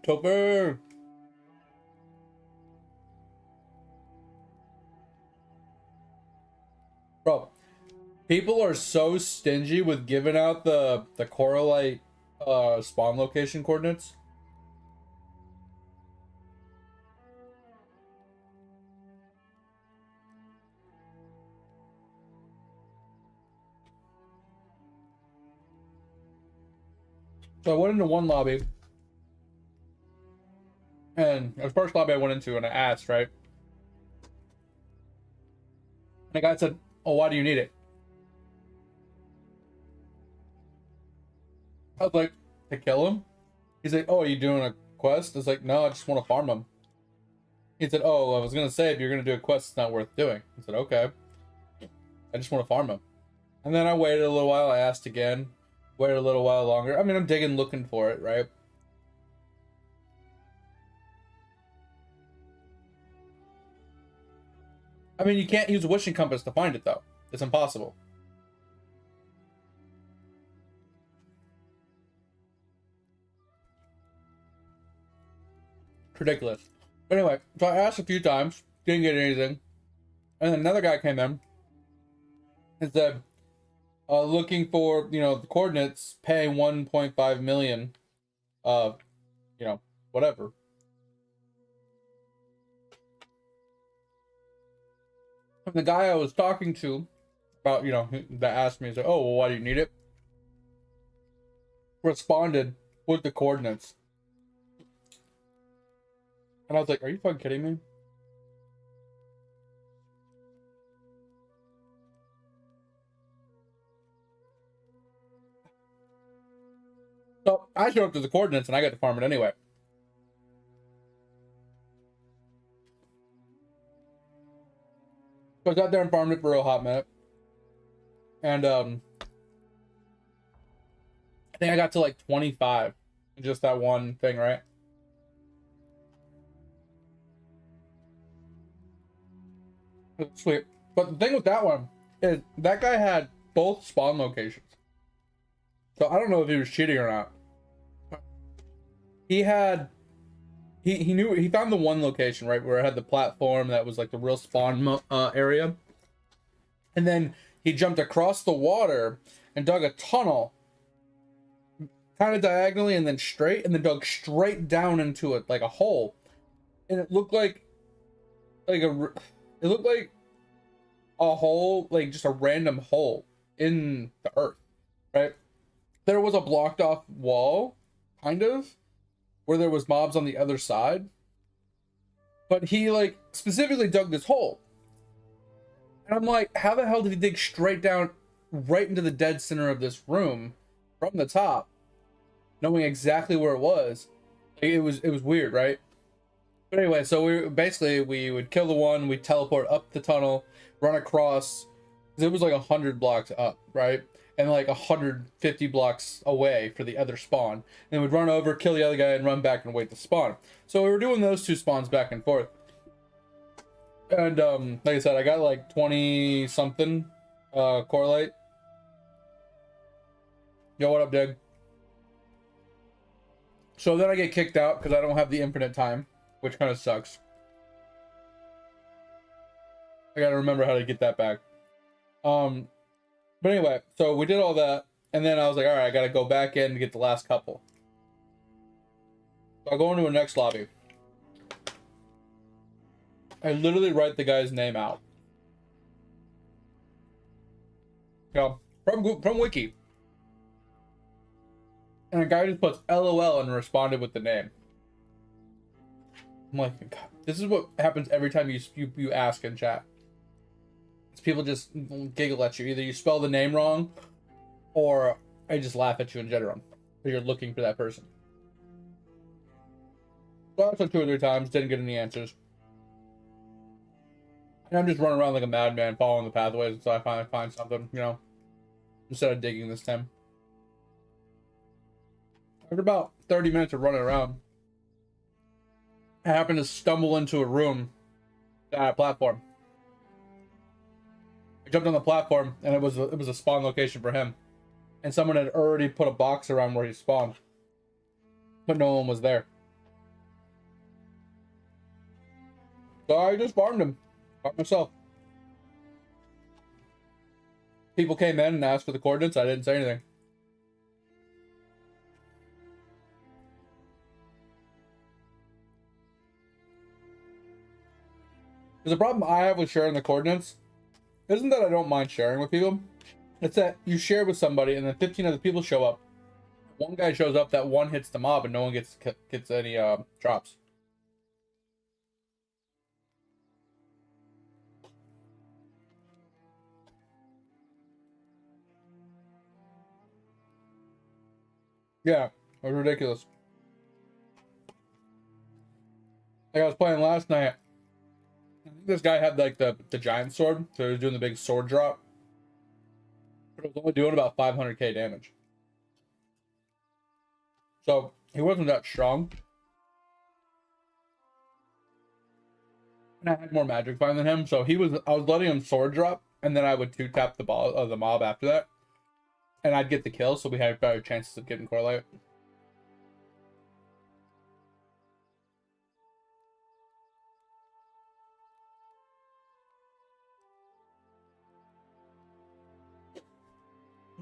Topher. Bro, people are so stingy with giving out the correlate spawn location coordinates. So I went into one lobby, and the first lobby I went into, and I asked, right? And the guy said, "Oh, why do you need it?" I was like, "To kill him?" He's like, "Oh, are you doing a quest?" I was like, "No, I just want to farm him." He said, "Oh, I was gonna say if you're gonna do a quest, it's not worth doing." I said, "Okay, I just want to farm him." And then I waited a little while. I asked again, waited a little while longer. I mean, I'm digging, looking for it, right? I mean, you can't use a wishing compass to find it, though. It's impossible. Ridiculous. But anyway, so I asked a few times, didn't get anything. And then another guy came in and said, looking for, the coordinates, paying 1.5 million, whatever. And the guy I was talking to about, that asked me, he's like, "Oh, well, why do you need it?" Responded with the coordinates. And I was like, "Are you fucking kidding me?" So I showed up to the coordinates and I got to farm it anyway. So I got there and farmed it for a real hot minute. And I think I got to like 25 in just that one thing, right? Sweet. But the thing with that one is that guy had both spawn locations. So I don't know if he was cheating or not. He had he found the one location, right, where it had the platform that was like the real spawn area. And then he jumped across the water and dug a tunnel kind of diagonally and then straight, and then dug straight down into it like a hole. And it looked like a hole, like just a random hole in the earth, right? There was a blocked off wall, kind of, where there was mobs on the other side. But he like specifically dug this hole. And I'm like, how the hell did he dig straight down right into the dead center of this room from the top, knowing exactly where it was? It was weird, right? But anyway, so we would kill the one, we'd teleport up the tunnel, run across, because it was like 100 blocks up, right? And like 150 blocks away for the other spawn. And we'd run over, kill the other guy, and run back and wait to spawn. So we were doing those two spawns back and forth. And like I said, I got like 20 something correlate. Yo, what up, Dig? So then I get kicked out because I don't have the infinite time, which kind of sucks. I gotta remember how to get that back. But anyway, so we did all that, and then I was like, all right, I gotta go back in to get the last couple. So I go into a next lobby. I literally write the guy's name out. From Wiki. And a guy just puts LOL and responded with the name. I'm like, God, this is what happens every time you ask in chat. It's people just giggle at you. Either you spell the name wrong, or I just laugh at you in general. Because you're looking for that person. So I asked like 2 or 3 times, didn't get any answers. And I'm just running around like a madman, following the pathways until I finally find something, instead of digging this time. After about 30 minutes of running around, I happened to stumble into a room that had a platform. I jumped on the platform, and it was a spawn location for him. And someone had already put a box around where he spawned. But no one was there. So I just farmed him by myself. People came in and asked for the coordinates. I didn't say anything. Because the problem I have with sharing the coordinates isn't that I don't mind sharing with people. It's that you share with somebody and then 15 other people show up. One guy shows up, that one hits the mob, and no one gets any drops. Yeah, it was ridiculous. Like I was playing last night. I think this guy had like the giant sword, so he was doing the big sword drop. But it was only doing about 500k damage. So he wasn't that strong. And I had more magic find than him, so I was letting him sword drop, and then I would 2-tap the mob after that. And I'd get the kill, so we had better chances of getting Corelight.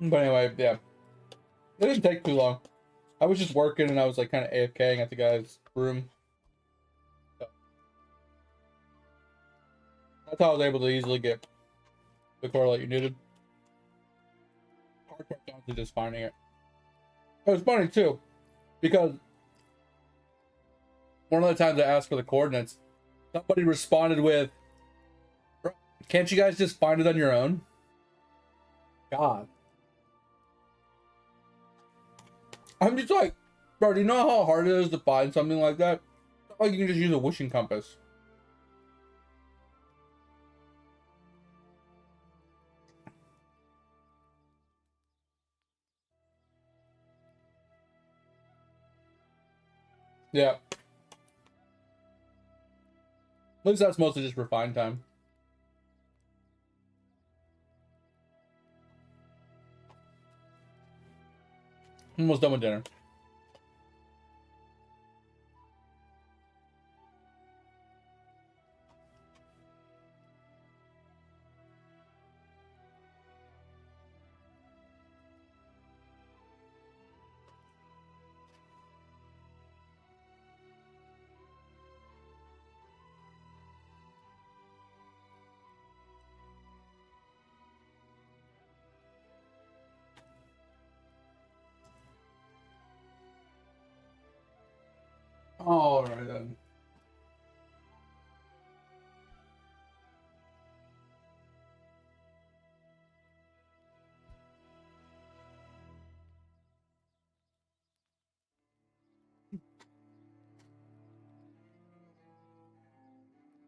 But anyway, yeah. It didn't take too long. I was just working and I was like kind of AFKing at the guy's room. So that's how I was able to easily get the correlate you needed. Hard part down to just finding it. It was funny too, because one of the times I asked for the coordinates, somebody responded with, "Can't you guys just find it on your own?" God. I'm just like, bro, do you know how hard it is to find something like that? It's not like you can just use a wishing compass. Yeah. At least that's mostly just refined time. Almost done with dinner. All right then.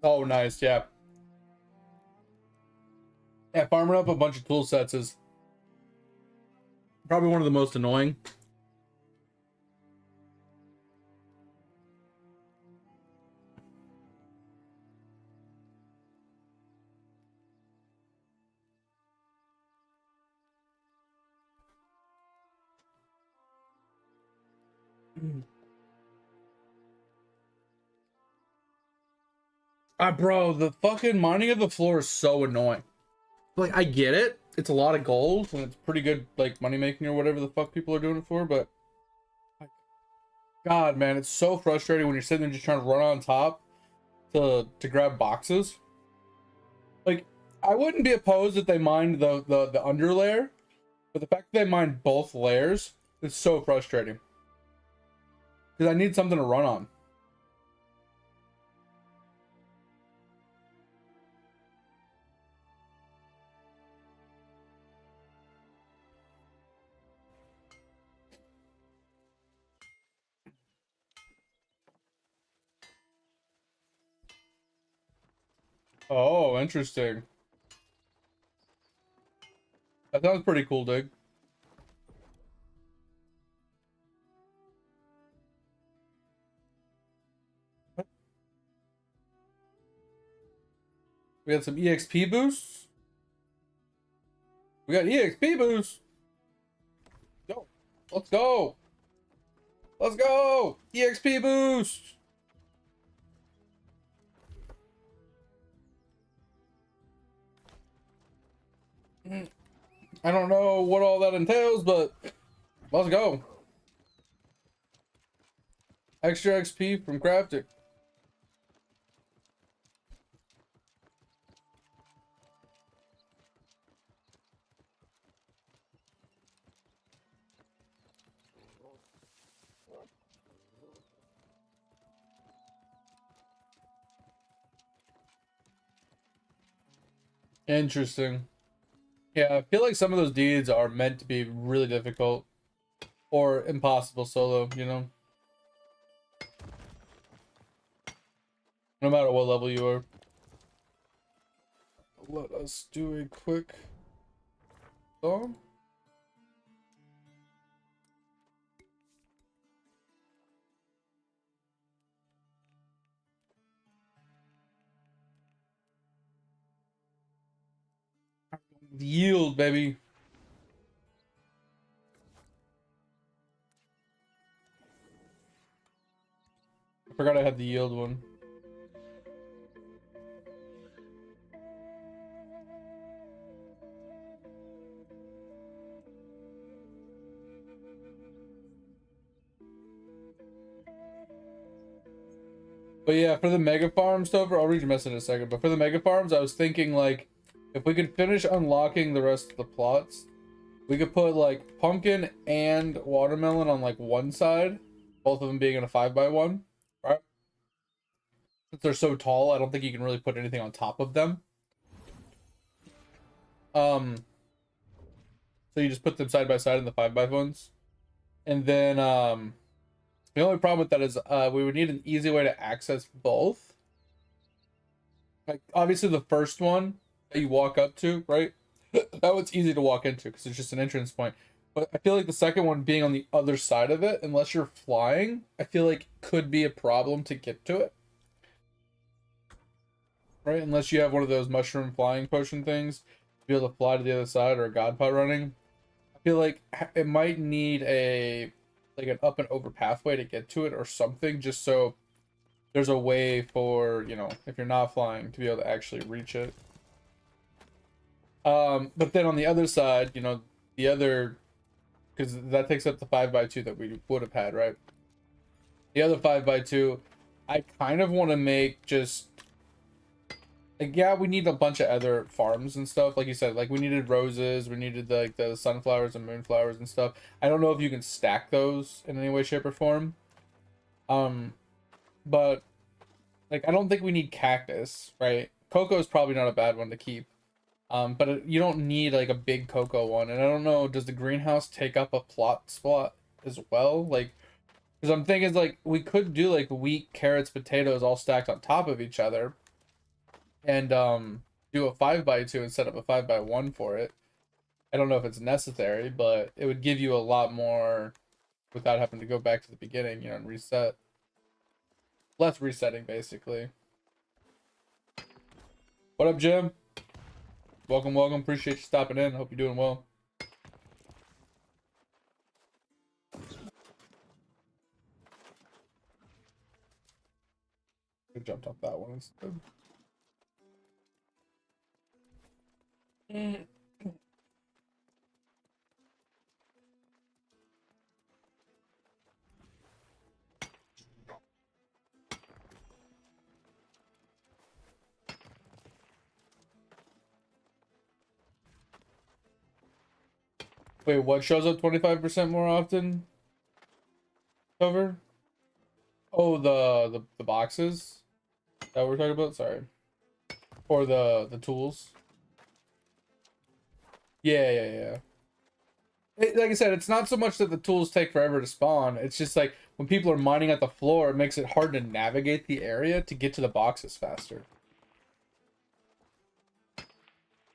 Oh, nice. Yeah. Yeah, farming up a bunch of tool sets is probably one of the most annoying. Bro, the fucking mining of the floor is so annoying. Like, I get it. It's a lot of gold, and it's pretty good, like, money making or whatever the fuck people are doing it for, but... God, man, it's so frustrating when you're sitting there just trying to run on top to grab boxes. Like, I wouldn't be opposed if they mined the under layer, but the fact that they mined both layers is so frustrating. Because I need something to run on. Oh, interesting. That sounds pretty cool, Dig. We got some EXP boosts. We got EXP boosts. Go. Let's go. Let's go. EXP boost. I don't know what all that entails, but let's go. Extra XP from crafting. Interesting. Yeah, I feel like some of those deeds are meant to be really difficult or impossible solo, you know? No matter what level you are. Let us do a quick song. Yield, baby. I forgot I had the yield one. But yeah, for the mega farms, Stover, I'll read your message in a second. But for the mega farms, I was thinking like, if we could finish unlocking the rest of the plots, we could put like pumpkin and watermelon on like one side, both of them being in a 5x1, right? Since they're so tall, I don't think you can really put anything on top of them. Um, so you just put them side by side in the 5x1s, and then the only problem with that is we would need an easy way to access both. Like obviously the first one that you walk up to, right? That one's easy to walk into because it's just an entrance point. But I feel like the second one being on the other side of it, unless you're flying, I feel like could be a problem to get to it. Right? Unless you have one of those mushroom flying potion things to be able to fly to the other side or a god pot running. I feel like it might need a like an up and over pathway to get to it or something, just so there's a way for, you know, if you're not flying to be able to actually reach it. But then on the other side, you know, the other, because that takes up the 5x2 that we would have had, right? The other 5x2, I kind of want to make just like, yeah, we need a bunch of other farms and stuff. Like you said, like we needed roses, we needed like the sunflowers and moonflowers and stuff. I don't know if you can stack those in any way, shape, or form. Um, but like I don't think we need cactus, right? Cocoa is probably not a bad one to keep. But you don't need like a big cocoa one. And I don't know, does the greenhouse take up a plot spot as well? Like, because I'm thinking like we could do like wheat, carrots, potatoes all stacked on top of each other, and do a 5x2 instead of a 5x1 for it. I don't know if it's necessary, but it would give you a lot more without having to go back to the beginning, you know, and reset. Less resetting, basically. What up, Jim? Welcome, welcome. Appreciate you stopping in. Hope you're doing well. I jumped off that one instead. Wait, what shows up 25% more often? Over? Oh, the boxes that we're talking about. Sorry, or the tools. Yeah, yeah, yeah. Like I said, it's not so much that the tools take forever to spawn. It's just like when people are mining at the floor, it makes it hard to navigate the area to get to the boxes faster.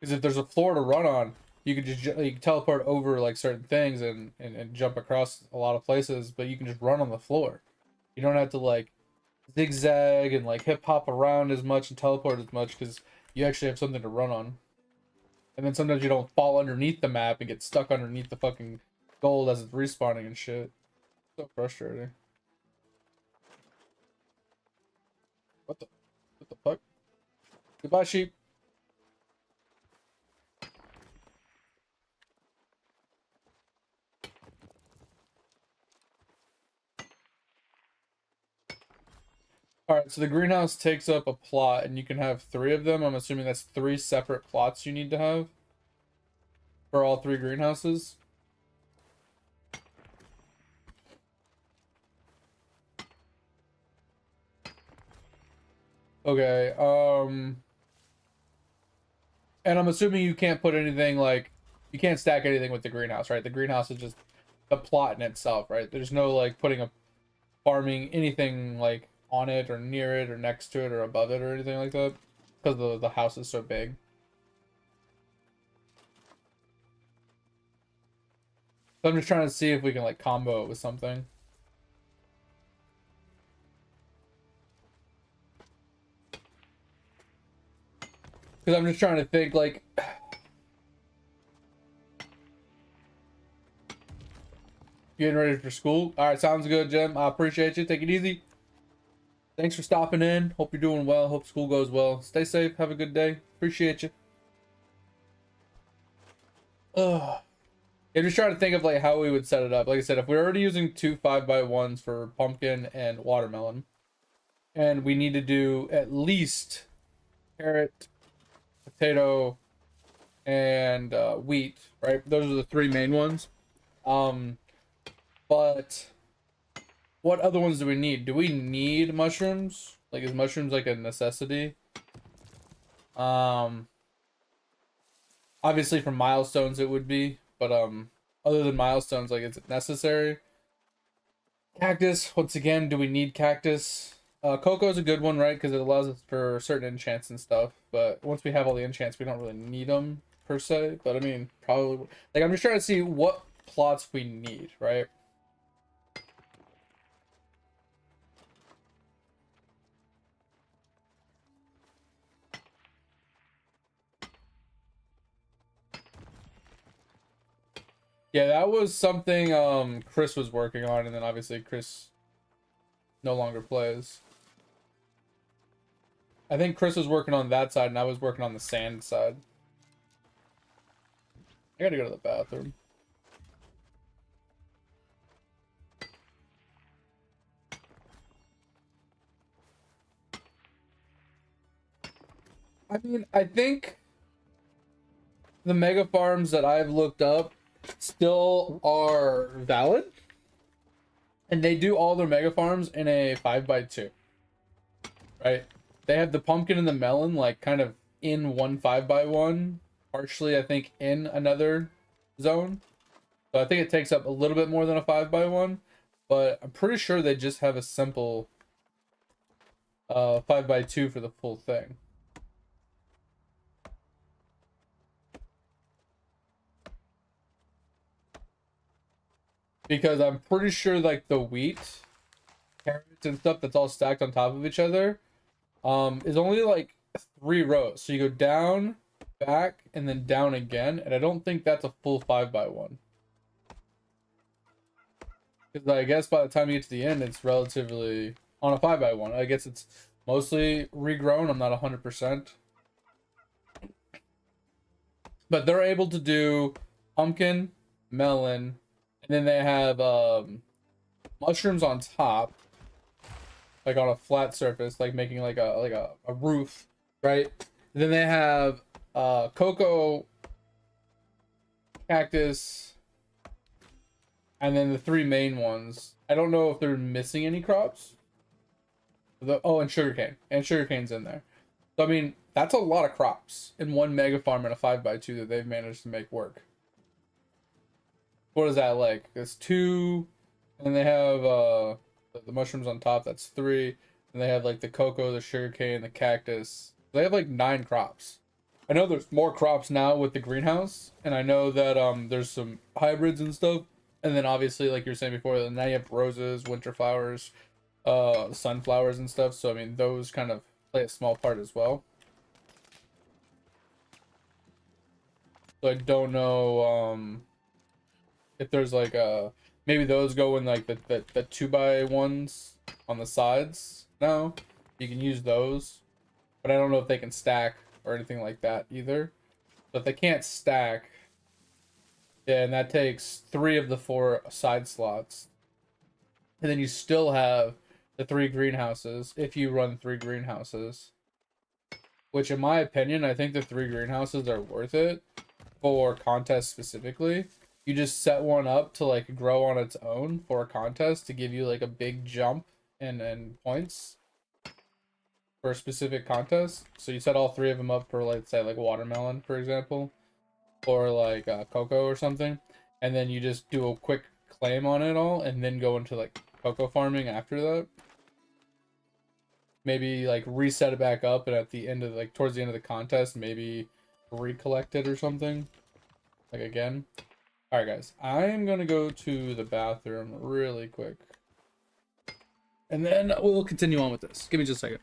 Because if there's a floor to run on, you can just you can teleport over like certain things and jump across a lot of places, but you can just run on the floor. You don't have to like zigzag and like hip hop around as much and teleport as much because you actually have something to run on. And then sometimes you don't fall underneath the map and get stuck underneath the fucking gold as it's respawning and shit. So frustrating. What the what the fuck? Goodbye, sheep. All right, so the greenhouse takes up a plot, and you can have 3 of them. I'm assuming that's 3 separate plots you need to have for all 3 greenhouses. Okay, and I'm assuming you can't put anything like, you can't stack anything with the greenhouse, right? The greenhouse is just the plot in itself, right? There's no like putting a farming anything like on it or near it or next to it or above it or anything like that, because the house is so big. So I'm just trying to see if we can like combo it with something. Because I'm just trying to think like, getting ready for school. All right, sounds good, Jim. I appreciate you. Take it easy. Thanks for stopping in. Hope you're doing well. Hope school goes well. Stay safe. Have a good day. Appreciate you. Ugh. I'm just trying to think of like how we would set it up. Like I said, if we're already using 2 5x1s for pumpkin and watermelon, and we need to do at least carrot, potato, and wheat, right? Those are the 3 main ones. But what other ones do we need? Do we need mushrooms? Like, is mushrooms like a necessity? Obviously for milestones it would be, but other than milestones, like, is it necessary? Cactus, once again, do we need cactus? Cocoa is a good one, right? Because it allows us for certain enchants and stuff. But once we have all the enchants, we don't really need them per se. But I mean, probably, like, I'm just trying to see what plots we need, right? Yeah, that was something Chris was working on, and then obviously Chris no longer plays. I think Chris was working on that side, and I was working on the sand side. I gotta go to the bathroom. I mean, I think the mega farms that I've looked up still are valid, and they do all their mega farms in a 5x2, right? They have the pumpkin and the melon like kind of in one 5x1, partially I think in another zone. So I think it takes up a little bit more than a 5x1, but I'm pretty sure they just have a simple 5x2 for the full thing. Because I'm pretty sure like the wheat, carrots and stuff that's all stacked on top of each other is only like 3 rows. So you go down, back, and then down again, and I don't think that's a full 5x1. Because I guess by the time you get to the end, it's relatively on a 5x1. I guess it's mostly regrown. I'm not 100%. But they're able to do pumpkin, melon, and then they have mushrooms on top, like on a flat surface, like making like a roof, right? And then they have cocoa, cactus, and then the 3 main ones. I don't know if they're missing any crops. And sugarcane. And sugarcane's in there. So I mean, that's a lot of crops in one mega farm and a 5x2 that they've managed to make work. What is that like? It's 2, and they have the mushrooms on top. That's 3, and they have like the cocoa, the sugarcane, the cactus. They have like 9 crops. I know there's more crops now with the greenhouse, and I know that there's some hybrids and stuff. And then obviously, like you were saying before, now you have roses, winter flowers, sunflowers and stuff. So I mean, those kind of play a small part as well. So I don't know if there's like maybe those go in like the 2x1s on the sides now. You can use those, but I don't know if they can stack or anything like that either. But if they can't stack, yeah, and that takes 3 of the 4 side slots. And then you still have the 3 greenhouses if you run 3 greenhouses. Which, in my opinion, I think the 3 greenhouses are worth it for contests specifically. You just set one up to like grow on its own for a contest to give you like a big jump in points for a specific contest. So you set all 3 of them up for, like, say, like watermelon, for example, or like cocoa or something, and then you just do a quick claim on it all, and then go into like cocoa farming after that. Maybe like reset it back up, and at the end of like towards the end of the contest, maybe recollect it or something. Like again. Alright guys, I'm gonna go to the bathroom really quick. And then we'll continue on with this. Give me just a second.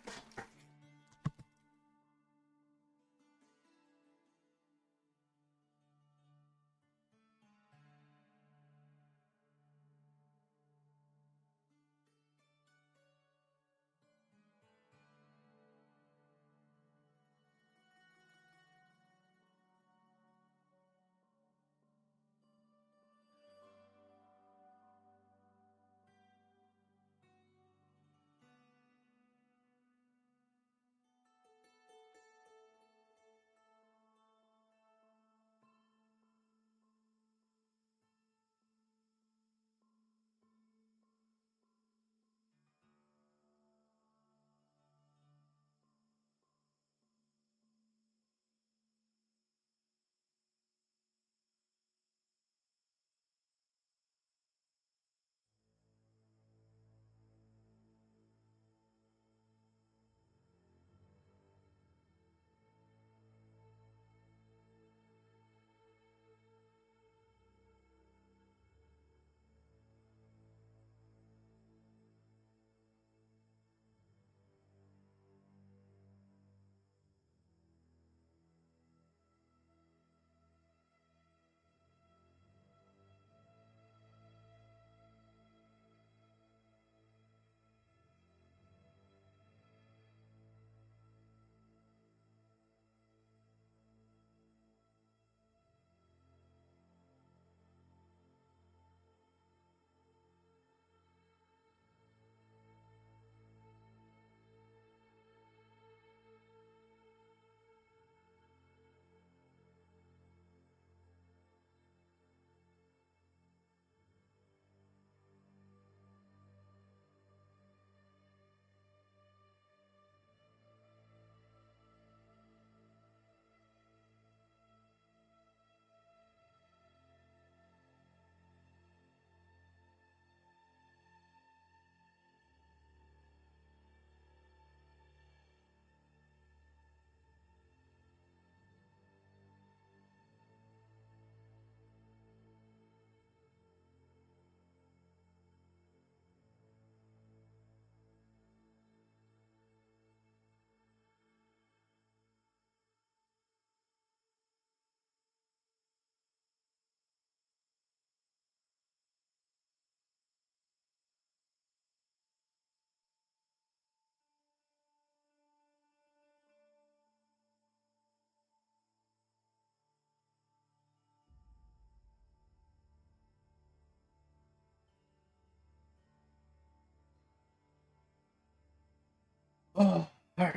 Oh, alright.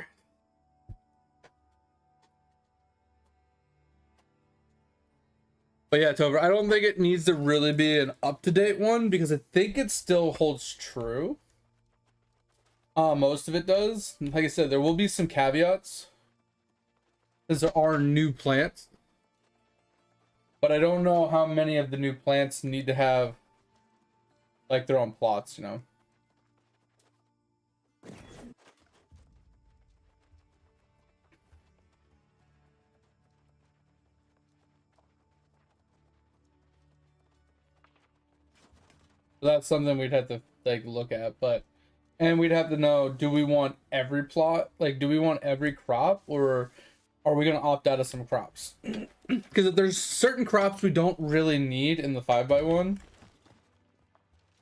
But yeah, Tover, I don't think it needs to really be an up-to-date one because I think it still holds true. Most of it does. Like I said, there will be some caveats because there are new plants, but I don't know how many of the new plants need to have like their own plots, you know. So that's something we'd have to like look at, but and we'd have to know, do we want every plot? Like, do we want every crop, or are we gonna opt out of some crops? Because if there's certain crops we don't really need in the 5x1,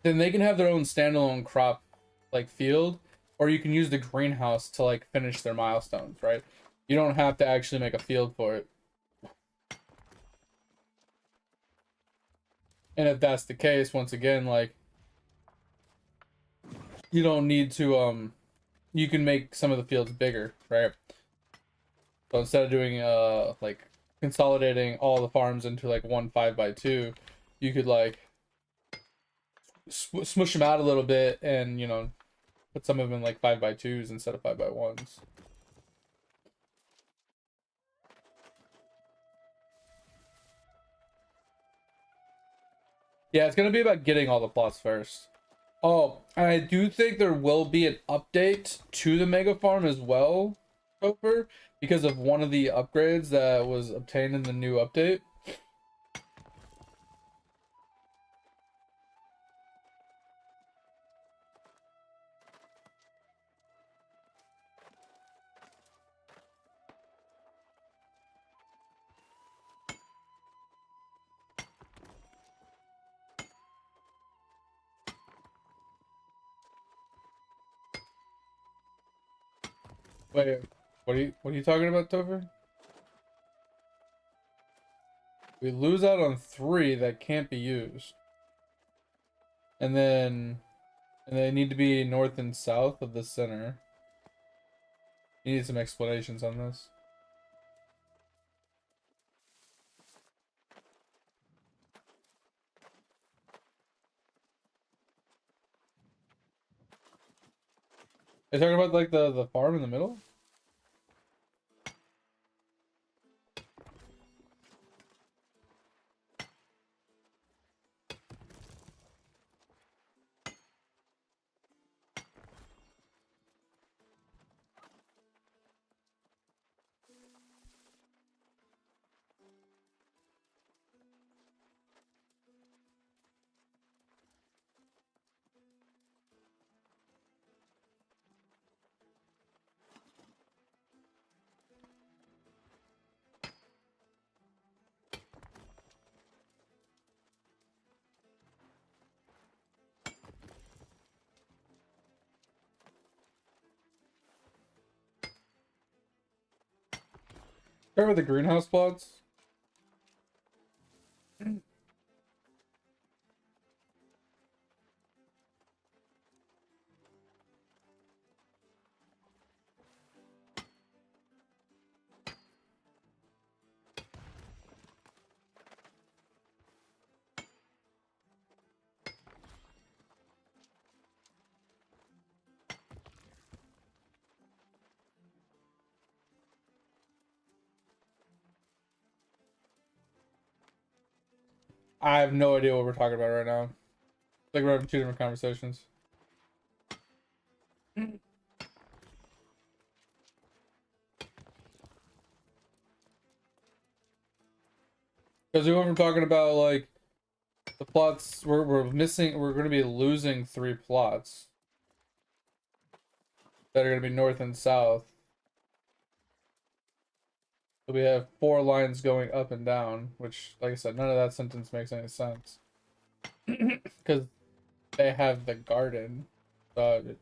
then they can have their own standalone crop like field, or you can use the greenhouse to like finish their milestones, right? You don't have to actually make a field for it. And if that's the case, once again, like you don't need to you can make some of the fields bigger, right? So instead of doing like consolidating all the farms into like one 5x2, you could like smush them out a little bit and, you know, put some of them in like 5x2s instead of 5x1s. Yeah, it's gonna be about getting all the plots first. Oh, and I do think there will be an update to the mega farm as well, Topher, because of one of the upgrades that was obtained in the new update. Wait, what are you talking about, Topher? We lose out on 3 that can't be used. And then they need to be north and south of the center. You need some explanations on this. Are you talking about like the farm in the middle? Talking about the greenhouse plots? I have no idea what we're talking about right now. It's like we're having 2 different conversations. Because we went from talking about like the plots we're missing, we're going to be losing 3 plots that are going to be north and south. So we have 4 lines going up and down, which, like I said, none of that sentence makes any sense. Because they have the garden. Because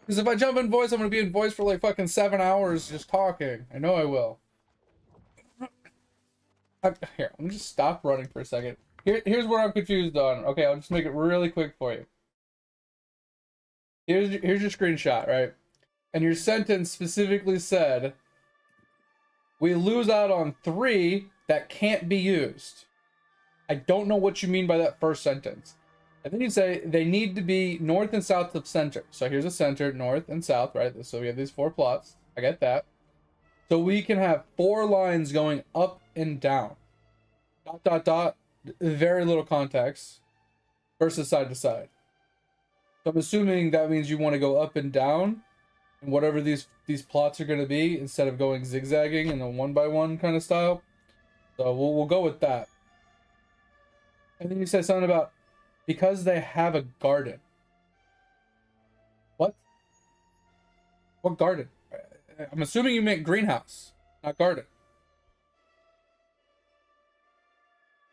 if I jump in voice, I'm going to be in voice for like fucking 7 hours just talking. I know I will. Here, I'm just stop running for a second. Here's what I'm confused on. Okay, I'll just make it really quick for you. Here's your screenshot, right? And your sentence specifically said, we lose out on 3 that can't be used. I don't know what you mean by that first sentence. And then you say they need to be north and south of center. So here's a center, north and south, right? So we have these 4 plots. I get that. So we can have 4 lines going up and down. ... Very little context. Versus side to side. So I'm assuming that means you want to go up and down, and whatever these plots are going to be, instead of going zigzagging in a 1x1 kind of style. So we'll go with that. And then you said something about because they have a garden. What? What garden? I'm assuming you meant greenhouse, not garden.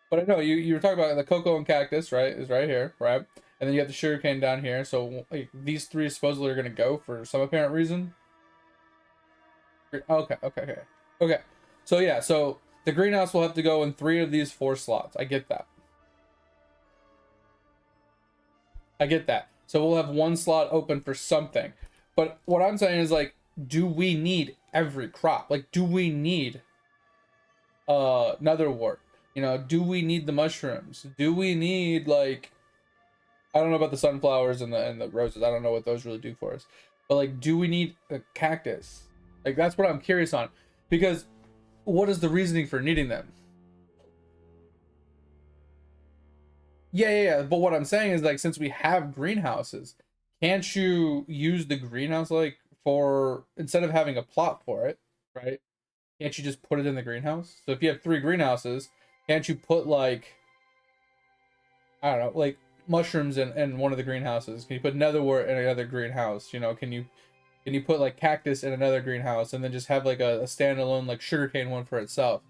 But I know you were talking about the cocoa and cactus, right? Is right here, right? And then you have the sugarcane down here. So like, these 3 supposedly are going to go for some apparent reason. Okay. So yeah, so the greenhouse will have to go in 3 of these 4 slots. I get that. I get that. So we'll have one slot open for something. But what I'm saying is like, do we need every crop? Like, do we need netherwort? You know, do we need the mushrooms? Do we need like, I don't know about the sunflowers and the roses. I don't know what those really do for us. But like, do we need a cactus? Like, that's what I'm curious on. Because what is the reasoning for needing them? Yeah. But what I'm saying is like, since we have greenhouses, can't you use the greenhouse like for, instead of having a plot for it, right? Can't you just put it in the greenhouse? So if you have 3 greenhouses, can't you put like, I don't know, like mushrooms in one of the greenhouses? Can you put netherwort in another greenhouse? You know, can you put like cactus in another greenhouse and then just have like a standalone like sugarcane one for itself?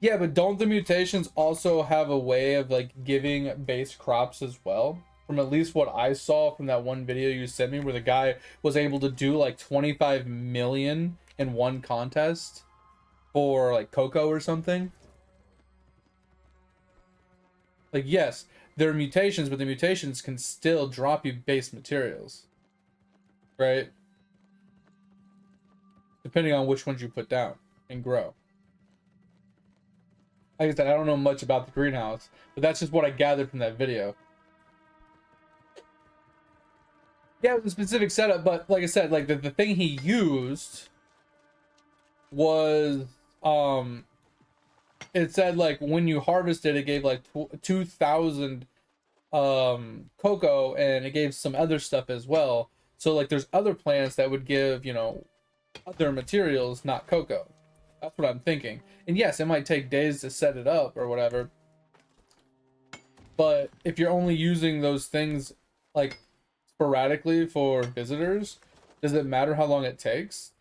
Yeah, but don't the mutations also have a way of like giving base crops as well? From at least what I saw from that one video you sent me where the guy was able to do like 25 million in one contest for like cocoa or something. Like, yes, there are mutations, but the mutations can still drop you base materials, right? Depending on which ones you put down and grow. Like I said, I don't know much about the greenhouse, but that's just what I gathered from that video. Yeah, it was a specific setup, but like I said, like the thing he used was it said like when you harvested it gave like 2,000 cocoa, and it gave some other stuff as well. So like there's other plants that would give, you know, other materials, not cocoa. That's what I'm thinking. And yes, it might take days to set it up or whatever, but if you're only using those things like sporadically for visitors, does it matter how long it takes?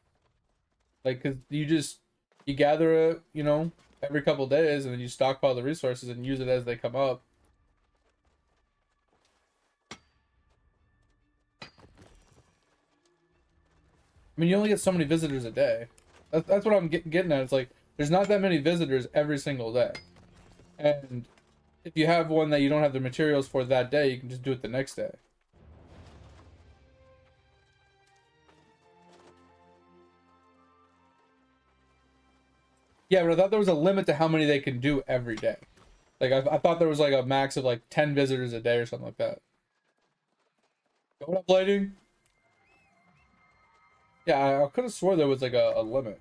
Like, cause you gather it, you know, every couple days, and then you stockpile the resources and use it as they come up. I mean, you only get so many visitors a day. That's what I'm getting at. It's like there's not that many visitors every single day, and if you have one that you don't have the materials for that day, you can just do it the next day. Yeah, but I thought there was a limit to how many they can do every day. Like I thought there was like a max of like 10 visitors a day or something like that. What up, lighting? Yeah, I could have swore there was like a limit.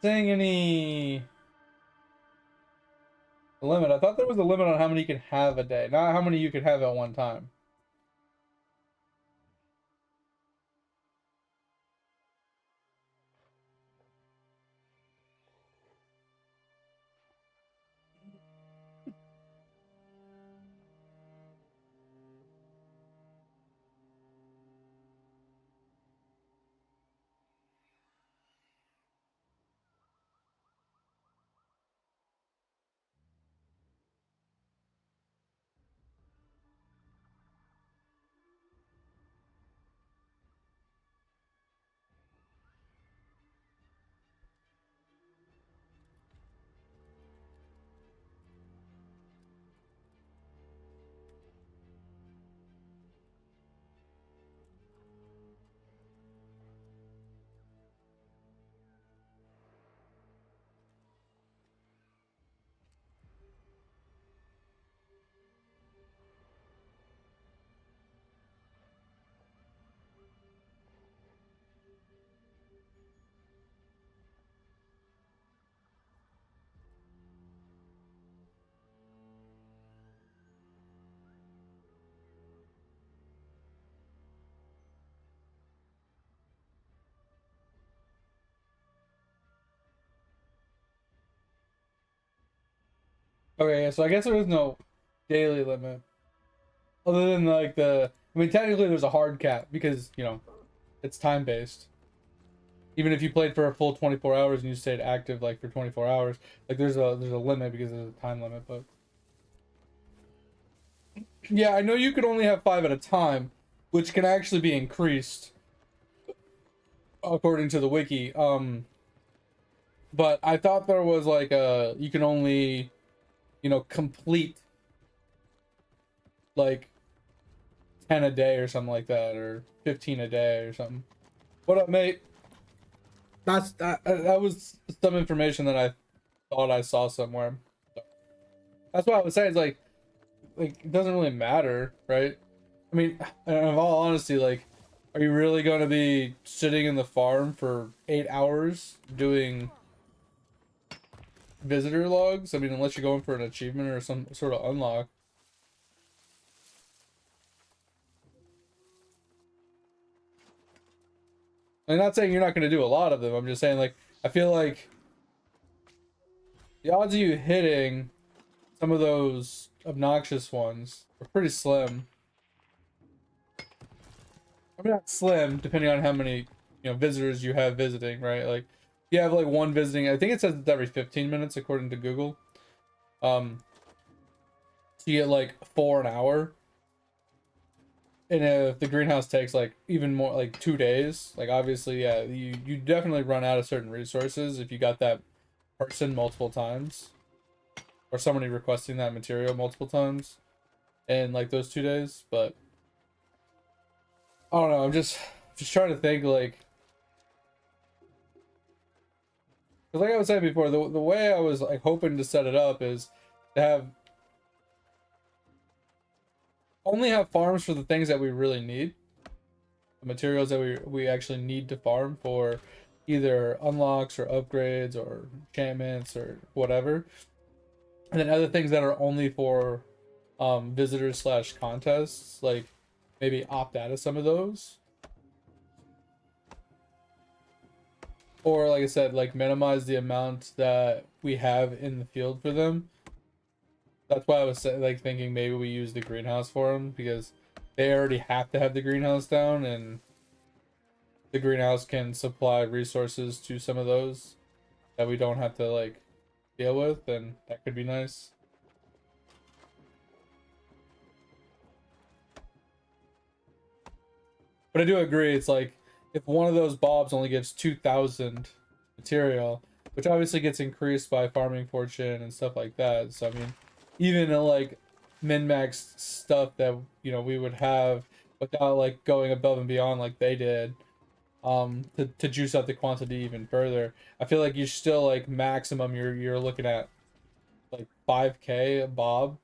Saying any limit? I thought there was a limit on how many you can have a day, not how many you could have at one time. Okay, yeah, so I guess there is no daily limit. Other than like I mean, technically there's a hard cap because, you know, it's time based. Even if you played for a full 24 hours and you stayed active like for 24 hours, like there's a limit because there's a time limit, but yeah, I know you could only have 5 at a time, which can actually be increased according to the wiki. But I thought there was like you can only, you know, complete like 10 a day or something like that, or 15 a day or something. What up, mate? That was some information that I thought I saw somewhere. That's what I was saying. It's like it doesn't really matter, right? I mean, in all honesty, like, are you really going to be sitting in the farm for 8 hours doing visitor logs? I mean, unless you're going for an achievement or some sort of unlock. I'm not saying you're not going to do a lot of them. I'm just saying, like, I feel like the odds of you hitting some of those obnoxious ones are pretty slim. I mean, not slim, depending on how many, you know, visitors you have visiting, right? Like, you have like one visiting. I think it says it's every 15 minutes according to Google. So you get like 4 an hour. And if the greenhouse takes like even more, like 2 days, like obviously, yeah, you definitely run out of certain resources if you got that person multiple times, or somebody requesting that material multiple times in like those 2 days. But I don't know. I'm just trying to think, like, because like I was saying before, the way I was like hoping to set it up is to have only have farms for the things that we really need, the materials that we actually need to farm for either unlocks or upgrades or enchantments or whatever, and then other things that are only for visitors slash contests, like maybe opt out of some of those, or like I said, like minimize the amount that we have in the field for them. That's why I was like thinking maybe we use the greenhouse for them, because they already have to have the greenhouse down, and the greenhouse can supply resources to some of those that we don't have to like deal with, and that could be nice. But I do agree, it's like if one of those bobs only gives 2,000 material, which obviously gets increased by farming fortune and stuff like that. So I mean, even like min-max stuff that, you know, we would have without like going above and beyond like they did, to juice out the quantity even further, I feel like you still like maximum you're looking at like 5k a bob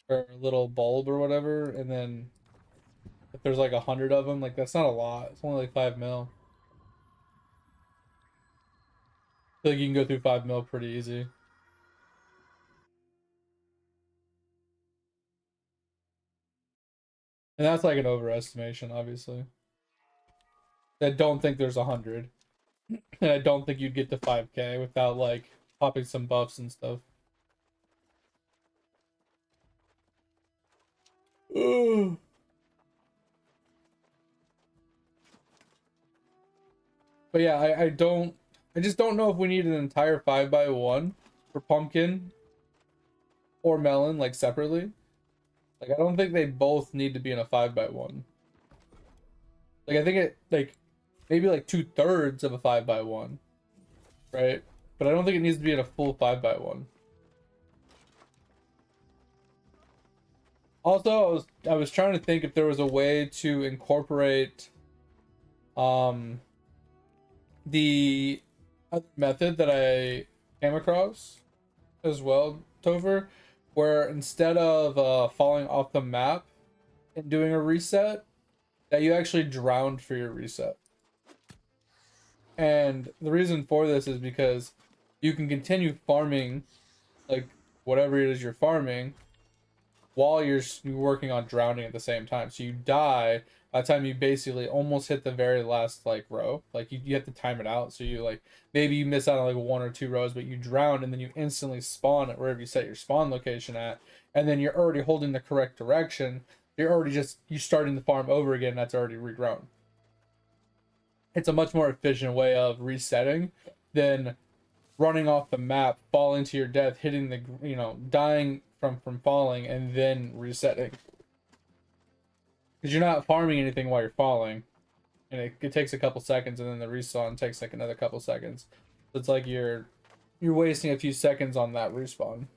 or a little bulb or whatever, and then if there's like 100 of them, like that's not a lot. It's only like 5 mil. I feel like you can go through 5 mil pretty easy. And that's like an overestimation, obviously. I don't think there's 100. And I don't think you'd get to 5k without like popping some buffs and stuff. Ugh. But yeah, I just don't know if we need an entire 5x1 for pumpkin or melon, like separately. Like, I don't think they both need to be in a 5x1. Like, I think it, like, maybe like 2/3 of a 5x1, right? But I don't think it needs to be in a full 5x1. Also, I was trying to think if there was a way to incorporate um the other method that I came across as well, Topher, where instead of falling off the map and doing a reset, that you actually drowned for your reset. And the reason for this is because you can continue farming like whatever it is you're farming while you're working on drowning at the same time. So you die By the time you basically almost hit the very last like row, like you have to time it out. So you like maybe you miss out on like 1 or 2 rows, but you drown and then you instantly spawn at wherever you set your spawn location at, and then you're already holding the correct direction. You're already you starting the farm over again. That's already regrown. It's a much more efficient way of resetting than running off the map, falling to your death, hitting the, dying from falling and then resetting. Because you're not farming anything while you're falling, and it takes a couple seconds, and then the respawn takes like another couple seconds. So it's like you're wasting a few seconds on that respawn.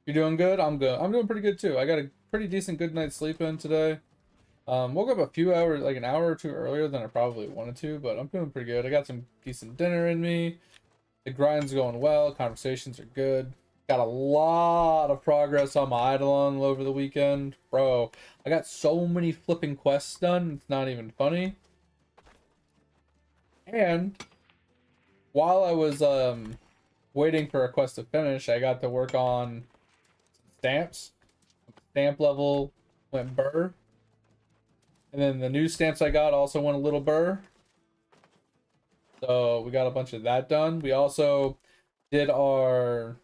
You're doing good? I'm good. I'm doing pretty good too. I got a pretty decent good night's sleep in today. Woke up a few hours, like an hour or two earlier than I probably wanted to, but I'm feeling pretty good. I got some decent dinner in me. The grind's going well. Conversations are good. Got a lot of progress on my Eidolon over the weekend. Bro, I got so many flipping quests done, it's not even funny. And while I was waiting for a quest to finish, I got to work on stamps. Stamp level went burr. And then the new stamps I got also went a little burr. So we got a bunch of that done. We also did our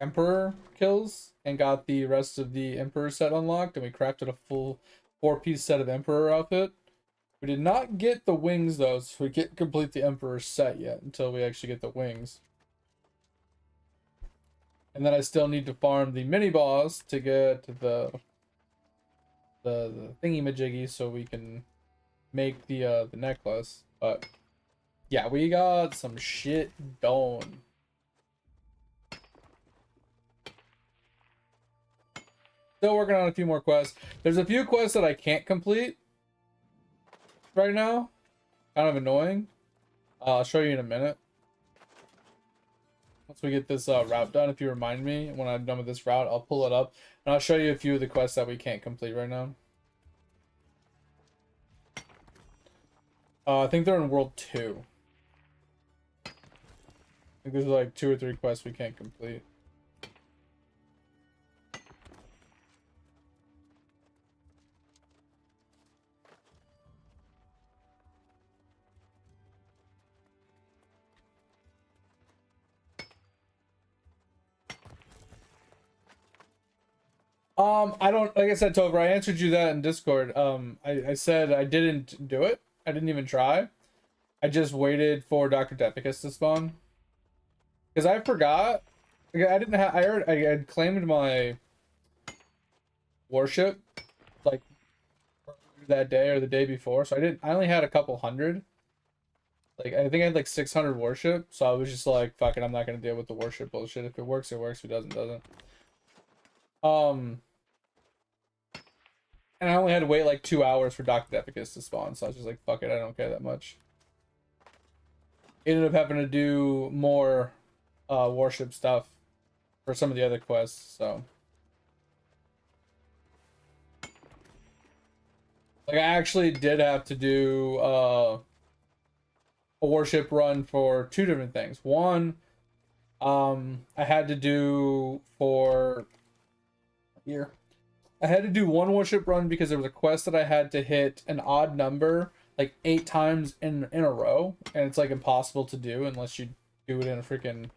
Emperor kills and got the rest of the Emperor set unlocked, and we crafted a full 4-piece set of Emperor outfit. We did not get the wings though, so we can't complete the Emperor set yet until we actually get the wings. And then I still need to farm the mini boss to get the thingy majiggy so we can make the necklace. But yeah, we got some shit done. Still working on a few more quests. There's a few quests that I can't complete right now. Kind of annoying. I'll show you in a minute. Once we get this route done, if you remind me when I'm done with this route, I'll pull it up and I'll show you a few of the quests that we can't complete right now. I think they're in World 2. I think there's like 2 or 3 quests we can't complete. I don't, like I said, Tover, I answered you that in Discord. I said I didn't do it. I didn't even try. I just waited for Dr. Depicus to spawn. Because I forgot. I didn't have, I had claimed my worship, like, that day or the day before. So I only had a couple hundred. Like, I think I had like 600 worship. So I was just like, fuck it, I'm not going to deal with the worship bullshit. If it works, it works. If it doesn't, it doesn't. And I only had to wait like 2 hours for Dr. Depicus to spawn, so I was just like, fuck it, I don't care that much. Ended up having to do more worship stuff for some of the other quests, so. Like, I actually did have to do a worship run for 2 different things. One, I had to do for here. I had to do one worship run because there was a quest that I had to hit an odd number like 8 times in a row, and it's like impossible to do unless you do it in a freaking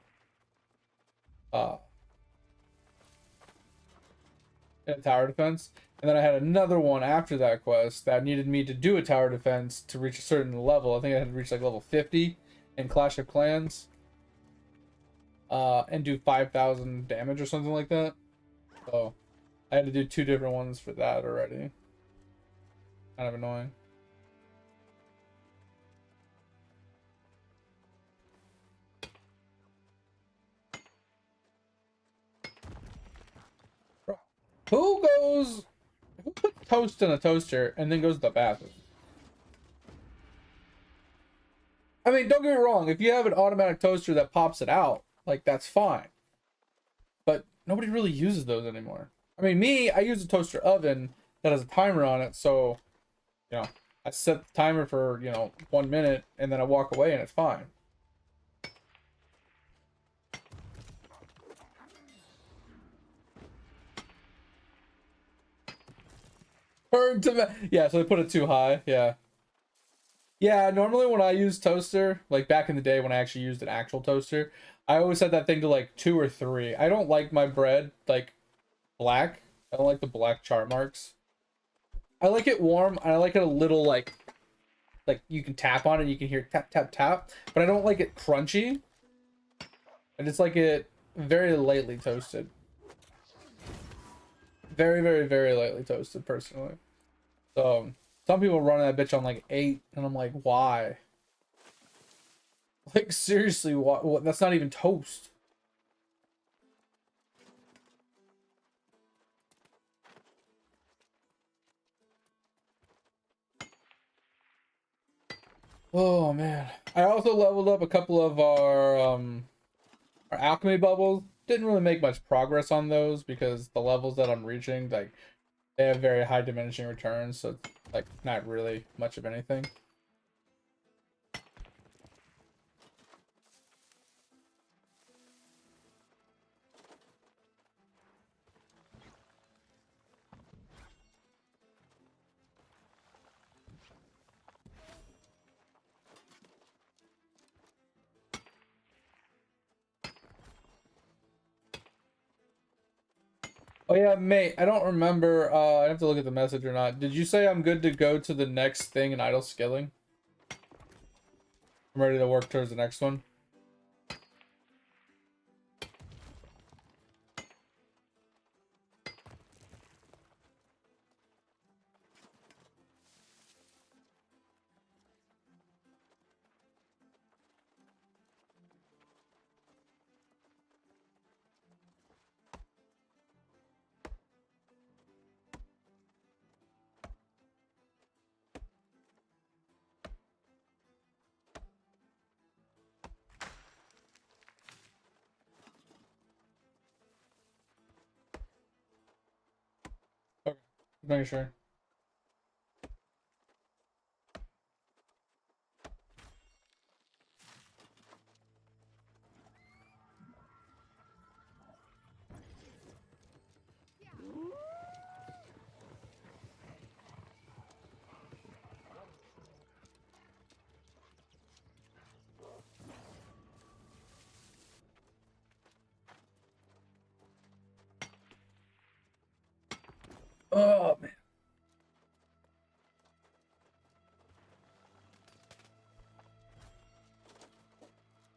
in a tower defense. And then I had another one after that quest that needed me to do a tower defense to reach a certain level. I think I had to reach like level 50 in Clash of Clans. And do 5,000 damage or something like that. So I had to do 2 different ones for that already. Kind of annoying. Who puts toast in a toaster and then goes to the bathroom? I mean, don't get me wrong. If you have an automatic toaster that pops it out, like, that's fine. But nobody really uses those anymore. I mean, I use a toaster oven that has a timer on it, so, I set the timer for, 1 minute, and then I walk away, and it's fine. Burn to yeah, so they put it too high. Yeah. Yeah, normally when I use toaster, like back in the day when I actually used an actual toaster, I always set that thing to like 2 or 3. I don't like my bread like black. I don't like the black chart marks. I like it warm, and I like it a little like you can tap on it, and you can hear tap tap tap, but I don't like it crunchy. I just like it very lightly toasted. Very, very, very lightly toasted, personally. So some people run that bitch on like 8, and I'm like, why? Like seriously, what? That's not even toast. Oh man. I also leveled up a couple of our alchemy bubbles. Didn't really make much progress on those because the levels that I'm reaching, like, they have very high diminishing returns, so it's like not really much of anything. Oh yeah, mate, I don't remember, I have to look at the message or not. Did you say I'm good to go to the next thing in idle skilling? I'm ready to work towards the next one. Okay, make sure. Oh man.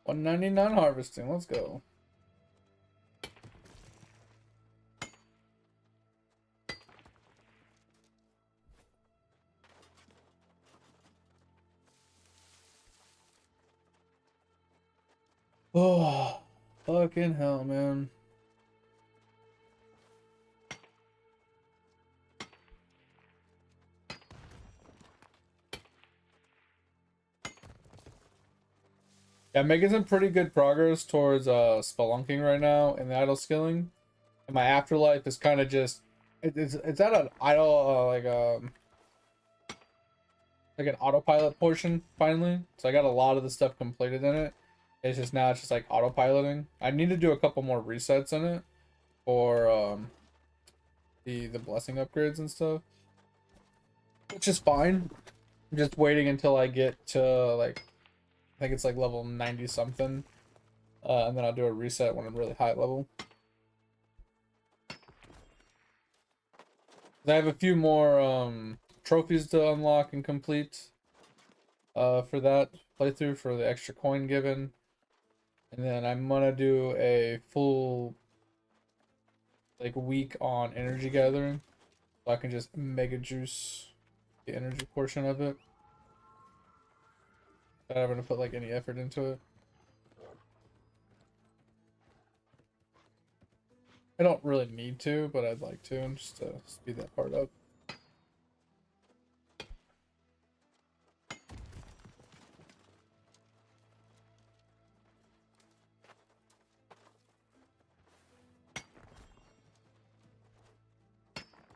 199 harvesting, let's go. Oh, fucking hell, man. Yeah, I'm making some pretty good progress towards spelunking right now in the idle skilling. And my afterlife is kind of just it's at an idle like an autopilot portion finally. So I got a lot of the stuff completed in it. It's just now it's just like autopiloting. I need to do a couple more resets in it for the blessing upgrades and stuff, which is fine. I'm just waiting until I get to like I think it's like level 90 something, and then I'll do a reset when I'm really high level. I have a few more trophies to unlock and complete for that playthrough for the extra coin given. And then I'm gonna do a full like week on energy gathering. So I can just mega juice the energy portion of it. Without having to put like any effort into it. I don't really need to, but I'd like to just to speed that part up.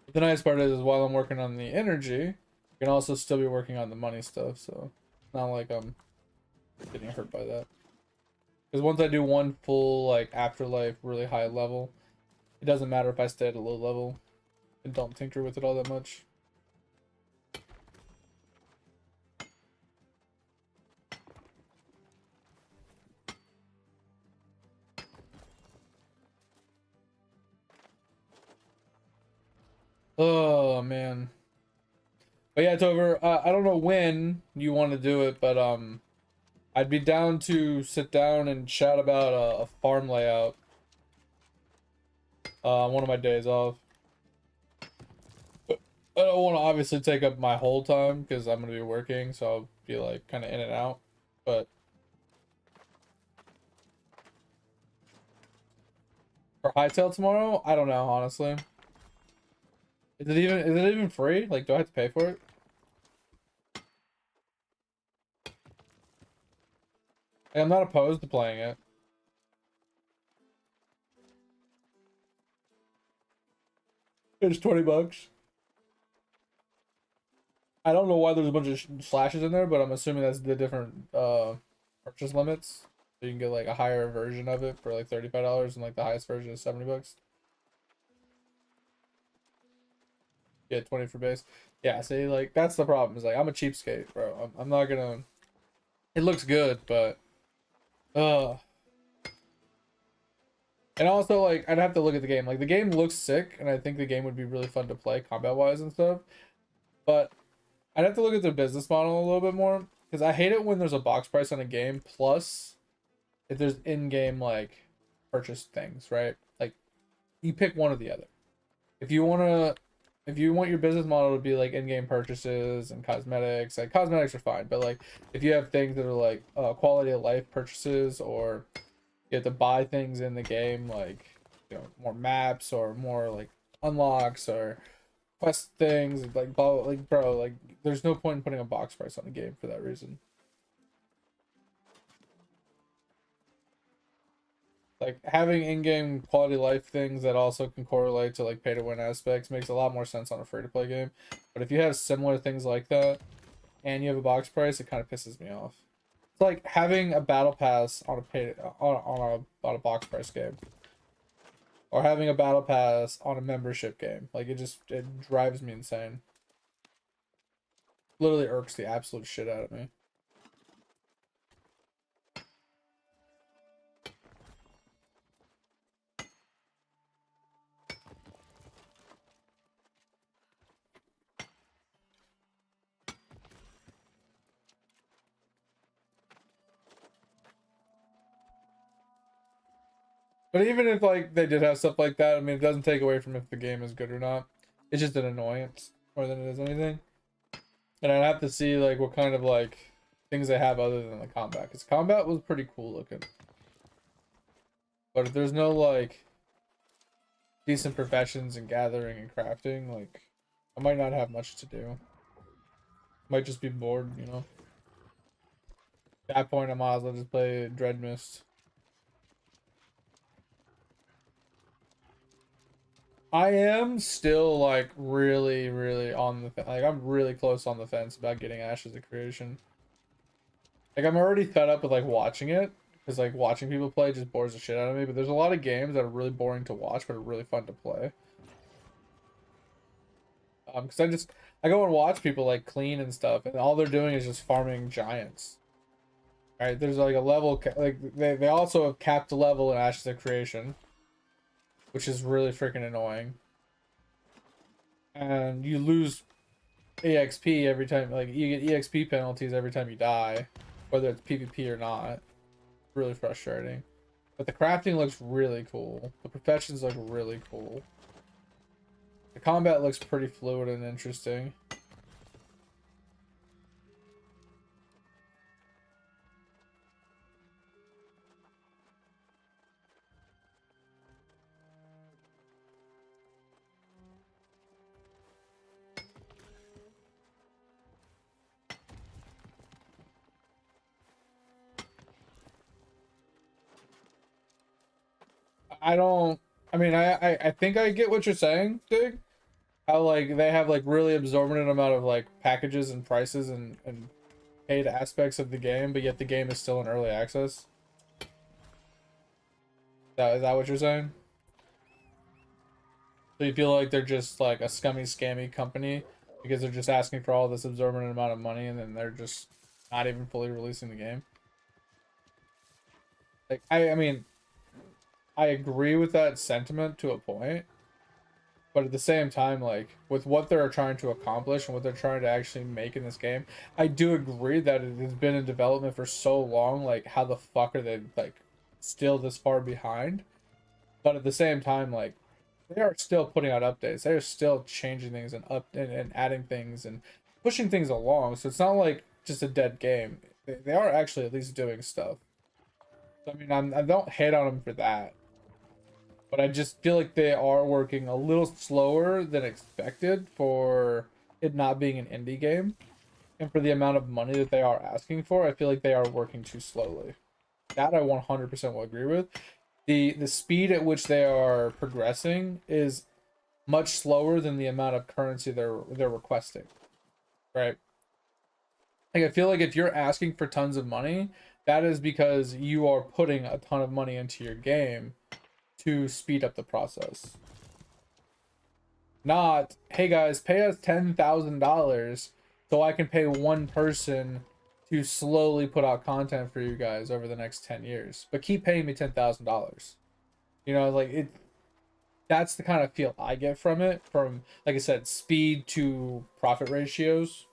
But the nice part is while I'm working on the energy, I can also still be working on the money stuff, so it's not like I'm getting hurt by that. Because once I do one full like afterlife really high level, it doesn't matter if I stay at a low level and don't tinker with it all that much. Oh man. But yeah, it's over. I don't know when you want to do it, but I'd be down to sit down and chat about a farm layout. One of my days off. I don't want to obviously take up my whole time because I'm gonna be working, so I'll be like kind of in and out. But for hightail tomorrow, I don't know honestly. Is it even free? Like, do I have to pay for it? Like, I'm not opposed to playing it. It's $20. I don't know why there's a bunch of slashes in there, but I'm assuming that's the different purchase limits. So you can get like a higher version of it for like $35, and like the highest version is $70. Yeah, 20 for base. Yeah, see, like that's the problem. Is like I'm a cheapskate, bro. I'm not gonna. It looks good, but uh. And also, like, I'd have to look at the game. Like, the game looks sick, and I think the game would be really fun to play combat-wise and stuff. But I'd have to look at their business model a little bit more, because I hate it when there's a box price on a game, plus if there's in-game, like, purchase things, right? Like, you pick one or the other. If you want your business model to be, like, in-game purchases and cosmetics, like, cosmetics are fine, but, like, if you have things that are, like, quality of life purchases, or you have to buy things in the game, like, you know, more maps or more like unlocks or quest things, like blah, like, bro, like there's no point in putting a box price on the game for that reason. Like having in-game quality of life things that also can correlate to like pay to win aspects makes a lot more sense on a free-to-play game. But if you have similar things like that and you have a box price, it kind of pisses me off. It's like having a battle pass on a on a box price game, or having a battle pass on a membership game. Like it drives me insane. Literally irks the absolute shit out of me. But even if like they did have stuff like that, I mean, it doesn't take away from if the game is good or not. It's just an annoyance more than it is anything. And I'd have to see like what kind of like things they have other than the combat, because combat was pretty cool looking. But if there's no like decent professions in gathering and crafting, like I might not have much to do. Might just be bored, you know. At that point, I might as well just play Dread Mist. I am still like really, really on the like I'm really close on the fence about getting Ashes of Creation. Like I'm already fed up with like watching it, because like watching people play just bores the shit out of me. But there's a lot of games that are really boring to watch but are really fun to play. Because I go and watch people like clean and stuff, and all they're doing is just farming giants. Right? There's like a level like they also have capped a level in Ashes of Creation, which is really freaking annoying. And you lose EXP every time, like you get EXP penalties every time you die, whether it's PvP or not. Really frustrating. But the crafting looks really cool. The professions look really cool. The combat looks pretty fluid and interesting. I don't. I mean, I think I get what you're saying, Dig. How like they have like really absorbent amount of like packages and prices and paid aspects of the game, but yet the game is still in early access. Is that what you're saying? So you feel like they're just like a scummy, scammy company because they're just asking for all this absorbent amount of money, and then they're just not even fully releasing the game. Like I mean, I agree with that sentiment to a point, But at the same time, like with what they're trying to accomplish and what they're trying to actually make in this game, I do agree that it has been in development for so long. Like, how the fuck are they like still this far behind? But at the same time, like they are still putting out updates. They are still changing things and and adding things and pushing things along. So it's not like just a dead game. They are actually at least doing stuff. So, I mean, I don't hate on them for that, but I just feel like they are working a little slower than expected for it not being an indie game, and for the amount of money that they are asking for. I feel like they are working too slowly. That I 100% will agree with. The speed at which they are progressing is much slower than the amount of currency they're requesting, right? Like, I feel like if you're asking for tons of money, that is because you are putting a ton of money into your game to speed up the process. Not, hey guys, pay us $10,000 so I can pay one person to slowly put out content for you guys over the next 10 years, but keep paying me $10,000. You know, like it, that's the kind of feel I get from it, from, like I said, speed to profit ratios.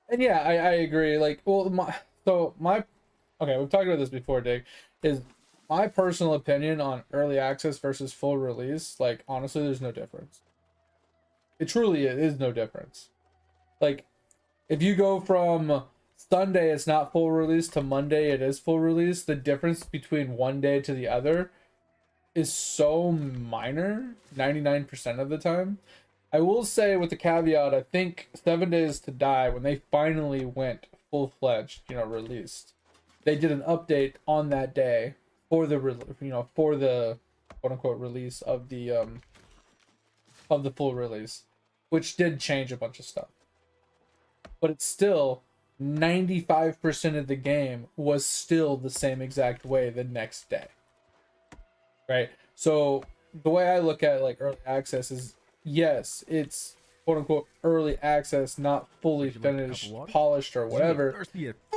And yeah, I agree. Like, well, my okay, we've talked about this before, Dick. Is my personal opinion on early access versus full release. Like, honestly, there's no difference. It truly is no difference. Like, if you go from Sunday it's not full release to Monday it is full release, the difference between one day to the other is so minor 99% of the time. I will say, with the caveat, I think 7 Days to Die, when they finally went full-fledged, released, they did an update on that day for the for the quote unquote release of the full release, which did change a bunch of stuff. But it's still 95% of the game was still the same exact way the next day. Right? So the way I look at like early access is, yes, it's quote unquote early access, not fully finished, polished, or whatever.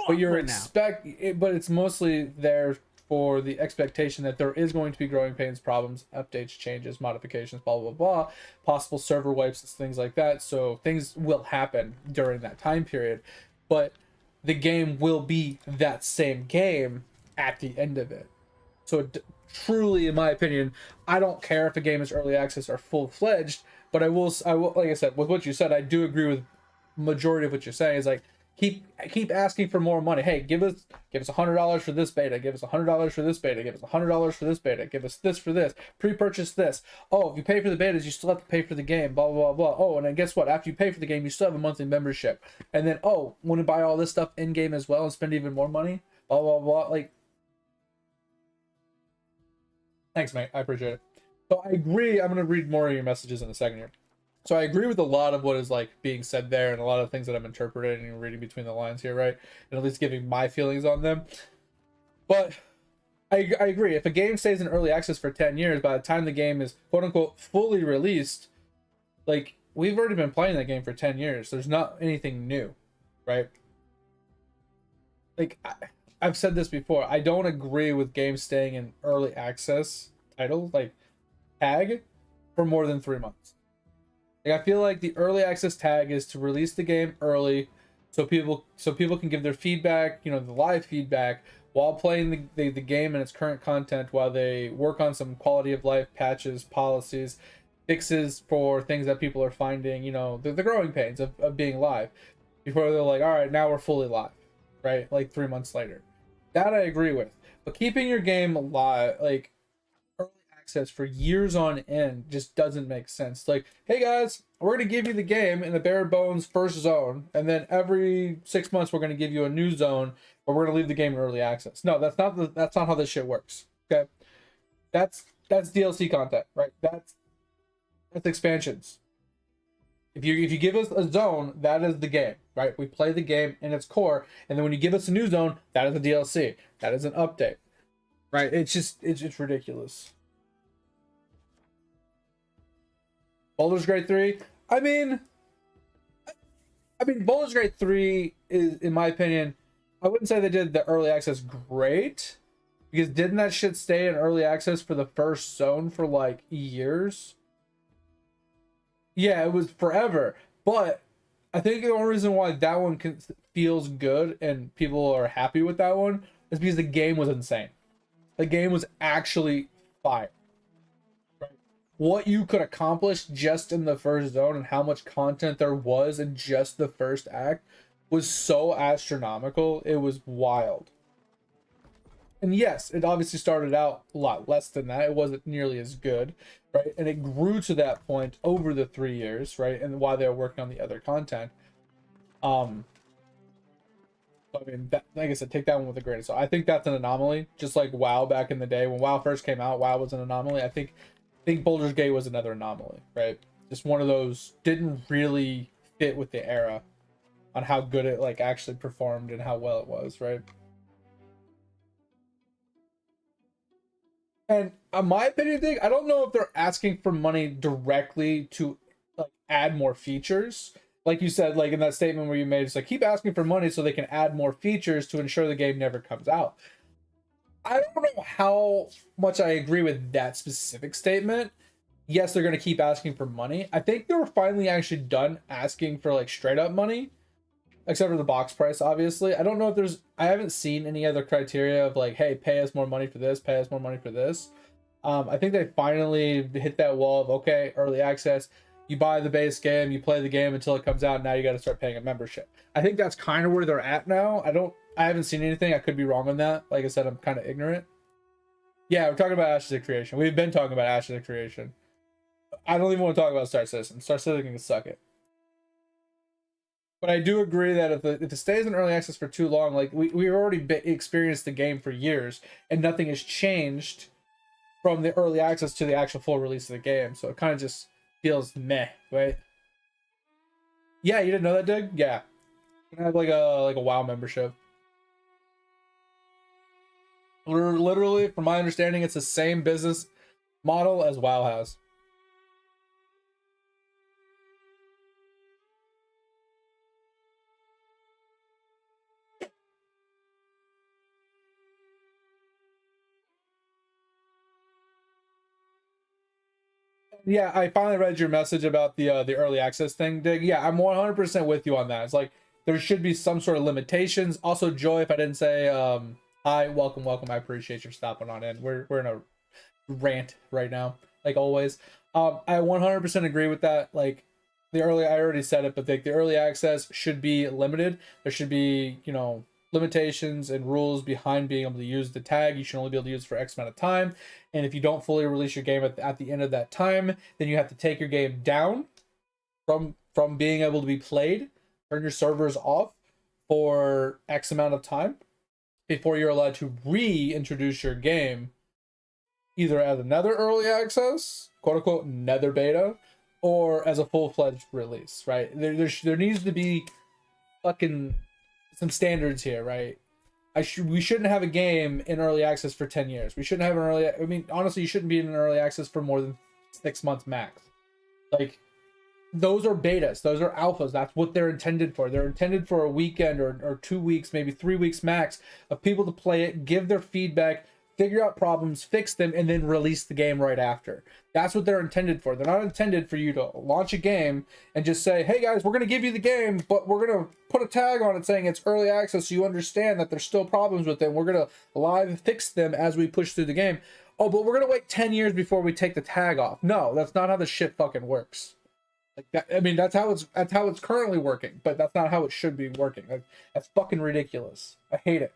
But but it's mostly there for the expectation that there is going to be growing pains, problems, updates, changes, modifications, blah blah blah, possible server wipes, things like that. So things will happen during that time period, but the game will be that same game at the end of it. So truly, in my opinion, I don't care if a game is early access or full fledged, but I will, like I said, with what you said, I do agree with majority of what you're saying. Is like, keep asking for more money. Hey, give us $100 for this beta. Give us $100 for this beta. Give us $100 for this beta. Give us this for this. Pre-purchase this. Oh, if you pay for the betas, you still have to pay for the game. Blah blah blah blah. Oh, and then guess what? After you pay for the game, you still have a monthly membership. And then, oh, want to buy all this stuff in game as well and spend even more money? Blah blah blah. Like, thanks, mate. I appreciate it. So I agree. I'm going to read more of your messages in a second here. So I agree with a lot of what is like being said there, and a lot of things that I'm interpreting and reading between the lines here, right? And at least giving my feelings on them. But I agree. If a game stays in early access for 10 years, by the time the game is quote unquote fully released, like, we've already been playing that game for 10 years. There's not anything new, right? Like, I've said this before. I don't agree with games staying in early access titles like tag for more than 3 months. Like, I feel like the early access tag is to release the game early, so people can give their feedback, the live feedback, while playing the game and its current content, while they work on some quality of life patches, policies, fixes for things that people are finding, the growing pains of being live, before they're like, all right, now we're fully live, right? Like 3 months later. That I agree with. But keeping your game alive, like early access for years on end, just doesn't make sense. Like, hey guys, we're going to give you the game in the bare bones first zone, and then every 6 months we're going to give you a new zone, but we're going to leave the game in early access. No, that's not how this shit works. Okay? That's DLC content, right? That's expansions. If you give us a zone, that is the game, right? We play the game in its core, and then when you give us a new zone, that is a DLC. That is an update, right? It's ridiculous. Baldur's Gate 3. I mean, Baldur's Gate 3 is, in my opinion, I wouldn't say they did the early access great, because didn't that shit stay in early access for the first zone for like years? Yeah, it was forever. But I think the only reason why that one feels good and people are happy with that one is because the game was insane. The game was actually fire. Right? What you could accomplish just in the first zone and how much content there was in just the first act was so astronomical. It was wild. And yes, it obviously started out a lot less than that. It wasn't nearly as good, right? And it grew to that point over the 3 years, right? And while they were working on the other content. I mean, that, like I said, take that one with a grain of salt. I think that's an anomaly. Just like WoW back in the day. When WoW first came out, WoW was an anomaly. I think Baldur's Gate was another anomaly, right? Just one of those didn't really fit with the era on how good it like actually performed and how well it was, right? And my opinion thing, I don't know if they're asking for money directly to like add more features. Like you said, like in that statement where you made, it's like keep asking for money so they can add more features to ensure the game never comes out. I don't know how much I agree with that specific statement. Yes, they're going to keep asking for money. I think they were finally actually done asking for like straight up money, except for the box price, obviously. I don't know if there's, I haven't seen any other criteria of like, hey, pay us more money for this, pay us more money for this. I think they finally hit that wall of, okay, early access. You buy the base game, you play the game until it comes out. Now you got to start paying a membership. I think that's kind of where they're at now. I haven't seen anything. I could be wrong on that. Like I said, I'm kind of ignorant. Yeah, we're talking about Ashes of Creation. We've been talking about Ashes of Creation. I don't even want to talk about Star Citizen. Star Citizen can suck it. But I do agree that if it stays in early access for too long, like we've already experienced the game for years, and nothing has changed from the early access to the actual full release of the game. So it kind of just feels meh, right? Yeah, you didn't know that, Dig? Yeah, you can have like a WoW membership. Literally, from my understanding, it's the same business model as WoW has. Yeah, I finally read your message about the early access thing, Dig. Yeah, I'm 100% with you on that. It's like there should be some sort of limitations. Also, Joy, if I didn't say hi, welcome, welcome. I appreciate your stopping on in. We're in a rant right now, like always. I 100% agree with that. Like I already said it, but the early access should be limited. There should be, limitations and rules behind being able to use the tag. You should only be able to use it for X amount of time. And if you don't fully release your game at the end of that time, then you have to take your game down from being able to be played, turn your servers off for X amount of time before you're allowed to reintroduce your game either as another early access, quote unquote, nether beta, or as a full-fledged release, right? There needs to be fucking some standards here, right? We shouldn't have a game in early access for 10 years. We shouldn't have honestly, you shouldn't be in early access for more than 6 months max. Like, those are betas, those are alphas. That's what they're intended for. They're intended for a weekend or 2 weeks, maybe 3 weeks max of people to play it, give their feedback, figure out problems, fix them, and then release the game right after. That's what they're intended for. They're not intended for you to launch a game and just say, hey guys, we're going to give you the game, but we're going to put a tag on it saying it's early access so you understand that there's still problems with it. We're going to live fix them as we push through the game. Oh, but we're going to wait 10 years before we take the tag off. No, that's not how the shit fucking works. Like that, I mean, that's how it's currently working, but that's not how it should be working. That's fucking ridiculous. I hate it.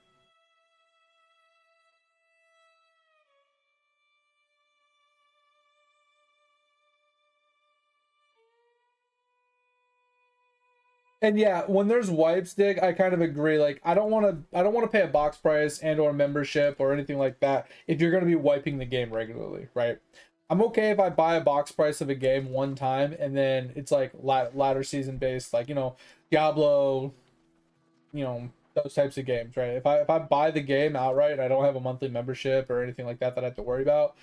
And yeah, when there's wipes, Dig, I kind of agree. Like, I don't want to pay a box price and or membership or anything like that if you're going to be wiping the game regularly, right? I'm okay if I buy a box price of a game one time and then it's like ladder season based, like, Diablo, those types of games, right? If I buy the game outright and I don't have a monthly membership or anything like that that I have to worry about,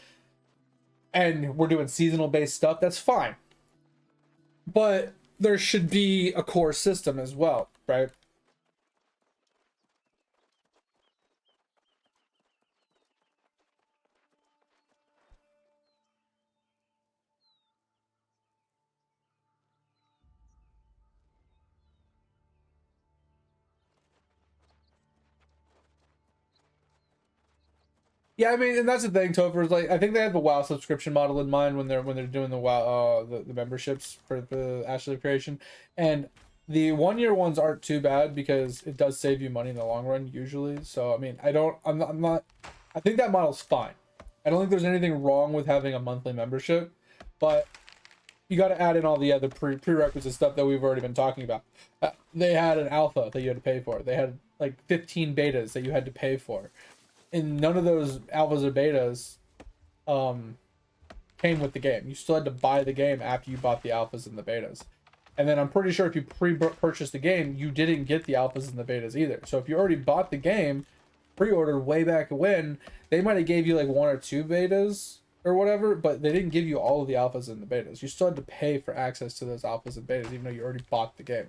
and we're doing seasonal based stuff, that's fine. but there should be a core system as well, right? Yeah, I mean, and that's the thing, Topher, is like I think they have the WoW subscription model in mind when they're doing the WoW the memberships for the Ashley creation, and the 1 year ones aren't too bad because it does save you money in the long run usually. So I mean, I'm not I think that model's fine. I don't think there's anything wrong with having a monthly membership, but you got to add in all the other prerequisite stuff that we've already been talking about. They had an alpha that you had to pay for. They had like 15 betas that you had to pay for, and none of those alphas or betas um came with the game. You still had to buy the game after you bought the alphas and the betas. And then I'm pretty sure if you pre-purchased the game, you didn't get the alphas and the betas either. So if you already bought the game, pre-ordered way back when, they might have gave you like 1 or 2 betas or whatever, but they didn't give you all of the alphas and the betas. You still had to pay for access to those alphas and betas, even though you already bought the game.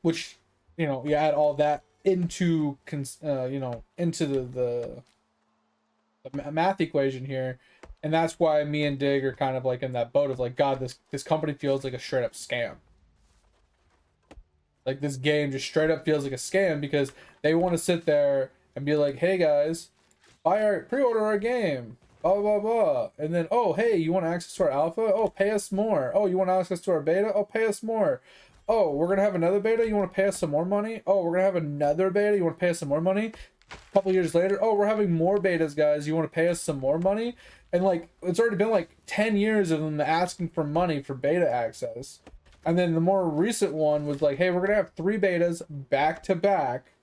Which, you add all that into into the math equation here, and that's why me and Dig are kind of like in that boat of like, God, this company feels like a straight up scam. Like this game just straight up feels like a scam because they want to sit there and be like, hey guys, pre-order our game, blah blah blah, and then, oh hey, you want access to our alpha? Oh, pay us more. Oh, you want access to our beta? Oh, pay us more. Oh, we're gonna have another beta, you want to pay us some more money? Oh, we're gonna have another beta, you want to pay us some more money? A couple years later, oh, we're having more betas, guys, you want to pay us some more money? And like, it's already been like 10 years of them asking for money for beta access. And then the more recent one was like, hey, we're gonna have 3 betas back to back,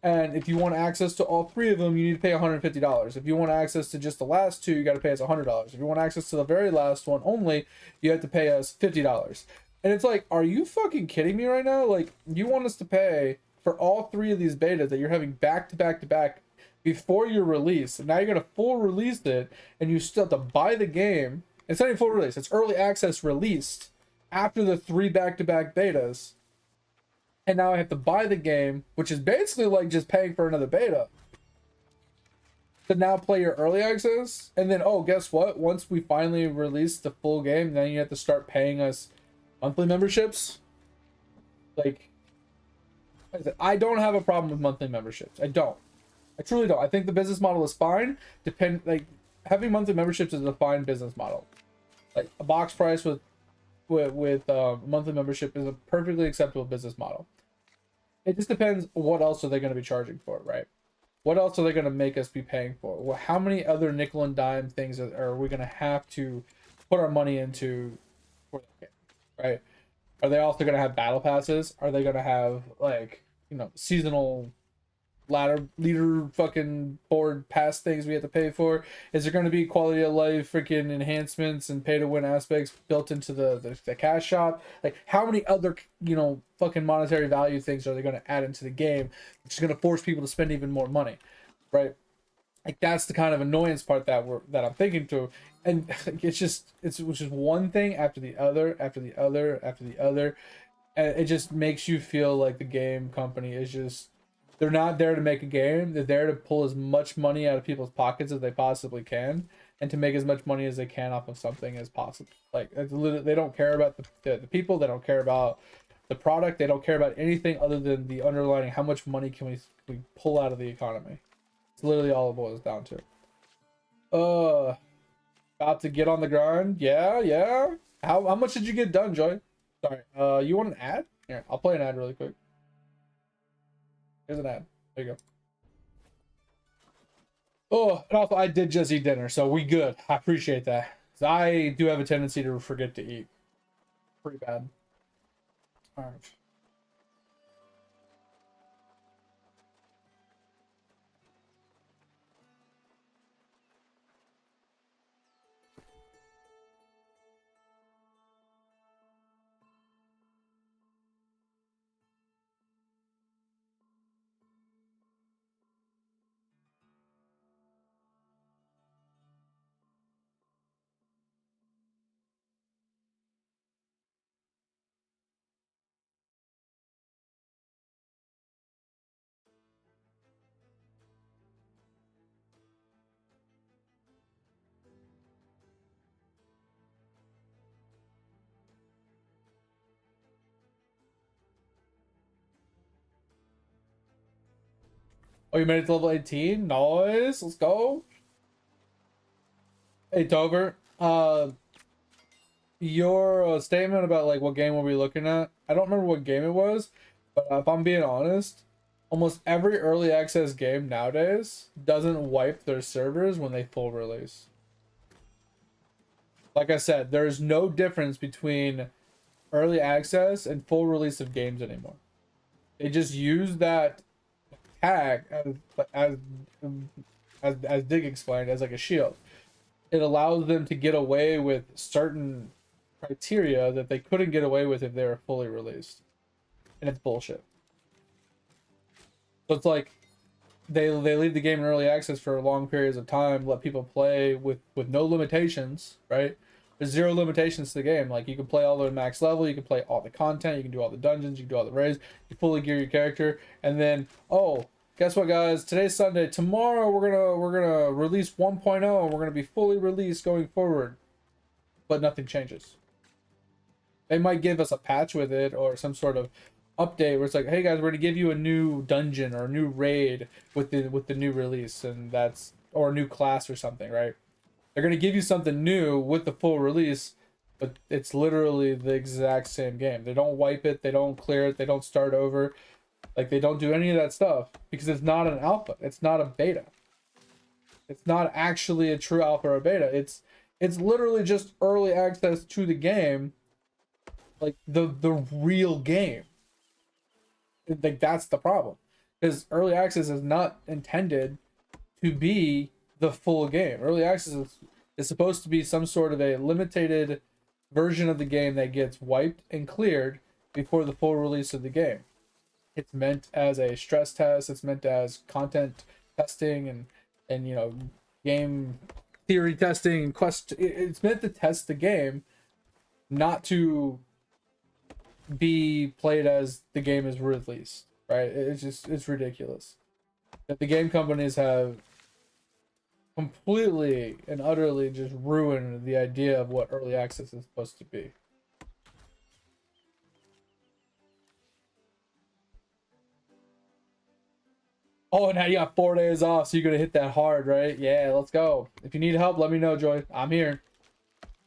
and if you want access to all 3 of them, you need to pay $150. If you want access to just the last 2, you got to pay us $100. If you want access to the very last one only, you have to pay us $50. And it's like, are you fucking kidding me right now? Like, you want us to pay for all 3 of these betas that you're having back to back to back before your release, and now you're gonna full release it, and you still have to buy the game. It's not even full release; it's early access released after the 3 back to back betas, and now I have to buy the game, which is basically like just paying for another beta to now play your early access. And then, oh, guess what? Once we finally release the full game, then you have to start paying us monthly memberships. Like I don't have a problem with monthly memberships. I don't. I truly don't. I think the business model is fine. Like having monthly memberships is a fine business model. Like a box price with monthly membership is a perfectly acceptable business model. It just depends what else are they going to be charging for, right? What else are they going to make us be paying for? Well, how many other nickel and dime things are we going to have to put our money into for the game, right? Are they also going to have battle passes? Are they going to have like, seasonal ladder leader fucking board pass things we have to pay for? Is there going to be quality of life freaking enhancements and pay to win aspects built into the cash shop? Like how many other fucking monetary value things are they going to add into the game, which is going to force people to spend even more money, right? Like that's the kind of annoyance part that I'm thinking to. And it's just one thing after the other after the other after the other, and it just makes you feel like the game company is just, they're not there to make a game. They're there to pull as much money out of people's pockets as they possibly can, and to make as much money as they can off of something as possible. Like they don't care about the people. They don't care about the product. They don't care about anything other than the underlining how much money can we pull out of the economy. It's literally all it boils down to. Uh, About to get on the grind. Yeah, yeah. How much did you get done, Joy? Sorry. You want an ad? Here, I'll play an ad really quick. Here's an ad. There you go. Oh, and also I did just eat dinner, so we good. I appreciate that. 'Cause I do have a tendency to forget to eat. Pretty bad. All right. Oh, you made it to level 18? Nice. Let's go. Hey, Tover. Your statement about like what game were we looking at? I don't remember what game it was, but if I'm being honest, almost every early access game nowadays doesn't wipe their servers when they full release. Like I said, there is no difference between early access and full release of games anymore. They just use that tag as as Dig explained as like a shield. It allows them to get away with certain criteria that they couldn't get away with if they were fully released, and it's bullshit. So it's like they leave the game in early access for long periods of time, let people play with no limitations, right? There's zero limitations to the game. Like you can play all the max level, you can play all the content, you can do all the dungeons, you can do all the raids, you fully gear your character, and then oh, guess what, guys? Today's Sunday. Tomorrow we're gonna release 1.0, and we're gonna be fully released going forward, but nothing changes. They might give us a patch with it or some sort of update where it's like, hey guys, we're gonna give you a new dungeon or a new raid with the new release, and that's or a new class or something, right? They're gonna give you something new with the full release, but it's literally the exact same game. They don't wipe it, they don't clear it, they don't start over. Like they don't do any of that stuff because it's not an alpha, it's not a beta. It's not actually a true alpha or beta. It's literally just early access to the game, like the real game. Like that's the problem, because early access is not intended to be the full game. Early access is supposed to be some sort of a limited version of the game that gets wiped and cleared before the full release of the game. It's meant as a stress test, it's meant as content testing and you know, game theory testing and it's meant to test the game, not to be played as the game is released, right? It's ridiculous that the game companies have completely and utterly just ruined the idea of what early access is supposed to be. Oh, and now you got 4 days off, so you're gonna hit that hard, right? Yeah, let's go. If you need help, let me know, Joy. I'm here.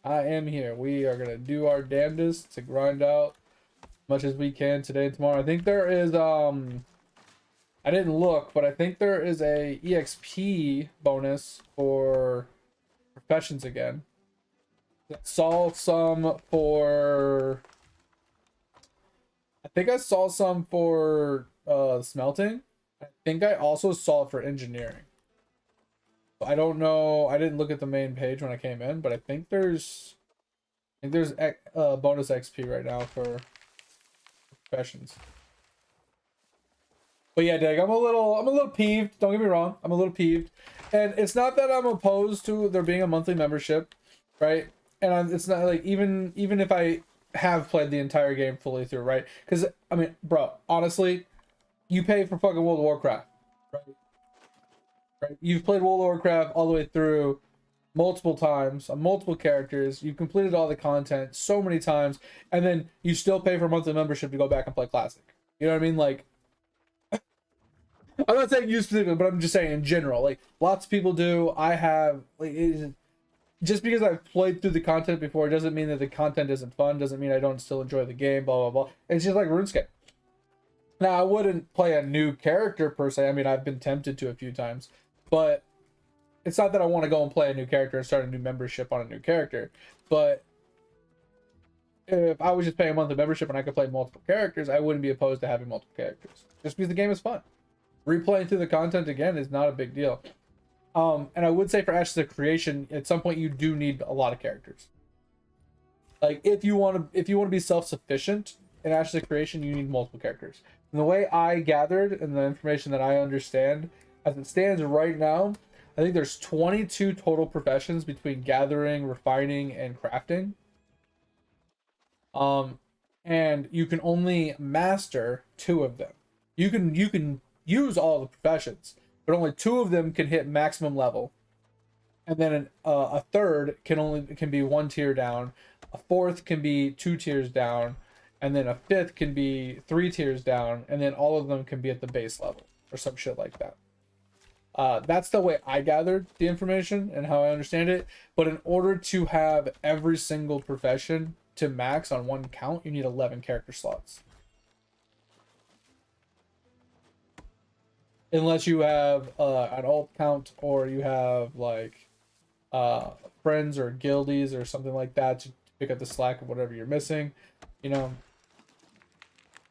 I am here. We are gonna do our damnedest to grind out as much as we can today and tomorrow. I think there is I didn't look, but I think there is a EXP bonus for professions again. I saw some for I think I saw some for smelting. I think I also saw it for engineering. I don't know. I didn't look at the main page when I came in, but I think there's bonus XP right now for professions. But yeah, Dag, I'm a little peeved. Don't get me wrong. I'm a little peeved, and it's not that I'm opposed to there being a monthly membership, right? And it's not like even if I have played the entire game fully through, right? Because I mean, bro, honestly, you pay for fucking World of Warcraft, right? Right? You've played World of Warcraft all the way through multiple times on multiple characters. You've completed all the content so many times, and then you still pay for a monthly membership to go back and play Classic. You know what I mean? Like, I'm not saying you specifically, but I'm just saying in general. Like, lots of people do. I have like just because I've played through the content before doesn't mean that the content isn't fun. Doesn't mean I don't still enjoy the game. Blah blah blah. It's just like RuneScape. Now, I wouldn't play a new character per se. I mean, I've been tempted to a few times, but it's not that I want to go and play a new character and start a new membership on a new character. But if I was just paying a monthly membership and I could play multiple characters, I wouldn't be opposed to having multiple characters. Just because the game is fun. Replaying through the content again is not a big deal. And I would say for Ashes of Creation, at some point you do need a lot of characters. Like if you want to be self-sufficient in Ashes of Creation, you need multiple characters. And the way I gathered and the information that I understand, as it stands right now, I think there's 22 total professions between gathering, refining, and crafting. And you can only master 2 of them. You can use all the professions, but only 2 of them can hit maximum level. And then a third can be 1 tier down, a fourth can be 2 tiers down, and then a fifth can be 3 tiers down, and then all of them can be at the base level or some shit like that. That's the way I gathered the information and how I understand it. But in order to have every single profession to max on one count, you need 11 character slots. Unless you have an alt count, or you have like uh, friends or guildies or something like that to pick up the slack of whatever you're missing, you know.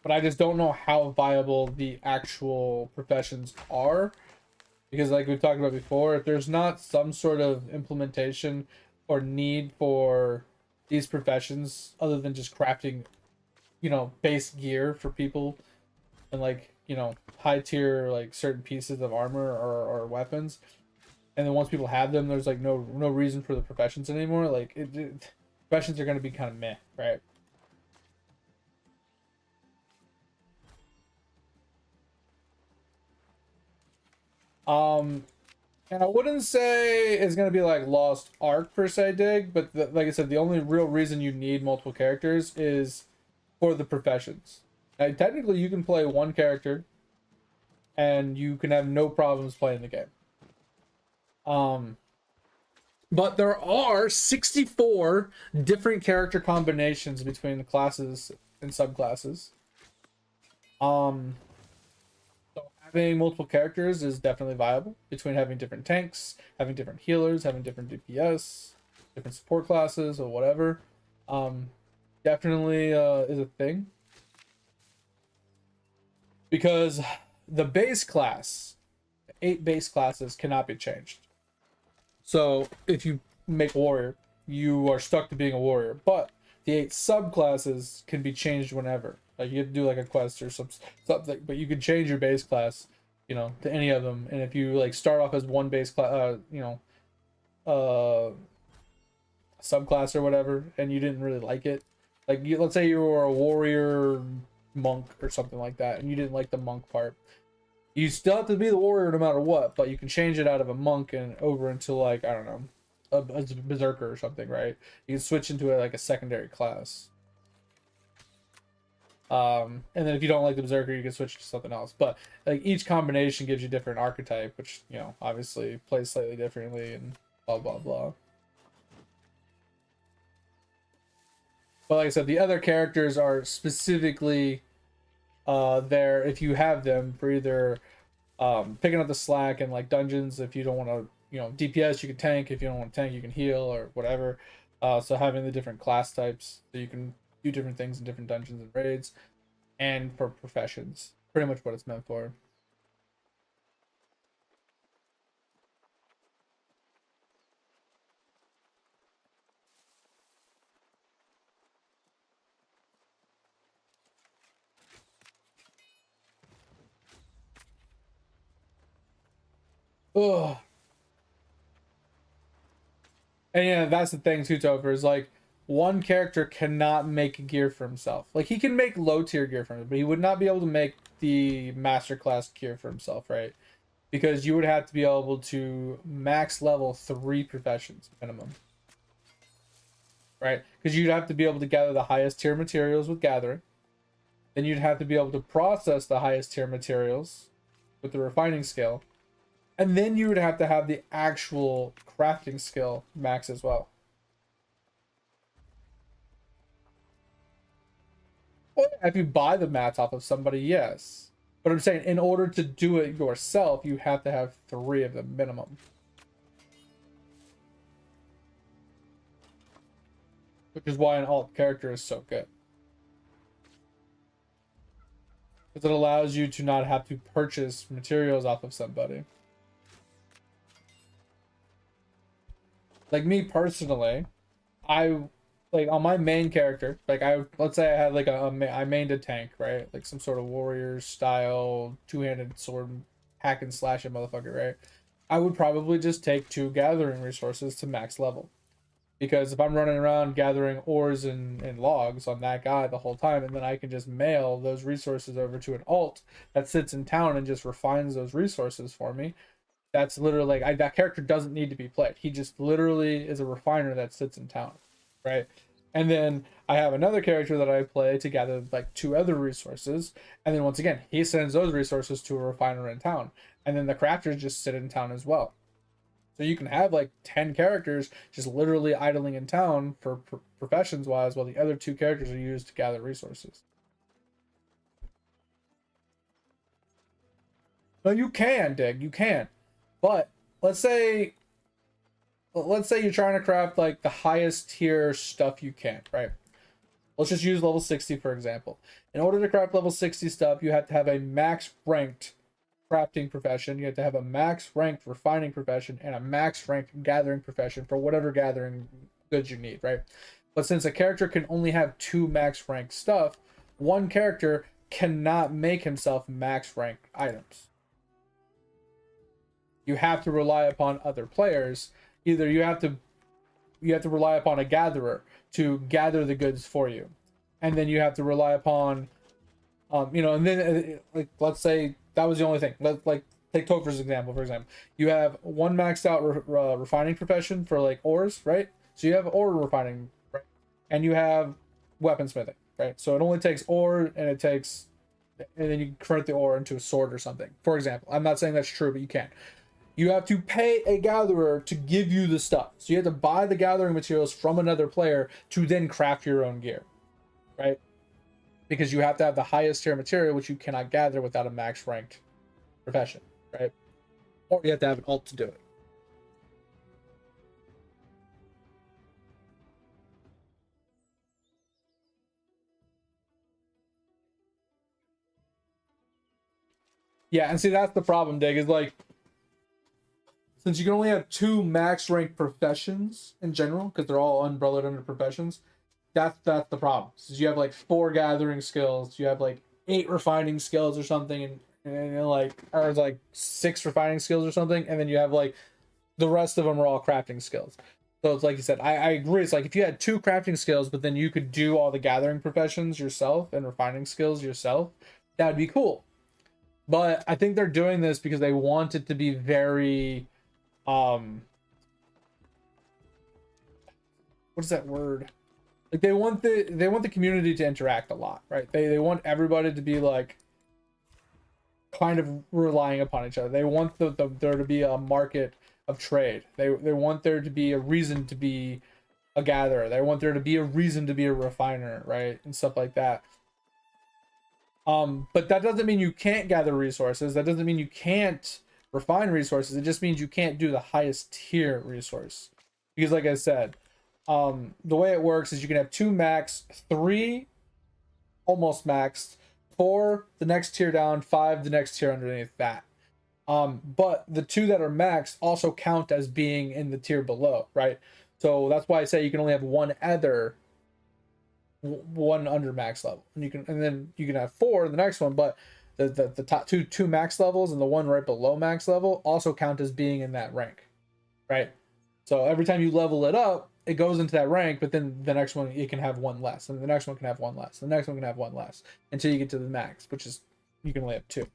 But I just don't know how viable the actual professions are, because like we talked about before, if there's not some sort of implementation or need for these professions other than just crafting, you know, base gear for people, and like, you know, high tier like certain pieces of armor or weapons, and then once people have them, there's like no reason for the professions anymore. Like professions are going to be kind of meh, right? um and I wouldn't say it's going to be like Lost Ark per se, dig, but like I said, the only real reason you need multiple characters is for the professions. Now, technically you can play one character and you can have no problems playing the game. But there are 64 different character combinations between the classes and subclasses. Um, so having multiple characters is definitely viable, between having different tanks, having different healers, having different DPS, different support classes, or whatever. Um, Definitely is a thing. Because the base class, 8 base classes cannot be changed. So if you make warrior, you are stuck to being a warrior. But the 8 subclasses can be changed whenever. Like you have to do like a quest or something, but you can change your base class, you know, to any of them. And if you like start off as one base class, you know, subclass or whatever, and you didn't really like it, like let's say you were a warrior monk or something like that, and you didn't like the monk part, you still have to be the warrior no matter what, but you can change it out of a monk and over into like, I don't know, a berserker or something, right? You can switch into like a secondary class. And then if you don't like the berserker, you can switch to something else. But like each combination gives you different archetype, which, you know, obviously plays slightly differently and blah blah blah. But like I said, the other characters are specifically there if you have them for either picking up the slack in like dungeons. If you don't want to, you know, DPS, you can tank. If you don't want to tank, you can heal or whatever. So having the different class types, so you can do different things in different dungeons and raids, and for professions, pretty much what it's meant for. Ugh. And yeah, that's the thing too, Topher, is like one character cannot make gear for himself. Like he can make low tier gear for himself, but he would not be able to make the master class gear for himself, right? Because you would have to be able to max level 3 professions minimum, right? Because you'd have to be able to gather the highest tier materials with gathering. Then you'd have to be able to process the highest tier materials with the refining skill. And then you would have to have the actual crafting skill max as well. Well, if you buy the mats off of somebody, yes. But I'm saying in order to do it yourself, you have to have 3 of them minimum. Which is why an alt character is so good. Because it allows you to not have to purchase materials off of somebody. Like me personally, I like on my main character, like let's say I had like I mained a tank, right? Like some sort of warrior style two-handed sword hack and slash a motherfucker, right? I would probably just take 2 gathering resources to max level. Because if I'm running around gathering ores and logs on that guy the whole time, and then I can just mail those resources over to an alt that sits in town and just refines those resources for me, that's literally like that character doesn't need to be played. He just literally is a refiner that sits in town, right? And then I have another character that I play to gather like 2 other resources, and then once again he sends those resources to a refiner in town. and then the crafters just sit in town as well. So you can have like 10 characters just literally idling in town for professions wise, while the other 2 characters are used to gather resources. No, you can, Dig, you can. But let's say you're trying to craft like the highest tier stuff you can, right? Let's just use level 60 for example. In order to craft level 60 stuff, you have to have a max ranked crafting profession, you have to have a max ranked refining profession, and a max ranked gathering profession for whatever gathering goods you need, right? But since a character can only have 2 max ranked stuff, one character cannot make himself max ranked items. You have to rely upon other players. Either you have to rely upon a gatherer to gather the goods for you, and then you have to rely upon and then like let's say that was the only thing. Like take Topher's example, for example. You have one maxed out refining profession for like ores, right? So you have ore refining, right? And you have weaponsmithing, right? So it only takes ore and then you convert the ore into a sword or something, for example. I'm not saying that's true, but you can. You have to pay a gatherer to give you the stuff. So you have to buy the gathering materials from another player to then craft your own gear, right? Because you have to have the highest tier material, which you cannot gather without a max ranked profession, right? Or you have to have an alt to do it. Yeah, and see, that's the problem, Dig, is like, since you can only have 2 max ranked professions in general, because they're all umbrellaed under professions, that's the problem. So you have like 4 gathering skills, you have like 8 refining skills or something, and like, or like 6 refining skills or something, and then you have like the rest of them are all crafting skills. So it's like you said, I agree. It's like if you had 2 crafting skills, but then you could do all the gathering professions yourself and refining skills yourself, that would be cool. But I think they're doing this because they want it to be very what is that word? Like they want the community to interact a lot, right? They want everybody to be like kind of relying upon each other. They want there to be a market of trade. They want there to be a reason to be a gatherer. They want there to be a reason to be a refiner, right? And stuff like that. But that doesn't mean you can't gather resources. That doesn't mean you can't refine resources. It just means you can't do the highest tier resource. Because like I said, the way it works is you can have 2 max, 3 almost maxed, 4 the next tier down, 5 the next tier underneath that. But the 2 that are maxed also count as being in the tier below, right? So that's why I say you can only have one under max level, and then you can have 4 in the next one, but the top two max levels and the one right below max level also count as being in that rank, right? So every time you level it up, it goes into that rank, but then the next one it can have 1 less, and the next one can have 1 less, the next one can have 1 less, until you get to the max, which is you can only have 2.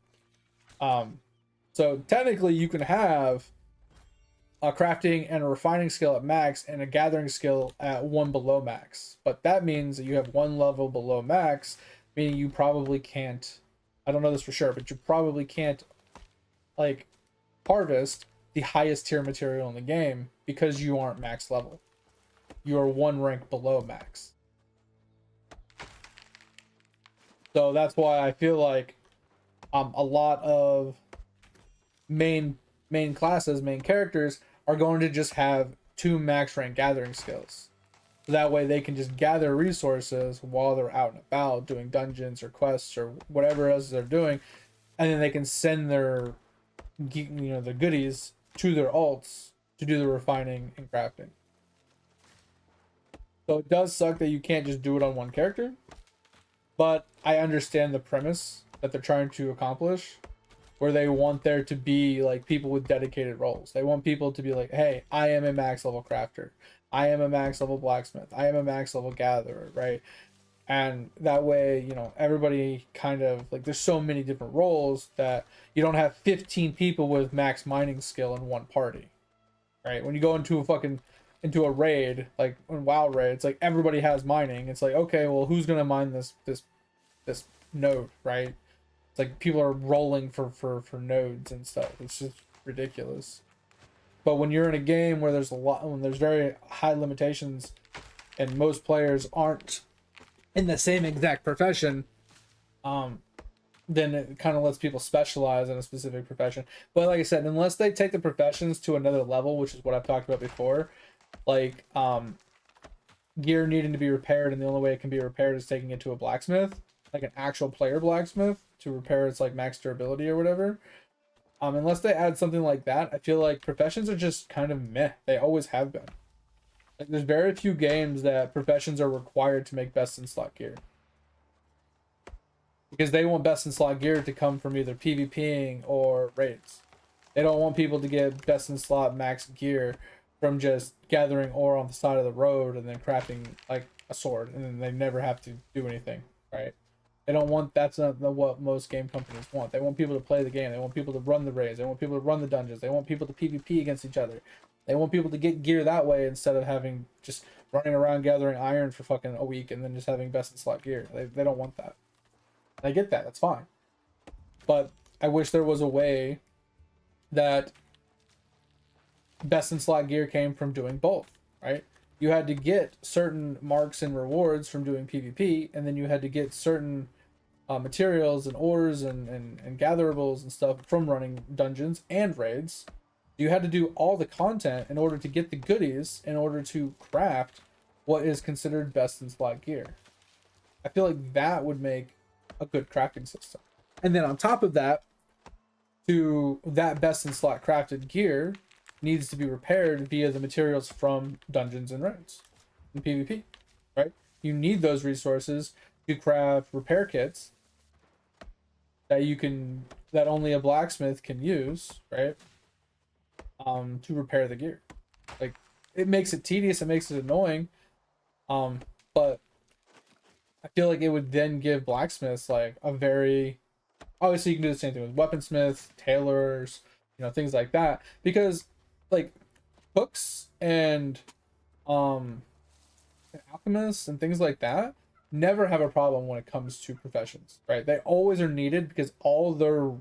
So technically you can have a crafting and a refining skill at max and a gathering skill at 1 below max, but that means that you have 1 level below max, meaning you probably can't, I don't know this for sure, but you probably can't like harvest the highest tier material in the game because you aren't max level. You are 1 rank below max. So that's why I feel like a lot of main classes, main characters are going to just have 2 max rank gathering skills. So that way they can just gather resources while they're out and about doing dungeons or quests or whatever else they're doing, and then they can send their the goodies to their alts to do the refining and crafting. So it does suck that you can't just do it on one character, but I understand the premise that they're trying to accomplish, where they want there to be like people with dedicated roles. They want people to be like, hey, I am a max level crafter, I am a max level blacksmith, I am a max level gatherer, right? And that way, everybody kind of like, there's so many different roles that you don't have 15 people with max mining skill in one party, right? When you go into a raid, like in WoW raid, it's like everybody has mining. It's like, okay, well, who's gonna mine this node, right? It's It's like people are rolling for nodes and stuff. It's just ridiculous. But when you're in a game where when there's very high limitations, and most players aren't in the same exact profession, then it kind of lets people specialize in a specific profession. But like I said, unless they take the professions to another level, which is what I've talked about before, like gear needing to be repaired, and the only way it can be repaired is taking it to a blacksmith, like an actual player blacksmith, to repair its like max durability or whatever. Unless they add something like that, I feel like professions are just kind of meh. They always have been. Like there's very few games that professions are required to make best in slot gear, because they want best in slot gear to come from either PvPing or raids. They don't want people to get best in slot max gear from just gathering ore on the side of the road and then crafting like a sword, and then they never have to do anything, right? They don't want, that's not what most game companies want. They want people to play the game. They want people to run the raids. They want people to run the dungeons. They want people to PvP against each other. They want people to get gear that way instead of having just running around gathering iron for fucking a week and then just having best in slot gear. They don't want that. I get that. That's fine. But I wish there was a way that best in slot gear came from doing both, right? You had to get certain marks and rewards from doing PvP, and then you had to get certain materials and ores and gatherables and stuff from running dungeons and raids. You had to do all the content in order to get the goodies in order to craft what is considered best in slot gear. I feel like that would make a good crafting system. And then on top of that, to that best in slot crafted gear needs to be repaired via the materials from dungeons and raids in PvP, right? You need those resources to craft repair kits that only a blacksmith can use, right? To repair the gear. Like, it makes it tedious, it makes it annoying, but I feel like it would then give blacksmiths like a very, obviously you can do the same thing with weaponsmiths, tailors, things like that, because like cooks and alchemists and things like that never have a problem when it comes to professions, right? They always are needed because all their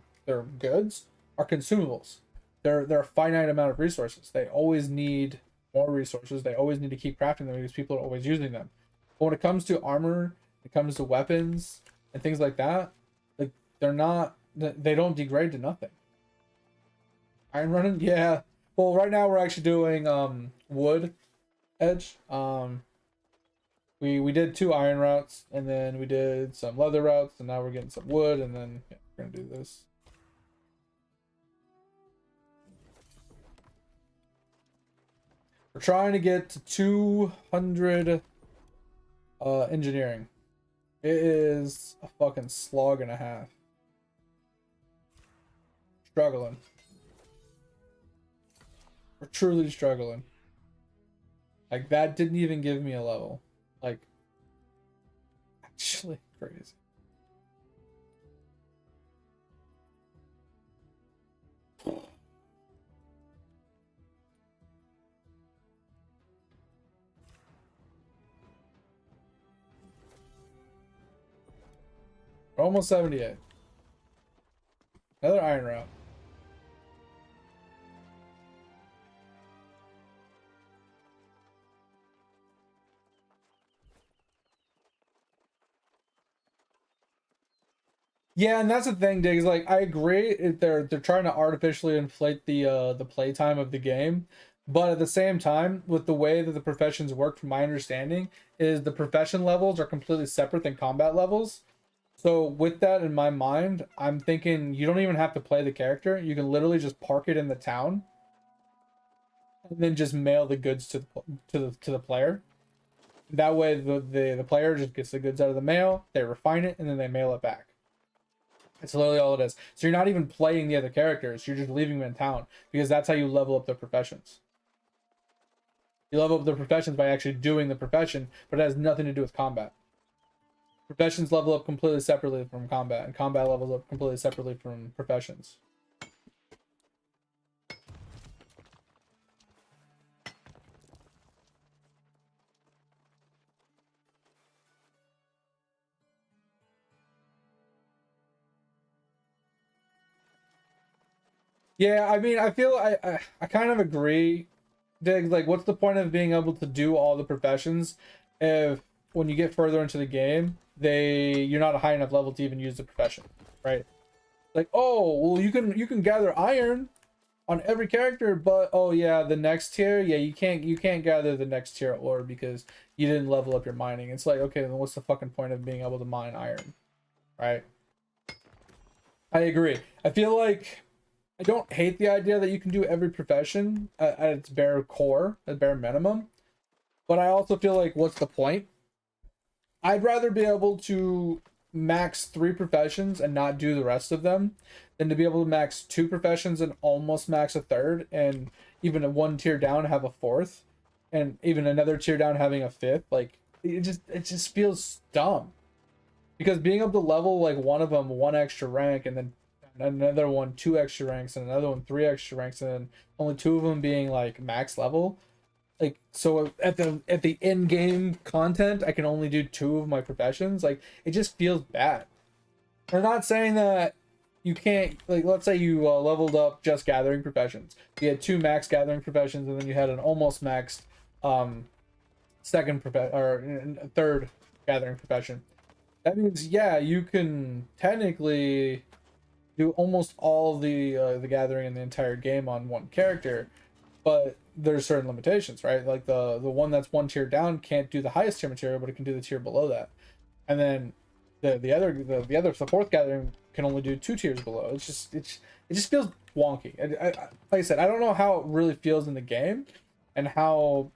goods are consumables. They're a finite amount of resources. They always need more resources. They always need to keep crafting them because people are always using them. But when it comes to armor, it comes to weapons and things like that, like they don't degrade to nothing. Iron running, yeah. Well, right now we're actually doing wood edge. We did 2 iron routes, and then we did some leather routes, and now we're getting some wood, and then yeah, we're gonna do this. We're trying to get to 200 engineering. It is a fucking slog and a half. Struggling. We're truly struggling. Like, that didn't even give me a level. Like, actually crazy. We're almost 78. Another iron route. Yeah, and that's the thing, Diggs. Like, I agree they're trying to artificially inflate the playtime of the game, but at the same time, with the way that the professions work, from my understanding, is the profession levels are completely separate than combat levels. So with that in my mind, I'm thinking you don't even have to play the character. You can literally just park it in the town, and then just mail the goods to the player. That way, the player just gets the goods out of the mail, they refine it, and then they mail it back. It's literally all it is. So you're not even playing the other characters. You're just leaving them in town, because that's how you level up their professions. You level up the professions by actually doing the profession, but it has nothing to do with combat. Professions level up completely separately from combat, and combat levels up completely separately from professions. Yeah, I mean, I feel I kind of agree. Dig, like, what's the point of being able to do all the professions if when you get further into the game, you're not a high enough level to even use the profession, right? Like, oh, well, you can gather iron on every character, but oh yeah, the next tier, yeah, you can't gather the next tier ore because you didn't level up your mining. It's like, okay, then what's the fucking point of being able to mine iron, right? I agree. I feel like I don't hate the idea that you can do every profession at its bare core, at bare minimum, but I also feel like what's the point? I'd rather be able to max 3 professions and not do the rest of them than to be able to max 2 professions and almost max a third, and even a one tier down have a fourth, and even another tier down having a fifth. Like it just feels dumb because being able to level like one of them 1 extra rank and then another one 2 extra ranks and another one 3 extra ranks and then only 2 of them being like max level, like, so at the end game content I can only do 2 of my professions. Like, it just feels bad. I'm not saying that you can't, like, let's say you leveled up just gathering professions, you had 2 max gathering professions and then you had an almost maxed um second prof or a third gathering profession. That means, yeah, you can technically do almost all the gathering in the entire game on one character, but there's certain limitations, right? Like the one that's one tier down can't do the highest tier material, but it can do the tier below that. And then the fourth gathering can only do 2 tiers below. It just feels wonky. Like I said, I don't know how it really feels in the game, and how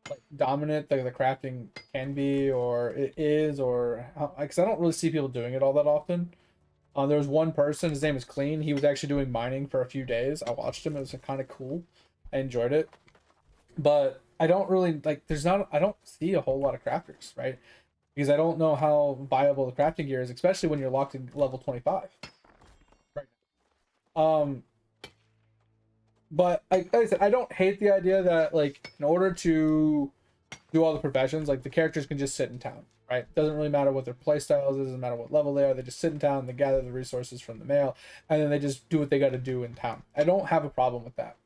like dominant the crafting can be or it is, or how, because I don't really see people doing it all that often. There was one person, his name is Clean. He was actually doing mining for a few days. I watched him. It was kind of cool. I enjoyed it, but I don't really like. I don't see a whole lot of crafters, right? Because I don't know how viable the crafting gear is, especially when you're locked in level 25. Right. Um, but like I said, I don't hate the idea that, like, in order to do all the professions, like, the characters can just sit in town, right? Doesn't really matter what their playstyles is, doesn't matter what level they are. They just sit in town, they gather the resources from the mail, and then they just do what they got to do in town. I don't have a problem with that.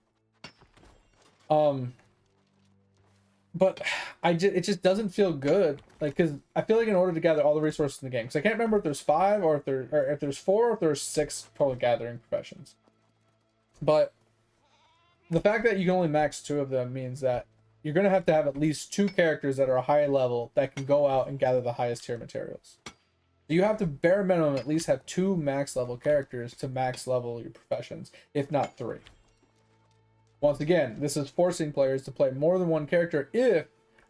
Um, but it just doesn't feel good, like, because I feel like in order to gather all the resources in the game, because I can't remember if there's 5 or if there's 4 or if there's 6 total gathering professions, but the fact that you can only max 2 of them means that you're going to have at least 2 characters that are a high level that can go out and gather the highest tier materials. You have to bare minimum at least have 2 max level characters to max level your professions, if not 3. Once again, this is forcing players to play more than one character if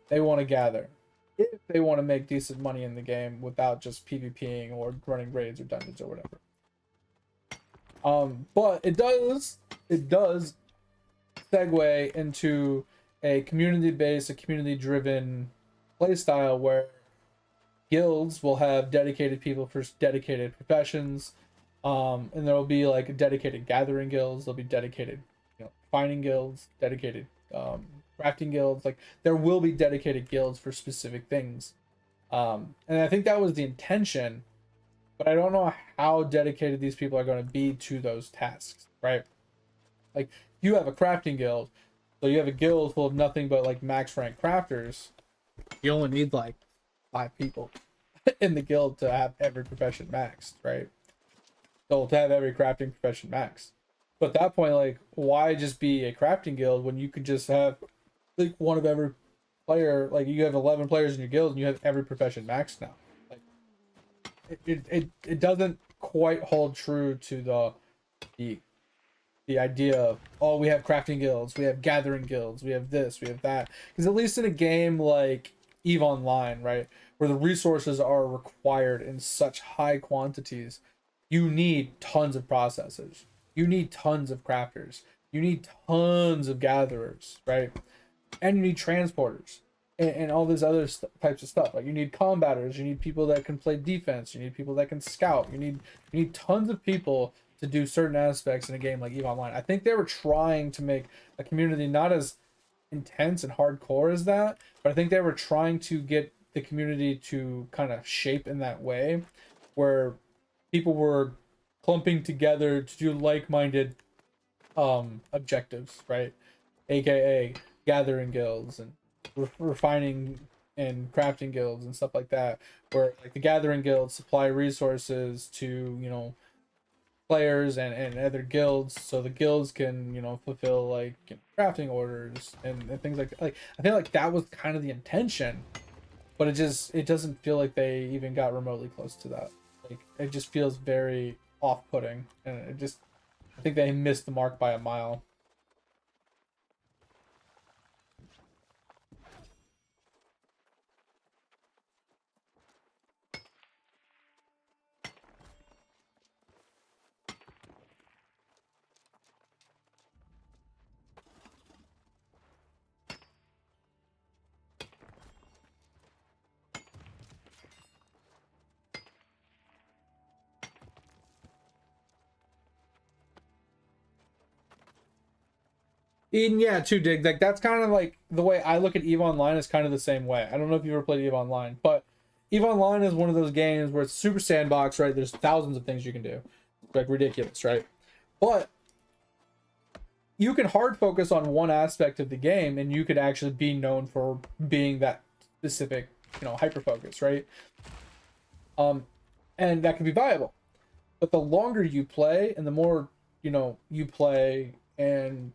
they want to gather, if they want to make decent money in the game without just PvPing or running raids or dungeons or whatever. But it does segue into a community-based, a community-driven playstyle where guilds will have dedicated people for dedicated professions, and there will be like dedicated gathering guilds. There'll be dedicated, finding guilds, dedicated crafting guilds. Like, there will be dedicated guilds for specific things, and I think that was the intention. But I don't know how dedicated these people are going to be to those tasks, right? Like, you have a crafting guild, so you have a guild full of nothing but like max rank crafters. You only need like 5 people in the guild to have every profession maxed, right? So to have every crafting profession maxed. But at that point, like, why just be a crafting guild when you could just have like one of every player? Like, you have 11 players in your guild and you have every profession maxed now. Like, it doesn't quite hold true to the idea of, oh, we have crafting guilds, we have gathering guilds, we have this, we have that. Because at least in a game like EVE Online, right, where the resources are required in such high quantities, you need tons of processors, you need tons of crafters, you need tons of gatherers, right? And you need transporters and all these other types of stuff. Like, you need combaters, you need people that can play defense, you need people that can scout, you need tons of people to do certain aspects in a game like EVE Online. I think they were trying to make a community not as intense and hardcore as that, but I think they were trying to get the community to kind of shape in that way, where people were clumping together to do like-minded objectives, right? AKA gathering guilds and refining and crafting guilds and stuff like that, where like the gathering guilds supply resources to, you know, players and other guilds, so the guilds can, you know, fulfill like, you know, crafting orders and things like that. Like I feel like that was kind of the intention, but it doesn't feel like they even got remotely close to that. Like it just feels very off-putting, and it just, I think they missed the mark by a mile. And yeah, too, Dig. Like that's kind of like the way I look at EVE Online is kind of the same way. I don't know if you ever played EVE Online, but EVE Online is one of those games where it's super sandbox, right? There's thousands of things you can do, like ridiculous, right? But you can hard focus on one aspect of the game, and you could actually be known for being that specific, you know, hyper focus, right? Um, and that can be viable. But the longer you play, and the more, you know, you play, and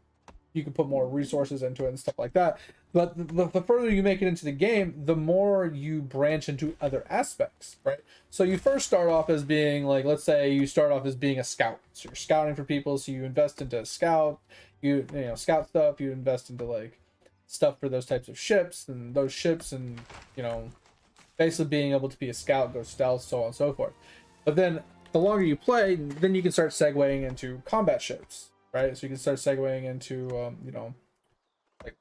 you can put more resources into it and stuff like that. But the further you make it into the game, the more you branch into other aspects, right? So you first start off as being like, let's say you start off as being a scout. So you're scouting for people, so you invest into scout, you know, scout stuff, you invest into like stuff for those types of ships and those ships, and you know, basically being able to be a scout, go stealth, so on and so forth. But then the longer you play, then you can start segueing into combat ships, right? So you can start segueing into, you know, like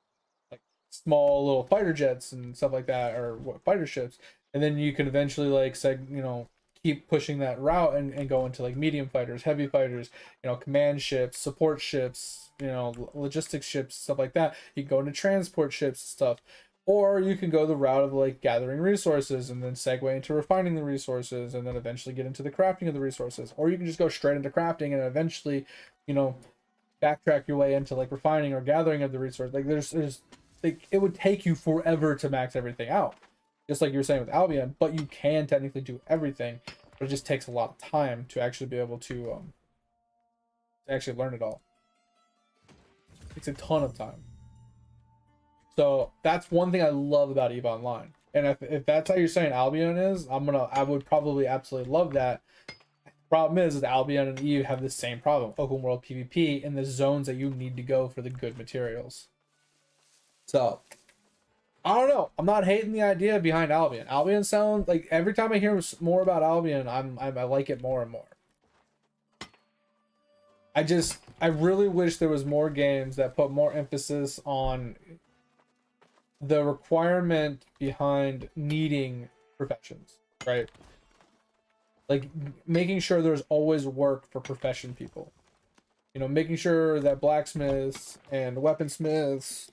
like small little fighter jets and stuff like that, or what, fighter ships, and then you can eventually like you know, keep pushing that route and go into like medium fighters, heavy fighters, you know, command ships, support ships, you know, logistics ships, stuff like that. You can go into transport ships and stuff. Or you can go the route of like gathering resources and then segue into refining the resources and then eventually get into the crafting of the resources. Or you can just go straight into crafting and eventually, you know, backtrack your way into like refining or gathering of the resource. Like there's like it would take you forever to max everything out. Just like you were saying with Albion, but you can technically do everything, but it just takes a lot of time to actually be able to actually learn it all. It's a ton of time. So that's one thing I love about EVE Online. And if that's how you're saying Albion is, I would probably absolutely love that. Problem is Albion and EVE have the same problem: open world PvP in the zones that you need to go for the good materials. So I don't know. I'm not hating the idea behind Albion. Albion sounds like, every time I hear more about Albion, I like it more and more. I really wish there was more games that put more emphasis on the requirement behind needing professions, right? Like making sure there's always work for profession people. You know, making sure that blacksmiths and weaponsmiths,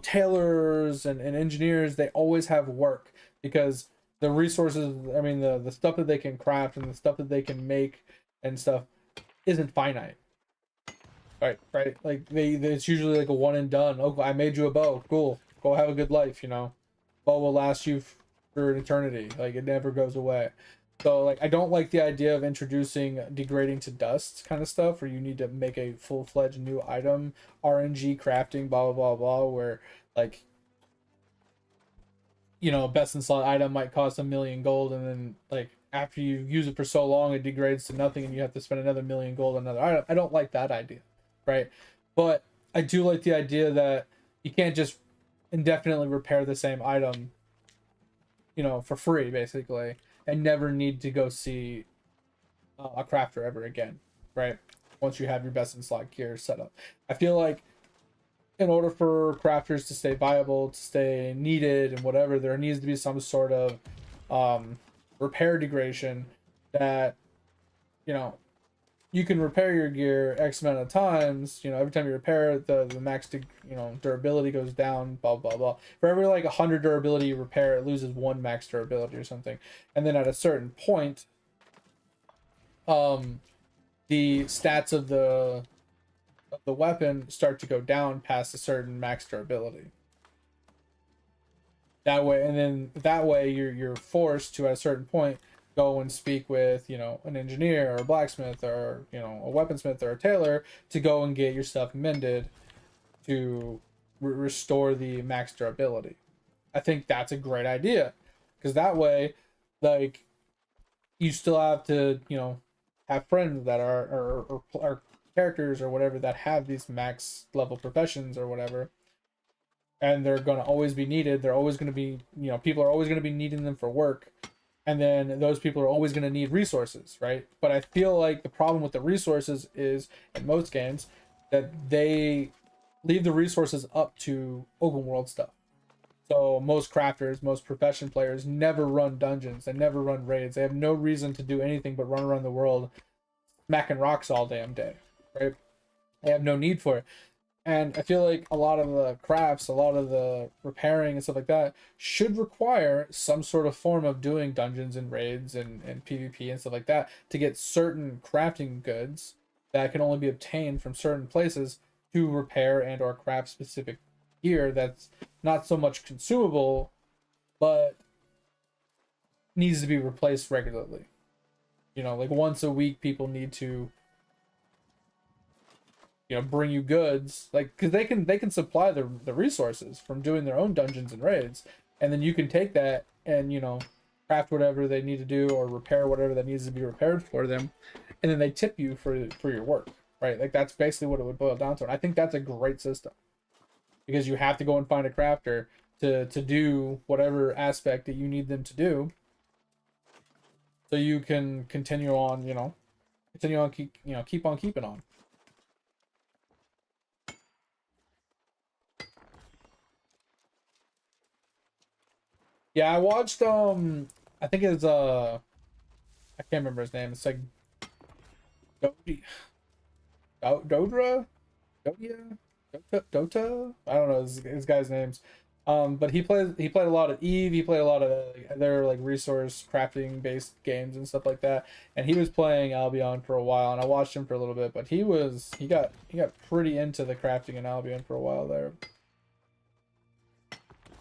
tailors and engineers, they always have work, because the resources, I mean, the stuff that they can craft and the stuff that they can make and stuff isn't finite. Right. Like it's usually like a one and done. Oh, I made you a bow. Cool. Go have a good life. You know, bow will last you for an eternity. Like it never goes away. So like I don't like the idea of introducing degrading to dust kind of stuff, where you need to make a full-fledged new item, RNG crafting, blah blah blah blah, where like, you know, a best in slot item might cost 1,000,000 gold, and then like after you use it for so long it degrades to nothing and you have to spend another 1,000,000 gold on another item. I don't like that idea, right? But I do like the idea that you can't just indefinitely repair the same item, you know, for free basically, and never need to go see a crafter ever again, right? Once you have your best in slot gear set up. I feel like in order for crafters to stay viable, to stay needed and whatever, there needs to be some sort of repair degradation that, you know, you can repair your gear X amount of times. You know, every time you repair it, the max, you know, durability goes down, blah, blah, blah. For every like 100 durability you repair, it loses 1 max durability or something. And then at a certain point, the stats of the of the weapon start to go down past a certain max durability. That way, and then that way you're forced to, at a certain point, go and speak with, an engineer or a blacksmith or, a weaponsmith or a tailor to go and get your stuff mended to restore the max durability. I think that's a great idea, because that way, like, you still have to, have friends that are characters or whatever that have these max level professions or whatever, and they're going to always be needed. They're always going to be, people are always going to be needing them for work, and then those people are always going to need resources, right? But I feel like the problem with the resources is, in most games, that they leave the resources up to open world stuff. So most crafters, most profession players never run dungeons. They never run raids. They have no reason to do anything but run around the world smacking rocks all damn day, right? They have no need for it. And I feel like a lot of the crafts, a lot of the repairing and stuff like that should require some sort of form of doing dungeons and raids and PvP and stuff like that to get certain crafting goods that can only be obtained from certain places to repair and or craft specific gear that's not so much consumable, but needs to be replaced regularly. Like once a week, people need to, bring you goods, like, because they can supply the resources from doing their own dungeons and raids, and then you can take that and craft whatever they need to do or repair whatever that needs to be repaired for them, and then they tip you for your work, right? Like that's basically what it would boil down to, and I think that's a great system, because you have to go and find a crafter to do whatever aspect that you need them to do, so you can continue on, keep on keeping on. Yeah, I watched I think it's I can't remember his name. It's like Dodi, Dodra, Dodia, Dota. I don't know his guy's names. But he played a lot of Eve. He played a lot of other like resource crafting based games and stuff like that. And he was playing Albion for a while, and I watched him for a little bit. But he got pretty into the crafting in Albion for a while there.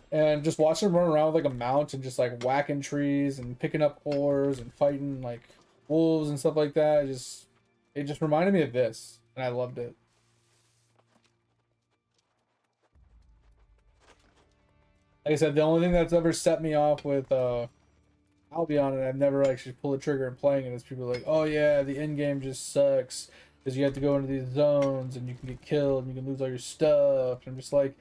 And just watching him run around with like a mount and just like whacking trees and picking up ores and fighting like wolves and stuff like that, it just reminded me of this, and I loved it. Like I said, the only thing that's ever set me off with Albion, and I've never actually pulled the trigger and playing it, is people are like, oh yeah, the end game just sucks because you have to go into these zones and you can get killed and you can lose all your stuff. And I'm just like,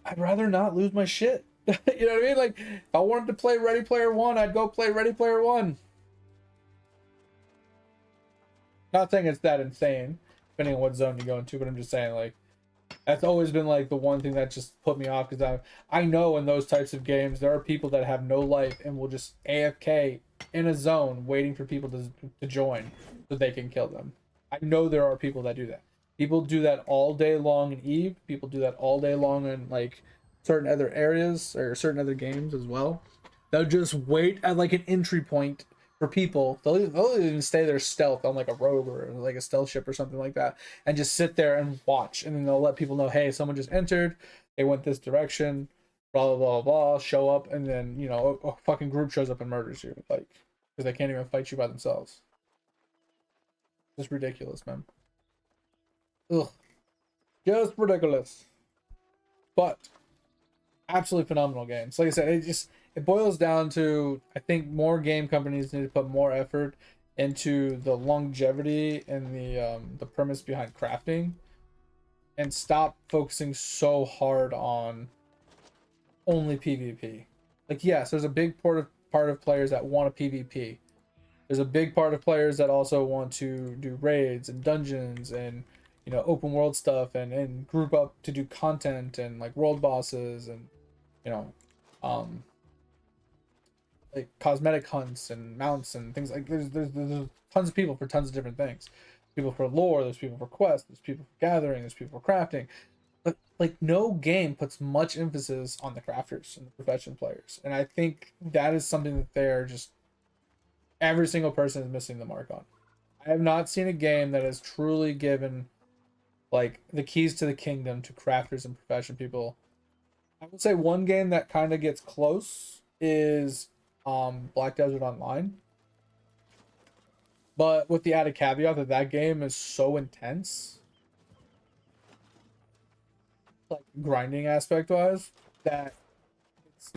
I'd rather not lose my shit. You know what I mean? Like, if I wanted to play Ready Player One, I'd go play Ready Player One. Not saying it's that insane, depending on what zone you go into, but I'm just saying, like, that's always been like the one thing that just put me off, because I know in those types of games there are people that have no life and will just AFK in a zone waiting for people to join so they can kill them. I know there are people that do that. People do that all day long in Eve. People do that all day long in like certain other areas or certain other games as well. They'll just wait at like an entry point for people. They'll even stay there stealth on like a rogue or like a stealth ship or something like that, and just sit there and watch. And then they'll let people know, hey, someone just entered. They went this direction. Blah blah blah blah. Show up, and then a fucking group shows up and murders you, like, because they can't even fight you by themselves. Just ridiculous, man. Ugh, just ridiculous. But absolutely phenomenal games. Like I said, it boils down to, I think more game companies need to put more effort into the longevity and the premise behind crafting, and stop focusing so hard on only PvP. Like, yes, there's a big part of players that want a PvP. There's a big part of players that also want to do raids and dungeons and open world stuff, and group up to do content and like world bosses and you know um like cosmetic hunts and mounts and things. Like, there's tons of people for tons of different things. There's people for lore, there's people for quests, there's people for gathering, there's people for crafting. But like, no game puts much emphasis on the crafters and the profession players, and I think that is something that they're just, every single person is missing the mark on. I have not seen a game that has truly given like the keys to the kingdom to crafters and profession people. I would say one game that kind of gets close is Black Desert Online. But with the added caveat that that game is so intense, like grinding aspect wise, that it's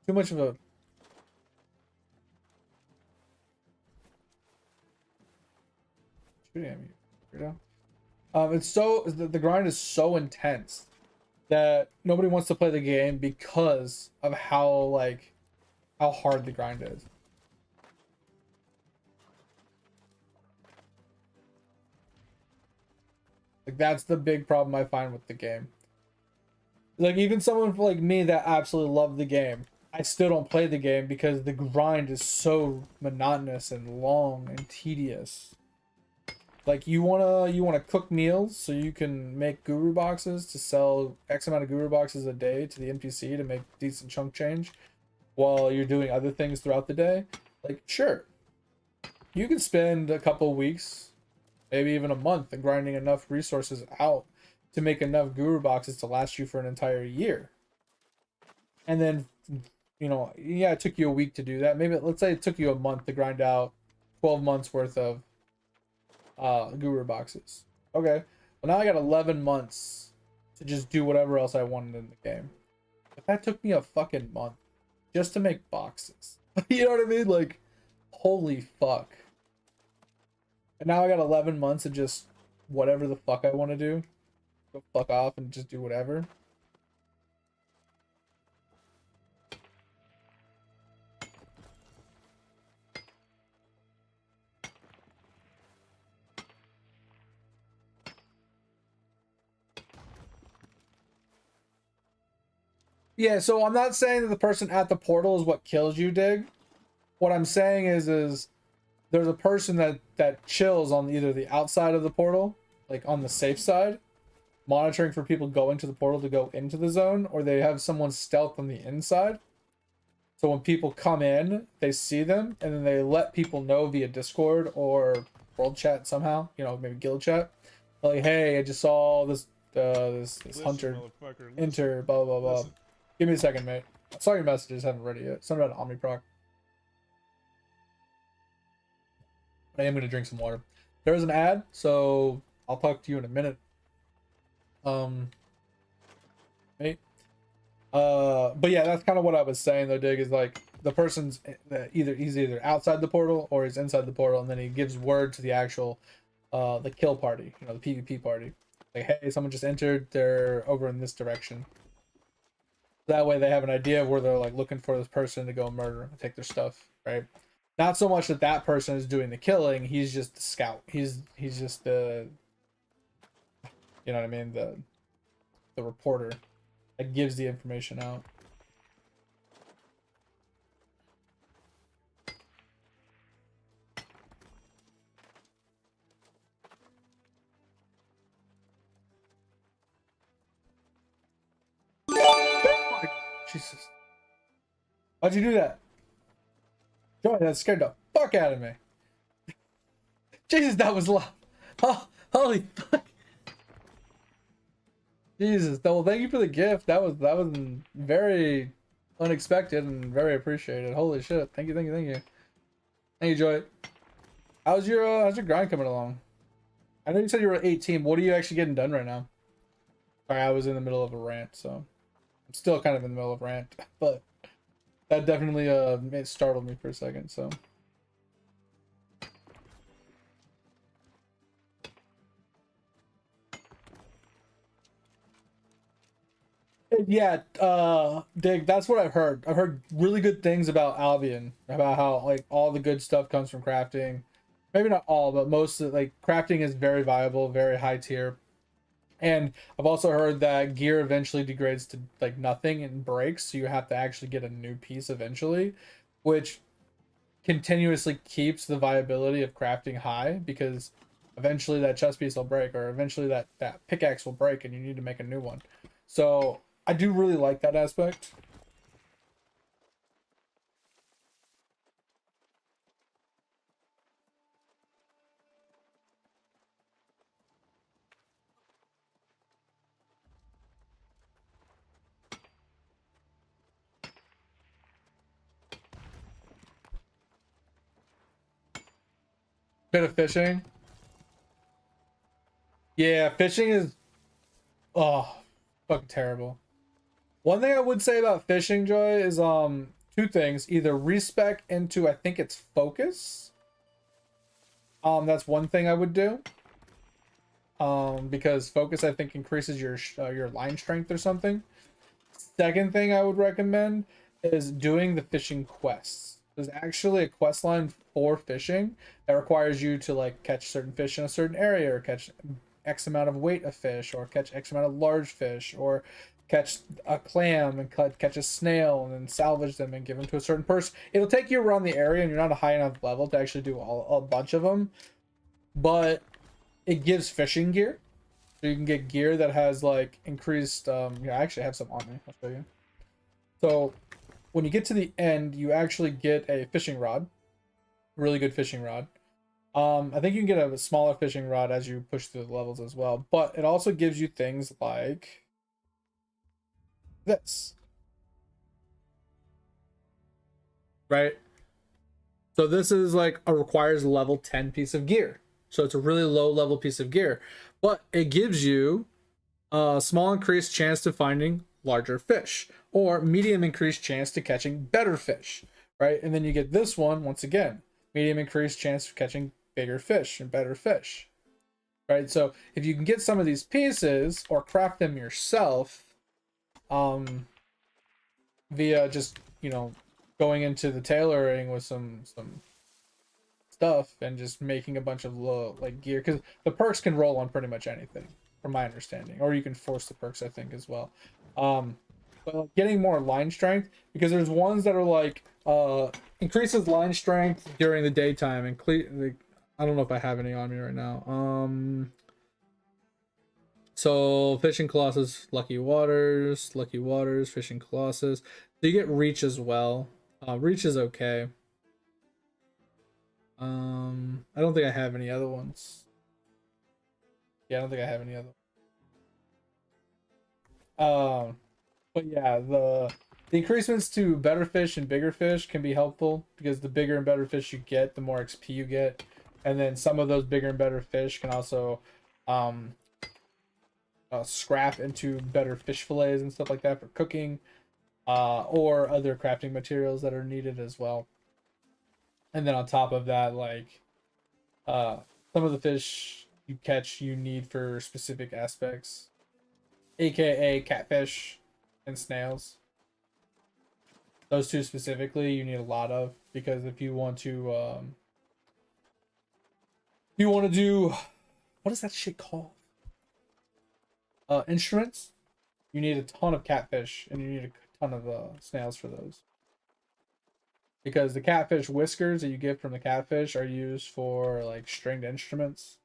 too much of a shooting at me. You know? It's so the grind is so intense that nobody wants to play the game because of how hard the grind is. Like that's the big problem I find with the game. Like even someone like me that absolutely loved the game, I still don't play the game because the grind is so monotonous and long and tedious. Like you wanna cook meals so you can make guru boxes to sell X amount of guru boxes a day to the NPC to make decent chunk change while you're doing other things throughout the day. Like sure, you can spend a couple weeks, maybe even a month, and grinding enough resources out to make enough guru boxes to last you for an entire year. And then, yeah, it took you a week to do that. Maybe let's say it took you a month to grind out 12 months worth of guru boxes. Okay. Well, now I got 11 months to just do whatever else I wanted in the game. But that took me a fucking month just to make boxes. You know what I mean? Like, holy fuck. And now I got 11 months of just whatever the fuck I want to do. Go fuck off and just do whatever. Yeah, so I'm not saying that the person at the portal is what kills you, Dig. What I'm saying is there's a person that chills on either the outside of the portal, like on the safe side, monitoring for people going to the portal to go into the zone, or they have someone stealth on the inside. So when people come in, they see them, and then they let people know via Discord or world chat somehow, maybe guild chat. Like, hey, I just saw this Listen, hunter motherfucker, enter, blah blah blah. listen. Give me a second, mate. I saw your messages, haven't read it yet. Something about Omniproc. I am gonna drink some water. There is an ad, so I'll talk to you in a minute. Mate. But yeah, that's kind of what I was saying though, Dig, is like the person's he's either outside the portal or he's inside the portal, and then he gives word to the actual the kill party, the PvP party. Like, hey, someone just entered, they're over in this direction. That way they have an idea of where they're like looking for this person to go murder and take their stuff, right? Not so much that that person is doing the killing, he's just the scout. He's just the, you know what I mean, the reporter that gives the information out. Jesus. Why'd you do that? Joey, that scared the fuck out of me. Jesus, that was loud. Oh, holy fuck. Jesus. Well, thank you for the gift. That was very unexpected and very appreciated. Holy shit. Thank you, thank you, thank you. Thank you, Joy. How's your grind coming along? I know you said you were at 18. What are you actually getting done right now? Sorry, I was in the middle of a rant, so I'm still kind of in the middle of a rant, but that definitely it startled me for a second, so. Yeah, Dig, that's what I've heard. I've heard really good things about Albion, about how like all the good stuff comes from crafting. Maybe not all, but most of like crafting is very viable, very high tier. And I've also heard that gear eventually degrades to like nothing and breaks, so you have to actually get a new piece eventually, which continuously keeps the viability of crafting high because eventually that chest piece will break, or eventually that pickaxe will break and you need to make a new one. So I do really like that aspect. Bit of fishing. Yeah, fishing is fucking terrible. One thing I would say about fishing, Joy, is two things. Either respec into, I think it's focus. That's one thing I would do. Because focus, I think, increases your line strength or something. Second thing I would recommend is doing the fishing quests. There's actually a quest line for fishing that requires you to like catch certain fish in a certain area, or catch X amount of weight of fish, or catch X amount of large fish, or catch a clam and catch a snail and then salvage them and give them to a certain person. It'll take you around the area and you're not a high enough level to actually do a bunch of them, but it gives fishing gear. So you can get gear that has like increased yeah, I actually have some on me. I'll show you. So when you get to the end, you actually get a fishing rod. Really good fishing rod. I think you can get a smaller fishing rod as you push through the levels as well, but it also gives you things like this. Right? So this is like a requires level 10 piece of gear. So it's a really low level piece of gear, but it gives you a small increased chance to finding larger fish, or medium increased chance to catching better fish, right? And then you get this one, once again, medium increased chance of catching bigger fish and better fish, right? So if you can get some of these pieces or craft them yourself, via just, you know, going into the tailoring with some stuff and just making a bunch of low like gear, because the perks can roll on pretty much anything from my understanding, or you can force the perks, I think, as well. But like getting more line strength, because there's ones that are like increases line strength during the daytime and I don't know if I have any on me right now. So fishing colossus, lucky waters, fishing colossus. So you get reach as well. Reach is okay. I don't think I have any other ones. Yeah, I don't think I have any other. But yeah, the increasements to better fish and bigger fish can be helpful, because the bigger and better fish you get, the more XP you get, and then some of those bigger and better fish can also scrap into better fish fillets and stuff like that for cooking, or other crafting materials that are needed as well. And then on top of that, like some of the fish you catch you need for specific aspects, aka catfish and snails. Those two specifically you need a lot of, because if you want to do, what is that shit called, instruments, you need a ton of catfish and you need a ton of snails for those, because the catfish whiskers that you get from the catfish are used for like stringed instruments,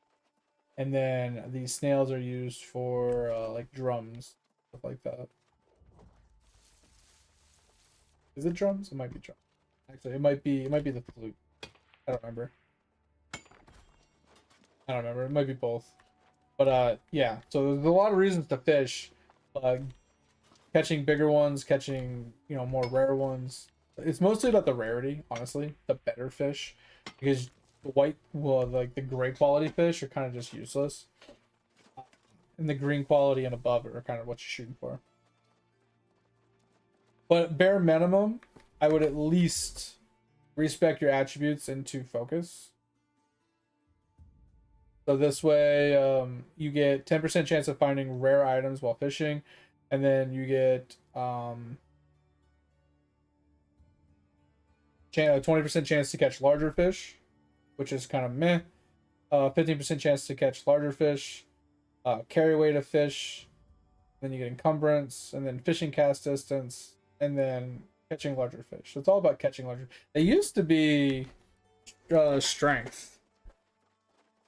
and then these snails are used for like drums, stuff like that. Is it drums? It might be drums. Actually, it might be the flute. I don't remember. It might be both. But yeah. So there's a lot of reasons to fish. Uh, Catching bigger ones, catching, you know, more rare ones. It's mostly about the rarity, honestly. The better fish, because the white, well, like the gray quality fish are kind of just useless, and the green quality and above are kind of what you're shooting for. But bare minimum, I would at least respec your attributes into focus. So this way, you get 10% chance of finding rare items while fishing, and then you get 20% chance to catch larger fish, which is kind of meh. 15% chance to catch larger fish, carry weight of fish, then you get encumbrance, and then fishing cast distance, and then catching larger fish. So it's all about catching larger. They used to be strength,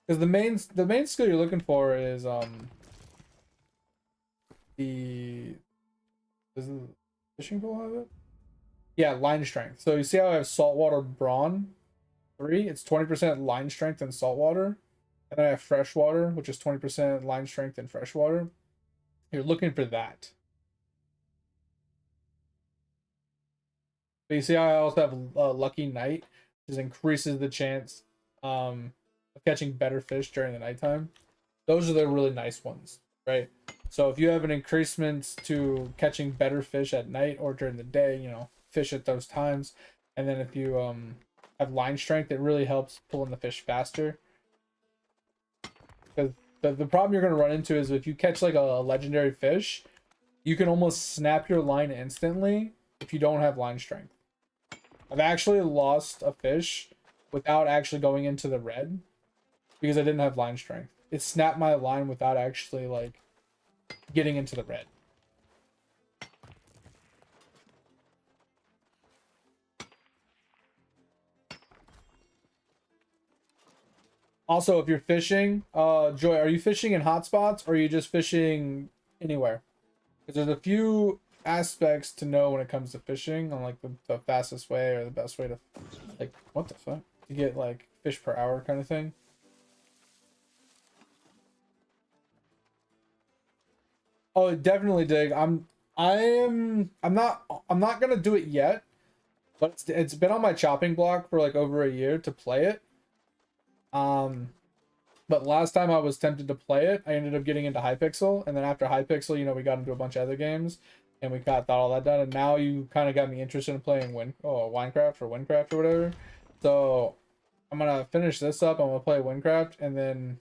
because the main skill you're looking for is the does the fishing pole have it? Yeah, line strength. So you see how I have saltwater brawn 3? It's 20% line strength in saltwater. And then I have freshwater, which is 20% line strength in freshwater. You're looking for that. But you see how I also have Lucky Night, which increases the chance of catching better fish during the nighttime. Those are the really nice ones, right? So if you have an increasement to catching better fish at night or during the day, you know, fish at those times. And then if you have line strength, it really helps pulling the fish faster. Because the problem you're going to run into is if you catch like a legendary fish, you can almost snap your line instantly if you don't have line strength. I've actually lost a fish without actually going into the red because I didn't have line strength. It snapped my line without actually like getting into the red. Also, if you're fishing, Joy, are you fishing in hotspots or are you just fishing anywhere? Because there's a few aspects to know when it comes to fishing on like the fastest way or the best way to, like, what the fuck, to get like fish per hour kind of thing. Oh, definitely dig. I'm not gonna do it yet, but it's been on my chopping block for like over a year to play it. But last time I was tempted to play it, I ended up getting into Hypixel, and then after Hypixel, you know, we got into a bunch of other games, and we got all that done, and now you kind of got me interested in playing Winecraft or whatever. So I'm gonna finish this up. I'm gonna play Winecraft, and then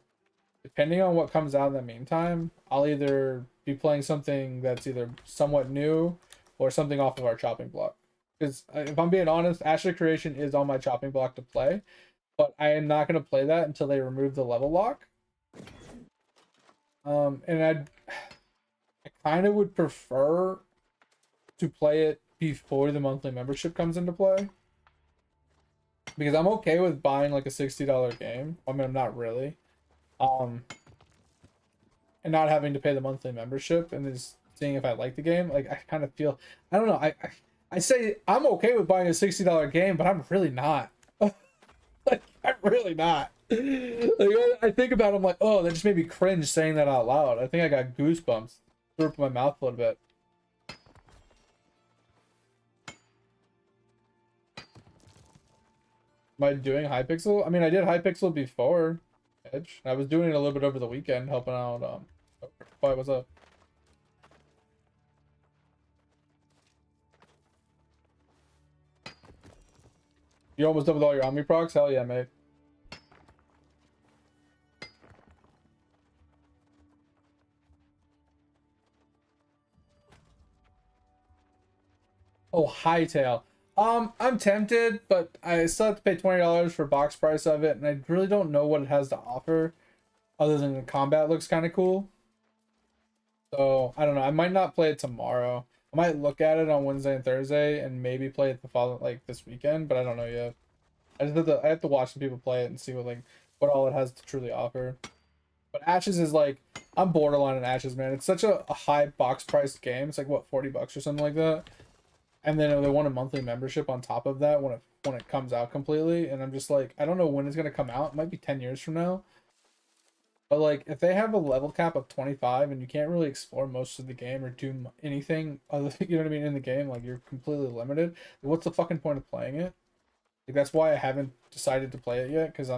depending on what comes out in the meantime, I'll either be playing something that's either somewhat new or something off of our chopping block. Because if I'm being honest, Ashley Creation is on my chopping block to play, but I am not going to play that until they remove the level lock. And I kind of would prefer to play it before the monthly membership comes into play. Because I'm okay with buying like a $60 game. I mean, I'm not really. And not having to pay the monthly membership and just seeing if I like the game. Like, I kind of feel, I don't know. I say I'm okay with buying a $60 game, but I'm really not. Like, I'm really not. Like, I think about it, I'm like, oh, that just made me cringe saying that out loud. I think I got goosebumps. Threw up in my mouth a little bit. Am I doing Hypixel? I mean, I did Hypixel before Edge. I was doing it a little bit over the weekend, helping out. Why, what's up? You almost done with all your Omni procs? Hell yeah, mate. Oh, Hightail. I'm tempted, but I still have to pay $20 for box price of it, and I really don't know what it has to offer, other than the combat looks kind of cool. So I don't know. I might not play it tomorrow. I might look at it on Wednesday and Thursday, and maybe play it the following, like this weekend. But I don't know yet. I have to watch some people play it and see what all it has to truly offer. But Ashes is like, I'm borderline on Ashes, man. It's such a high box priced game. It's like what, $40 or something like that. And then they want a monthly membership on top of that when it comes out completely. And I'm just like, I don't know when it's gonna come out. It might be 10 years from now. But like, if they have a level cap of 25 and you can't really explore most of the game or do anything other, you know what I mean, in the game, like you're completely limited. What's the fucking point of playing it? Like, that's why I haven't decided to play it yet, because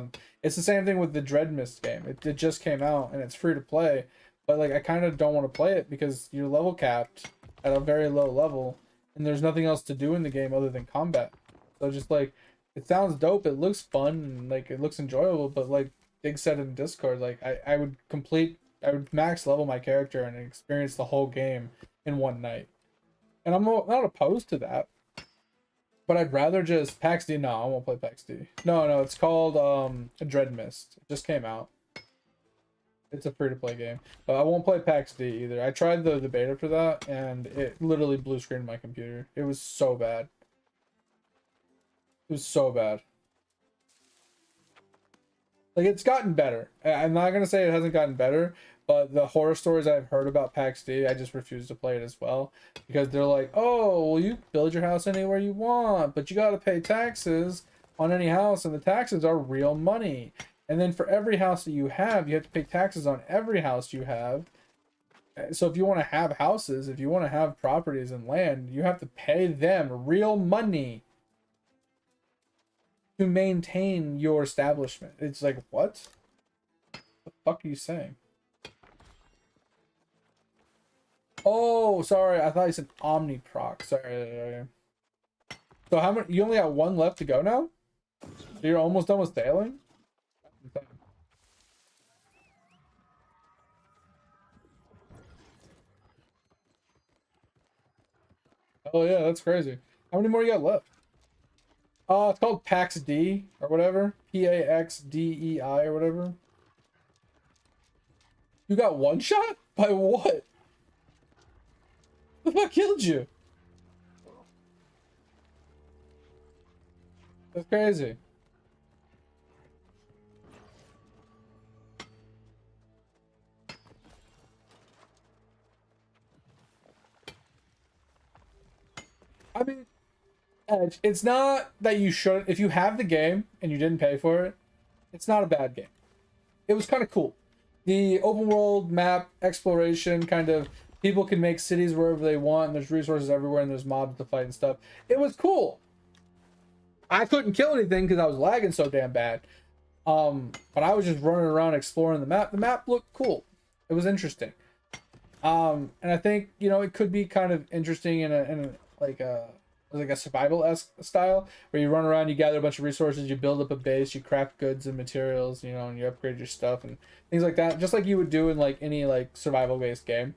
it's the same thing with the Dread Mist game. It just came out and it's free to play, but like I kind of don't want to play it because you're level capped at a very low level and there's nothing else to do in the game other than combat. So just like, it sounds dope, it looks fun, and like it looks enjoyable, but like Big said in Discord, like I would max level my character and experience the whole game in one night. And I'm not opposed to that. But I'd rather just PAX D. No, I won't play PAX D. No, it's called Dread Mist. It just came out. It's a free-to-play game. But I won't play PAX D either. I tried the beta for that, and it literally blue screened my computer. It was so bad. It was so bad. Like, it's gotten better. I'm not gonna say it hasn't gotten better, but the horror stories I've heard about PAX D, I just refuse to play it as well. Because they're like, oh, well, you build your house anywhere you want, but you gotta pay taxes on any house, and the taxes are real money. And then for every house that you have to pay taxes on every house you have. So if you want to have houses, if you want to have properties and land, you have to pay them real money. to maintain your establishment. It's like, what the fuck are you saying? Oh, sorry. I thought you said Omniproc. Sorry. So how many? You only got one left to go now? So you're almost done with sailing? Oh yeah, that's crazy. How many more you got left? It's called PAX D or whatever. PAXDEI or whatever. You got one shot? By what? The fuck killed you? That's crazy. I mean, Edge, it's not that you shouldn't. If you have the game and you didn't pay for it, it's not a bad game. It was kind of cool. The open world map exploration, kind of, people can make cities wherever they want, and there's resources everywhere, and there's mobs to fight and stuff. It was cool. I couldn't kill anything because I was lagging so damn bad. But I was just running around exploring the map. The map looked cool. It was interesting. And I think, you know, it could be kind of interesting in a like a survival-esque style where you run around, you gather a bunch of resources, you build up a base, you craft goods and materials, you know, and you upgrade your stuff and things like that, just like you would do in like any like survival-based game.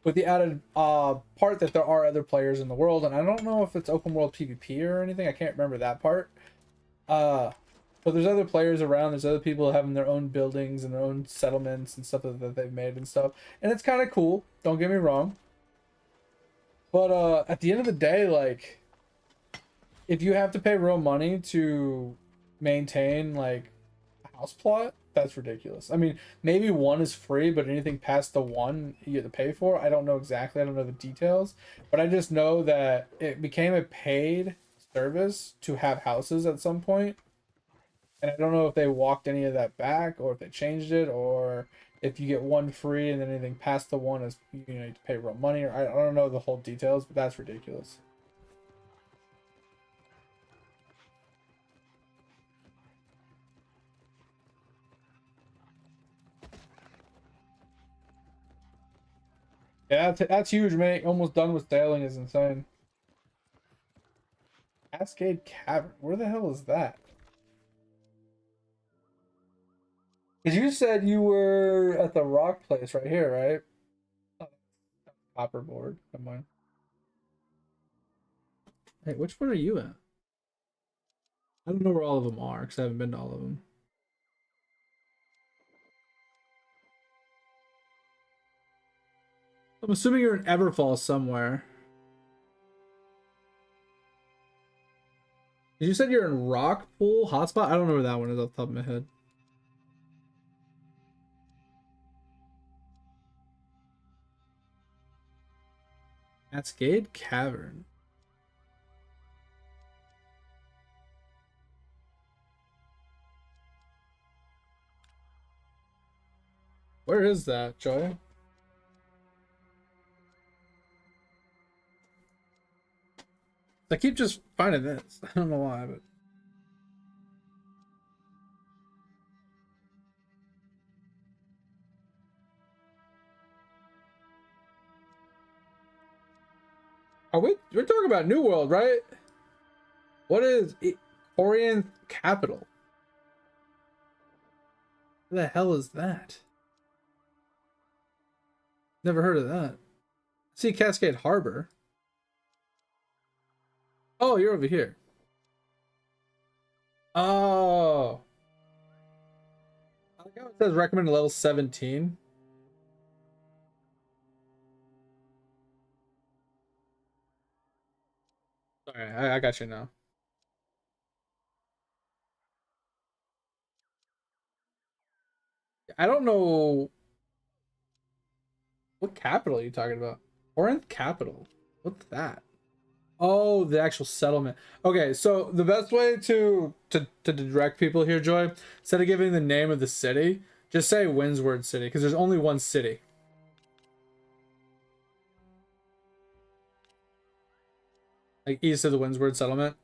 With the added part that there are other players in the world, and I don't know if it's open world PvP or anything. I can't remember that part. But there's other players around. There's other people having their own buildings and their own settlements and stuff that they've made and stuff. And it's kind of cool. Don't get me wrong. But at the end of the day, like, if you have to pay real money to maintain like a house plot, that's ridiculous. I mean, maybe one is free, but anything past the one you have to pay for. I don't know exactly. I don't know the details, but I just know that it became a paid service to have houses at some point. And I don't know if they walked any of that back or if they changed it or if you get one free and then anything past the one is, you know, you have to pay real money, or I don't know the whole details, but that's ridiculous. Yeah, that's huge, mate. Almost done with sailing is insane. Cascade Cavern. Where the hell is that? Because you said you were at the rock place right here, right? Oh, copper board. Come on. Hey, which one are you at? I don't know where all of them are because I haven't been to all of them. I'm assuming you're in Everfall somewhere. You said you're in Rockpool Hotspot? I don't know where that one is off the top of my head. Cascade Cavern. Where is that, Joy? I keep just finding this. I don't know why, but we're talking about New World, right? What is it? Corinth Capital? What the hell is that? Never heard of that. See Cascade Harbor. Oh, you're over here. Oh. I like how it says recommended level 17. Sorry, I got you now. I don't know what capital are you talking about. Corinth Capital. What's that? Oh, the actual settlement. Okay, so the best way to direct people here, Joy, instead of giving the name of the city, just say Windsward City, because there's only one city. Like east of the Windsward settlement.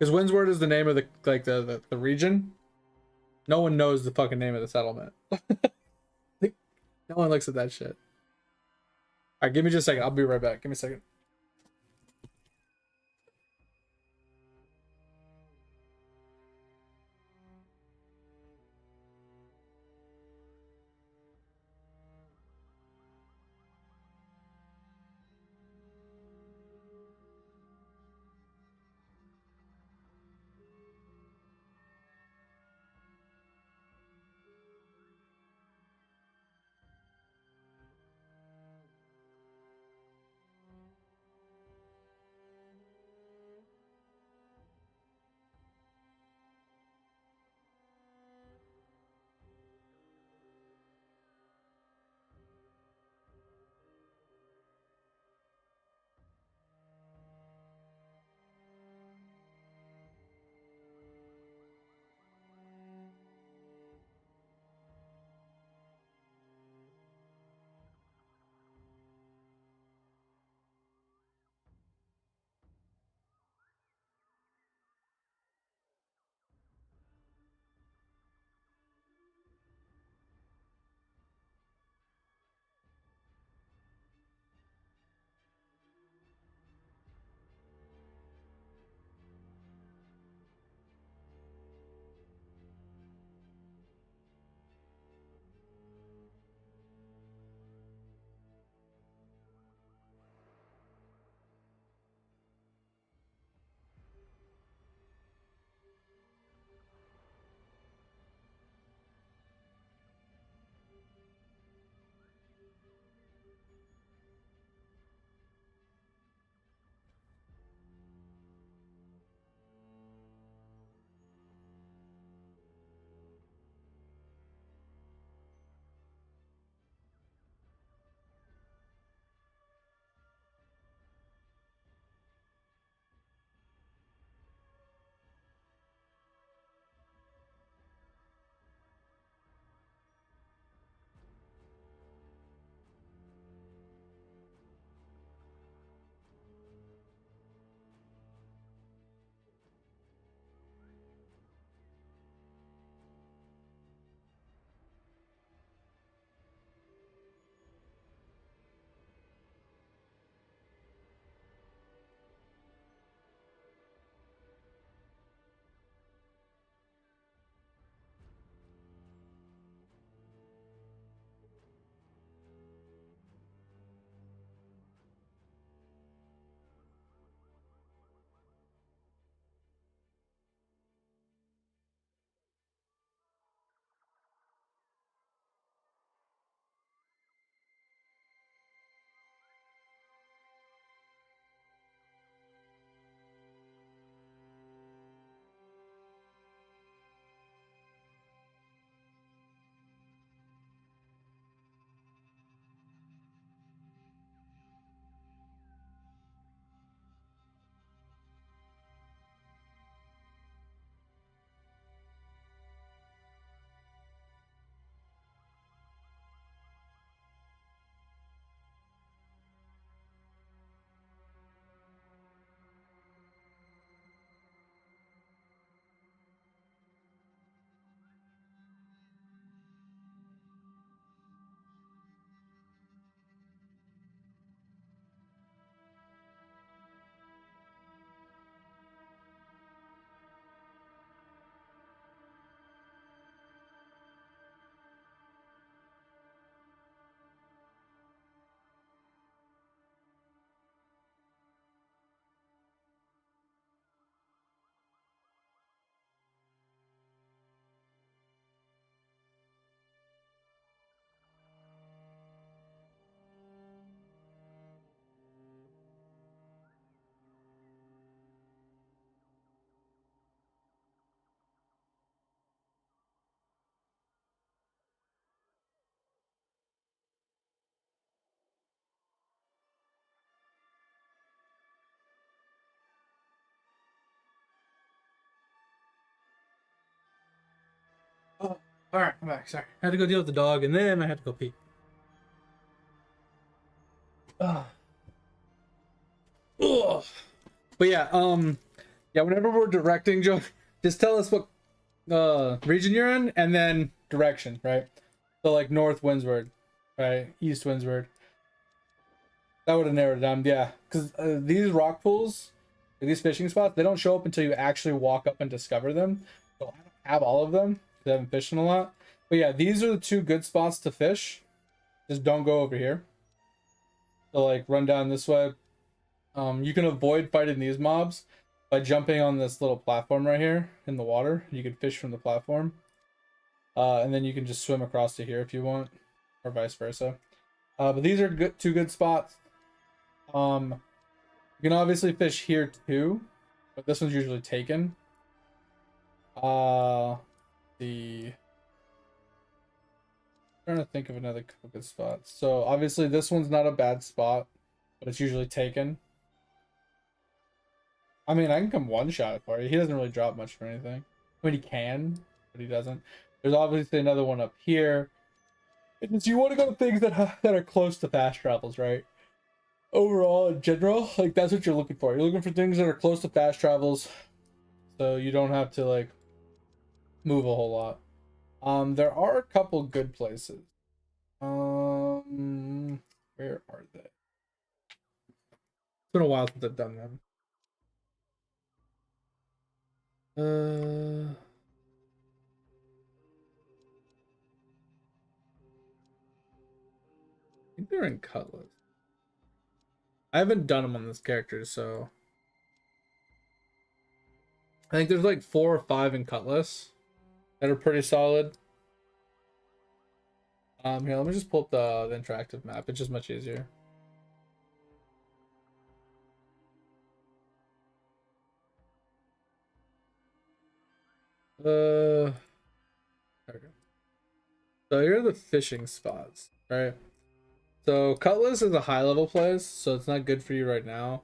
Because Windsward is the name of the like the region. No one knows the fucking name of the settlement. No one looks at that shit. All right, give me just a second. I'll be right back. Give me a second. Oh, all right, I'm back. Sorry, I had to go deal with the dog, and then I had to go pee. Ugh. Ugh. But yeah, Yeah, whenever we're directing, Joe, just tell us what region you're in, and then direction, right? So like north windward, right? East windward. That would have narrowed it down, yeah. Because these rock pools, these fishing spots, they don't show up until you actually walk up and discover them. So I don't have all of them because I haven't fished in a lot. But yeah, these are the two good spots to fish. Just don't go over here. So like run down this way. You can avoid fighting these mobs by jumping on this little platform right here in the water. You can fish from the platform. And then you can just swim across to here if you want, or vice versa. But these are two good spots. You can obviously fish here too, but this one's usually taken. The I'm trying to think of another couple good spots. So obviously this one's not a bad spot, but it's usually taken. I mean, I can come one shot it for you. He doesn't really drop much for anything. I mean, he can, but he doesn't. There's obviously another one up here. It's, you want to go to things that are close to fast travels, right? Overall, in general, like that's what you're looking for. You're looking for things that are close to fast travels, so you don't have to like move a whole lot. There are a couple good places. Where are they? It's been a while since I've done them. I think they're in Cutlass. I haven't done them on this character, so I think there's like 4 or 5 in Cutlass that are pretty solid. Here, let me just pull up the interactive map. It's just much easier. There we go. So here are the fishing spots, right? So Cutlass is a high level place, so it's not good for you right now.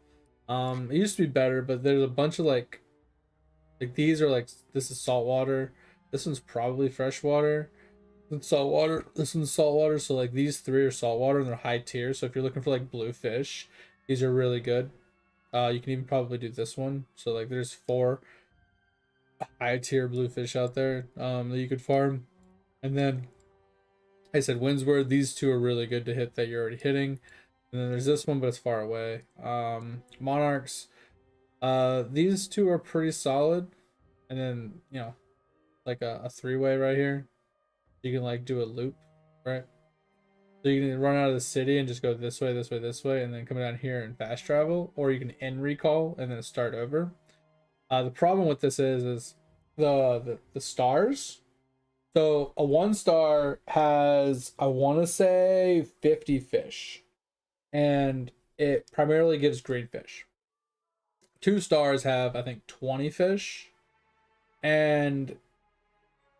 It used to be better, but there's a bunch of like these are like, this is saltwater. This one's probably freshwater. It's saltwater. This one's saltwater. So like these 3 are saltwater and they're high tier. So if you're looking for like blue fish, these are really good. You can even probably do this one. So like there's 4 high tier blue fish out there that you could farm. And then I said Windsward, these 2 are really good to hit that you're already hitting. And then there's this one, but it's far away. Monarchs, these 2 are pretty solid. And then, you know, like a 3-way right here. You can like do a loop, right? So you can run out of the city and just go this way, this way, this way, and then come down here and fast travel, or you can end recall and then start over. The problem with this is the stars. So a 1 star has, I want to say 50 fish, and it primarily gives green fish. 2 stars have, I think, 20 fish, and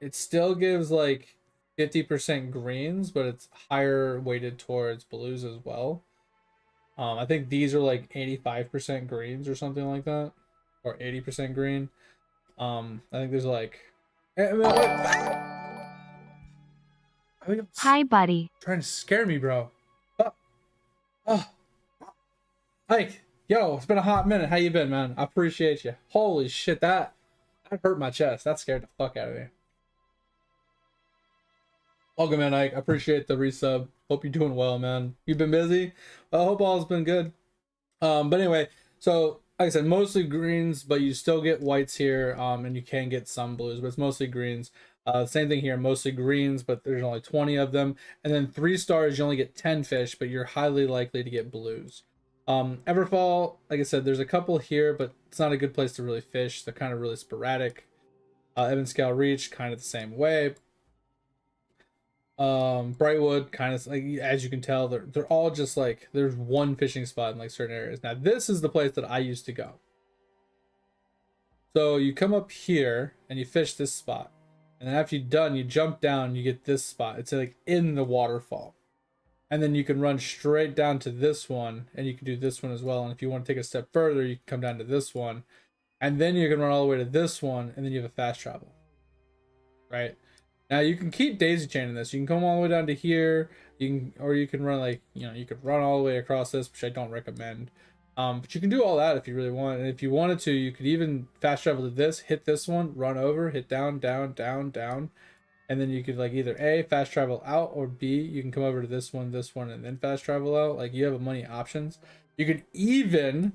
it still gives like 50% greens, but it's higher weighted towards blues as well. I think these are like 85% greens or something like that, or 80% green. I think there's like, Hi, buddy. Trying to scare me, bro. Oh. Ike, yo, it's been a hot minute. How you been, man? I appreciate you. Holy shit, that hurt my chest. That scared the fuck out of me. Welcome, man, Ike. I appreciate the resub. Hope you're doing well, man. You've been busy? I hope all's been good. But anyway, so like I said, mostly greens, but you still get whites here, and you can get some blues, but it's mostly greens. Same thing here, mostly greens, but there's only 20 of them. And then 3 stars, you only get 10 fish, but you're highly likely to get blues. Everfall, like I said, there's a couple here, but it's not a good place to really fish. They're kind of really sporadic. Evanscale Reach, kind of the same way. Brightwood, kind of like, as you can tell, they're all just like, there's one fishing spot in like certain areas. Now this is the place that I used to go. So you come up here and you fish this spot, and then after you're done, you jump down, you get this spot. It's like in the waterfall, and then you can run straight down to this one, and you can do this one as well. And if you want to take a step further, you can come down to this one, and then you can run all the way to this one, and then you have a fast travel, right? Now you can keep daisy chaining this. You can come all the way down to here. You can, or you can run like, you know, you could run all the way across this, which I don't recommend. But you can do all that if you really want. And if you wanted to, you could even fast travel to this, hit this one, run over, hit down, down, down, down. And then you could like either A, fast travel out, or B, you can come over to this one, and then fast travel out. Like you have many options. You could even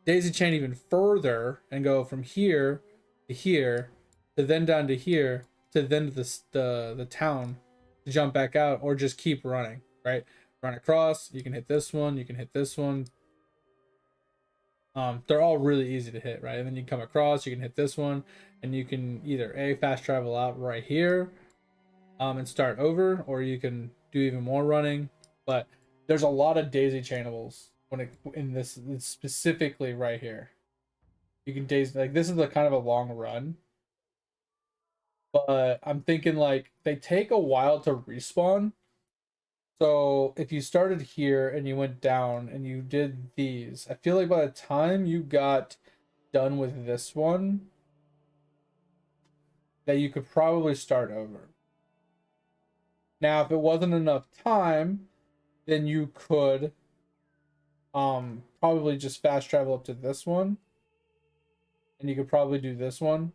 daisy chain even further and go from here to here to then down to here to then to the town to jump back out, or just keep running, right? Run across, you can hit this one, you can hit this one. They're all really easy to hit, right? And then you come across, you can hit this one, and you can either A, fast travel out right here, and start over, or you can do even more running. But there's a lot of daisy chainables when it in this specifically right here. You can daisy, like this is a kind of a long run, but I'm thinking like they take a while to respawn. So if you started here and you went down and you did these, I feel like by the time you got done with this one, that you could probably start over. Now, if it wasn't enough time, then you could probably just fast travel up to this one. And you could probably do this one.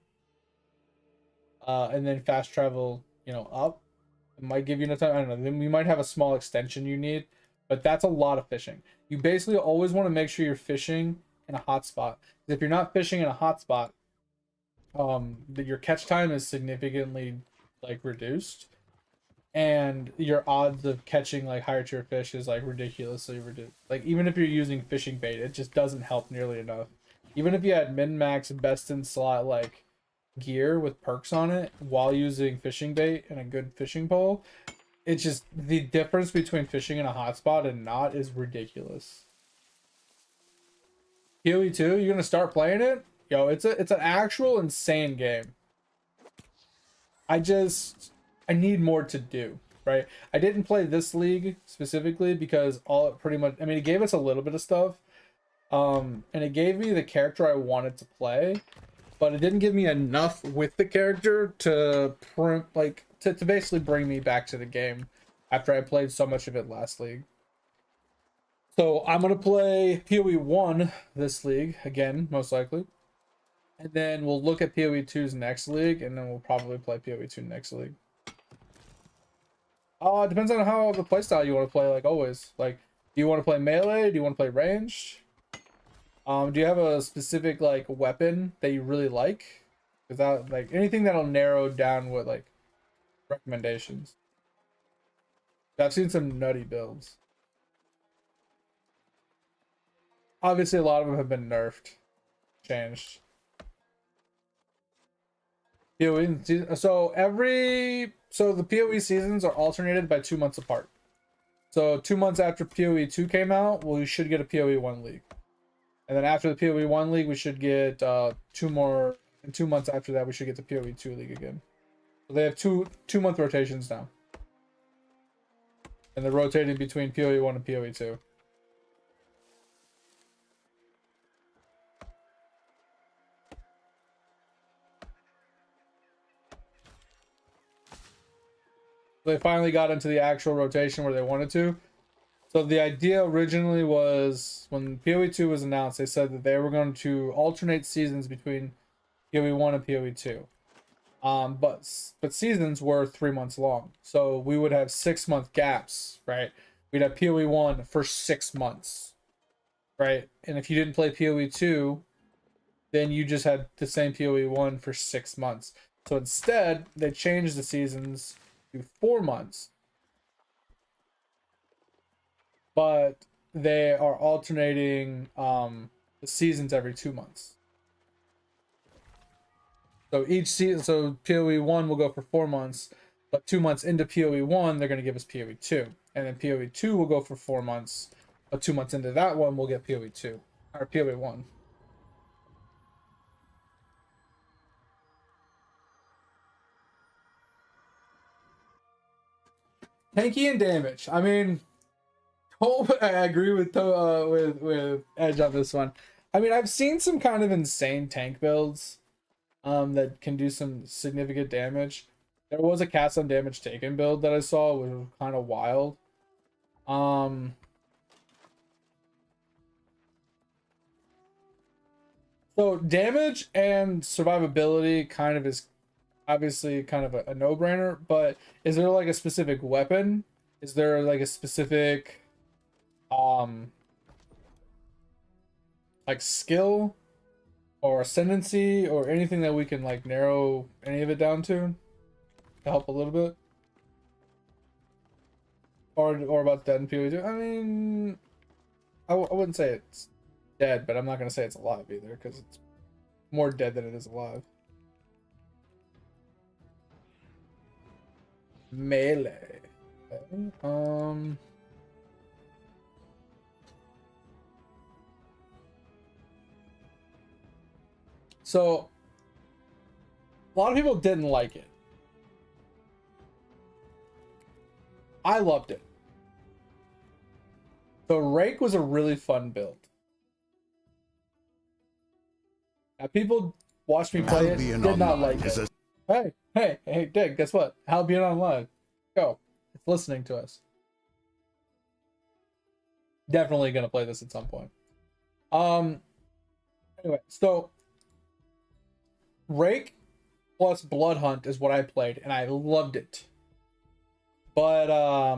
And then fast travel, you know, up. It might give you enough time. I don't know. Then we might have a small extension you need, but that's a lot of fishing. You basically always want to make sure you're fishing in a hot spot. If you're not fishing in a hot spot, your catch time is significantly like reduced, and your odds of catching like higher tier fish is like ridiculously reduced. Like even if you're using fishing bait, it just doesn't help nearly enough. Even if you had min max best in slot like gear with perks on it while using fishing bait and a good fishing pole, it's just the difference between fishing in a hotspot and not is ridiculous. PoE 2, you're gonna start playing it? Yo, it's an actual insane game. I need more to do, right? I didn't play this league specifically because all it pretty much, I mean, it gave us a little bit of stuff, and it gave me the character I wanted to play, but it didn't give me enough with the character to to basically bring me back to the game after I played so much of it last league. So I'm gonna play PoE 1 this league again, most likely. And then we'll look at PoE 2's next league, and then we'll probably play PoE 2 next league. It depends on how the playstyle you want to play, like always. Like, do you want to play melee? Do you want to play ranged? Do you have a specific like weapon that you really like? Is that like anything that'll narrow down what like recommendations? I've seen some nutty builds. Obviously, a lot of them have been nerfed, changed. PoE, so the PoE seasons are alternated by 2 months apart. So 2 months after PoE 2 came out, we should get a PoE 1 league. And then after the PoE 1 league, we should get 2 more. And 2 months after that, we should get the PoE 2 league again. So they have 2 month rotations now. And they're rotating between PoE 1 and PoE 2. They finally got into the actual rotation where they wanted to. So the idea originally was when PoE 2 was announced, they said that they were going to alternate seasons between PoE 1 and PoE 2. But seasons were 3 months long. So we would have 6 month gaps, right? We'd have PoE 1 for 6 months, right? And if you didn't play PoE 2, then you just had the same PoE 1 for 6 months. So instead, they changed the seasons to 4 months. But they are alternating the seasons every 2 months. So each season, so PoE 1 will go for 4 months, but 2 months into PoE 1, they're going to give us PoE 2. And then PoE 2 will go for 4 months, but 2 months into that one, we'll get PoE 2, or PoE 1. Tanky and damage. I mean, I agree with Edge on this one. I mean, I've seen some kind of insane tank builds that can do some significant damage. There was a cast on damage taken build that I saw, which was kind of wild. So damage and survivability kind of is obviously kind of a no-brainer, but is there like a specific weapon? Is there like a specific um like skill or ascendancy or anything that we can like narrow any of it down to help a little bit? Or about dead and PoE? I mean, I wouldn't say it's dead, but I'm not gonna say it's alive either because it's more dead than it is alive. Melee. Okay. So a lot of people didn't like it. I loved it. So Rake was a really fun build. Now people watched me play it, did not like it. Hey, Dick, guess what? Albion Online. Go. It's listening to us. Definitely gonna play this at some point. Anyway, so Rake plus Blood Hunt is what I played, and I loved it. But a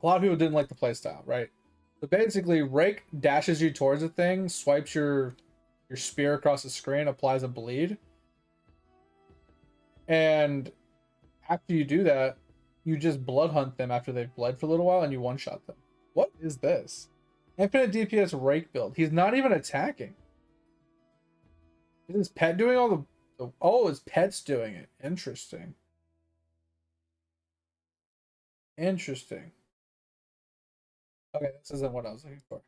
lot of people didn't like the playstyle, right? So basically, Rake dashes you towards a thing, swipes your spear across the screen, applies a bleed, and after you do that, you just Blood Hunt them after they've bled for a little while, and you one-shot them. What is this? Infinite DPS Rake build. He's not even attacking. Is his pet doing all the... Oh, his pet's doing it. Interesting. Interesting. Okay, this isn't what I was looking for.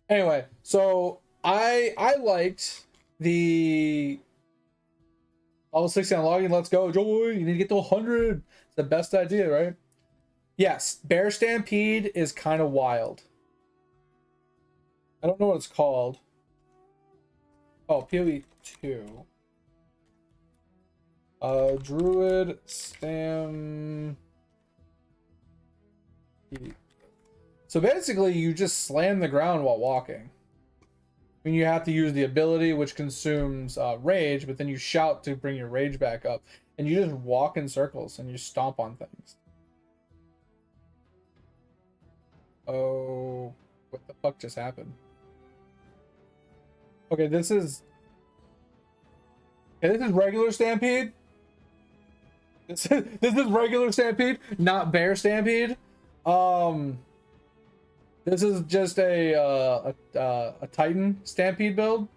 Anyway, so I liked the level 60 on login. Let's go, Joey. You need to get to 100. It's the best idea, right? Yes, Bear Stampede is kind of wild. I don't know what it's called. Oh, PoE 2. Druid Stampede. So basically, you just slam the ground while walking. I mean, you have to use the ability, which consumes rage, but then you shout to bring your rage back up. And you just walk in circles and you stomp on things. Oh, what the fuck just happened? Okay, this is regular Stampede. This is regular Stampede, not Bear Stampede. This is just a Titan Stampede build.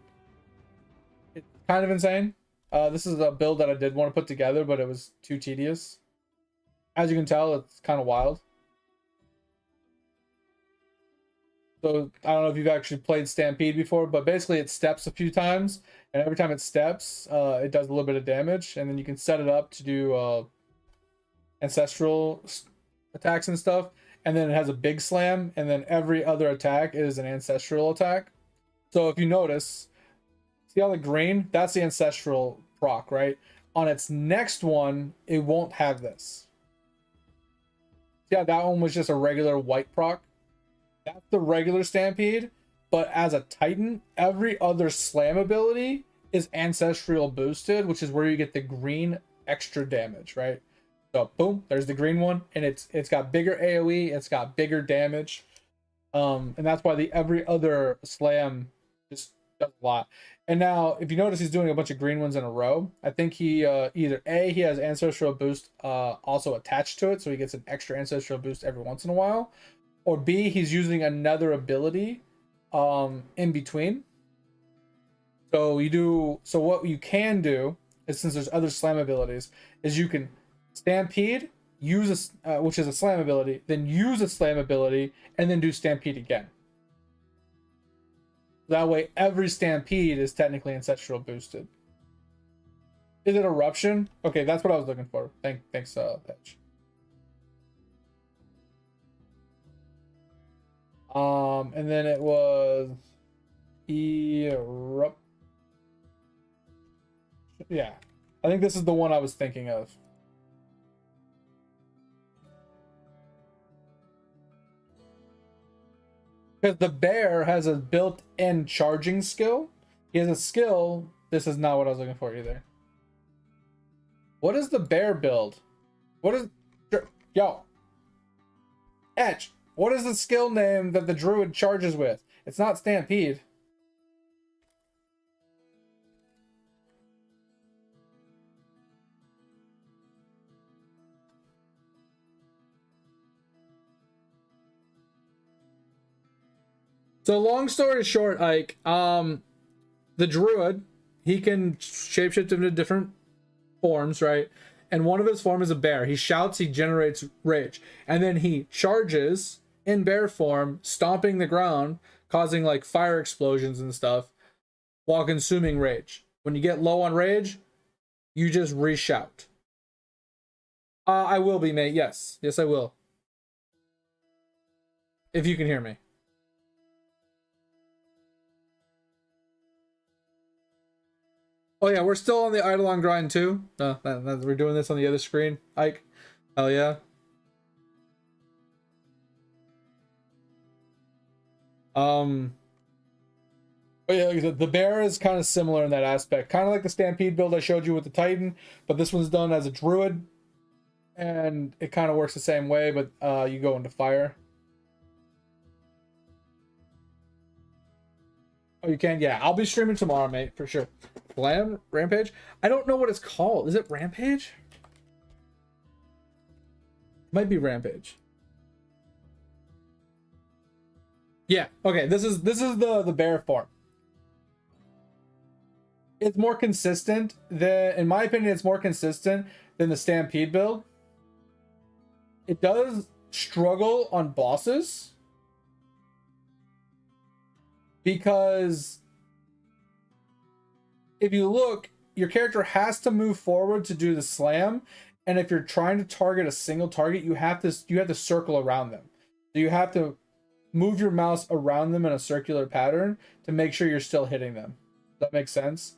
It's kind of insane. This is a build that I did want to put together, but it was too tedious. As you can tell, it's kind of wild. So I don't know if you've actually played Stampede before, but basically it steps a few times, and every time it steps, it does a little bit of damage, and then you can set it up to do ancestral attacks and stuff, and then it has a big slam, and then every other attack is an ancestral attack. So if you notice, see all the green? That's the ancestral proc, right? On its next one, it won't have this. Yeah, that one was just a regular white proc. That's the regular Stampede, but as a Titan, every other slam ability is ancestral boosted, which is where you get the green extra damage, right? So boom, there's the green one, and it's got bigger AoE, it's got bigger damage, and that's why the every other slam just does a lot. And now, if you notice, he's doing a bunch of green ones in a row. I think he either A, he has ancestral boost also attached to it, so he gets an extra ancestral boost every once in a while, or B, he's using another ability in between. So what you can do is, since there's other slam abilities, is you can Stampede, use which is a slam ability, then use a slam ability, and then do Stampede again. That way, every Stampede is technically ancestral boosted. Is it Eruption? Okay, that's what I was looking for. Thanks, Patch. And then it was Erupt. Yeah, I think this is the one I was thinking of. Because the bear has a built-in charging skill. He has a skill. This is not what I was looking for either. What is the bear build? What is... Yo. Edge. What is the skill name that the druid charges with? It's not Stampede. So long story short, Ike, the druid, he can shapeshift into different forms, right? And one of his form is a bear. He shouts, he generates rage, and then he charges in bear form, stomping the ground, causing like fire explosions and stuff while consuming rage. When you get low on rage, you just reshout. I will be, mate. Yes, I will. If you can hear me. Oh yeah, we're still on the Eidolon grind too. We're doing this on the other screen. Ike, hell yeah. But yeah, the bear is kind of similar in that aspect, kind of like the Stampede build I showed you with the Titan, but this one's done as a druid, and it kind of works the same way, but you go into fire. Oh, you can? Yeah, I'll be streaming tomorrow, mate, for sure. Rampage? I don't know what it's called. Is it Rampage? Might be Rampage. Yeah, okay, this is the bear form. It's more consistent than, in my opinion, it's more consistent than the Stampede build. It does struggle on bosses because if you look, your character has to move forward to do the slam, and if you're trying to target a single target, you have to circle around them. So you have to move your mouse around them in a circular pattern to make sure you're still hitting them. Does that make sense?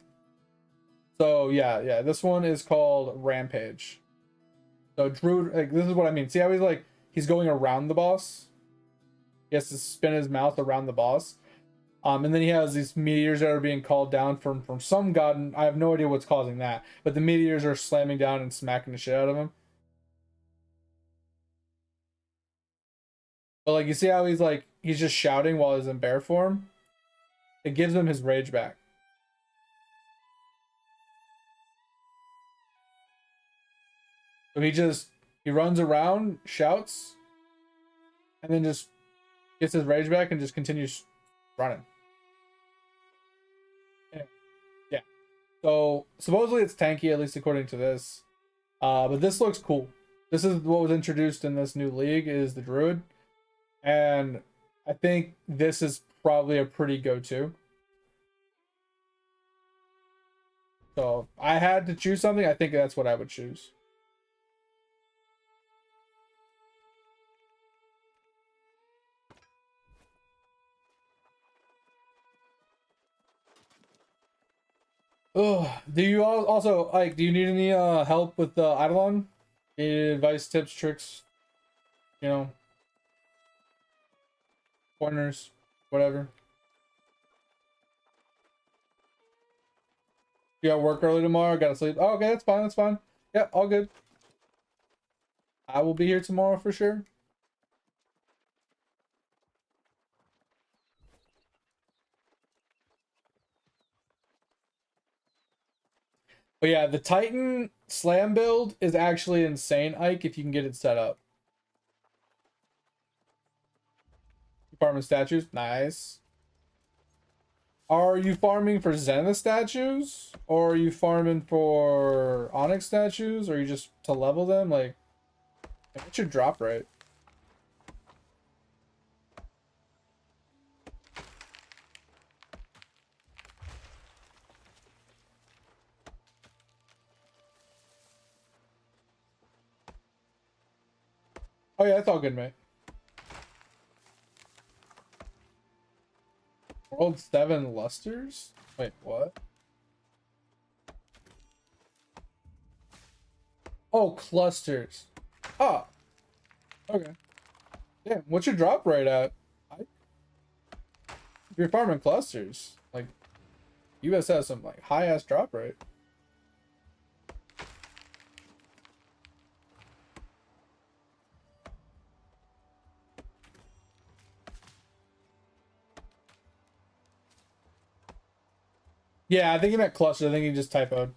So yeah, this one is called Rampage. So Druid, like, this is what I mean. See how he's going around the boss? He has to spin his mouth around the boss. And then he has these meteors that are being called down from some god, and I have no idea what's causing that. But the meteors are slamming down and smacking the shit out of him. But like, you see how he's just shouting while he's in bear form? It gives him his rage back. So he runs around, shouts, and then just gets his rage back and just continues running. Yeah. So supposedly it's tanky, at least according to this. But this looks cool. This is what was introduced in this new league, is the druid. And I think this is probably a pretty go-to. So if I had to choose something, I think that's what I would choose. Oh, do you also like? Do you need any help with the Eidolon? Any advice, tips, tricks? You know, pointers, whatever. You got work early tomorrow. Gotta sleep. Oh, okay, that's fine. That's fine. Yeah, all good. I will be here tomorrow for sure. But yeah, the Titan slam build is actually insane, Ike, if you can get it set up. Farming statues, nice. Are you farming for Zenith statues? Or are you farming for Onyx statues? Or are you just to level them? Like, what's your drop rate? Oh yeah, that's all good, mate. World 7 lusters? Wait, what? Oh, clusters. Oh. Okay. Yeah, what's your drop rate at? If you're farming clusters, like US has some like high ass drop rate. Yeah, I think he meant clusters. I think he just typoed.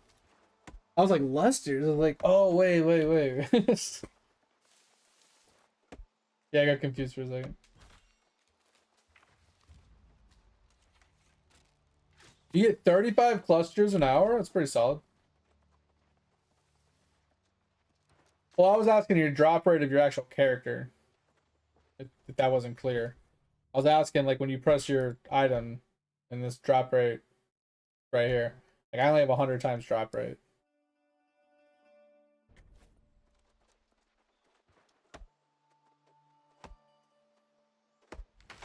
I was like, Lusters? I was like, oh, wait. Yeah, I got confused for a second. You get 35 clusters an hour? That's pretty solid. Well, I was asking your drop rate of your actual character. If that wasn't clear. I was asking, like, when you press your item and this drop rate right here. Like, I only have 100 times drop rate.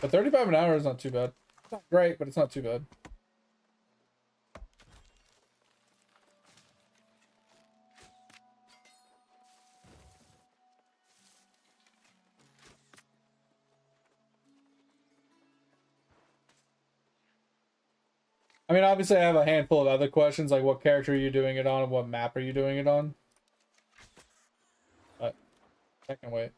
But 35 an hour is not too bad. It's not great, but it's not too bad. I mean, obviously, I have a handful of other questions, like what character are you doing it on and what map are you doing it on? But I can wait.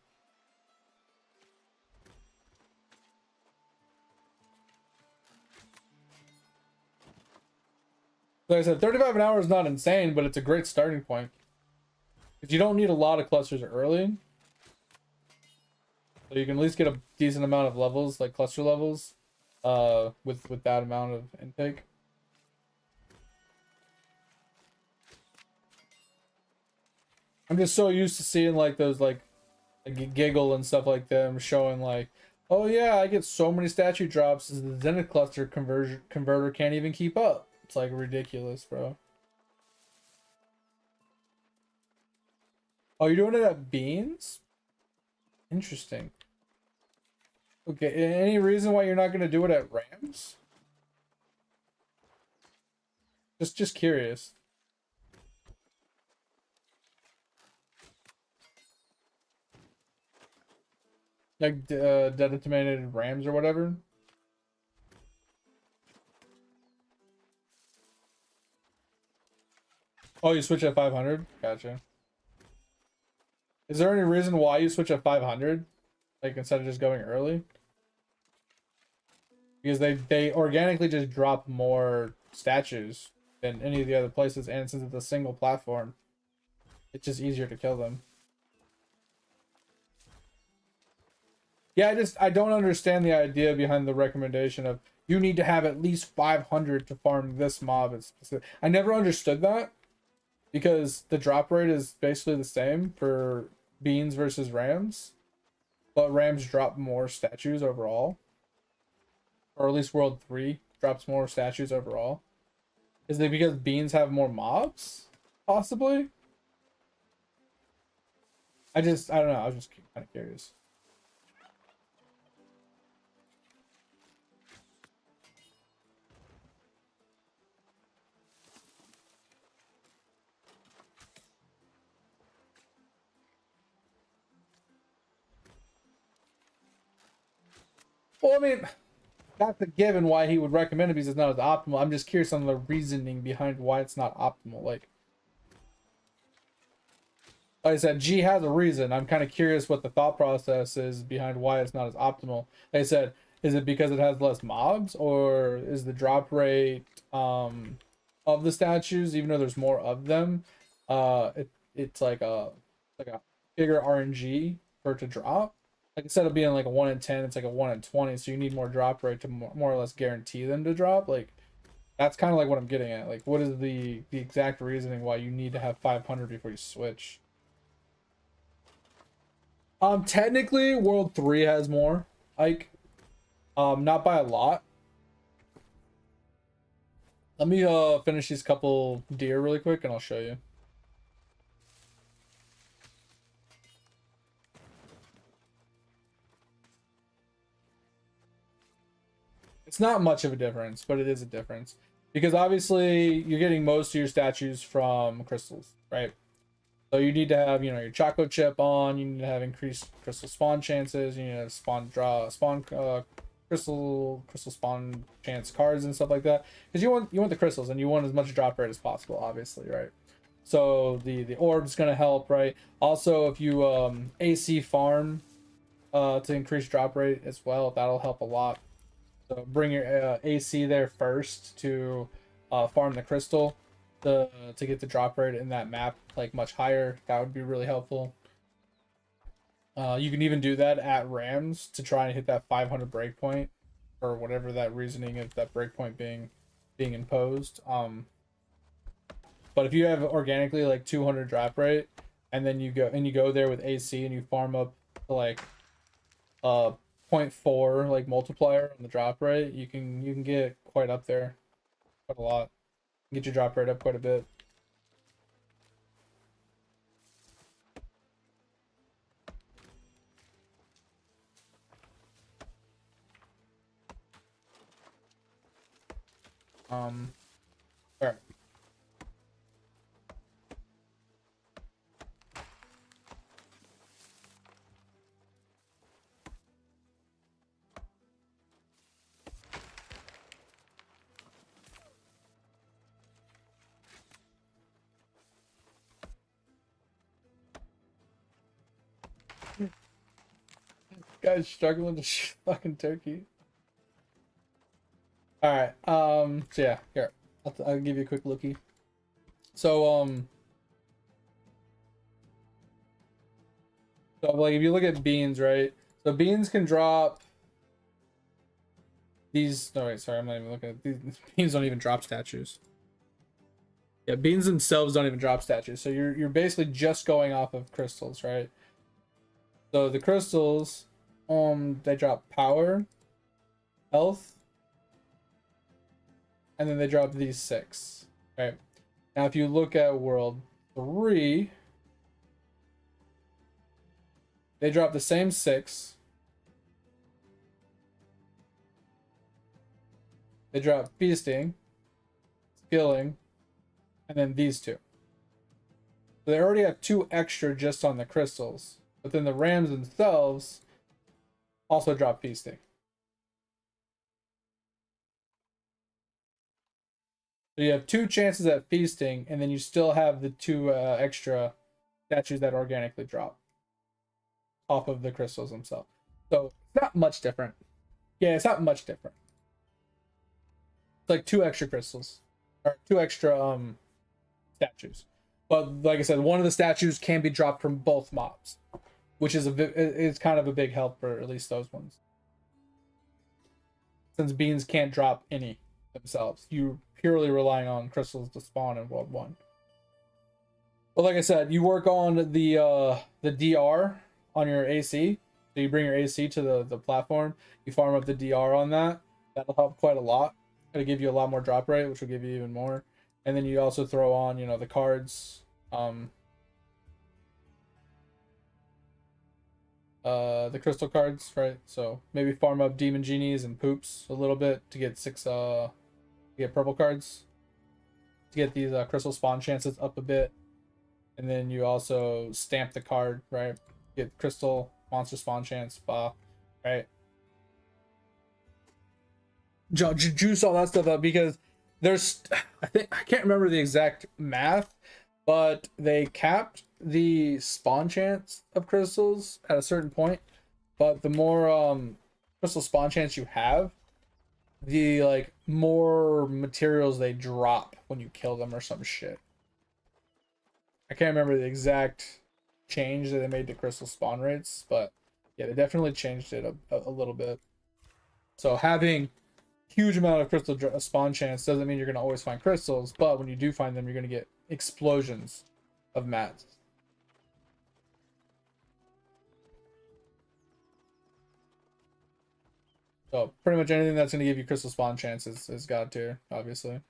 Like I said, 35 an hour is not insane, but it's a great starting point. If you don't need a lot of clusters early, so you can at least get a decent amount of levels, like cluster levels, with that amount of intake. I'm just so used to seeing like those like giggle and stuff like them showing like, oh yeah, I get so many statue drops as the Zenith cluster converter can't even keep up. It's like ridiculous, bro. Oh, you're doing it at beans? Interesting. Okay, any reason why you're not gonna do it at Rams? Just curious. Like dedicated Rams or whatever. Oh, you switch at 500? Gotcha. Is there any reason why you switch at 500? Like instead of just going early? Because they organically just drop more statues than any of the other places, and since it's a single platform, it's just easier to kill them. Yeah, I don't understand the idea behind the recommendation of you need to have at least 500 to farm this mob. I never understood that because the drop rate is basically the same for beans versus rams, but rams drop more statues overall, or at least World 3 drops more statues overall. Is it because beans have more mobs? Possibly. I don't know. I was just kind of curious. Well, I mean, that's a given why he would recommend it because it's not as optimal. I'm just curious on the reasoning behind why it's not optimal. Like I said, G has a reason. I'm kind of curious what the thought process is behind why it's not as optimal. Like I said, is it because it has less mobs, or is the drop rate of the statues, even though there's more of them, it's like a bigger RNG for it to drop. Like instead of being like a 1 in 10, it's like a 1 in 20. So you need more drop rate to more or less guarantee them to drop. Like that's kind of like what I'm getting at. Like what is the exact reasoning why you need to have 500 before you switch? Technically, World 3 has more, like, not by a lot. Let me finish these couple deer really quick, and I'll show you. It's not much of a difference, but it is a difference because obviously you're getting most of your statues from crystals, right? So you need to have, your choco chip on. You need to have increased crystal spawn chances. You need to spawn crystal spawn chance cards and stuff like that, because you want the crystals and you want as much drop rate as possible, obviously, right? So the orb's gonna help, right? Also, if you AC farm to increase drop rate as well, that'll help a lot. So bring your AC there first to farm the crystal to get the drop rate in that map like much higher. That would be really helpful. You can even do that at Rams to try and hit that 500 breakpoint, or whatever that reasoning of that breakpoint being imposed. But if you have organically like 200 drop rate, and then you go there with AC and you farm up to like 0.4 like multiplier on the drop rate, you can get quite up there, quite a lot. Get your drop rate up quite a bit. All right. Guy's struggling to shoot fucking turkey. All right. So yeah, here I'll give you a quick lookie. So so like if you look at beans, right? So beans can drop these. No wait, sorry, I'm not even looking at these. Beans don't even drop statues. Yeah, beans themselves don't even drop statues. So you're basically just going off of crystals, right? So the crystals, they drop power, health, and then they drop these 6, right? Now if you look at World 3, they drop the same 6. They drop feasting, skilling, and then these 2. So they already have 2 extra just on the crystals. But then the rams themselves also drop feasting. So you have 2 chances at feasting, and then you still have the 2 extra statues that organically drop off of the crystals themselves. So it's not much different. Yeah, it's not much different. It's like 2 extra crystals, or 2 extra statues. But like I said, one of the statues can be dropped from both mobs, which is kind of a big help for at least those ones. Since beans can't drop any themselves, you're purely relying on crystals to spawn in World 1. But like I said, you work on the DR on your AC. So you bring your AC to the platform, you farm up the DR on that. That'll help quite a lot. It'll give you a lot more drop rate, which will give you even more. And then you also throw on, the cards. The crystal cards, right? So maybe farm up demon genies and poops a little bit to get 6 get purple cards, to get these crystal spawn chances up a bit. And then you also stamp the card, right? Get crystal monster spawn chance, right? Juice all that stuff up, because there's, I can't remember the exact math, but they capped the spawn chance of crystals at a certain point. But the more crystal spawn chance you have, the like more materials they drop when you kill them or some shit. I can't remember the exact change that they made to crystal spawn rates, but yeah, they definitely changed it a little bit. So having huge amount of crystal spawn chance doesn't mean you're going to always find crystals, but when you do find them, you're going to get explosions of mats. So pretty much anything that's going to give you crystal spawn chance is god tier, obviously.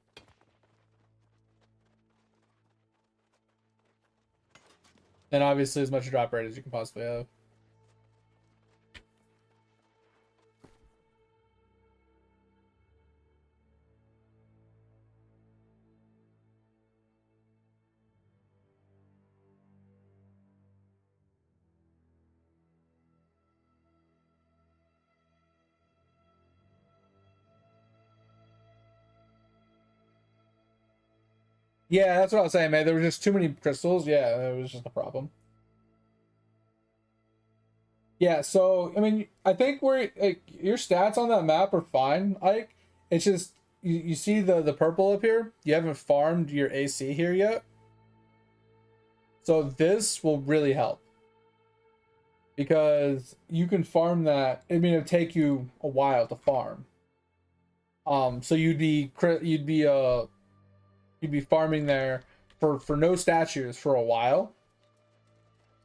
And obviously as much drop rate as you can possibly have. Yeah, that's what I was saying, man. There were just too many crystals. Yeah, it was just a problem. Yeah, so I mean, I think we're like your stats on that map are fine. Ike, it's just you see the purple up here. You haven't farmed your AC here yet, so this will really help because you can farm that. I mean, it'll take you a while to farm. So you'd be farming there for no statues for a while.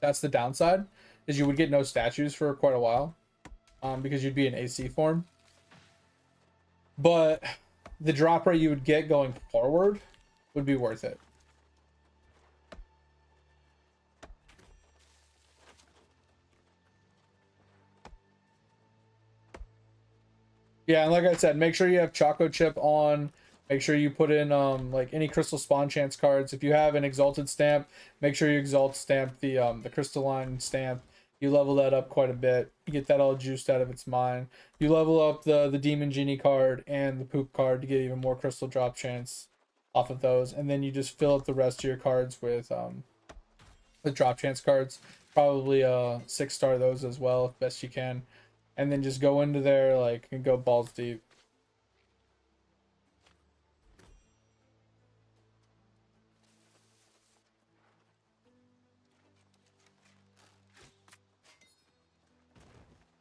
That's the downside, is you would get no statues for quite a while, because you'd be in AC form. But the drop rate you would get going forward would be worth it. Yeah, and like I said, make sure you have Choco Chip on. Make sure you put in like any crystal spawn chance cards. If you have an exalted stamp, make sure you exalt stamp the crystalline stamp. You level that up quite a bit. You get that all juiced out of its mind. You level up the demon genie card and the poop card to get even more crystal drop chance off of those, and then you just fill up the rest of your cards with drop chance cards. Probably 6-star those as well if best you can, and then just go into there like and go balls deep.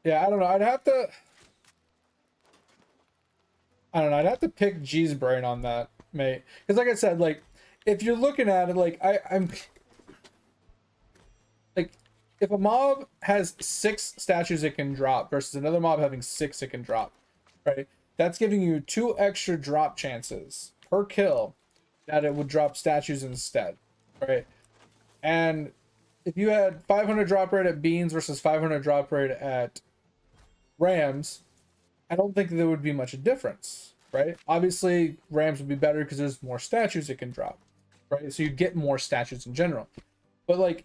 Yeah, I don't know. I don't know. I'd have to pick G's brain on that, mate. Because like I said, like if you're looking at it, like I'm like if a mob has 6 statues it can drop versus another mob having 6 it can drop, right? That's giving you 2 extra drop chances per kill that it would drop statues instead, right? And if you had 500 drop rate at beans versus 500 drop rate at rams, I don't think there would be much a difference, right? Obviously, rams would be better because there's more statues it can drop, right? So you get more statues in general. But like,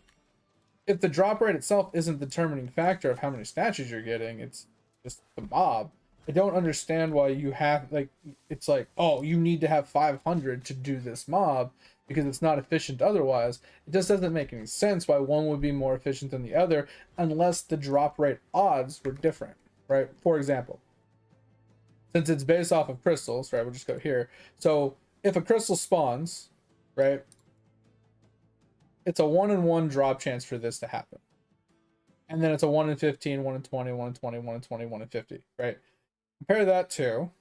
if the drop rate itself isn't the determining factor of how many statues you're getting, it's just the mob. I don't understand why you have like it's like, oh, you need to have 500 to do this mob because it's not efficient otherwise. It just doesn't make any sense why one would be more efficient than the other unless the drop rate odds were different, right? For example, since it's based off of crystals, right? We'll just go here. So if a crystal spawns, right, it's a 1 in 1 drop chance for this to happen. And then it's a 1 in 15, 1 in 20, 1 in 20, 1 in 20, 1 in 50, right? Compare that to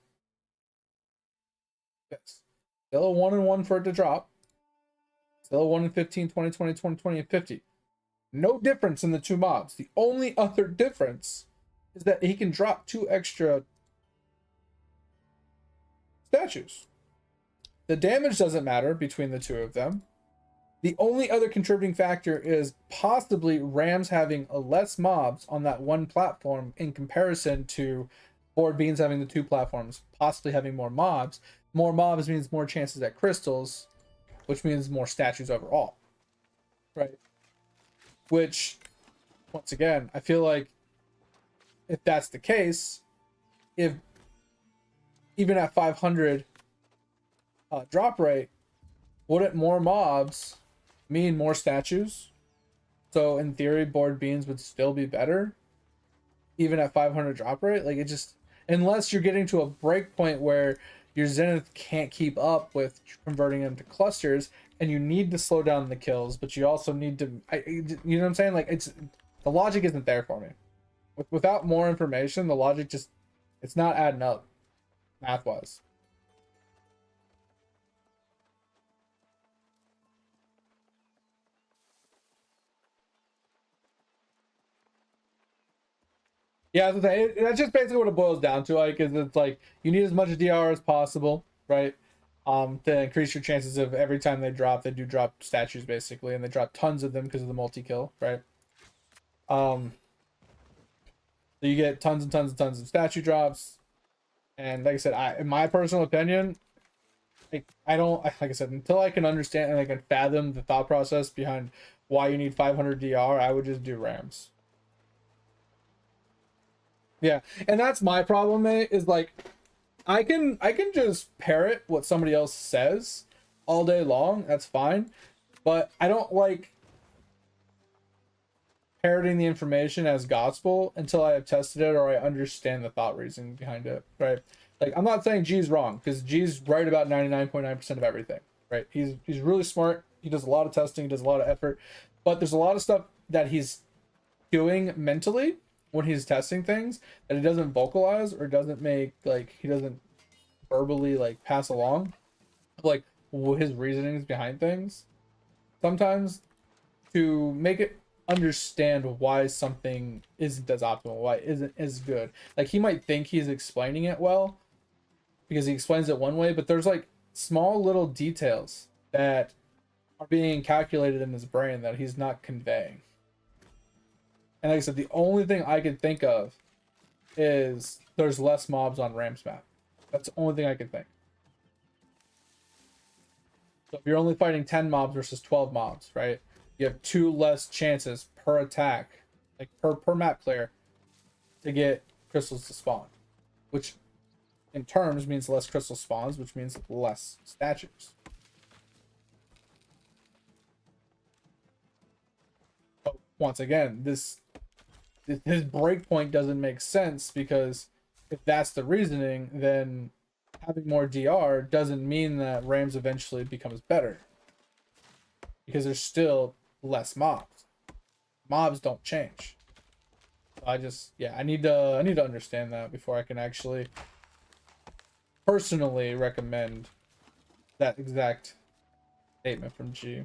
this. Still a 1 in 1 for it to drop. Still a 1 in 15, 20, 20, 20, 20, and 50. No difference in the two mobs. The only other difference is that he can drop 2 extra statues. The damage doesn't matter between the two of them. The only other contributing factor is possibly Rams having less mobs on that one platform in comparison to Board Beans having the 2 platforms, possibly having more mobs. More mobs means more chances at crystals, which means more statues overall, right? Which, once again, I feel like if that's the case, if even at 500 drop rate, wouldn't more mobs mean more statues? So in theory, Board Beans would still be better, even at 500 drop rate. Like it just, unless you're getting to a break point where your Zenith can't keep up with converting them to clusters, and you need to slow down the kills, but you also need to, you know what I'm saying? Like it's the logic isn't there for me. Without more information, the logic just, it's not adding up math wise. Yeah, that's just basically what it boils down to. Like, is it's like you need as much DR as possible, right? To increase your chances of every time they drop, they do drop statues basically, and they drop tons of them because of the multi kill, right? Um, so you get tons and tons and tons of statue drops, and like I said, in my personal opinion, like I don't, like I said, until I can understand and I can fathom the thought process behind why you need 500 DR, I would just do Rams. Yeah, and that's my problem, mate, is like I can just parrot what somebody else says all day long, that's fine. But I don't like parroting the information as gospel until I have tested it or I understand the thought reasoning behind it, right? Like, I'm not saying G's wrong, because G's right about 99.9% of everything, right? He's really smart. He does a lot of testing. He does a lot of effort. But there's a lot of stuff that he's doing mentally when he's testing things that he doesn't vocalize or doesn't make, like, he doesn't verbally, like, pass along, like, his reasonings behind things. Sometimes to make it understand why something isn't as optimal, why it isn't as good. Like, he might think he's explaining it well because he explains it one way, but there's like small little details that are being calculated in his brain that he's not conveying. And like I said, the only thing I can think of is there's less mobs on Ram's map. That's the only thing I can think. So if you're only fighting 10 mobs versus 12 mobs, right? You have 2 less chances per attack, like per map clear, to get crystals to spawn, which in terms means less crystal spawns, which means less statues. But once again, his breakpoint doesn't make sense, because if that's the reasoning, then having more DR doesn't mean that Rams eventually becomes better, because there's still less mobs. Mobs don't change. I need to understand that before I can actually personally recommend that exact statement from G.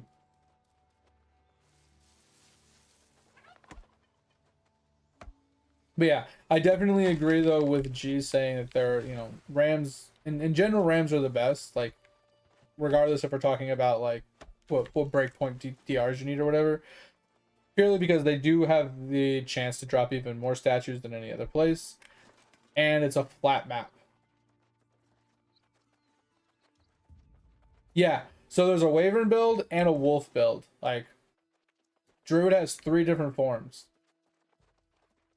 But yeah, I definitely agree though with G saying that they're, Rams in general, Rams are the best, like, regardless if we're talking about like what breakpoint DRs you need or whatever, purely because they do have the chance to drop even more statues than any other place, and it's a flat map. Yeah, so there's a Wyvern build and a Wolf build. Like, Druid has 3 different forms.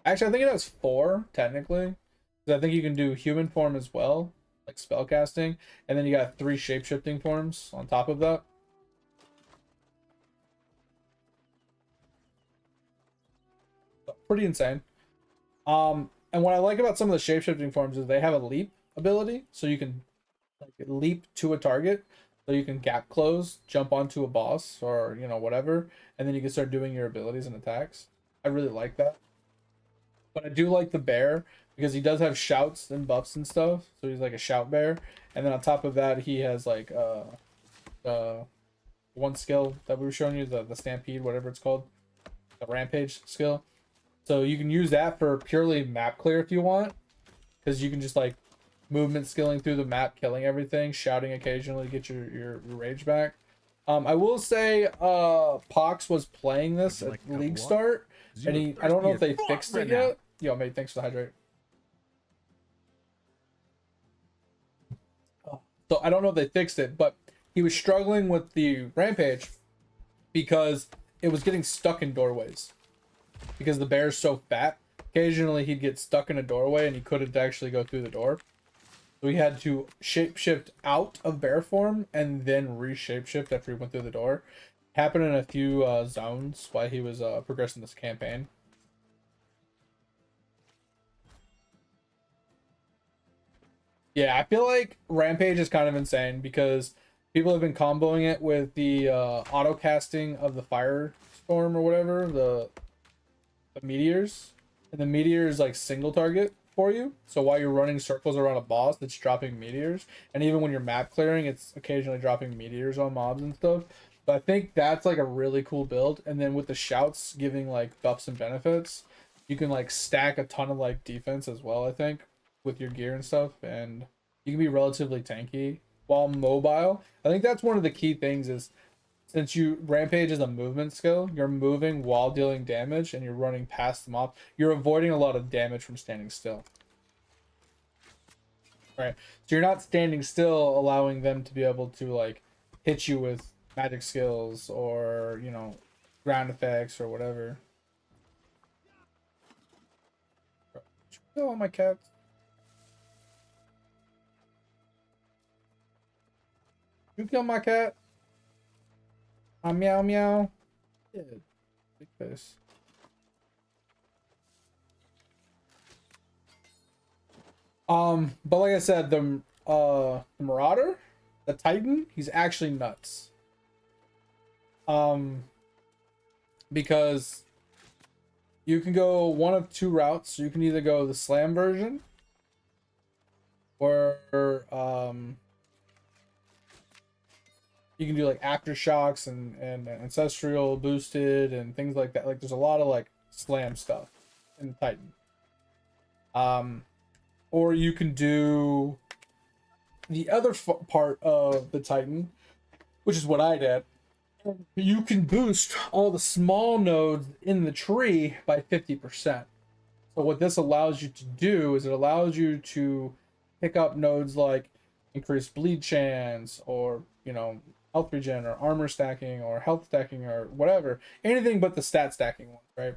Actually, I think it has 4 technically, because I think you can do human form as well, like spellcasting, and then you got 3 shapeshifting forms on top of that. So, pretty insane. And what I like about some of the shapeshifting forms is they have a leap ability, so you can like leap to a target, so you can gap close, jump onto a boss, or whatever, and then you can start doing your abilities and attacks. I really like that. But I do like the bear because he does have shouts and buffs and stuff, so he's like a shout bear. And then on top of that, he has like one skill that we were showing you, the stampede, whatever it's called, the rampage skill. So you can use that for purely map clear if you want, because you can just like movement skilling through the map, killing everything, shouting occasionally to get your rage back. I will say Pox was playing this at league start, and I don't know if they fixed it yet. Yo, mate, thanks for the hydrate. So I don't know if they fixed it, but he was struggling with the rampage because it was getting stuck in doorways. Because the bear's so fat, occasionally he'd get stuck in a doorway and he couldn't actually go through the door. So he had to shapeshift out of bear form and then re-shapeshift after he went through the door. Happened in a few zones while he was progressing this campaign. Yeah, I feel like Rampage is kind of insane because people have been comboing it with the auto casting of the firestorm or whatever, the meteors. And the meteor is like single target for you. So while you're running circles around a boss, it's dropping meteors. And even when you're map clearing, it's occasionally dropping meteors on mobs and stuff. But I think that's like a really cool build. And then with the shouts giving like buffs and benefits, you can like stack a ton of like defense as well, I think, with your gear and stuff. And you can be relatively tanky while mobile. I think that's one of the key things is, since Rampage is a movement skill, you're moving while dealing damage and you're running past them off. You're avoiding a lot of damage from standing still. Right. So you're not standing still, allowing them to be able to like hit you with magic skills or, ground effects or whatever. Kill all my cats. You kill my cat? Meow meow. Yeah, big face. But like I said, the Marauder, the Titan, he's actually nuts. Because you can go one of two routes. You can either go the slam version, or you can do like aftershocks and ancestral boosted and things like that. Like there's a lot of like slam stuff in Titan. Or you can do the other part of the Titan, which is what I did. You can boost all the small nodes in the tree by 50%. So what this allows you to do is it allows you to pick up nodes like increased bleed chance, or health regen, or armor stacking, or health stacking, or whatever. Anything but the stat stacking one, right?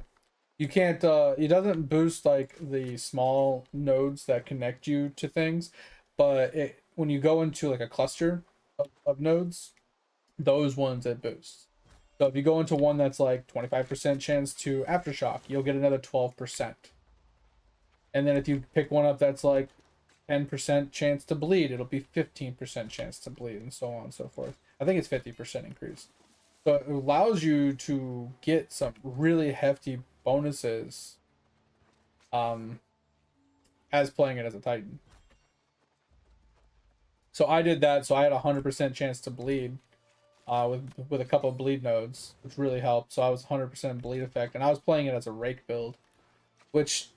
You can't it doesn't boost like the small nodes that connect you to things, but when you go into like a cluster of nodes, those ones it boosts. So if you go into one that's like 25% chance to aftershock, you'll get another 12%. And then if you pick one up that's like 10% chance to bleed, it'll be 15% chance to bleed, and so on and so forth. I think it's 50% increase. So it allows you to get some really hefty bonuses as playing it as a Titan. So I did that, so I had a 100% chance to bleed with a couple of bleed nodes, which really helped. So I was 100% bleed effect, and I was playing it as a rake build, which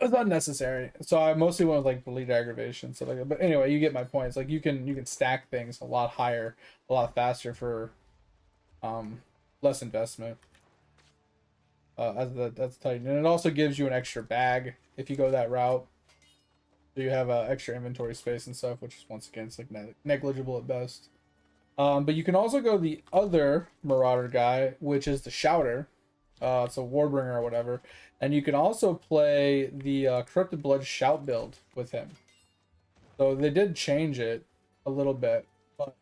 was unnecessary. So I mostly went with like bleed aggravation, so like. But anyway, you get my point. It's like you can stack things a lot higher, a lot faster for less investment. That's Titan, and it also gives you an extra bag if you go that route. So you have extra inventory space and stuff, which is once again it's like negligible at best. But you can also go the other Marauder guy, which is the Shouter. It's a Warbringer or whatever, and you can also play the Corrupted Blood Shout build with him. So they did change it a little bit, but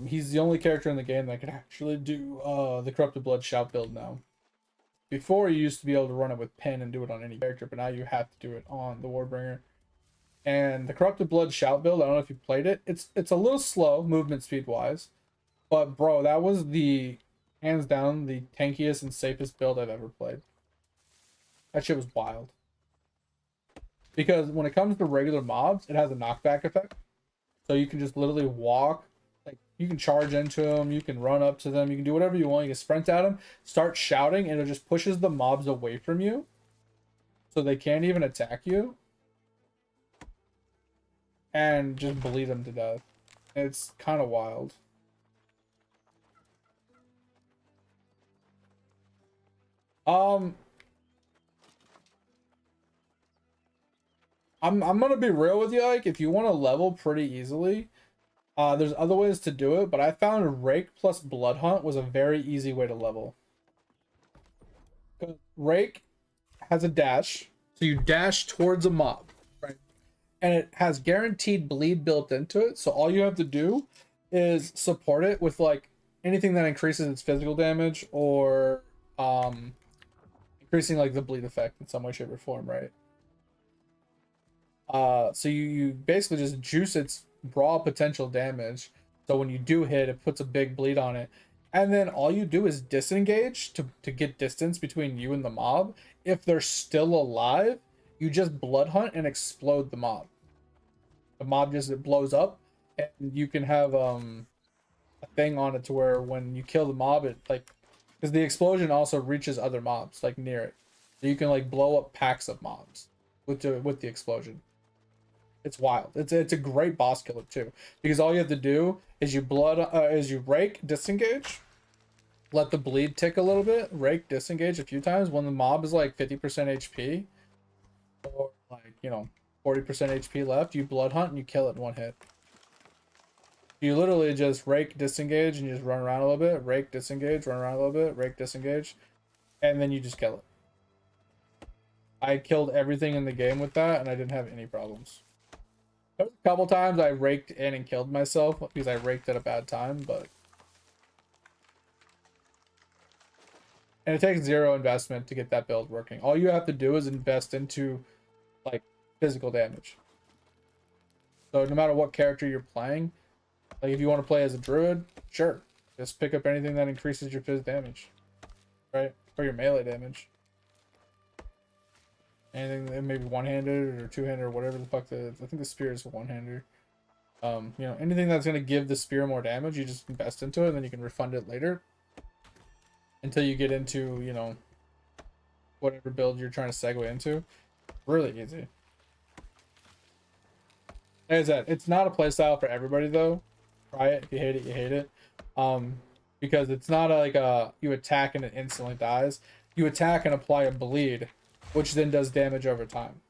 he's the only character in the game that can actually do the Corrupted Blood Shout build now. Before, you used to be able to run it with Pen and do it on any character, but now you have to do it on the Warbringer. And the Corrupted Blood Shout build, I don't know if you played it. It's a little slow movement speed wise, but bro, that was the hands down the tankiest and safest build I've ever played. That shit was wild. Because when it comes to regular mobs, it has a knockback effect. So you can just literally walk. Like, you can charge into them, you can run up to them, you can do whatever you want. You can sprint at them, start shouting, and it just pushes the mobs away from you. So they can't even attack you. And just bleed them to death. It's kind of wild. I'm gonna be real with you, like, if you want to level pretty easily, there's other ways to do it, but I found Rake plus Blood Hunt was a very easy way to level. Rake has a dash, so you dash towards a mob, right? And it has guaranteed bleed built into it, so all you have to do is support it with like anything that increases its physical damage, or increasing like the bleed effect in some way, shape, or form, right? So you basically just juice its raw potential damage. So when you do hit, it puts a big bleed on it. And then all you do is disengage to get distance between you and the mob. If they're still alive, you just blood hunt and explode the mob. The mob just, it blows up, and you can have a thing on it to where when you kill the mob, it like, because the explosion also reaches other mobs like near it. So you can like blow up packs of mobs with the explosion. It's wild. It's a great boss killer too, because all you have to do is you rake, disengage, let the bleed tick a little bit, rake, disengage a few times. When the mob is like 50% HP, or like 40% HP left, you blood hunt and you kill it in one hit. You literally just rake, disengage, and you just run around a little bit, rake, disengage, run around a little bit, rake, disengage, and then you just kill it. I killed everything in the game with that, and I didn't have any problems. There's a couple times I raked in and killed myself because I raked at a bad time, but and it takes zero investment to get that build working. All you have to do is invest into like physical damage. So no matter what character you're playing, like if you want to play as a druid, sure, just pick up anything that increases your phys damage, right? Or your melee damage. Anything that maybe one-handed or two-handed or whatever the fuck I think the spear is one-hander. You know, anything that's gonna give the spear more damage, you just invest into it, and then you can refund it later. Until you get into, you know, whatever build you're trying to segue into. Really easy. Like I said, it's not a playstyle for everybody though. Try it. If you hate it, you hate it. Because it's not like you attack and it instantly dies. You attack and apply a bleed, which then does damage over time.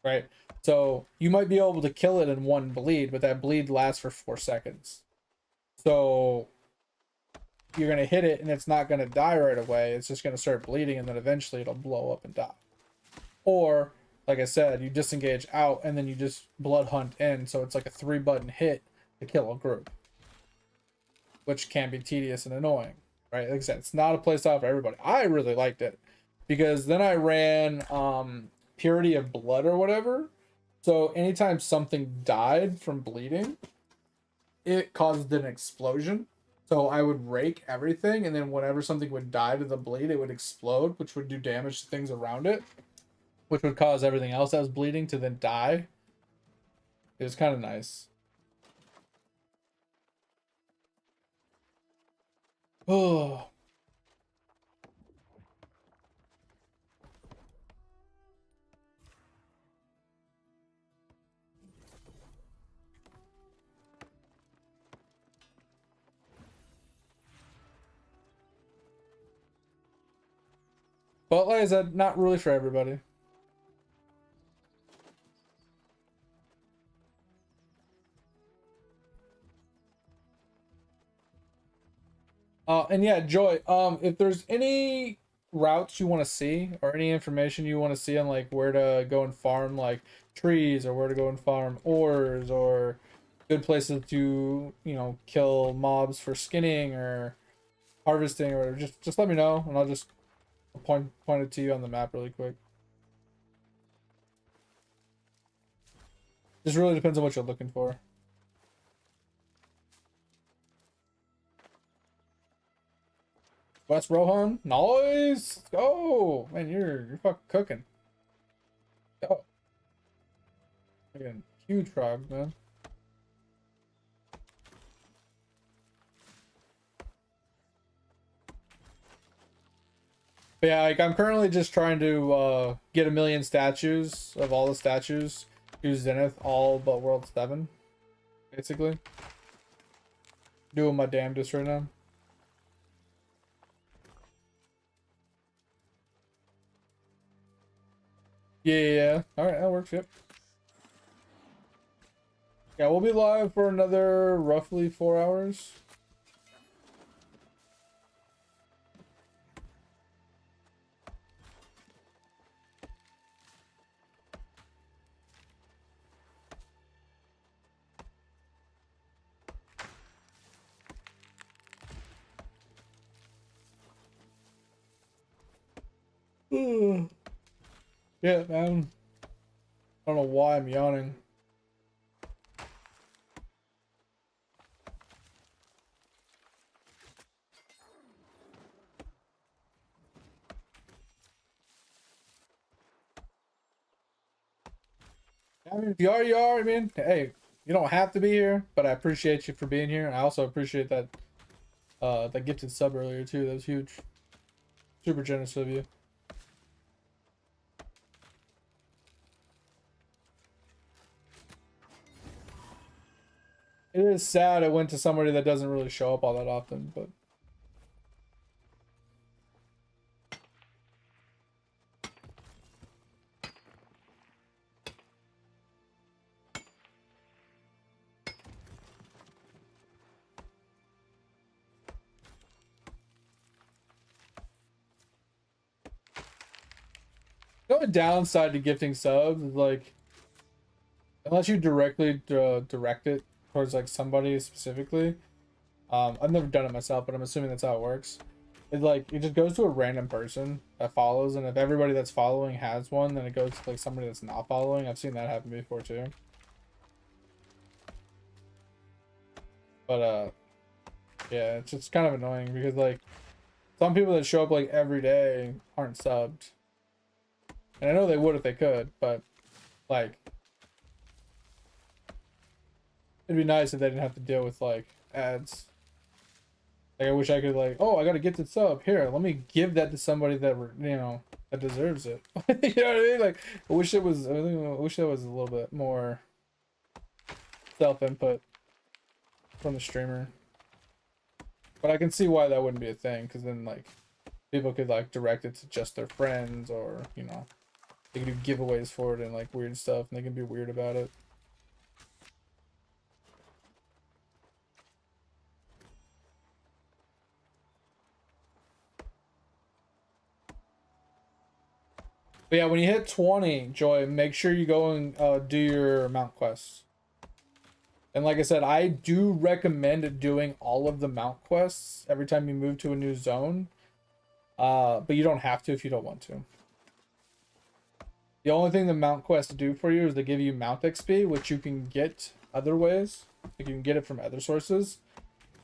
Right? So you might be able to kill it in one bleed, but that bleed lasts for 4 seconds. So you're going to hit it and it's not going to die right away. It's just going to start bleeding and then eventually it'll blow up and die. Or, like I said, you disengage out and then you just blood hunt in. So it's like a 3-button hit to kill a group, which can be tedious and annoying, right? Like I said, it's not a playstyle for everybody. I really liked it because then I ran Purity of Blood or whatever. So anytime something died from bleeding, it caused an explosion. So I would rake everything, and then whenever something would die to the bleed, it would explode, which would do damage to things around it, which would cause everything else that was bleeding to then die. It was kind of nice. Oh. But like I said, not really for everybody. And yeah, Joy, if there's any routes you want to see or any information you want to see on like where to go and farm like trees or where to go and farm ores or good places to, you know, kill mobs for skinning or harvesting or whatever, just let me know and I'll just point it to you on the map really quick. Just really depends on what you're looking for. West Rohan, nice. Let's go, man. You're fucking cooking. Go. Again, huge frog, man. But yeah, like I'm currently just trying to get 1,000,000 statues of all the statues to Zenith, all but World 7, basically. Doing my damnedest right now. Yeah. All right, that works. Yep. Yeah, we'll be live for another roughly 4 hours. Yeah, man. I don't know why I'm yawning. I mean, if you are, you are. I mean, hey, you don't have to be here, but I appreciate you for being here. I also appreciate that that gifted sub earlier too. That was huge. Super generous of you. It is sad it went to somebody that doesn't really show up all that often, but the only downside to gifting subs is like unless you directly direct it towards like somebody specifically. I've never done it myself, but I'm assuming that's how it works. It just goes to a random person that follows, and if everybody that's following has one, then it goes to like somebody that's not following. I've seen that happen before too. But yeah, it's just kind of annoying because like some people that show up like every day aren't subbed. And I know they would if they could, but like it'd be nice if they didn't have to deal with like ads. Like I wish I could like, oh, I gotta get the sub here. Let me give that to somebody that that deserves it. You know what I mean? Like I wish it was. I wish there was a little bit more self input from the streamer. But I can see why that wouldn't be a thing, because then like people could like direct it to just their friends, or they can do giveaways for it and like weird stuff, and they can be weird about it. But yeah, when you hit 20, Joy, make sure you go and do your mount quests. And like I said, I do recommend doing all of the mount quests every time you move to a new zone. But you don't have to if you don't want to. The only thing the mount quests do for you is they give you mount XP, which you can get other ways. Like you can get it from other sources.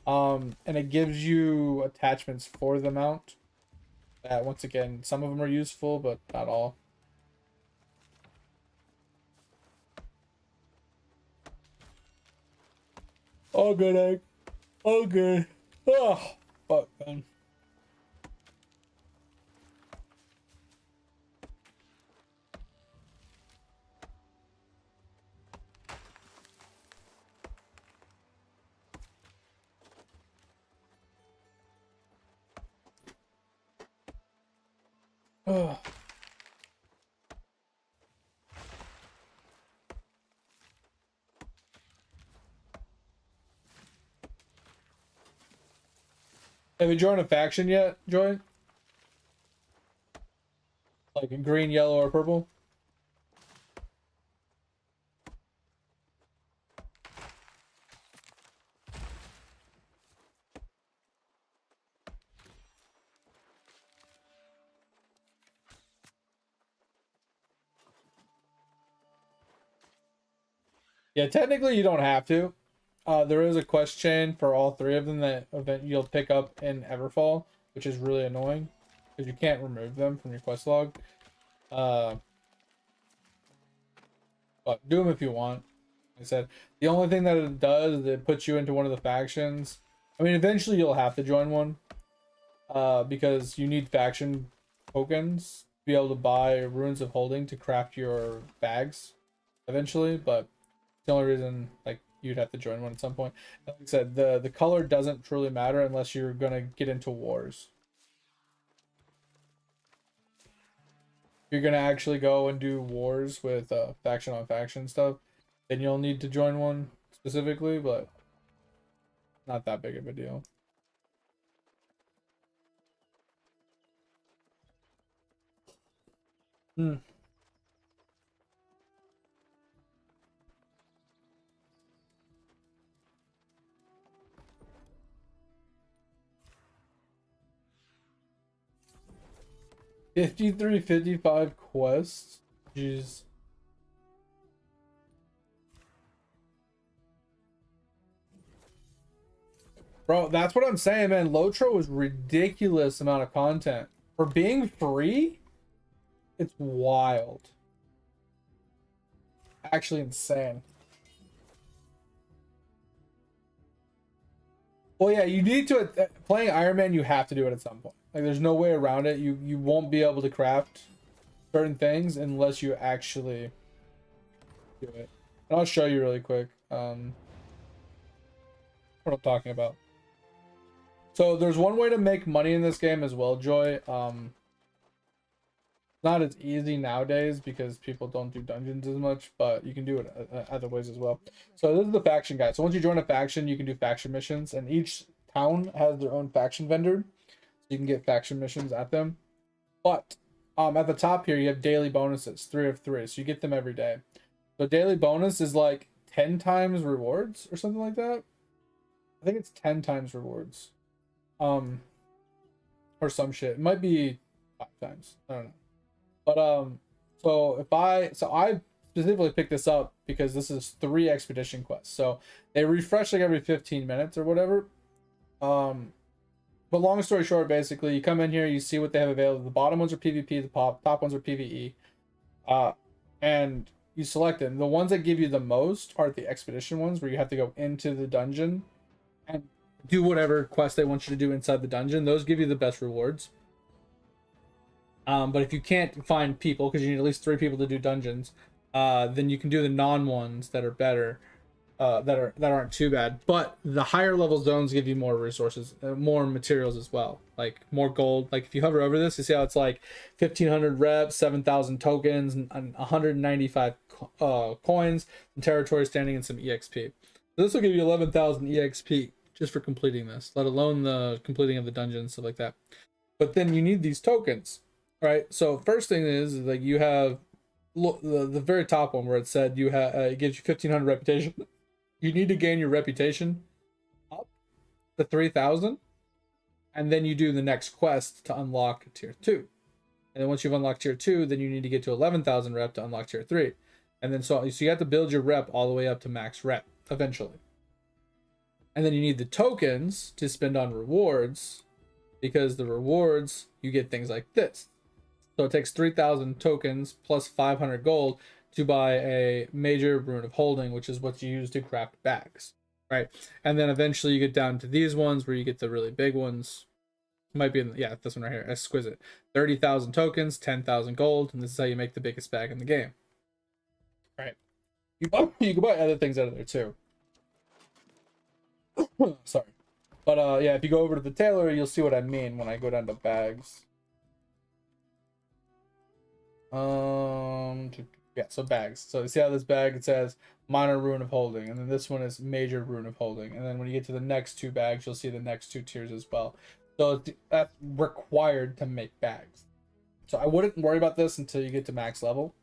And it gives you attachments for the mount. That once again, some of them are useful, but not all. All good, Egg. All good. Oh, fuck, man. Oh. Have you joined a faction yet, Joy? Like in green, yellow, or purple? Yeah, technically you don't have to. There is a quest chain for all three of them that event you'll pick up in Everfall, which is really annoying because you can't remove them from your quest log. But do them if you want. Like I said, the only thing that it does is it puts you into one of the factions. I mean, eventually you'll have to join one, because you need faction tokens to be able to buy runes of holding to craft your bags eventually. But the only reason like you'd have to join one at some point. Like I said, the color doesn't truly matter unless you're gonna get into wars. If you're gonna actually go and do wars with faction on faction stuff, then you'll need to join one specifically, but not that big of a deal. Hmm. $53.55 quests. Jeez. Bro, that's what I'm saying, man. Lotro was ridiculous amount of content. For being free, it's wild. Actually insane. Well, yeah, you need to playing Ironman. You have to do it at some point. Like, there's no way around it. You won't be able to craft certain things unless you actually do it. And I'll show you really quick. What I'm talking about. So there's one way to make money in this game as well, Joy. Not as easy nowadays because people don't do dungeons as much, but you can do it other ways as well. So this is the faction guide. So once you join a faction, you can do faction missions, and each town has their own faction vendor, so you can get faction missions at them. But at the top here, you have daily bonuses, 3 of 3, so you get them every day. So daily bonus is like 10 times rewards or something like that. I think it's 10 times rewards. Or some shit. It might be 5 times. I don't know. But so I specifically picked this up because this is 3 expedition quests. So they refresh like every 15 minutes or whatever. But long story short, basically, you come in here, you see what they have available. The bottom ones are PvP, the top ones are PvE. And you select them. The ones that give you the most are the expedition ones, where you have to go into the dungeon and do whatever quest they want you to do inside the dungeon. Those give you the best rewards. But if you can't find people, because you need at least 3 people to do dungeons, then you can do the non ones that are better, that aren't too bad. But the higher level zones give you more resources, more materials as well, like more gold. Like if you hover over this, you see how it's like 1,500 reps, 7,000 tokens, and 195 coins, and territory standing, and some EXP. So this will give you 11,000 EXP just for completing this, let alone the completing of the dungeon, stuff like that. But then you need these tokens, right? So first thing is like you have the very top one where it said you have it gives you 1,500 reputation. You need to gain your reputation up to 3,000, and then you do the next quest to unlock tier 2. And then once you've unlocked tier 2, then you need to get to 11,000 rep to unlock tier 3. And then so you have to build your rep all the way up to max rep eventually. And then you need the tokens to spend on rewards, because the rewards, you get things like this. So it takes 3,000 tokens plus 500 gold to buy a major rune of holding, which is what you use to craft bags, right? And then eventually you get down to these ones where you get the really big ones. Might be in yeah, this one right here, exquisite. 30,000 tokens, 10,000 gold, and this is how you make the biggest bag in the game. Right? You can buy other things out of there too. Sorry. But yeah, if you go over to the tailor, you'll see what I mean when I go down to bags. Yeah, so bags. So you see how this bag, it says minor rune of holding, and then this one is major rune of holding. And then when you get to the next 2 bags, you'll see the next 2 tiers as well. So that's required to make bags. So I wouldn't worry about this until you get to max level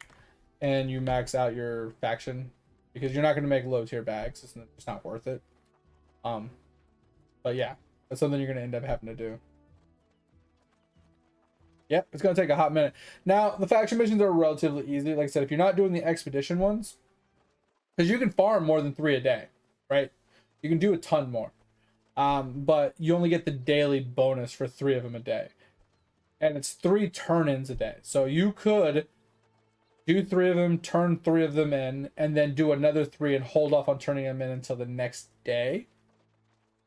and you max out your faction, because you're not going to make low tier bags. It's not worth it. But yeah, that's something you're going to end up having to do. Yep, it's going to take a hot minute. Now, the faction missions are relatively easy. Like I said, if you're not doing the expedition ones, because you can farm more than 3 a day, right? You can do a ton more. But you only get the daily bonus for 3 of them a day. And it's 3 turn-ins a day. So you could do 3 of them, turn 3 of them in, and then do another 3 and hold off on turning them in until the next day.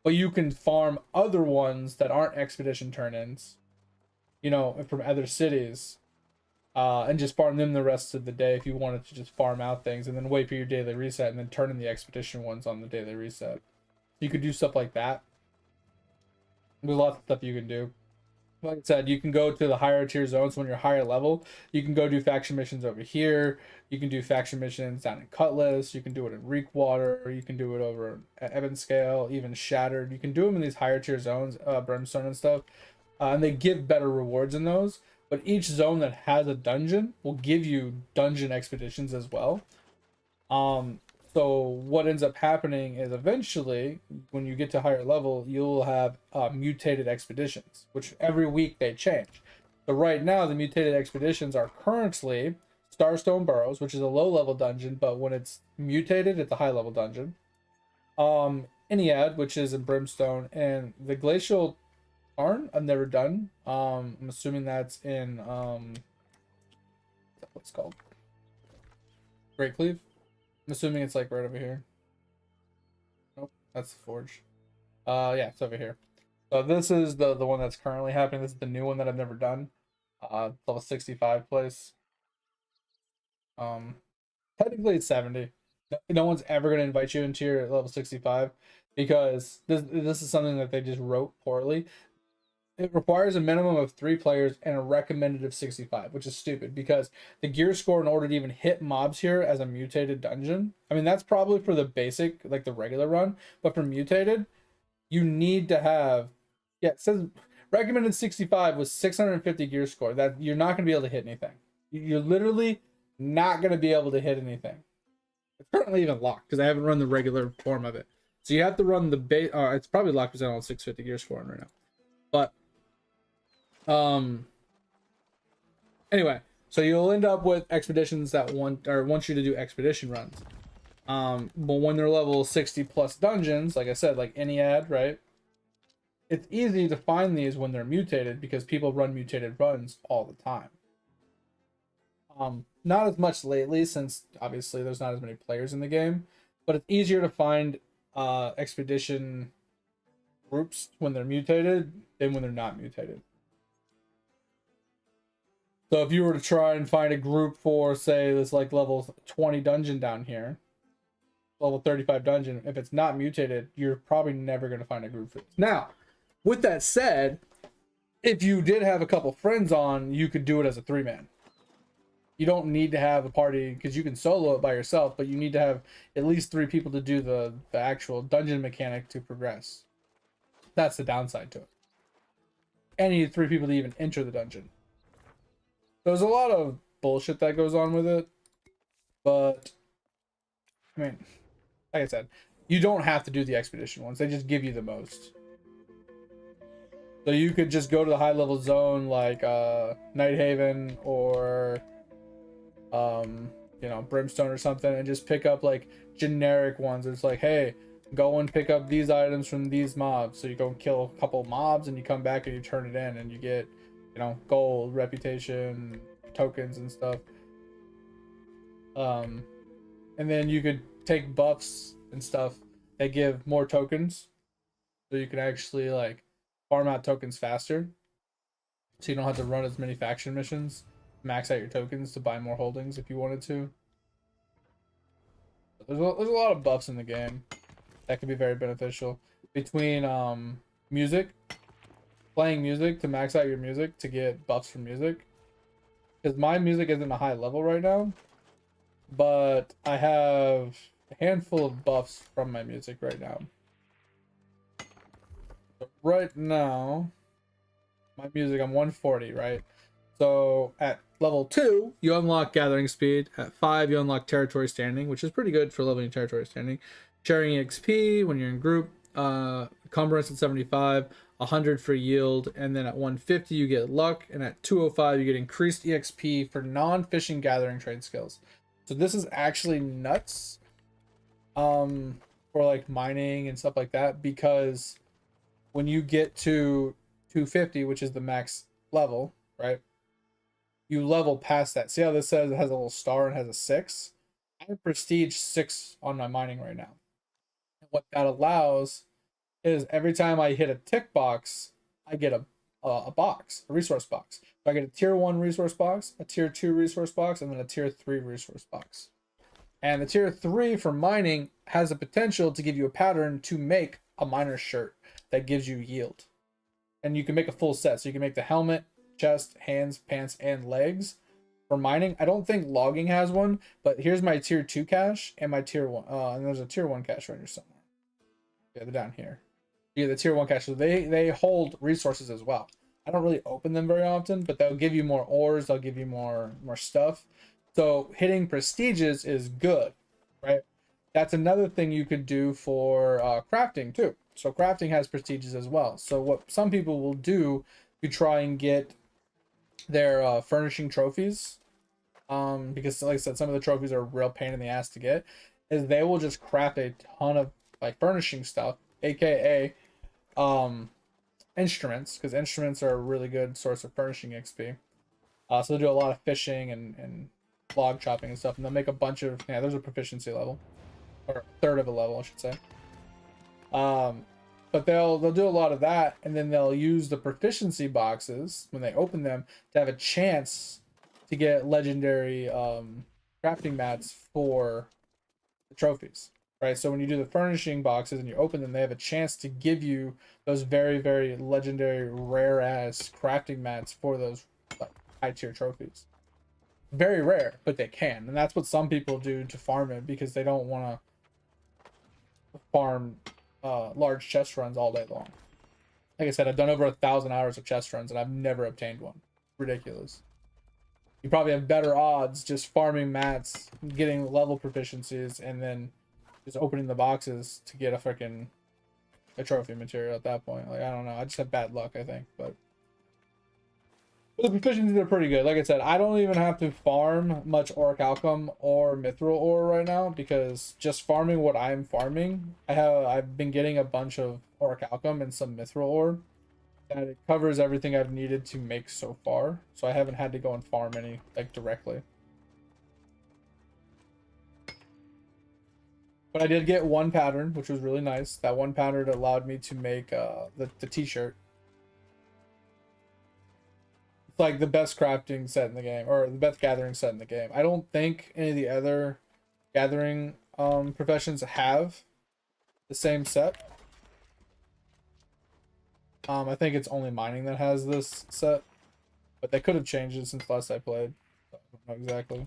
But you can farm other ones that aren't expedition turn-ins, you know, from other cities, and just farm them the rest of the day if you wanted to just farm out things, and then wait for your daily reset and then turn in the expedition ones on the daily reset. You could do stuff like that. There's lots of stuff you can do. Like I said, you can go to the higher tier zones when you're higher level. You can go do faction missions over here. You can do faction missions down in Cutlass. You can do it in Reekwater. You can do it over at Evanscale, even Shattered. You can do them in these higher tier zones, Brimstone and stuff. And they give better rewards in those. But each zone that has a dungeon will give you dungeon expeditions as well. So what ends up happening is eventually, when you get to higher level, you'll have mutated expeditions, which every week they change. So right now, the mutated expeditions are currently Starstone Burrows, which is a low-level dungeon, but when it's mutated, it's a high-level dungeon. Iniad, which is in Brimstone, and the Glacial Tarn, I've never done. I'm assuming that's in, what's it called? Great Cleave. I'm assuming it's like right over here. Nope, that's the forge. Yeah, it's over here. So this is the one that's currently happening. This is the new one that I've never done. Level 65 place. Technically it's 70. No one's ever gonna invite you into your level 65 because this is something that they just wrote poorly. It requires a minimum of 3 players and a recommended of 65, which is stupid because the gear score in order to even hit mobs here as a mutated dungeon, I mean, that's probably for the basic, like the regular run, but for mutated, you need to have, yeah, it says recommended 65 was 650 gear score. That you're not going to be able to hit anything. You're literally not going to be able to hit anything. It's currently even locked because I haven't run the regular form of it. So you have to run the base. It's probably locked because I don't have 650 gears for it right now. But anyway, so you'll end up with expeditions that want you to do expedition runs. But when they're level 60 plus dungeons, like I said, like any ad, right? It's easy to find these when they're mutated because people run mutated runs all the time. Not as much lately since obviously there's not as many players in the game, but it's easier to find expedition groups when they're mutated than when they're not mutated. So if you were to try and find a group for, say, this like level 20 dungeon down here, level 35 dungeon, if it's not mutated, you're probably never going to find a group for this. Now, with that said, if you did have a couple friends on, you could do it as a 3-man. You don't need to have a party because you can solo it by yourself, but you need to have at least 3 people to do the actual dungeon mechanic to progress. That's the downside to it. And you need 3 people to even enter the dungeon. There's a lot of bullshit that goes on with it, but I mean, like I said, you don't have to do the expedition ones. They just give you the most. So you could just go to the high level zone like Nighthaven or you know, Brimstone or something, and just pick up like generic ones. It's like, hey, go and pick up these items from these mobs. So you go and kill a couple mobs and you come back and you turn it in and you get, you know, gold, reputation, tokens and stuff. And then you could take buffs and stuff that give more tokens, so you can actually like farm out tokens faster, so you don't have to run as many faction missions, max out your tokens to buy more holdings if you wanted to. There's a lot of buffs in the game that could be very beneficial, between music, playing music to max out your music to get buffs from music, because my music isn't a high level right now, but I have a handful of buffs from my music right now. But right now, my music, I'm 140, right? So at level 2, you unlock gathering speed. At 5, you unlock territory standing, which is pretty good for leveling territory standing. Sharing XP when you're in group. Cumbrance at 75, 100 for yield, and then at 150 you get luck, and at 205 you get increased EXP for non-fishing gathering trade skills. So this is actually nuts for like mining and stuff like that, because when you get to 250, which is the max level, right, you level past that. See how this says it has a little star and has a 6? I have prestige 6 on my mining right now. And what that allows is every time I hit a tick box, I get a box, a resource box. So I get a tier 1 resource box, a tier 2 resource box, and then a tier 3 resource box. And the tier 3 for mining has the potential to give you a pattern to make a miner's shirt that gives you yield. And you can make a full set. So you can make the helmet, chest, hands, pants, and legs for mining. I don't think logging has one, but here's my tier 2 cache and my tier 1. And there's a tier 1 cache right here somewhere. Yeah, they're down here. Yeah, the tier 1 cache. So they hold resources as well. I don't really open them very often, but they'll give you more ores. They'll give you more stuff. So hitting prestiges is good, right? That's another thing you could do for crafting too. So crafting has prestiges as well. So what some people will do to try and get their furnishing trophies, because like I said, some of the trophies are a real pain in the ass to get, is they will just craft a ton of like furnishing stuff, aka instruments, because instruments are a really good source of furnishing XP. So they'll do a lot of fishing and log chopping and stuff, and they'll make a bunch of, yeah, there's a proficiency level, or a third of a level, I should say. But they'll do a lot of that, and then they'll use the proficiency boxes when they open them to have a chance to get legendary crafting mats for the trophies, right? So when you do the furnishing boxes and you open them, they have a chance to give you those very, very legendary, rare ass crafting mats for those like high tier trophies. Very rare, but they can, and that's what some people do to farm it, because they don't want to farm large chest runs all day long. Like I said, I've done over 1,000 hours of chest runs and I've never obtained one. Ridiculous. you probably have better odds just farming mats, getting level proficiencies, and then just opening the boxes to get a trophy material at that point. Like, I don't know. I just have bad luck, I think. But the proficiencies are pretty good. Like I said, I don't even have to farm much orichalcum or mithril ore right now, because just farming what I'm farming, I've been getting a bunch of orichalcum and some mithril ore, and it covers everything I've needed to make so far. So I haven't had to go and farm any like directly. But I did get one pattern, which was really nice. That one pattern allowed me to make the t-shirt. It's like the best crafting set in the game, or the best gathering set in the game. I don't think any of the other gathering professions have the same set. I think it's only mining that has this set, but they could have changed it since last I played. So I don't know exactly.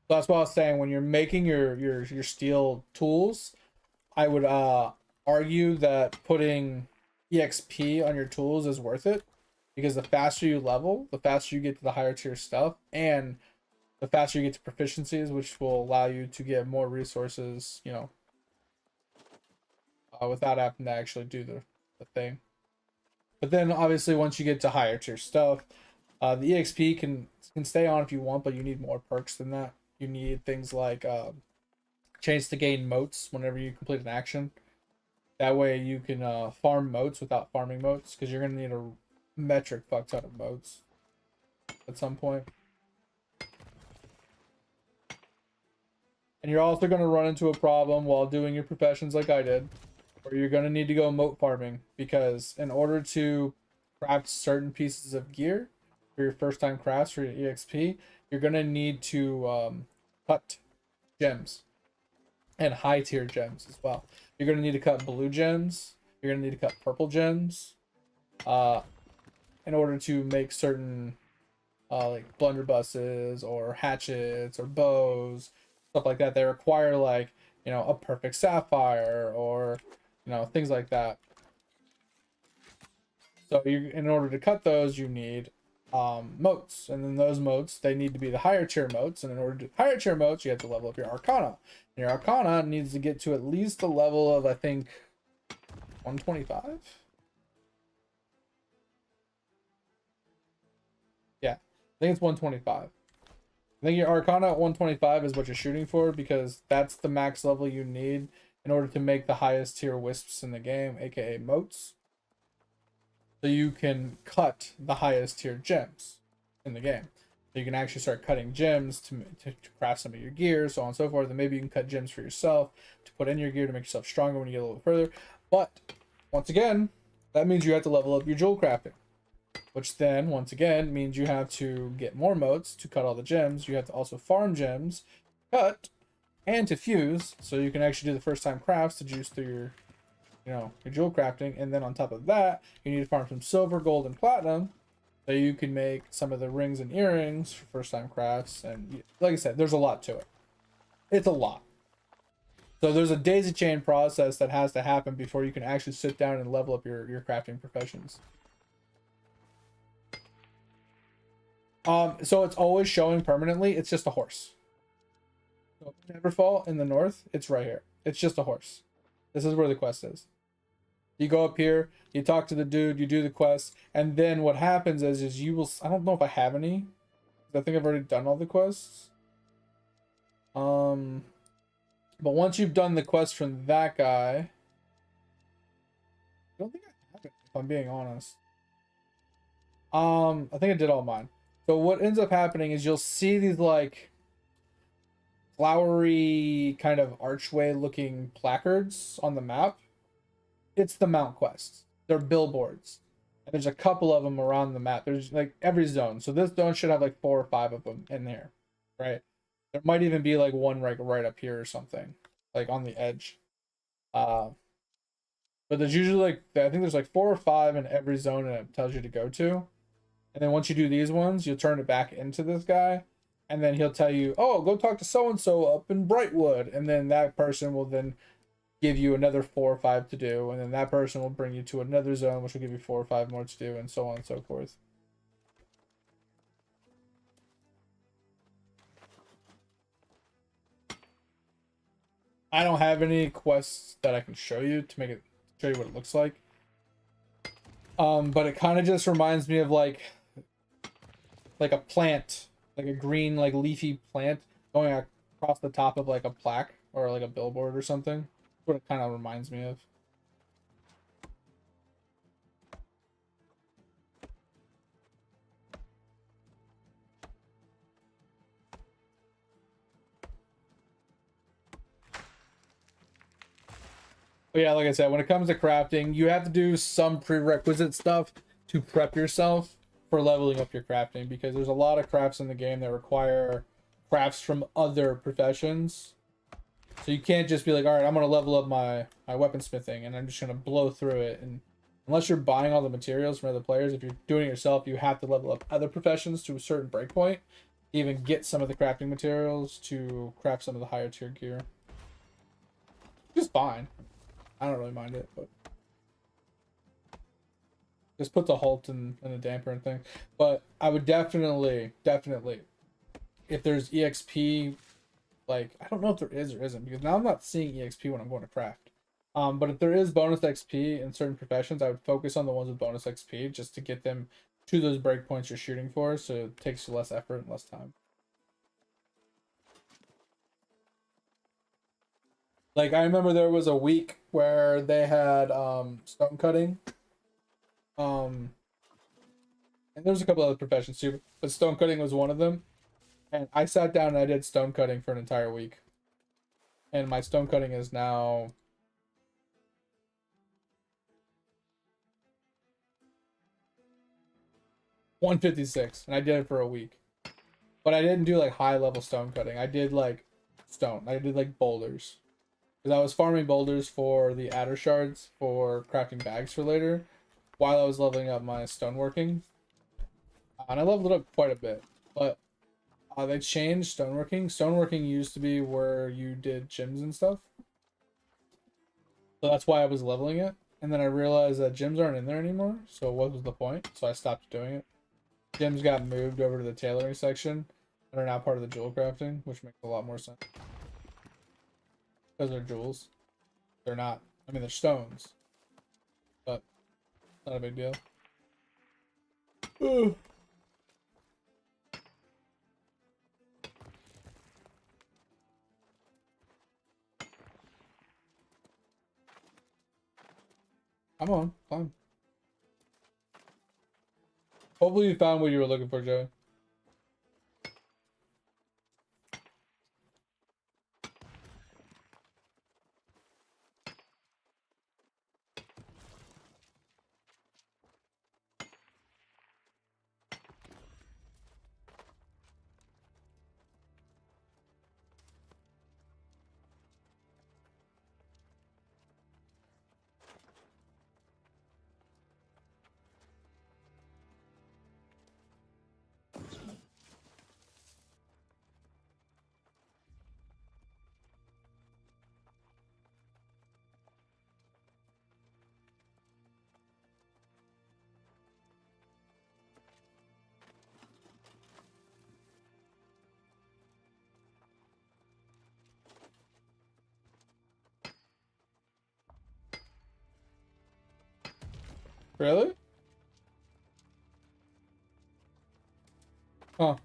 So that's what I was saying. When you're making your steel tools, I would argue that putting EXP on your tools is worth it, because the faster you level, the faster you get to the higher tier stuff, and the faster you get to proficiencies, which will allow you to get more resources, you know, without having to actually do the thing. But then obviously once you get to higher tier stuff, the EXP can stay on if you want, but you need more perks than that. You need things like chance to gain motes whenever you complete an action. That way you can farm motes without farming motes, because you're going to need a metric fuck ton of motes at some point. And you're also going to run into a problem while doing your professions like I did, where you're going to need to go mote farming, because in order to craft certain pieces of gear for your first time crafts for your EXP, you're going to need to cut gems, and high tier gems as well. You're going to need to cut blue gems. You're going to need to cut purple gems in order to make certain like blunderbusses or hatchets or bows, stuff like that. They require, like, you know, a perfect sapphire, or, you know, things like that. So you, in order to cut those, you need motes, and then those motes, they need to be the higher tier motes, and in order to do higher tier motes, you have to level up your arcana, and your arcana needs to get to at least a level of, I think, 125. Yeah, I think it's 125. I think your arcana at 125 is what you're shooting for, because that's the max level you need in order to make the highest tier wisps in the game, aka motes. So you can cut the highest tier gems in the game. So you can actually start cutting gems to craft some of your gear, so on and so forth. And maybe you can cut gems for yourself to put in your gear to make yourself stronger when you get a little further. But once again, that means you have to level up your jewel crafting, which then once again means you have to get more motes to cut all the gems. You have to also farm gems, cut, and to fuse, so you can actually do the first time crafts to juice through your, you know, your jewel crafting. And then on top of that, you need to farm some silver, gold, and platinum, so you can make some of the rings and earrings for first time crafts. And like I said, there's a lot to it. It's a lot. So there's a daisy chain process that has to happen before you can actually sit down and level up your crafting professions. So it's always showing permanently. It's just a horse. So Neverfall in the north, it's right here. It's just a horse. This is where the quest is. You go up here, you talk to the dude, you do the quest, and then what happens is you will, I don't know if I have any, I think I've already done all the quests. But once you've done the quest from that guy, I don't think I have it, if I'm being honest. I think I did all mine. So what ends up happening is you'll see these like flowery kind of archway looking placards on the map. It's the mount quests. They're billboards. And there's a couple of them around the map. There's like every zone. So this zone should have like 4 or 5 of them in there, right? There might even be like one right up here or something, like on the edge. But there's usually like, I think there's like 4 or 5 in every zone that it tells you to go to. And then once you do these ones, you'll turn it back into this guy. And then he'll tell you, oh, go talk to so-and-so up in Brightwood. And then that person will then give you another 4 or 5 to do, and then that person will bring you to another zone, which will give you 4 or 5 more to do, and so on and so forth. I don't have any quests that I can show you to make it show you what it looks like. But it kind of just reminds me of like a plant, like a green, like leafy plant going across the top of like a plaque or like a billboard or something. That's what it kind of reminds me of. But yeah, like I said, when it comes to crafting, you have to do some prerequisite stuff to prep yourself for leveling up your crafting, because there's a lot of crafts in the game that require crafts from other professions. So you can't just be like, all right, I'm going to level up my weaponsmithing and I'm just going to blow through it. And unless you're buying all the materials from other players, if you're doing it yourself, you have to level up other professions to a certain breakpoint, even get some of the crafting materials to craft some of the higher tier gear. Just fine. I don't really mind it, but just put the halt and the damper and thing. But I would definitely, if there's EXP, like, I don't know if there is or isn't, because now I'm not seeing EXP when I'm going to craft. But if there is bonus XP in certain professions, I would focus on the ones with bonus XP just to get them to those breakpoints you're shooting for, so it takes you less effort and less time. Like, I remember there was a week where they had stone cutting. And there's a couple other professions too, but stone cutting was one of them. And I sat down and I did stone cutting for an entire week. And my stone cutting is now 156, and I did it for a week. But I didn't do like high level stone cutting. I did like stone. I did like boulders. Because I was farming boulders for the adder shards for crafting bags for later, while I was leveling up my stoneworking. And I leveled it up quite a bit. But they changed stoneworking. Stoneworking used to be where you did gyms and stuff. So that's why I was leveling it. And then I realized that gyms aren't in there anymore. So what was the point? So I stopped doing it. Gyms got moved over to the tailoring section and are now part of the jewel crafting, which makes a lot more sense. Because they're jewels. They're not. I mean, they're stones. But not a big deal. Ugh. Come on, climb. Hopefully you found what you were looking for, Joey. Really? Oh,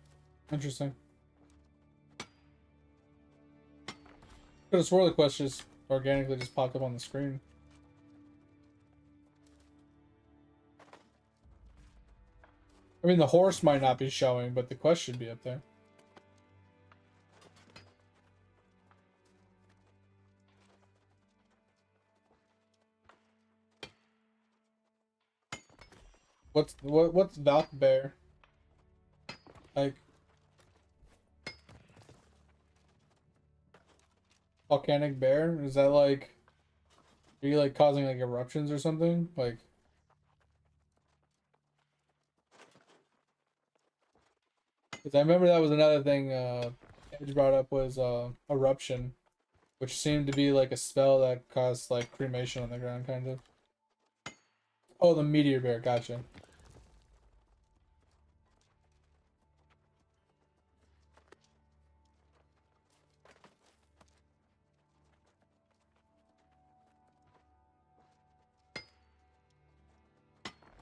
interesting. Could have swore the quest just organically just popped up on the screen. I mean, the horse might not be showing, but the quest should be up there. What's Valk Bear? Like volcanic bear? Is that like, are you like causing like eruptions or something? Like, because I remember that was another thing Edge brought up was eruption, which seemed to be like a spell that caused like cremation on the ground, kind of. Oh, the meteor bear, gotcha.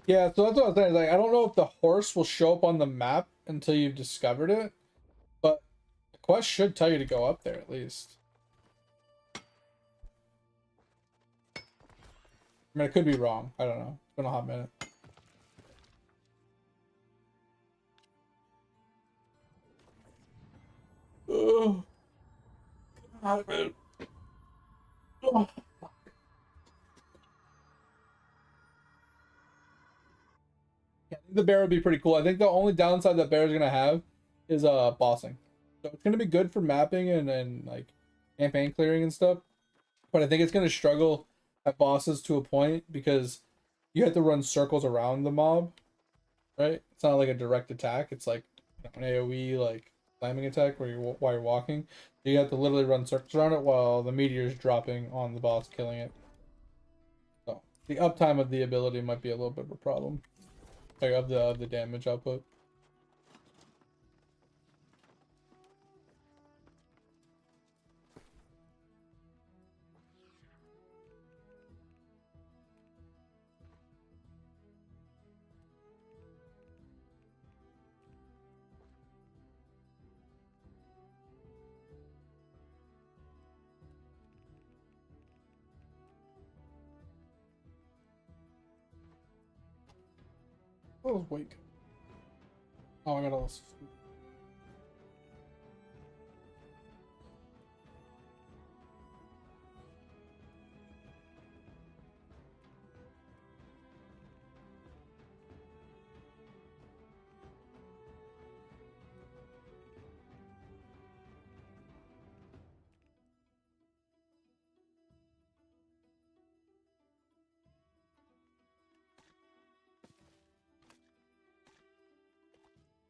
Yeah, so that's what I was saying. Like, I don't know if the horse will show up on the map until you've discovered it, but the quest should tell you to go up there at least. I mean, I could be wrong. I don't know. It's been a hot minute. Oh, hot minute. Oh. Yeah, I think the bear would be pretty cool. I think the only downside that bear is gonna have is bossing. So it's gonna be good for mapping and like campaign clearing and stuff. But I think it's gonna struggle at bosses to a point because you have to run circles around the mob, right? It's not like a direct attack. It's like an AoE like slamming attack where you while you're walking. You have to literally run circles around it while the meteor's dropping on the boss, killing it. So the uptime of the ability might be a little bit of a problem. Like of the damage output. What was wake? Oh, I got all this food.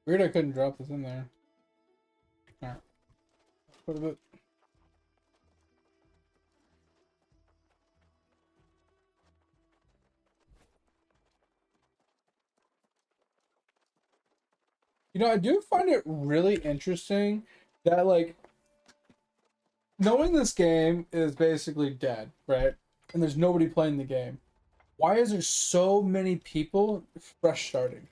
Weird I couldn't drop this in there. Alright. Put a bit. You know, I do find it really interesting that like knowing this game is basically dead, right? And there's nobody playing the game. Why is there so many people fresh starting?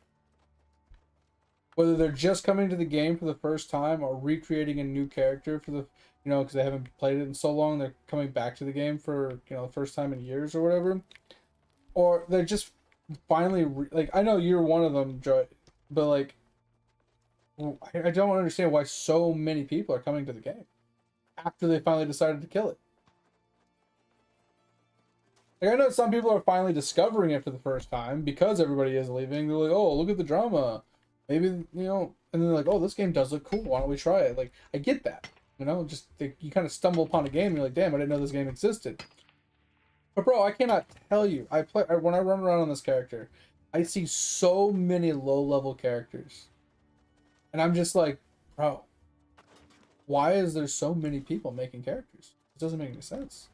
Whether they're just coming to the game for the first time or recreating a new character for the, you know, because they haven't played it in so long, they're coming back to the game for, you know, the first time in years or whatever. Or they're just finally, like, I know you're one of them, Joy, but like, I don't understand why so many people are coming to the game after they finally decided to kill it. Like, I know some people are finally discovering it for the first time because everybody is leaving. They're like, oh, look at the drama. Maybe, you know, and they're like, oh, this game does look cool. Why don't we try it? Like, I get that. You know, just you kind of stumble upon a game and you're like, damn, I didn't know this game existed. But bro, I cannot tell you. When I run around on this character, I see so many low-level characters. And I'm just like, bro, why is there so many people making characters? It doesn't make any sense.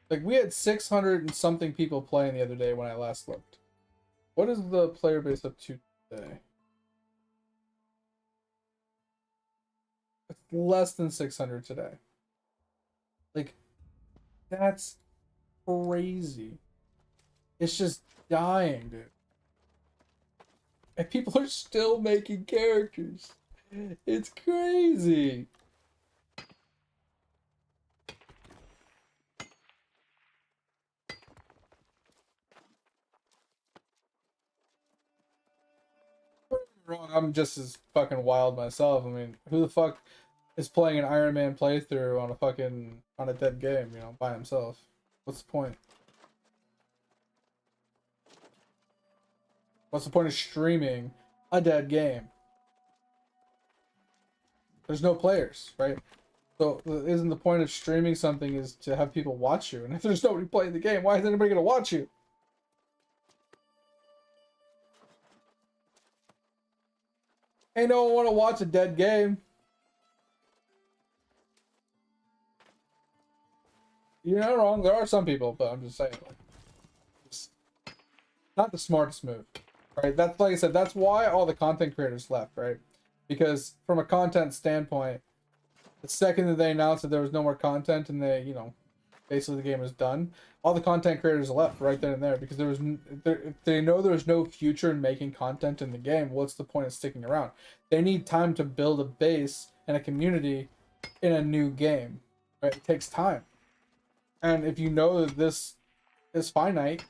Like, we had 600 and something people playing the other day when I last looked. What is the player base up to today? It's less than 600 today. Like, that's crazy. It's just dying, dude. And people are still making characters. It's crazy. Wrong, I'm just as fucking wild myself. I mean, who the fuck is playing an Iron Man playthrough on a fucking on a dead game, you know, by himself? What's the point? What's the point of streaming a dead game? There's no players, right? So isn't the point of streaming something is to have people watch you? And if there's nobody playing the game, why is anybody gonna watch you? Ain't no one want to watch a dead game. You're not wrong. There are some people, but I'm just saying, like, it's not the smartest move, right? That's, like I said, that's why all the content creators left, right? Because from a content standpoint, the second that they announced that there was no more content and they, you know, basically the game is done, all the content creators left right then and there, because if they know there's no future in making content in the game, what's the point of sticking around? They need time to build a base and a community in a new game, right? It takes time. And if you know that this is finite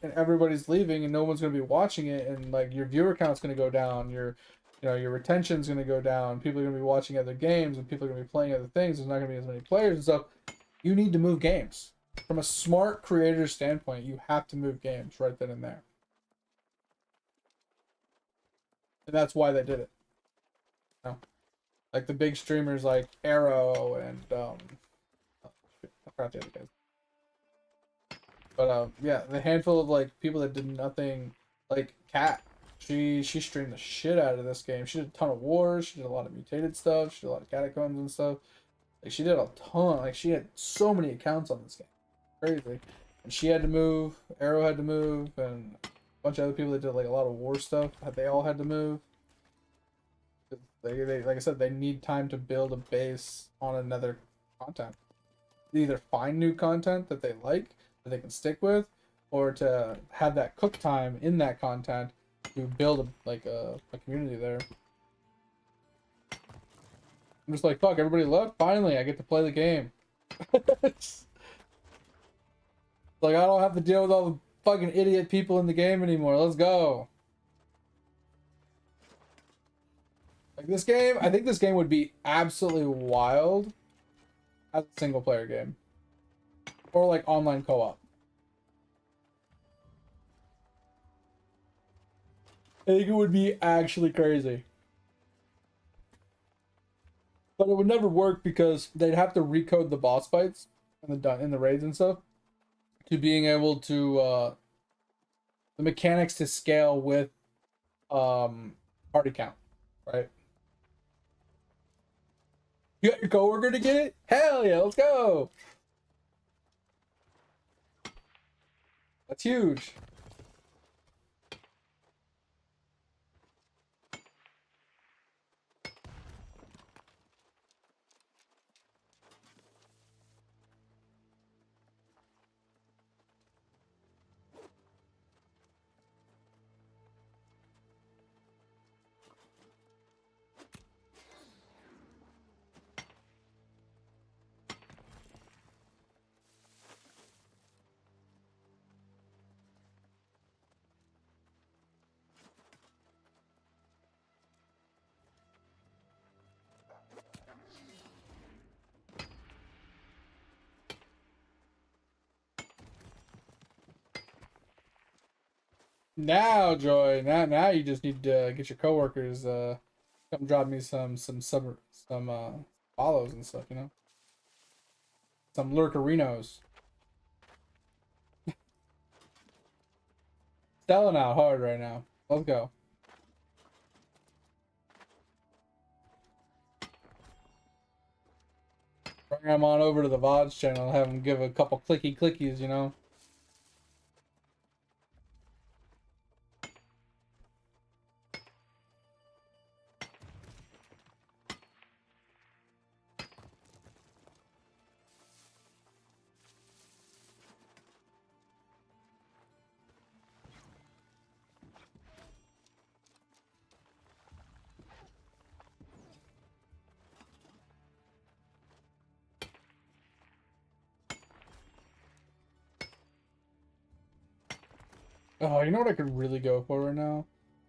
and everybody's leaving and no one's going to be watching it, and like your viewer count's going to go down, your retention's going to go down, people are going to be watching other games and people are going to be playing other things, there's not going to be as many players and stuff, you need to move games. From a smart creator standpoint, you have to move games right then and there. And that's why they did it. You know? Like the big streamers like Arrow and I forgot the other guys. But yeah, the handful of like people that did nothing, like Kat, she streamed the shit out of this game. She did a ton of wars, she did a lot of mutated stuff, she did a lot of catacombs and stuff. Like she did a ton, like she had so many accounts on this game. Crazy. And she had to move, Arrow had to move, and a bunch of other people that did like a lot of war stuff, they all had to move. They like I said, they need time to build a base on another content. They either find new content that they like, that they can stick with, or to have that cook time in that content to build a community there. I'm just like, fuck, everybody left? Finally, I get to play the game. Like, I don't have to deal with all the fucking idiot people in the game anymore. Let's go. Like, this game, I think this game would be absolutely wild as a single player game. Or, like, online co-op. I think it would be actually crazy. But it would never work because they'd have to recode the boss fights and the raids and stuff to being able to the mechanics to scale with party count, right? You got your coworker to get it? Hell yeah, let's go. That's huge. Now, Joy, now you just need to get your coworkers come drop me some follows and stuff, you know? Some lurkerinos. Selling out hard right now. Let's go. Bring them on over to the VODs channel, have them give a couple clickies, you know? Oh, you know what I could really go for right now?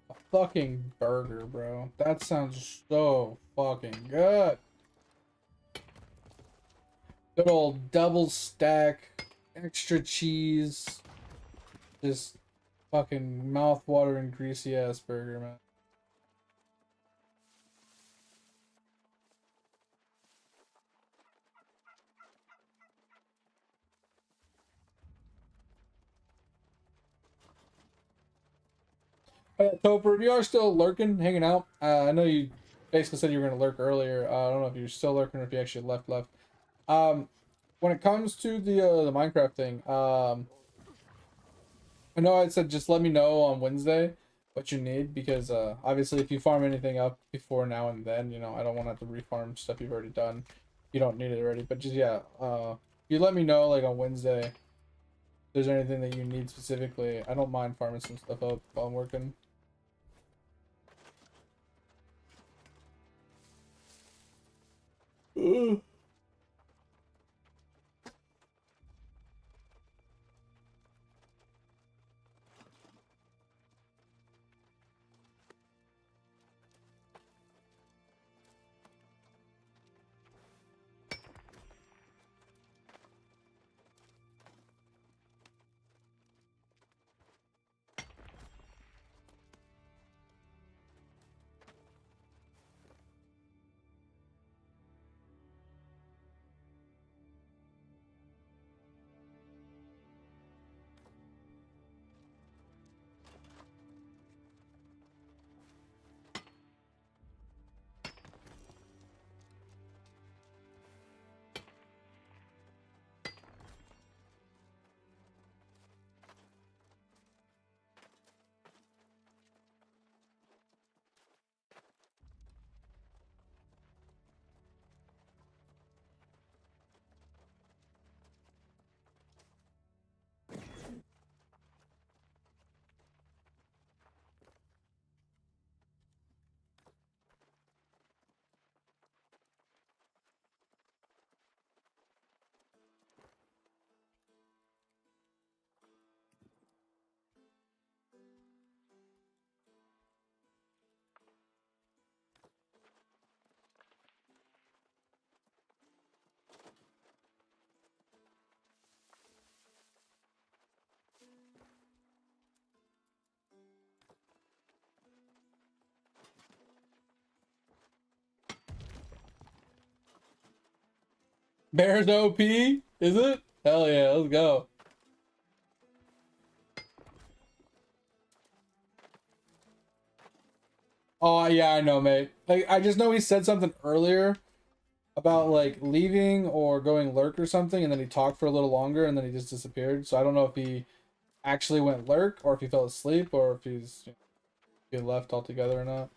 A fucking burger, bro. That sounds so fucking good. Good old double stack, extra cheese, just fucking mouth-watering, greasy-ass burger, man. Topher, if you are still lurking, hanging out, I know you basically said you were going to lurk earlier. I don't know if you're still lurking or if you actually left. Um, when it comes to the Minecraft thing, I know I said just let me know on Wednesday what you need because obviously if you farm anything up before now and then, you know, I don't want to have to refarm stuff you've already done. You don't need it already, but just yeah, you let me know like on Wednesday if there's anything that you need specifically. I don't mind farming some stuff up while I'm working. Ugh. Bears OP? Is it? Hell yeah, let's go. Oh yeah, I know, mate. Like I just know he said something earlier about like leaving or going lurk or something, and then he talked for a little longer and then he just disappeared. So I don't know if he actually went lurk or if he fell asleep or if he's he left altogether or not.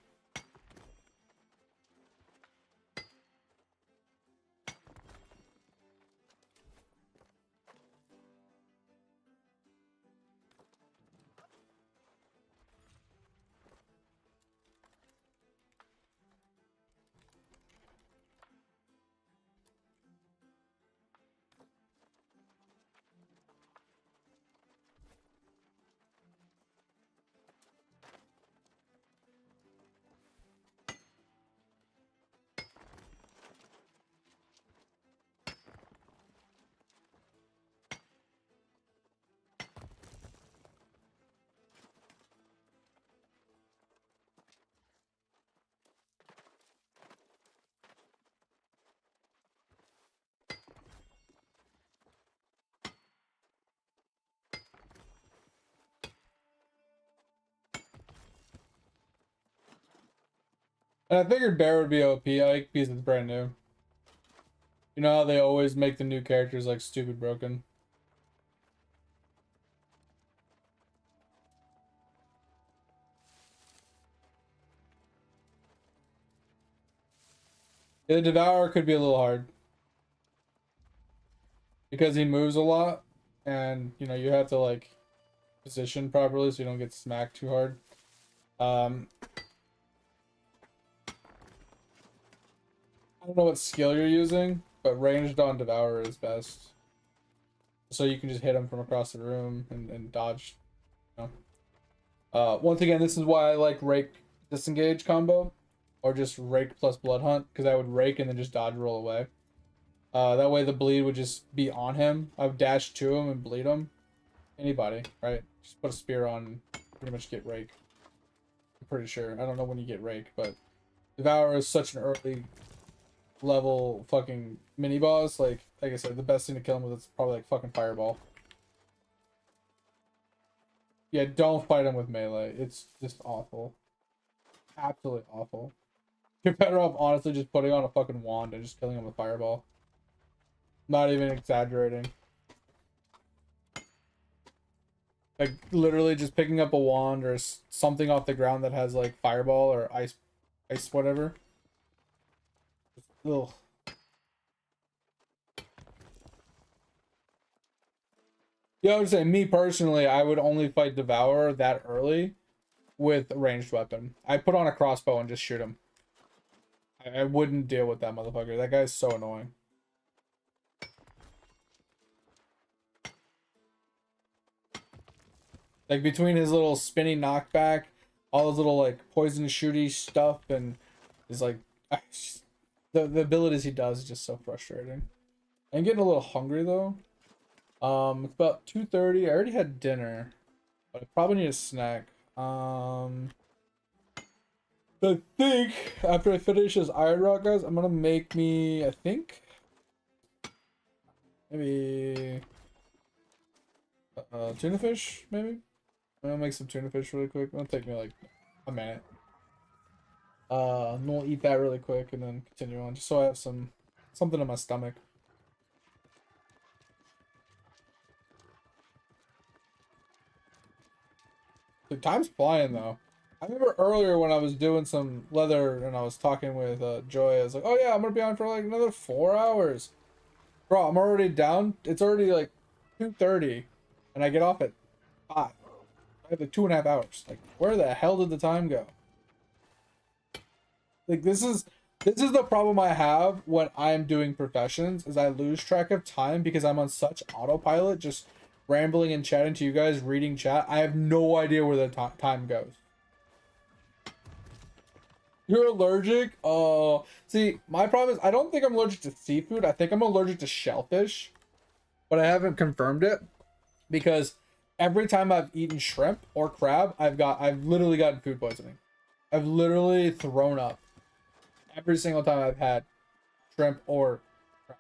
And I figured Bear would be OP, like because it's brand new. You know how they always make the new characters like stupid broken. Yeah, the Devourer could be a little hard because he moves a lot, and you know you have to like position properly so you don't get smacked too hard. Um, I don't know what skill you're using, but ranged on Devourer is best. So you can just hit him from across the room and dodge. You know? Once again, this is why I like Rake Disengage combo, or just Rake plus Blood Hunt, because I would Rake and then just dodge roll away. That way the bleed would just be on him. I would dash to him and bleed him. Anybody, right? Just put a spear on, pretty much get Rake. I'm pretty sure. I don't know when you get Rake, but Devourer is such an early level fucking mini boss. Like I said, the best thing to kill him with is probably like fucking Fireball. Yeah, don't fight him with melee. It's just awful. Absolutely awful. You're better off honestly just putting on a fucking wand and just killing him with fireball. Not even exaggerating. Like literally just picking up a wand or something off the ground that has like fireball or ice whatever. Ugh. Yeah, I would say me personally, I would only fight Devourer that early with a ranged weapon. I put on a crossbow and just shoot him. I wouldn't deal with that motherfucker. That guy's so annoying. Like between his little spinny knockback, all his little like poison shooty stuff, and his like the abilities he does is just so frustrating. I'm getting a little hungry though. It's about 2:30. I already had dinner, but I probably need a snack. I think after I finish this Iron Rock, guys, I'm gonna make me, I think, maybe tuna fish, maybe. I'm gonna make some tuna fish really quick. It'll take me like a minute. And we'll eat that really quick and then continue on, just so I have something in my stomach. The time's flying though. I remember earlier when I was doing some leather and I was talking with Joy, I was like, oh yeah, I'm gonna be on for like another 4 hours. Bro, I'm already down. It's already like 2:30 and I get off at 5. I have like 2.5 hours. Like, where the hell did the time go? Like, this is the problem I have when I'm doing professions, is I lose track of time because I'm on such autopilot, just rambling and chatting to you guys, reading chat. I have no idea where the time goes. You're allergic? Oh, see, my problem is I don't think I'm allergic to seafood. I think I'm allergic to shellfish, but I haven't confirmed it because every time I've eaten shrimp or crab, I've literally gotten food poisoning. I've literally thrown up every single time I've had shrimp or crab.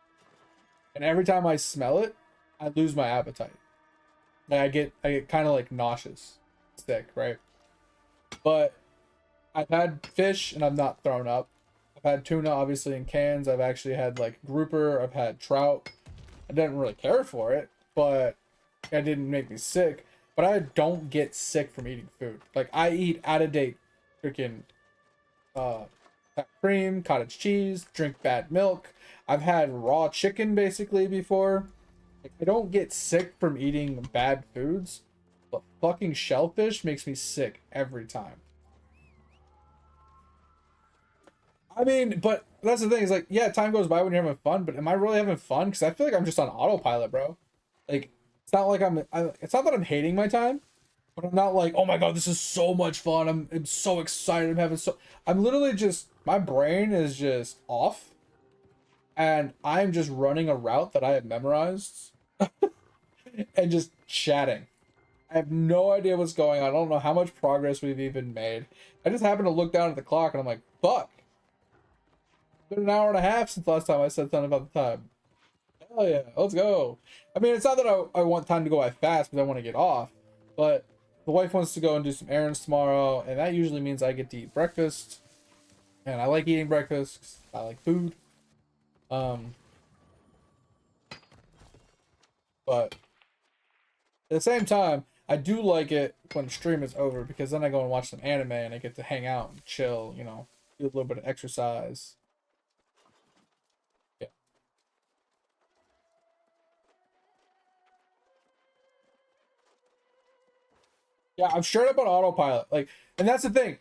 And every time I smell it, I lose my appetite. Like I get kind of like nauseous, sick, right? But I've had fish and I've not thrown up. I've had tuna, obviously, in cans. I've actually had like grouper. I've had trout. I didn't really care for it, but it didn't make me sick. But I don't get sick from eating food. Like I eat out of date freaking cream, cottage cheese, drink bad milk. I've had raw chicken basically before. Like, I don't get sick from eating bad foods, but fucking shellfish makes me sick every time. I mean, but that's the thing, is like, yeah, time goes by when you're having fun, but am I really having fun? Because I feel like I'm just on autopilot, bro. Like, it's not like it's not that I'm hating my time, but I'm not like, oh my god, this is so much fun. I'm so excited. I'm literally just, my brain is just off, and I'm just running a route that I have memorized and just chatting. I have no idea what's going on. I don't know how much progress we've even made. I just happened to look down at the clock and I'm like, fuck. It's been an hour and a half since last time I said something about the time. Hell yeah, let's go. I mean, it's not that I want time to go by fast because I want to get off, but the wife wants to go and do some errands tomorrow, and that usually means I get to eat breakfast. And I like eating breakfast 'cause I like food. But at the same time, I do like it when the stream is over because then I go and watch some anime and I get to hang out and chill, you know, do a little bit of exercise. Yeah. Yeah, I'm straight up on autopilot. Like, and that's the thing.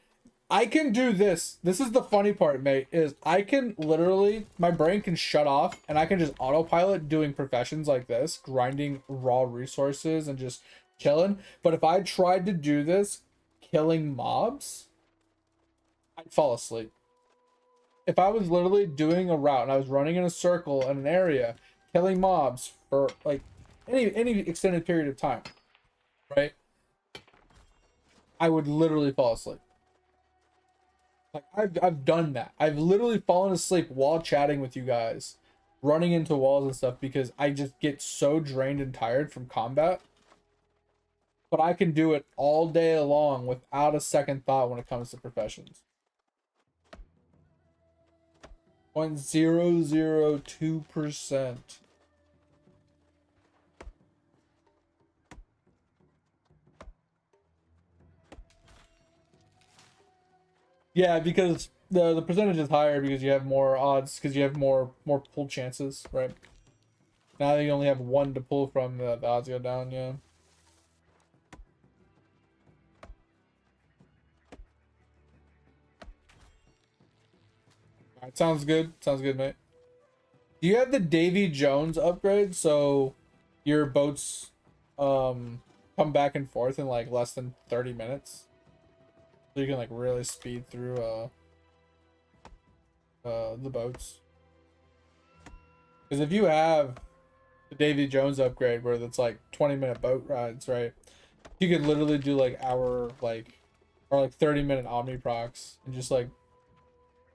I can do this. This is the funny part, mate, is I can literally, my brain can shut off and I can just autopilot doing professions like this, grinding raw resources and just chilling. But if I tried to do this, killing mobs, I'd fall asleep. If I was literally doing a route and I was running in a circle in an area, killing mobs for like any extended period of time, right? I would literally fall asleep. Like I've done that. I've literally fallen asleep while chatting with you guys, running into walls and stuff because I just get so drained and tired from combat. but I can do it all day long without a second thought when it comes to professions. 0.002%. Yeah, because the percentage is higher because you have more odds, because you have more pull chances, right? Now you only have one to pull from, the odds go down, yeah. Alright, sounds good. Sounds good, mate. Do you have the Davy Jones upgrade so your boats come back and forth in like less than 30 minutes? So you can like really speed through the boats. Because if you have the Davy Jones upgrade where it's like 20-minute boat rides, right? You could literally do like hour like or like 30-minute omniprocs and just like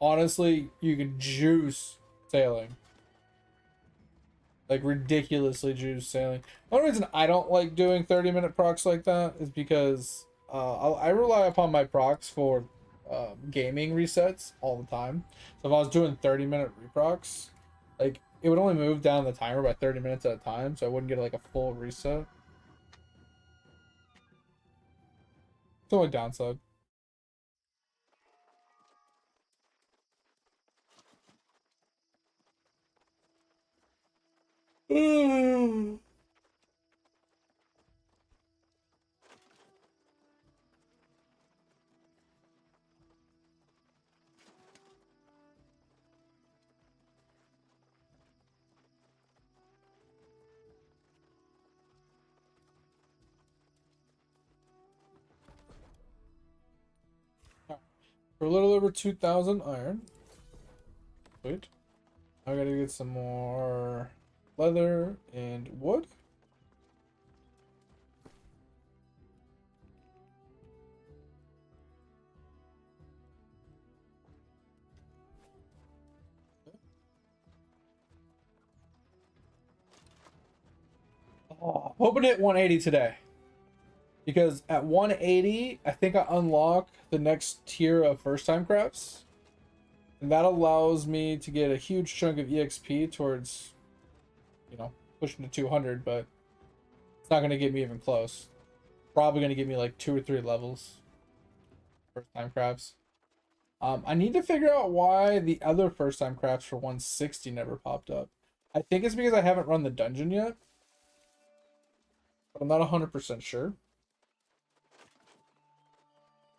honestly you can juice sailing. Like ridiculously juice sailing. The only reason I don't like doing 30-minute procs like that is because I rely upon my procs for gaming resets all the time. So if I was doing 30-minute reprocs, like it would only move down the timer by 30 minutes at a time, so I wouldn't get like a full reset. It's only downside. For a little over 2,000 iron. Wait. I gotta get some more leather and wood. Oh, hoping to hit 180 today. Because at 180, I think I unlock the next tier of first time crafts. And that allows me to get a huge chunk of EXP towards, pushing to 200, but it's not going to get me even close. Probably going to give me like 2 or 3 levels. First time crafts. I need to figure out why the other first time crafts for 160 never popped up. I think it's because I haven't run the dungeon yet. But I'm not 100% sure.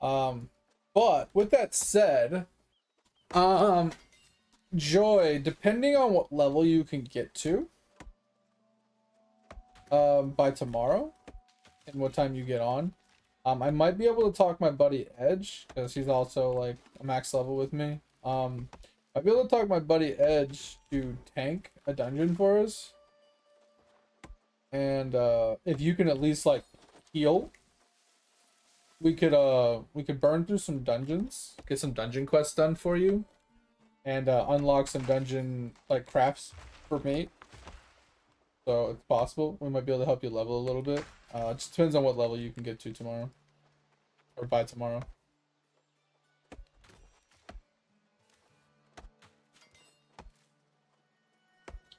But with that said, Joy, depending on what level you can get to, by tomorrow, and what time you get on, I might be able to talk my buddy Edge, because he's also like a max level with me. I'd be able to talk my buddy Edge to tank a dungeon for us. And if you can at least like heal, we could burn through some dungeons, get some dungeon quests done for you, and unlock some dungeon like crafts for me. So it's possible we might be able to help you level a little bit. It just depends on what level you can get to tomorrow, or by tomorrow.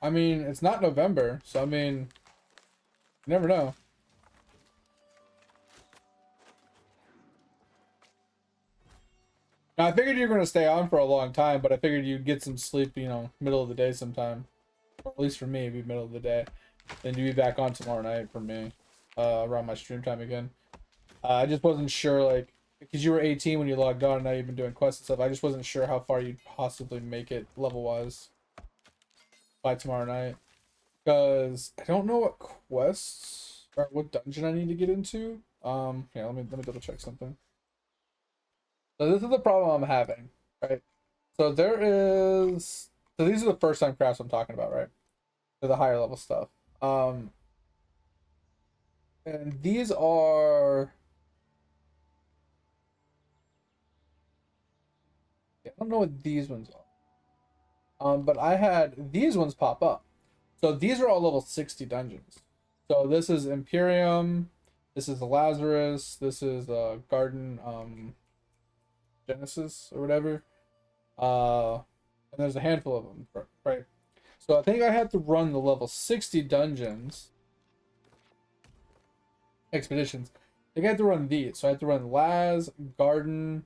I mean, it's not November, so I mean, you never know. Now, I figured you were going to stay on for a long time, but I figured you'd get some sleep, middle of the day sometime. Or at least for me, it'd be middle of the day. Then you'd be back on tomorrow night for me, around my stream time again. I just wasn't sure, like, because you were 18 when you logged on, and now you've been doing quests and stuff. I just wasn't sure how far you'd possibly make it level-wise by tomorrow night. Because I don't know what quests or what dungeon I need to get into. Yeah, let me double check something. So this is the problem I'm having, right? So so these are the first time crafts I'm talking about, right? They're the higher level stuff. And these are, I don't know what these ones are. But I had these ones pop up. So these are all level 60 dungeons. So this is Imperium, This is the Lazarus. This is Garden Genesis or whatever. And there's a handful of them, right? So I think I had to run the level 60 dungeons, expeditions. I think I had to run these. So I had to run Laz, Garden.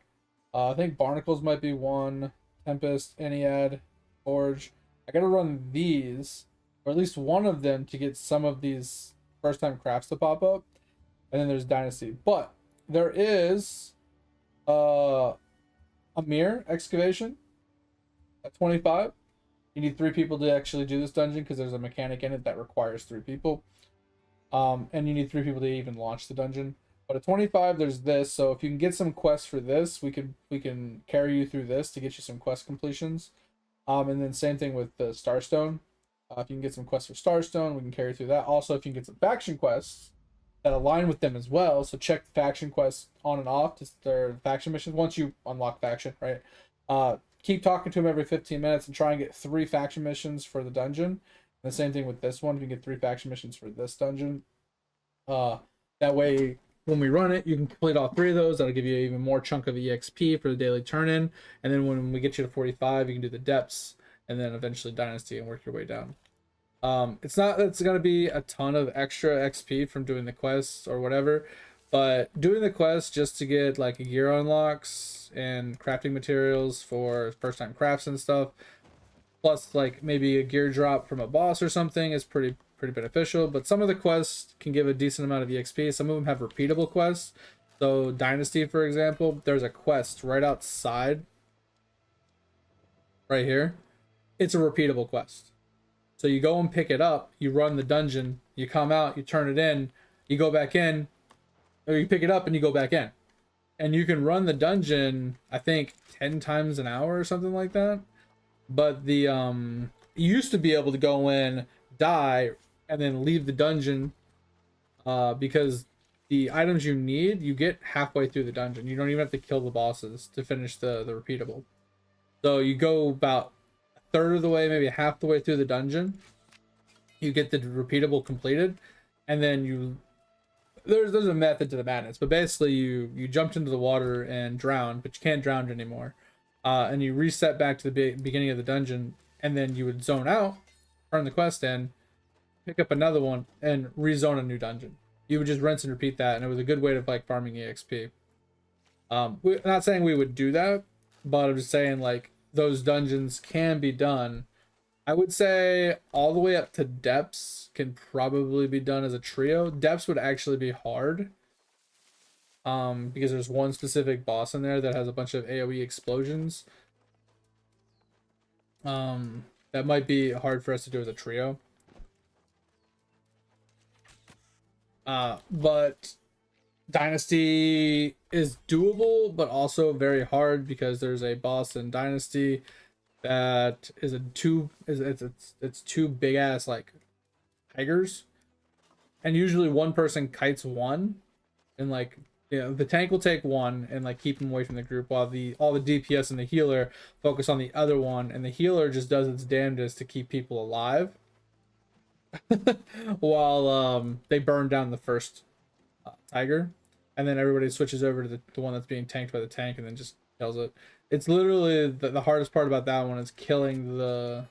I think Barnacles might be one. Tempest, Ennead, Forge. I gotta run these, or at least one of them, to get some of these first time crafts to pop up. And then there's Dynasty. But there is a mirror excavation at 25. You need 3 people to actually do this dungeon because there's a mechanic in it that requires 3 people. And you need 3 people to even launch the dungeon. But at 25, there's this. So if you can get some quests for this, we can carry you through this to get you some quest completions. And then same thing with the Starstone. If you can get some quests for Starstone, we can carry through that. Also, if you can get some faction quests that align with them as well. So check the faction quests on and off to their faction missions once you unlock faction, right? Keep talking to them every 15 minutes and try and get 3 faction missions for the dungeon. And the same thing with this one. If you get 3 faction missions for this dungeon, that way when we run it, you can complete all 3 of those. That'll give you even more chunk of EXP for the daily turn-in. And then when we get you to 45, you can do the depths and then eventually Dynasty and work your way down. It's not that it's going to be a ton of extra XP from doing the quests or whatever, but doing the quests just to get like gear unlocks and crafting materials for first time crafts and stuff, plus like maybe a gear drop from a boss or something, is pretty beneficial. But some of the quests can give a decent amount of EXP. Some of them have repeatable quests. So Dynasty, for example, there's a quest right outside right here. It's a repeatable quest. So you go and pick it up, you run the dungeon, you come out, you turn it in, you go back in, or you pick it up and you go back in. And you can run the dungeon, I think, 10 times an hour or something like that. But the you used to be able to go in, die, and then leave the dungeon because the items you need, you get halfway through the dungeon. You don't even have to kill the bosses to finish the repeatable. So you go about a third of the way, maybe half the way through the dungeon. You get the repeatable completed, and then there's a method to the madness, but basically you jumped into the water and drowned, but you can't drown anymore. And you reset back to the beginning of the dungeon, and then you would zone out, turn the quest in, pick up another one, and rezone a new dungeon. You would just rinse and repeat that, and it was a good way of like farming EXP. We're not saying we would do that, but I'm just saying like those dungeons can be done. I would say all the way up to depths can probably be done as a trio. Depths would actually be hard. Because there's one specific boss in there that has a bunch of AoE explosions. That might be hard for us to do as a trio. But Dynasty is doable, but also very hard because there's a boss in Dynasty that is it's 2 big ass like tigers, and usually one person kites one, and like, you know, the tank will take one and like keep him away from the group, while all the DPS and the healer focus on the other one, and the healer just does its damnedest to keep people alive while they burn down the first tiger, and then everybody switches over to the one that's being tanked by the tank and then just kills it. It's literally the hardest part about that one is killing the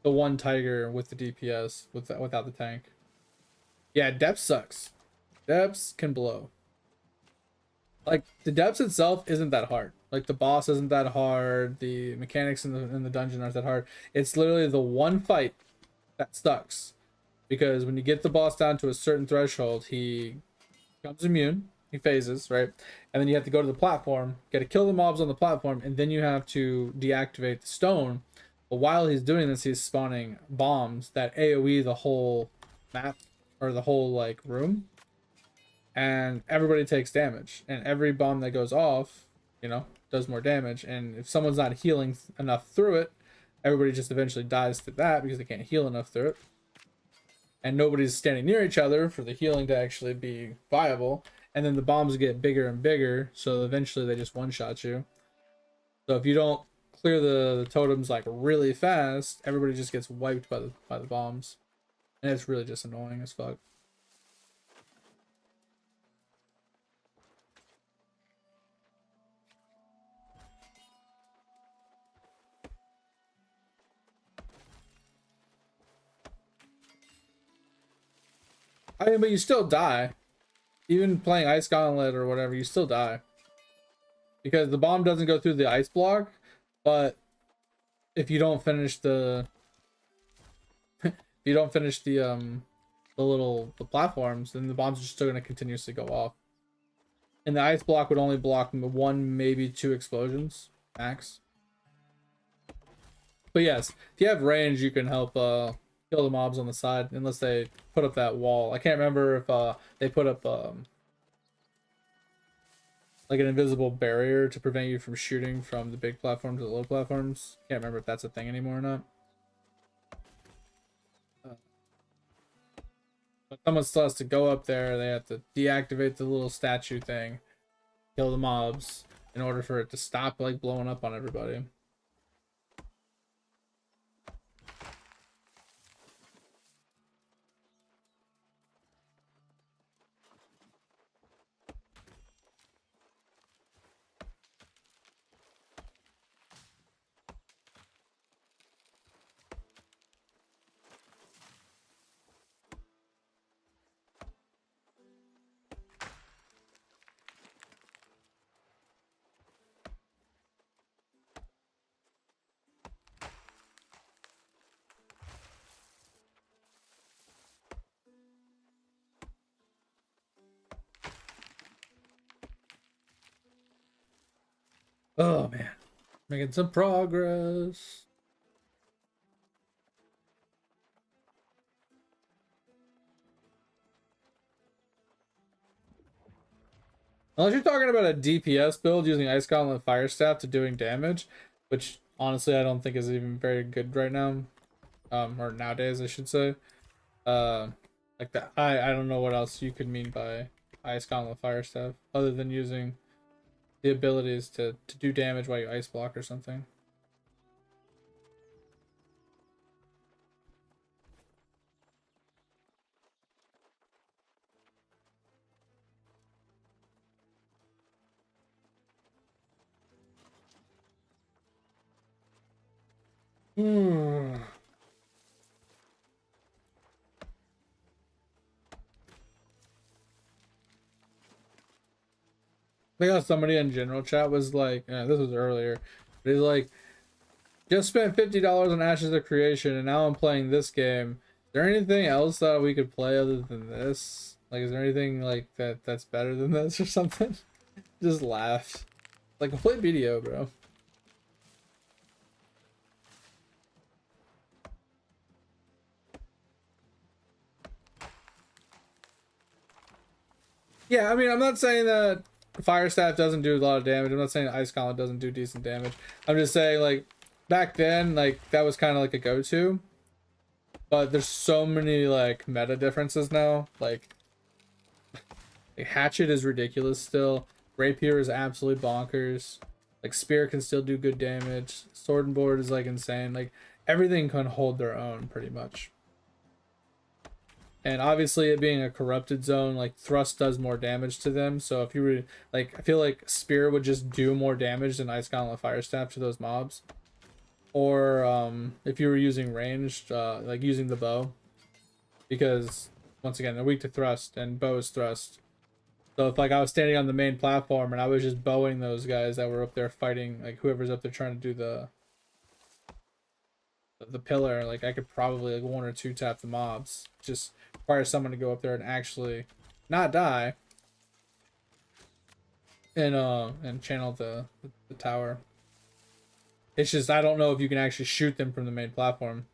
one tiger with the DPS without the tank. Yeah, depth sucks. Depths can blow. Like the depths itself isn't that hard. Like the boss isn't that hard. The mechanics in the dungeon aren't that hard. It's literally the one fight that sucks, because when you get the boss down to a certain threshold, he becomes immune. He phases, right? And then you have to go to the platform, got to kill the mobs on the platform, and then you have to deactivate the stone. But while he's doing this, he's spawning bombs that AoE the whole map, or the whole like room, and everybody takes damage. And every bomb that goes off, you know, does more damage. And if someone's not healing enough through it, everybody just eventually dies to that because they can't heal enough through it. And nobody's standing near each other for the healing to actually be viable. And then the bombs get bigger and bigger, so eventually they just one-shot you. So if you don't clear the totems like really fast, everybody just gets wiped by the bombs, and it's really just annoying as fuck. I mean, but you still die. Even playing Ice Gauntlet or whatever, you still die. Because the bomb doesn't go through the ice block, but if you don't finish the if you don't finish the platforms, then the bombs are still gonna continuously go off. And the ice block would only block one, maybe two explosions max. But yes, if you have range, you can help kill the mobs on the side, unless they put up that wall. I can't remember if they put up like an invisible barrier to prevent you from shooting from the big platform to the low platforms. Can't remember if that's a thing anymore or not. But someone still has to go up there. They have to deactivate the little statue thing, kill the mobs, in order for it to stop like blowing up on everybody. Oh man, making some progress. Unless you're talking about a DPS build using Ice Gauntlet Fire Staff to doing damage, which honestly I don't think is even very good right now, or nowadays I should say. Like that, I don't know what else you could mean by Ice Gauntlet Fire Staff other than using the abilities to do damage while you ice block or something. Hmm. I think somebody in general chat was like, this was earlier, but he's like, just spent $50 on Ashes of Creation and now I'm playing this game. Is there anything else that we could play other than this? Like, is there anything like that's better than this or something? Just laughed. Like, play BDO, bro. Yeah, I mean, I'm not saying that Fire Staff doesn't do a lot of damage. I'm not saying Ice Gauntlet doesn't do decent damage. I'm just saying, like, back then, like, that was kind of like a go-to. But there's so many, like, meta differences now. Like Hatchet is ridiculous still. Rapier is absolutely bonkers. Like, Spear can still do good damage. Sword and Board is, like, insane. Like, everything can hold their own, pretty much. And obviously it being a corrupted zone, like thrust does more damage to them. So if you were like, I feel like Spear would just do more damage than Ice Gauntlet Fire Staff to those mobs. Or if you were using ranged, like using the bow, because once again they're weak to thrust and bow is thrust. So if like I was standing on the main platform and I was just bowing those guys that were up there fighting, like whoever's up there trying to do the pillar, like I could probably like one or two tap the mobs. Just require someone to go up there and actually not die and channel the tower. It's just I don't know if you can actually shoot them from the main platform,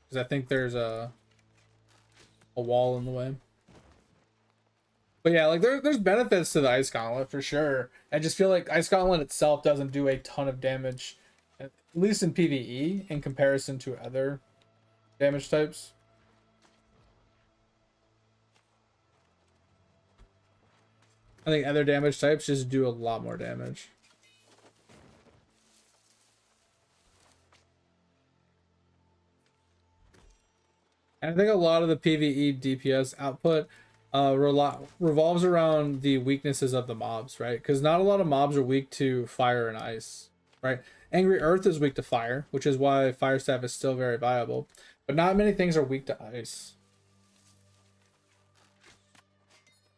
because I think there's a wall in the way. But yeah, like there's benefits to the Ice Gauntlet for sure. I just feel like Ice Gauntlet itself doesn't do a ton of damage, at least in PvE, in comparison to other damage types. I think other damage types just do a lot more damage. And I think a lot of the PvE DPS output revolves around the weaknesses of the mobs, right? Because not a lot of mobs are weak to fire and ice, right? Angry Earth is weak to fire, which is why Fire Staff is still very viable. But not many things are weak to ice.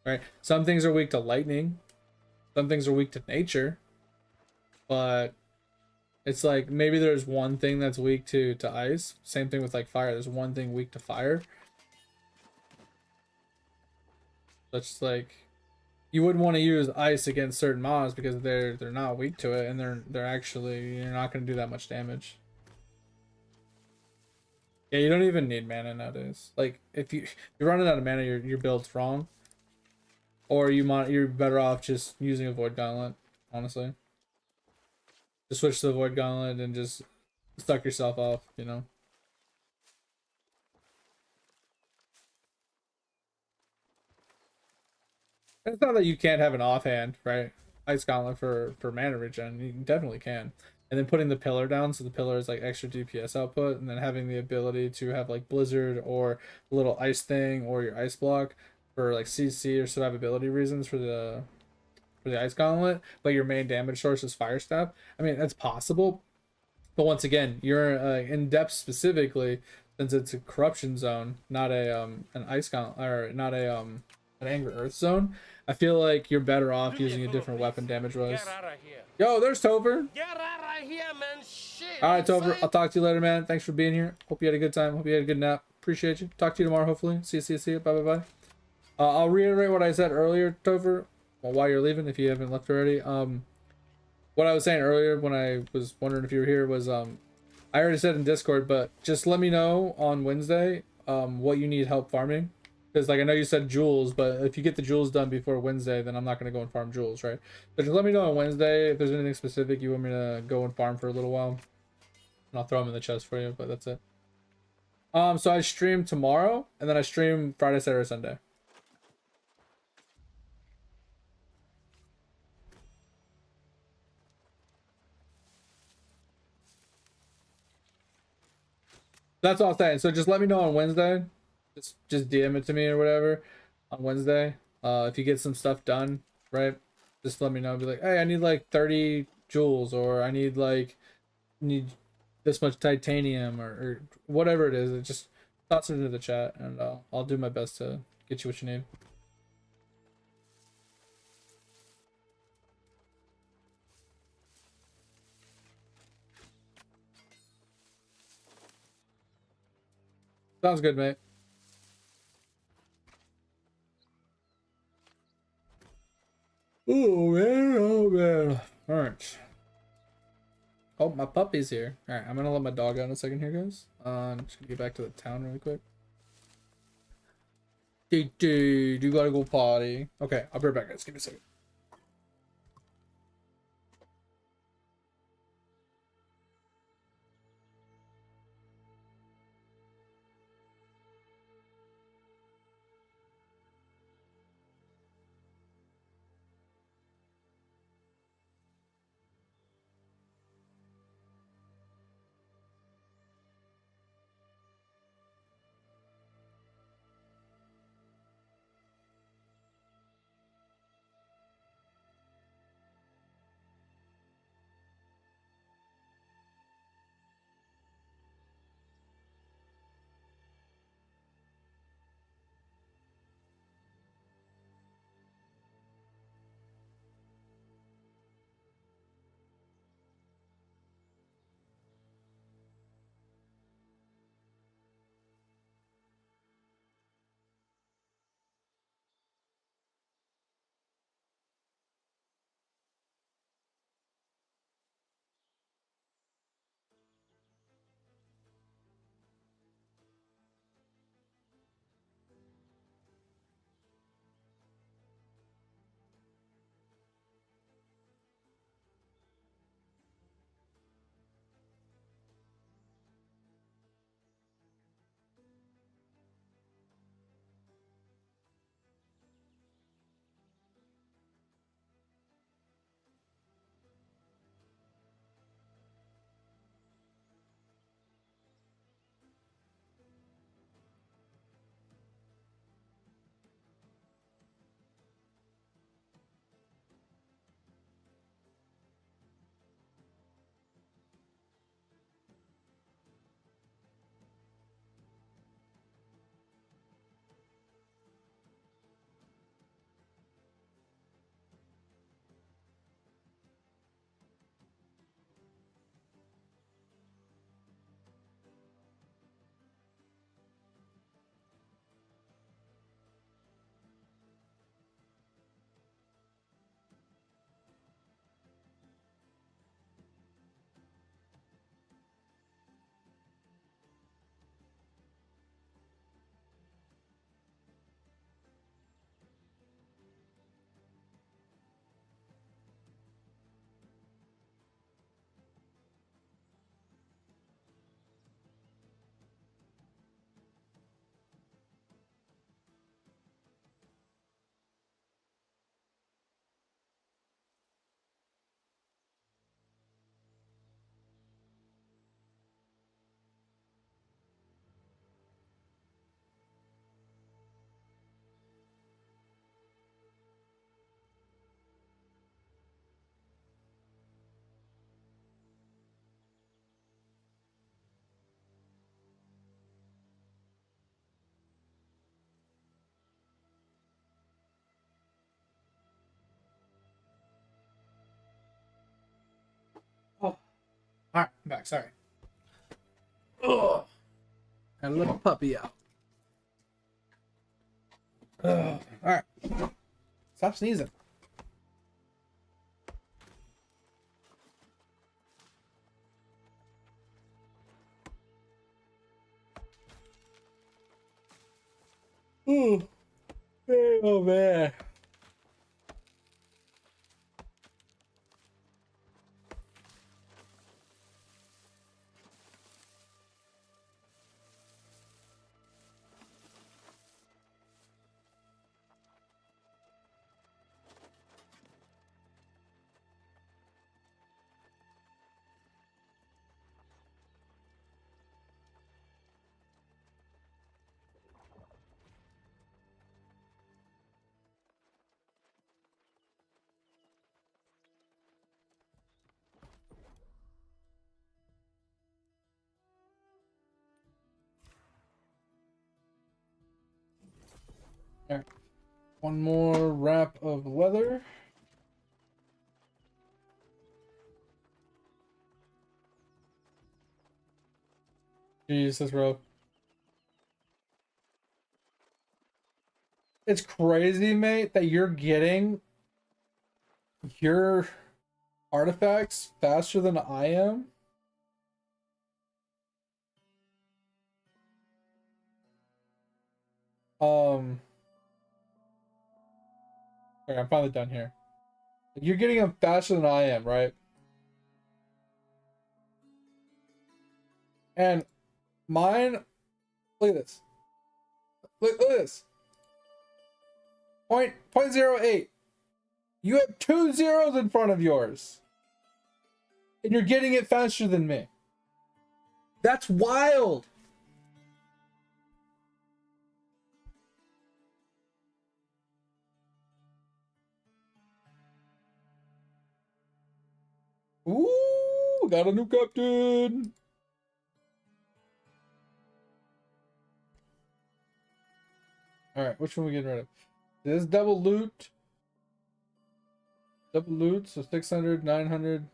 right? Some things are weak to lightning, some things are weak to nature, but it's like maybe there's one thing that's weak to ice. Same thing with like fire. There's one thing weak to fire. That's like you wouldn't want to use ice against certain mobs because they're not weak to it, and they're actually, you're not going to do that much damage. Yeah, you don't even need mana nowadays. Like if you're running out of mana, your build's wrong, or you're better off just using a Void Gauntlet. Honestly, just switch to the Void Gauntlet and just suck yourself off. You know. It's not that you can't have an offhand, right? Ice Gauntlet for mana regen. You definitely can. And then putting the pillar down, so the pillar is like extra DPS output, and then having the ability to have like Blizzard or a little ice thing or your ice block for like CC or survivability reasons for the Ice Gauntlet, but your main damage source is Fire Staff. I mean, that's possible, but once again, you're in depth specifically, since it's a corruption zone, not a an ice gauntlet, or not a an angry earth zone. I feel like you're better off using a different weapon damage wise. Yo, there's Topher. Get out of here, man. Shit. All right, Topher. I'll talk to you later, man. Thanks for being here. Hope you had a good time. Hope you had a good nap. Appreciate you. Talk to you tomorrow, hopefully. See you. Bye, bye, bye. I'll reiterate what I said earlier, Topher. Well, while you're leaving, if you haven't left already. What I was saying earlier when I was wondering if you were here was I already said in Discord, but just let me know on Wednesday what you need help farming, because like I know you said jewels, but if you get the jewels done before Wednesday, then I'm not going to go and farm jewels, right? So just let me know on Wednesday if there's anything specific you want me to go and farm for a little while, and I'll throw them in the chest for you. But that's it. So I stream tomorrow, and then I stream Friday, Saturday, Sunday. That's all I'm saying. So just let me know on Wednesday. Just DM it to me or whatever on Wednesday. If you get some stuff done, right? Just let me know. Be like, hey, I need like 30 jewels, or I need this much titanium, or whatever it is. It just toss it into the chat, and I'll do my best to get you what you need. Sounds good, mate. Oh man, oh man. All right. Oh, my puppy's here. All right, I'm gonna let my dog out in a second here, guys. I'm just gonna get back to the town really quick. Dude, you gotta go potty. Okay, I'll be right back, guys. Give me a second. All right, I'm back. Sorry. Ugh. Had a little puppy out. Ugh. All right. Stop sneezing. Ooh. Oh man. All right. One more wrap of leather. Jesus, bro. It's crazy, mate, that you're getting your artifacts faster than I am. Okay, I'm finally done here. You're getting them faster than I am, right? And mine, look at this. Look at this. Point 0.08. You have 2 zeros in front of yours. And you're getting it faster than me. That's wild. Ooh, got a new captain. All right, which one are we getting rid of? This is double loot. Double loot, so 600, 900,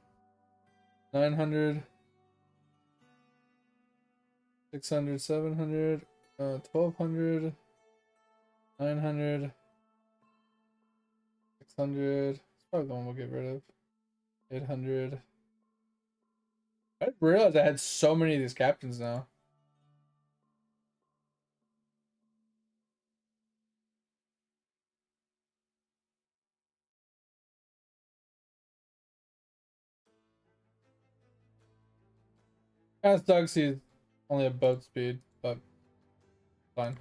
900, 600, 700, 1200, 900, 600. It's probably the one we'll get rid of. 800. I didn't realize I had so many of these captains now. As Doug sees, only a boat speed, but fine.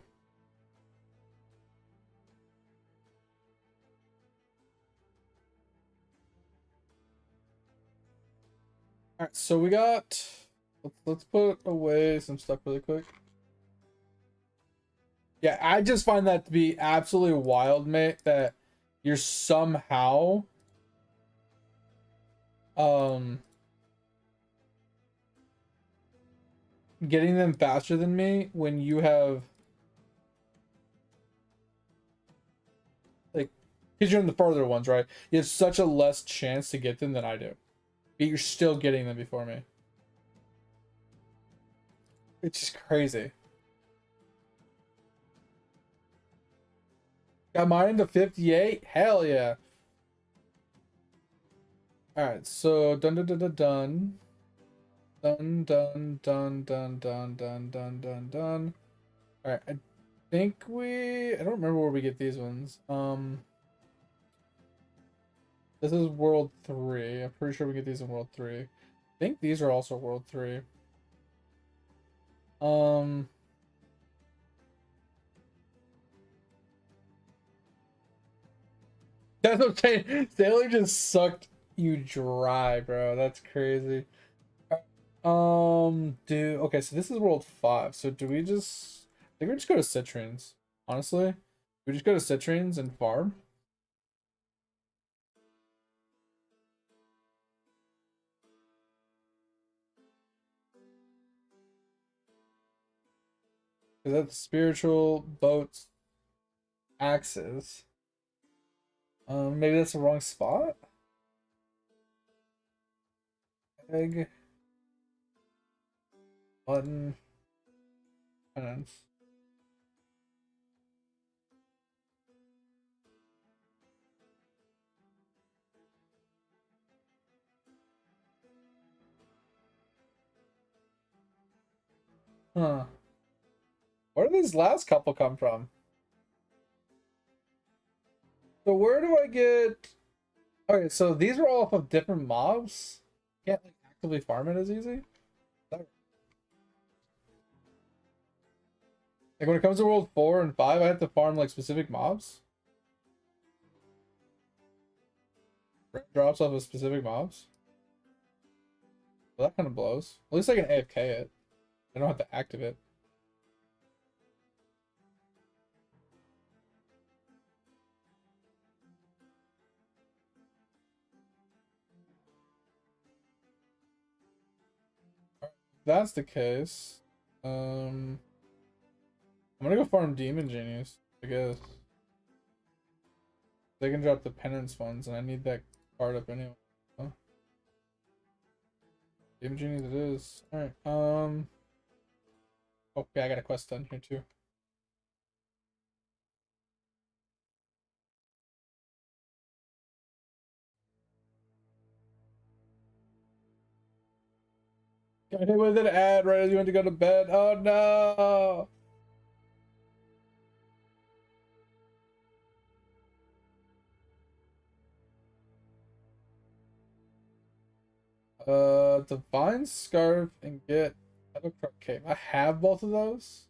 All right, so we got. Let's put away some stuff really quick. Yeah, I just find that to be absolutely wild, mate. That you're somehow getting them faster than me when you have like, because you're in the farther ones, right? You have such a less chance to get them than I do, but you're still getting them before me. It's just crazy. Got mine into 58. Hell yeah. All right, so done done done done done done done done done done done done done. All right, I think I don't remember where we get these ones. This is World 3. I'm pretty sure we get these in World 3. I think these are also World 3. That's what I'm saying. Sailor just sucked you dry, bro. That's crazy. Okay, so this is World 5. So do we just I think we just go to Citrines, honestly. We just go to Citrines and farm. Because that's spiritual boats axes. Maybe that's the wrong spot. Egg. Button. Penance. Huh. Where did these last couple come from? So where do I get... Okay, so these are all off of different mobs? Can't like actively farm it as easy? Like when it comes to World 4 and 5, I have to farm like specific mobs? Drops off of specific mobs? Well, that kind of blows. At least I can AFK it. I don't have to activate it. If that's the case. I'm gonna go farm Demon Genies, I guess. They can drop the penance ones, and I need that card up anyway. Huh? Demon Genies it is. Alright, okay, I got a quest done here too. Got hit with an ad right as you went to go to bed. Oh no! Divine Scarf and get Kettle Crook Cape. I have both of those.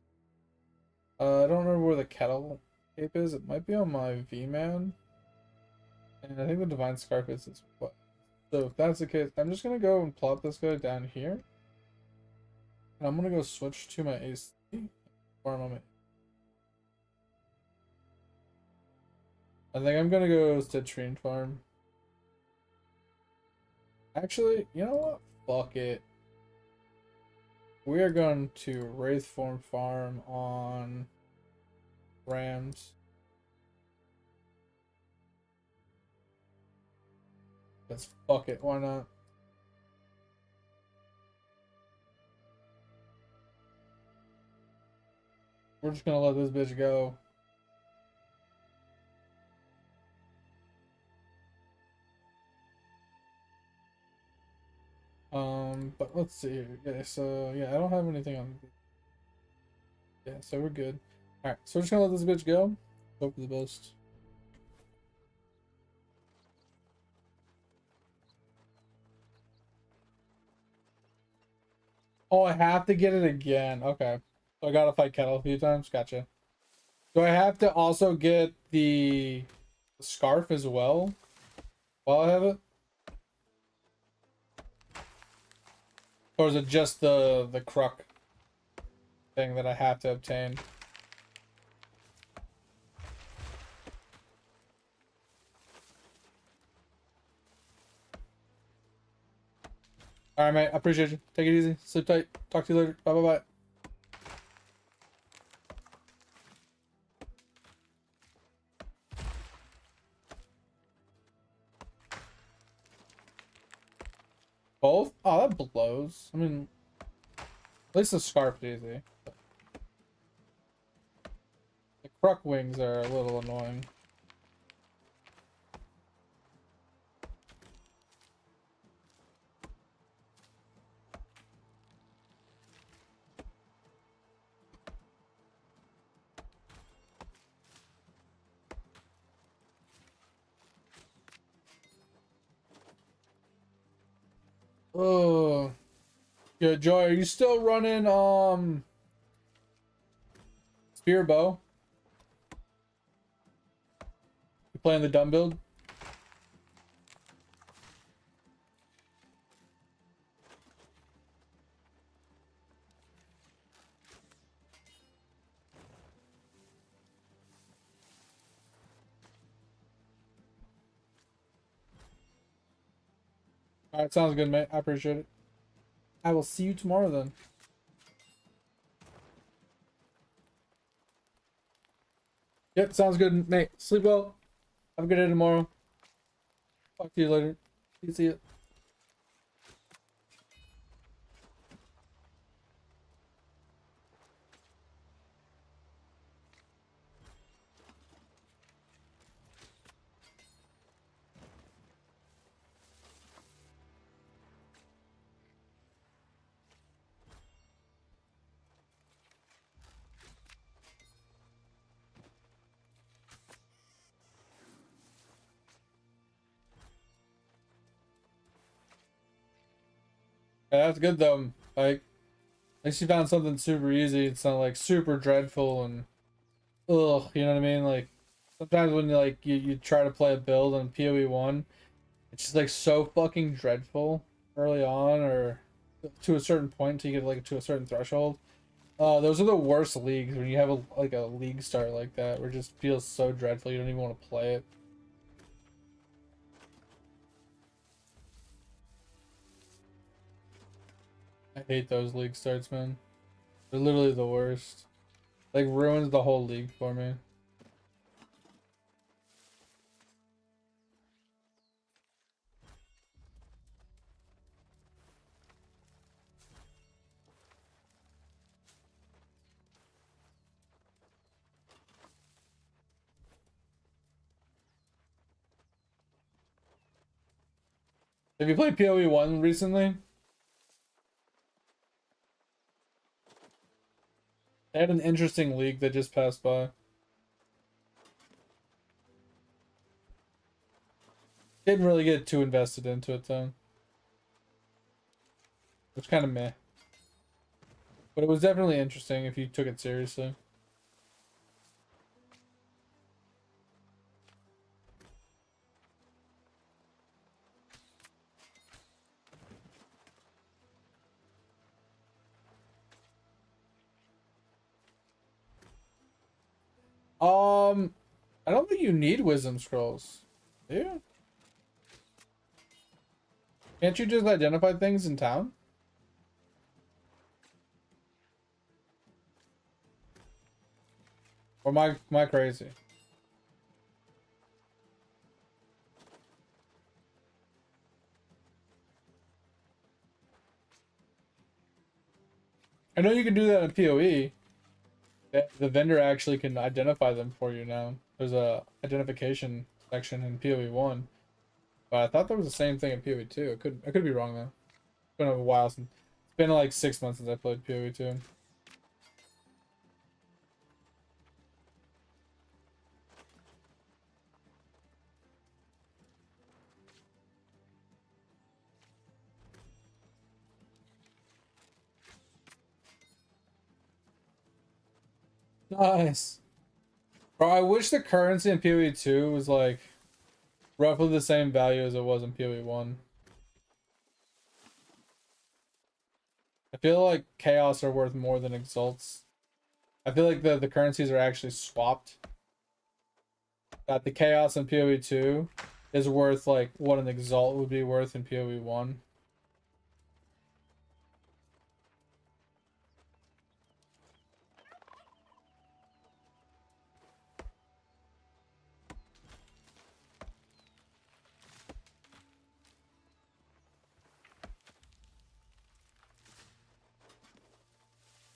I don't remember where the Kettle Cape is. It might be on my V-Man. And I think the Divine Scarf is as well. So if that's the case, I'm just gonna go and plop this guy down here. And I'm gonna go switch to my AC. Farm on it. I think I'm gonna go Citrine farm. Actually, you know what? Fuck it. We are going to Wraithform farm on Rams. Let's fuck it. Why not? We're just gonna let this bitch go. But let's see here. Yeah, so yeah, I don't have anything on. Yeah, so we're good. Alright, so we're just gonna let this bitch go. Hope for the best. Oh, I have to get it again. Okay. So I gotta fight Kettle a few times. Gotcha. Do I have to also get the scarf as well while I have it? Or is it just the Crook thing that I have to obtain? Alright, mate. I appreciate you. Take it easy. Sleep tight. Talk to you later. Bye, bye, bye. Both? Oh, that blows. I mean, at least the scarf is easy. The Crook wings are a little annoying. Oh, yeah, Joy, are you still running spear bow? You playing the dumb build? All right, sounds good, mate. I appreciate it. I will see you tomorrow then. Yep, sounds good, mate. Sleep well. Have a good day tomorrow. Talk to you later. See you. That's good though. Like, at least you found something super easy. It's not like super dreadful and ugh, you know what I mean? Like sometimes when you try to play a build on PoE 1, it's just like so fucking dreadful early on or to a certain point until you get like to a certain threshold. Those are the worst leagues when you have a league start like that where it just feels so dreadful you don't even want to play it. I hate those league starts, man. They're literally the worst. Like ruins the whole league for me. Have you played PoE 1 recently? They had an interesting league that just passed by. Didn't really get too invested into it though. Which kind of meh. But it was definitely interesting if you took it seriously. I don't think you need wisdom scrolls. Do you? Can't you just identify things in town? Or am I crazy? I know you can do that in PoE. The vendor actually can identify them for you now. There's a identification section in PoE 1. But I thought that was the same thing in PoE 2. I could be wrong though. It's been a while since it's been like 6 months since I played PoE 2. Nice. Bro, I wish the currency in PoE 2 was like roughly the same value as it was in PoE 1. I feel like chaos are worth more than exalts. I feel like the currencies are actually swapped. That the chaos in PoE 2 is worth like what an exalt would be worth in PoE 1.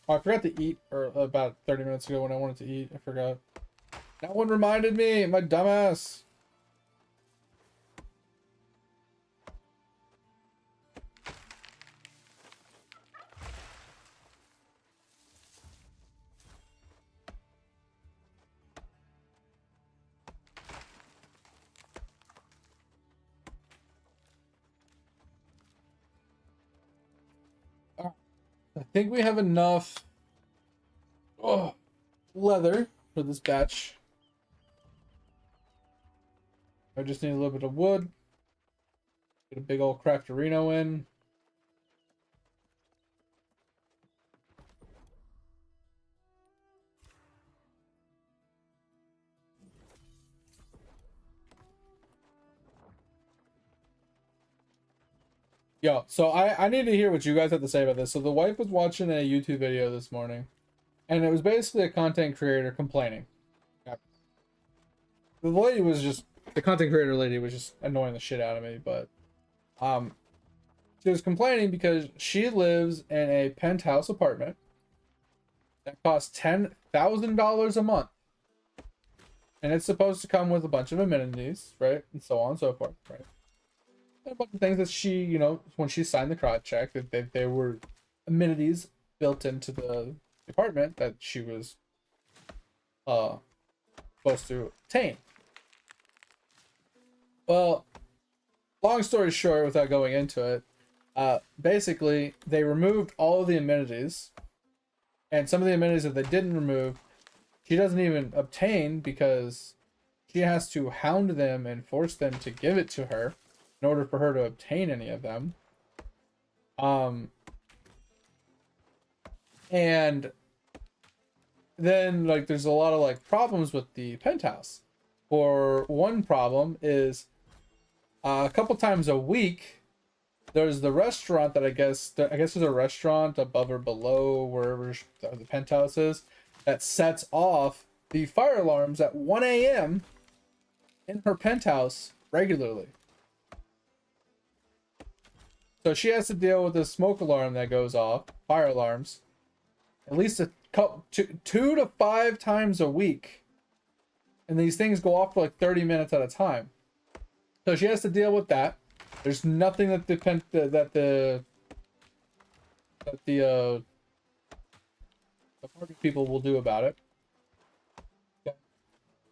Oh, I forgot to eat or about 30 minutes ago when I wanted to eat. I forgot. That one reminded me, my dumbass. I think we have enough leather for this batch. I just need a little bit of wood. Get a big old crafterino in. Yo, so I need to hear what you guys have to say about this. So the wife was watching a YouTube video this morning, and it was basically a content creator complaining. Yeah. The lady was just the content creator lady was just annoying the shit out of me, but um she was complaining because she lives in a penthouse apartment that costs $10,000 a month. And it's supposed to come with a bunch of amenities, right? And so on and so forth, right? And a bunch of things that she, when she signed the contract, that they were amenities built into the apartment that she was supposed to obtain. Well, long story short, without going into it, Basically, they removed all of the amenities, and some of the amenities that they didn't remove, she doesn't even obtain because she has to hound them and force them to give it to her in order for her to obtain any of them. And then like there's a lot of like problems with the penthouse. For one problem is a couple times a week there's the restaurant that I guess there's a restaurant above or below wherever the penthouse is that sets off the fire alarms at 1 a.m. in her penthouse regularly. So she has to deal with the smoke alarm that goes off, fire alarms, at least a couple, 2 to 5 times a week. And these things go off for like 30 minutes at a time. So she has to deal with that. There's nothing that the apartment people will do about it.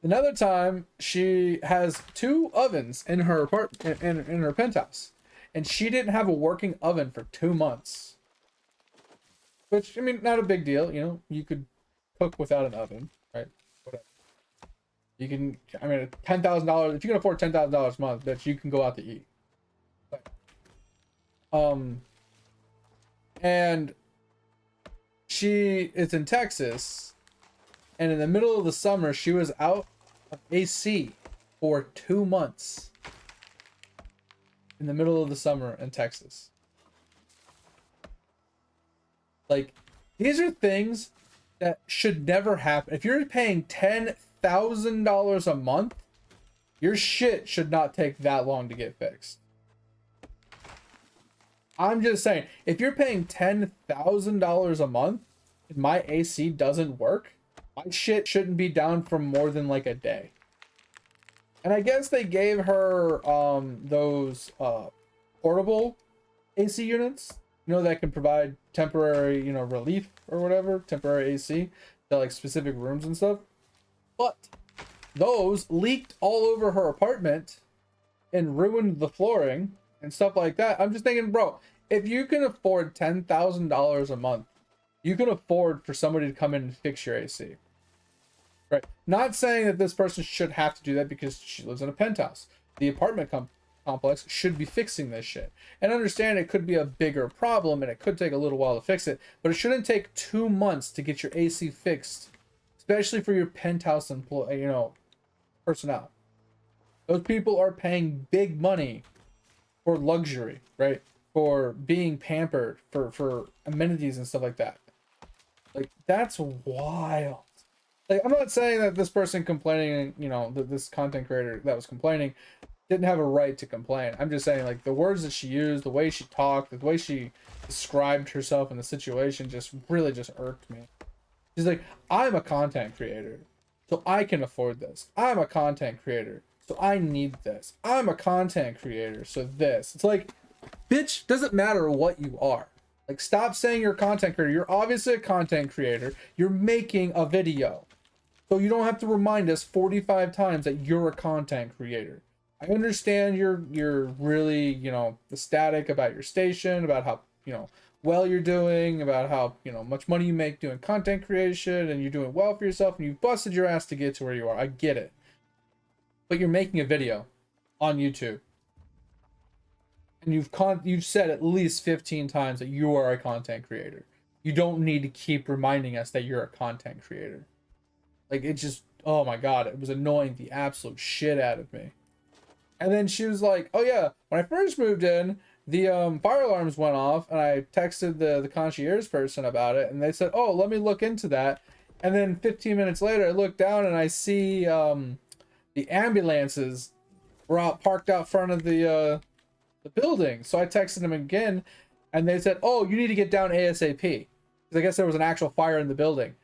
Another time, she has 2 ovens in her apartment in her penthouse, and she didn't have a working oven for 2 months. Which, I mean, not a big deal. You know, you could cook without an oven, right? Whatever. You can, I mean, $10,000. If you can afford $10,000 a month, that you can go out to eat. And she is in Texas, and in the middle of the summer, she was out of AC for 2 months. In the middle of the summer in Texas. Like, these are things that should never happen. If you're paying $10,000 a month, your shit should not take that long to get fixed. I'm just saying, if you're paying $10,000 a month and my AC doesn't work, my shit shouldn't be down for more than like a day. And I guess they gave her those portable AC units, you know, that can provide temporary, you know, relief or whatever, temporary AC to like specific rooms and stuff. But those leaked all over her apartment and ruined the flooring and stuff like that. I'm just thinking, bro, if you can afford $10,000 a month, you can afford for somebody to come in and fix your AC. Right? Not saying that this person should have to do that because she lives in a penthouse. The apartment complex should be fixing this shit. And understand it could be a bigger problem and it could take a little while to fix it, but it shouldn't take 2 months to get your AC fixed, especially for your penthouse employee, you know, personnel. Those people are paying big money for luxury, right? For being pampered, for amenities and stuff like that. Like, that's wild. Like, I'm not saying that this person complaining, you know, that this content creator that was complaining didn't have a right to complain. I'm just saying, like, the words that she used, the way she talked, the way she described herself in the situation just really just irked me. She's like, I'm a content creator, so I can afford this. I'm a content creator, so I need this. I'm a content creator, so this. It's like, bitch, doesn't matter what you are. Like, stop saying you're a content creator. You're obviously a content creator. You're making a video. So you don't have to remind us 45 times that you're a content creator. I understand you're really, you know, ecstatic about your station, about how, you know, well you're doing, about how, you know, much money you make doing content creation, and you're doing well for yourself, and you busted your ass to get to where you are. I get it. But you're making a video on YouTube. And you've said at least 15 times that you are a content creator. You don't need to keep reminding us that you're a content creator. Like, it just, oh my god, it was annoying the absolute shit out of me. And then she was like, oh yeah, when I first moved in, the fire alarms went off, and I texted the concierge person about it, and they said, oh, let me look into that. And then 15 minutes later, I look down and I see the ambulances were out parked out front of the building. So I texted them again, and they said, oh, you need to get down ASAP, because I guess there was an actual fire in the building.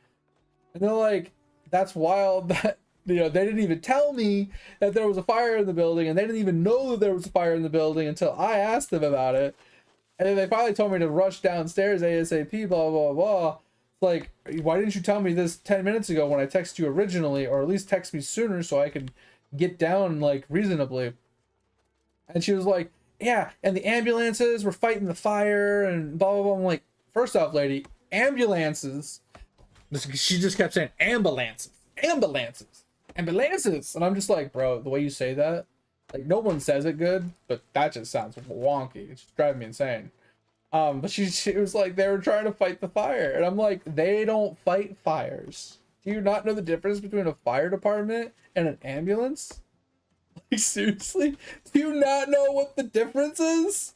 And they're like, that's wild that, you know, they didn't even tell me that there was a fire in the building, and they didn't even know that there was a fire in the building until I asked them about it. And then they finally told me to rush downstairs ASAP, blah, blah, blah. It's like, why didn't you tell me this 10 minutes ago when I texted you originally, or at least text me sooner so I could get down, like, reasonably? And she was like, yeah, and the ambulances were fighting the fire and blah blah blah. I'm like, first off, lady, ambulances. She just kept saying ambulances, ambulances, ambulances, and I'm just like, bro, the way you say that, like, no one says it good, but that just sounds wonky. It's just driving me insane. But she was like, they were trying to fight the fire, and I'm like, they don't fight fires. Do you not know the difference between a fire department and an ambulance? Like, seriously? Do you not know what the difference is?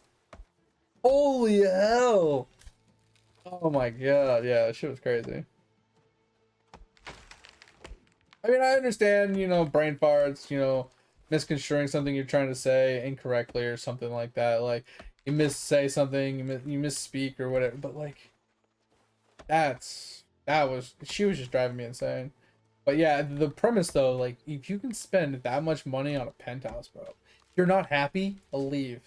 Holy hell. Oh my god, yeah, that shit was crazy. I mean, I understand, you know, brain farts, you know, misconstruing something you're trying to say incorrectly or something like that. Like, you say something, you misspeak or whatever, but like, she was just driving me insane. But yeah, the premise though, like, if you can spend that much money on a penthouse, bro, if you're not happy, leave.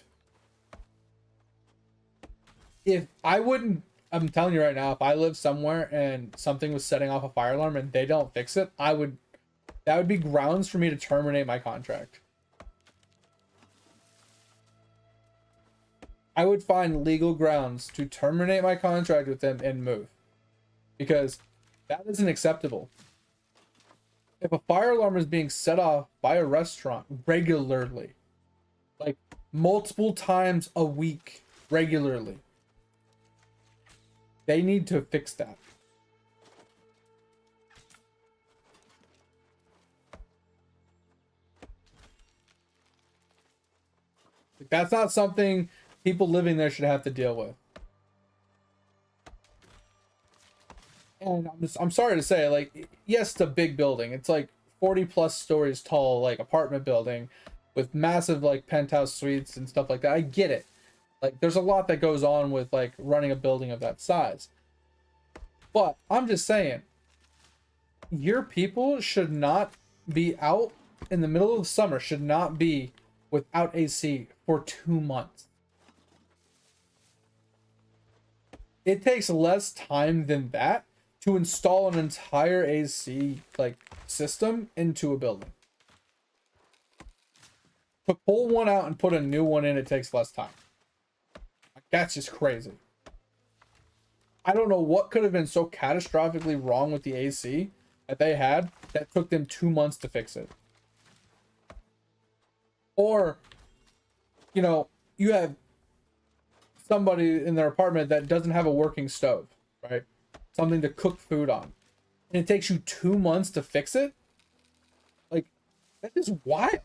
If I wouldn't, I'm telling you right now, if I lived somewhere and something was setting off a fire alarm and they don't fix it, that would be grounds for me to terminate my contract. I would find legal grounds to terminate my contract with them and move. Because that isn't acceptable. If a fire alarm is being set off by a restaurant regularly, like multiple times a week, regularly, they need to fix that. Like, that's not something people living there should have to deal with. And I'm sorry to say, like, yes, it's a big building. It's like 40 plus stories tall, like apartment building with massive like penthouse suites and stuff like that. I get it. Like, there's a lot that goes on with like running a building of that size. But I'm just saying, your people should not be out in the middle of the summer, should not be without AC for 2 months. It takes less time than that to install an entire AC like system into a building. To pull one out and put a new one in, it takes less time. Like, that's just crazy. I don't know what could have been so catastrophically wrong with the AC that they had that took them 2 months to fix it. Or, you know, you have somebody in their apartment that doesn't have a working stove, right? Something to cook food on. And it takes you 2 months to fix it? Like, that is wild.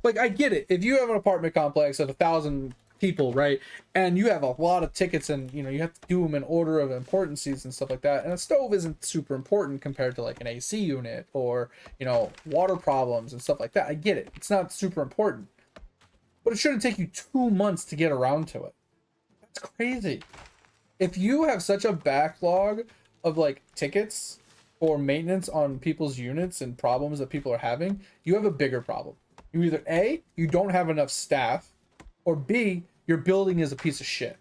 Like, I get it. If you have an apartment complex of 1,000 people, right? And you have a lot of tickets and, you know, you have to do them in order of importances and stuff like that. And a stove isn't super important compared to like an AC unit or, you know, water problems and stuff like that. I get it. It's not super important. But it shouldn't take you 2 months to get around to it. That's crazy. If you have such a backlog of like tickets or maintenance on people's units and problems that people are having, you have a bigger problem. You either A, you don't have enough staff, or B, your building is a piece of shit.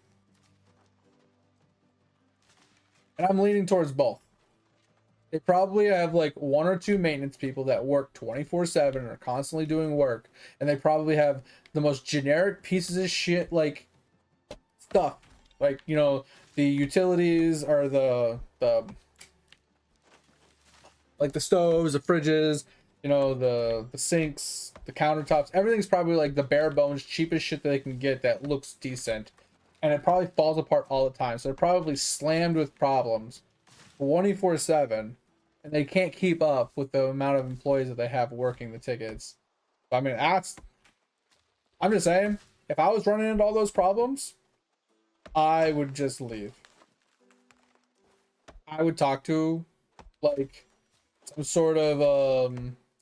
And I'm leaning towards both. They probably have like 1 or 2 maintenance people that work 24/7 and are constantly doing work, and they probably have the most generic pieces of shit like stuff, like, you know, the utilities or the like the stoves, the fridges, you know, the sinks, the countertops, everything's probably like the bare bones cheapest shit that they can get that looks decent, and it probably falls apart all the time. So they're probably slammed with problems 24/7, and they can't keep up with the amount of employees that they have working the tickets. I mean, I'm just saying, if I was running into all those problems, I would just leave. I would talk to like some sort of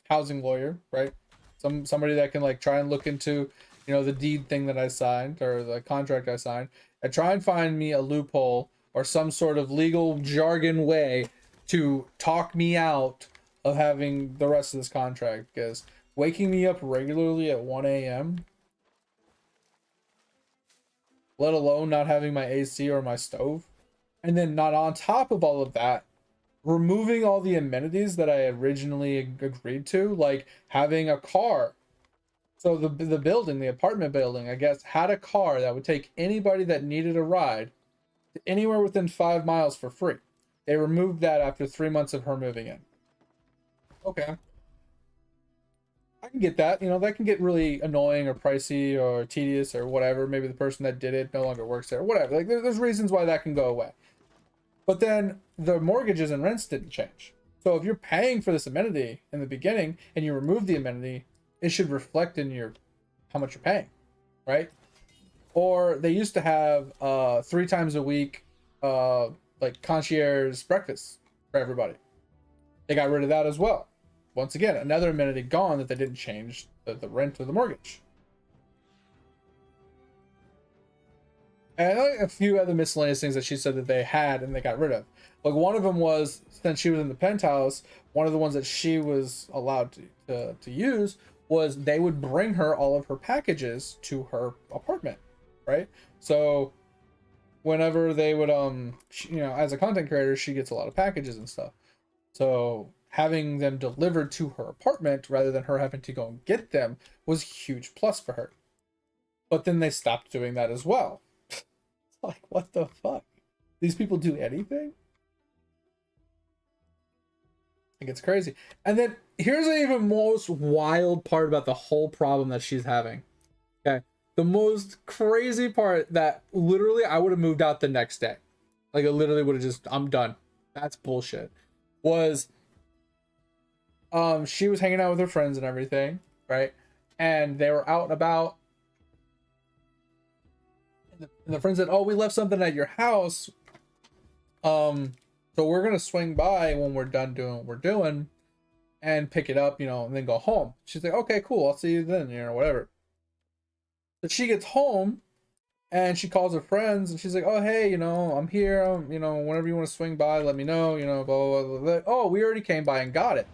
housing lawyer, right? Somebody that can like try and look into, you know, the deed thing that I signed or the contract I signed, and try and find me a loophole or some sort of legal jargon way to talk me out of having the rest of this contract, because waking me up regularly at 1 a.m., let alone not having my AC or my stove, and then not on top of all of that, removing all the amenities that I originally agreed to, like having a car So the building, the apartment building, I guess, had a car that would take anybody that needed a ride to anywhere within 5 miles for free. They removed that after 3 months of her moving in. Okay. I can get that. You know, that can get really annoying or pricey or tedious or whatever. Maybe the person that did it no longer works there, whatever. Like, there's reasons why that can go away. But then the mortgages and rents didn't change. So if you're paying for this amenity in the beginning and you remove the amenity, it should reflect in your how much you're paying, right? Or they used to have 3 times a week like concierge breakfast for everybody. They got rid of that as well. Once again, another amenity gone that they didn't change the rent or the mortgage. And a few other miscellaneous things that she said that they had and they got rid of. Like, one of them was, since she was in the penthouse, one of the ones that she was allowed to use was they would bring her all of her packages to her apartment, right? So whenever they would, you know, as a content creator, she gets a lot of packages and stuff. So having them delivered to her apartment rather than her having to go and get them was a huge plus for her. But then they stopped doing that as well. Like, what the fuck? These people do anything? Like, it's crazy. And then here's the even most wild part about the whole problem that she's having. Okay. The most crazy part that literally I would have moved out the next day. Like, I literally would have just, I'm done. That's bullshit. Was she was hanging out with her friends and everything, right? And they were out and about. And the friend said, "Oh, we left something at your house. So we're gonna swing by when we're done doing what we're doing and pick it up, you know, and then go home." She's like, "Okay, cool. I'll see you then, you know, whatever." So she gets home and she calls her friends and she's like, "Oh, hey, you know, I'm here. You know, whenever you want to swing by, let me know, you know, blah, blah, blah, blah. Oh, we already came by and got it."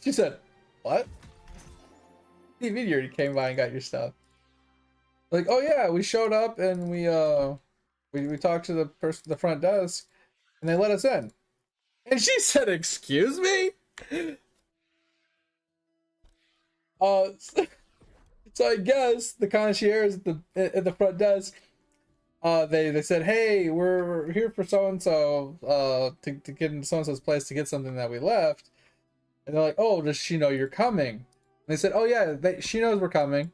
She said, "What? What do you mean you already came by and got your stuff?" Like, "Oh yeah, we showed up and we talked to the person at the front desk and they let us in." And she said, "Excuse me?" So I guess the concierge at the front desk, they said, "Hey, we're here for so and so, to get into so and so's place to get something that we left." And they're like, "Oh, does she know you're coming?" And they said, "Oh yeah, she knows we're coming."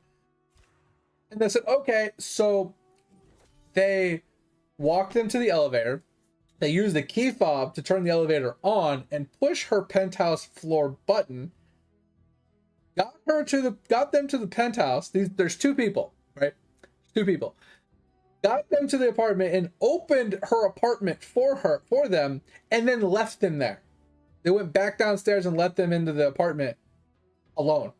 And they said, "Okay." So they walked them to the elevator. They used the key fob to turn the elevator on and push her penthouse floor button. Got them to the penthouse. There's 2 people, right? 2 people. Got them to the apartment and opened her apartment for them, and then left them there. They went back downstairs and let them into the apartment alone.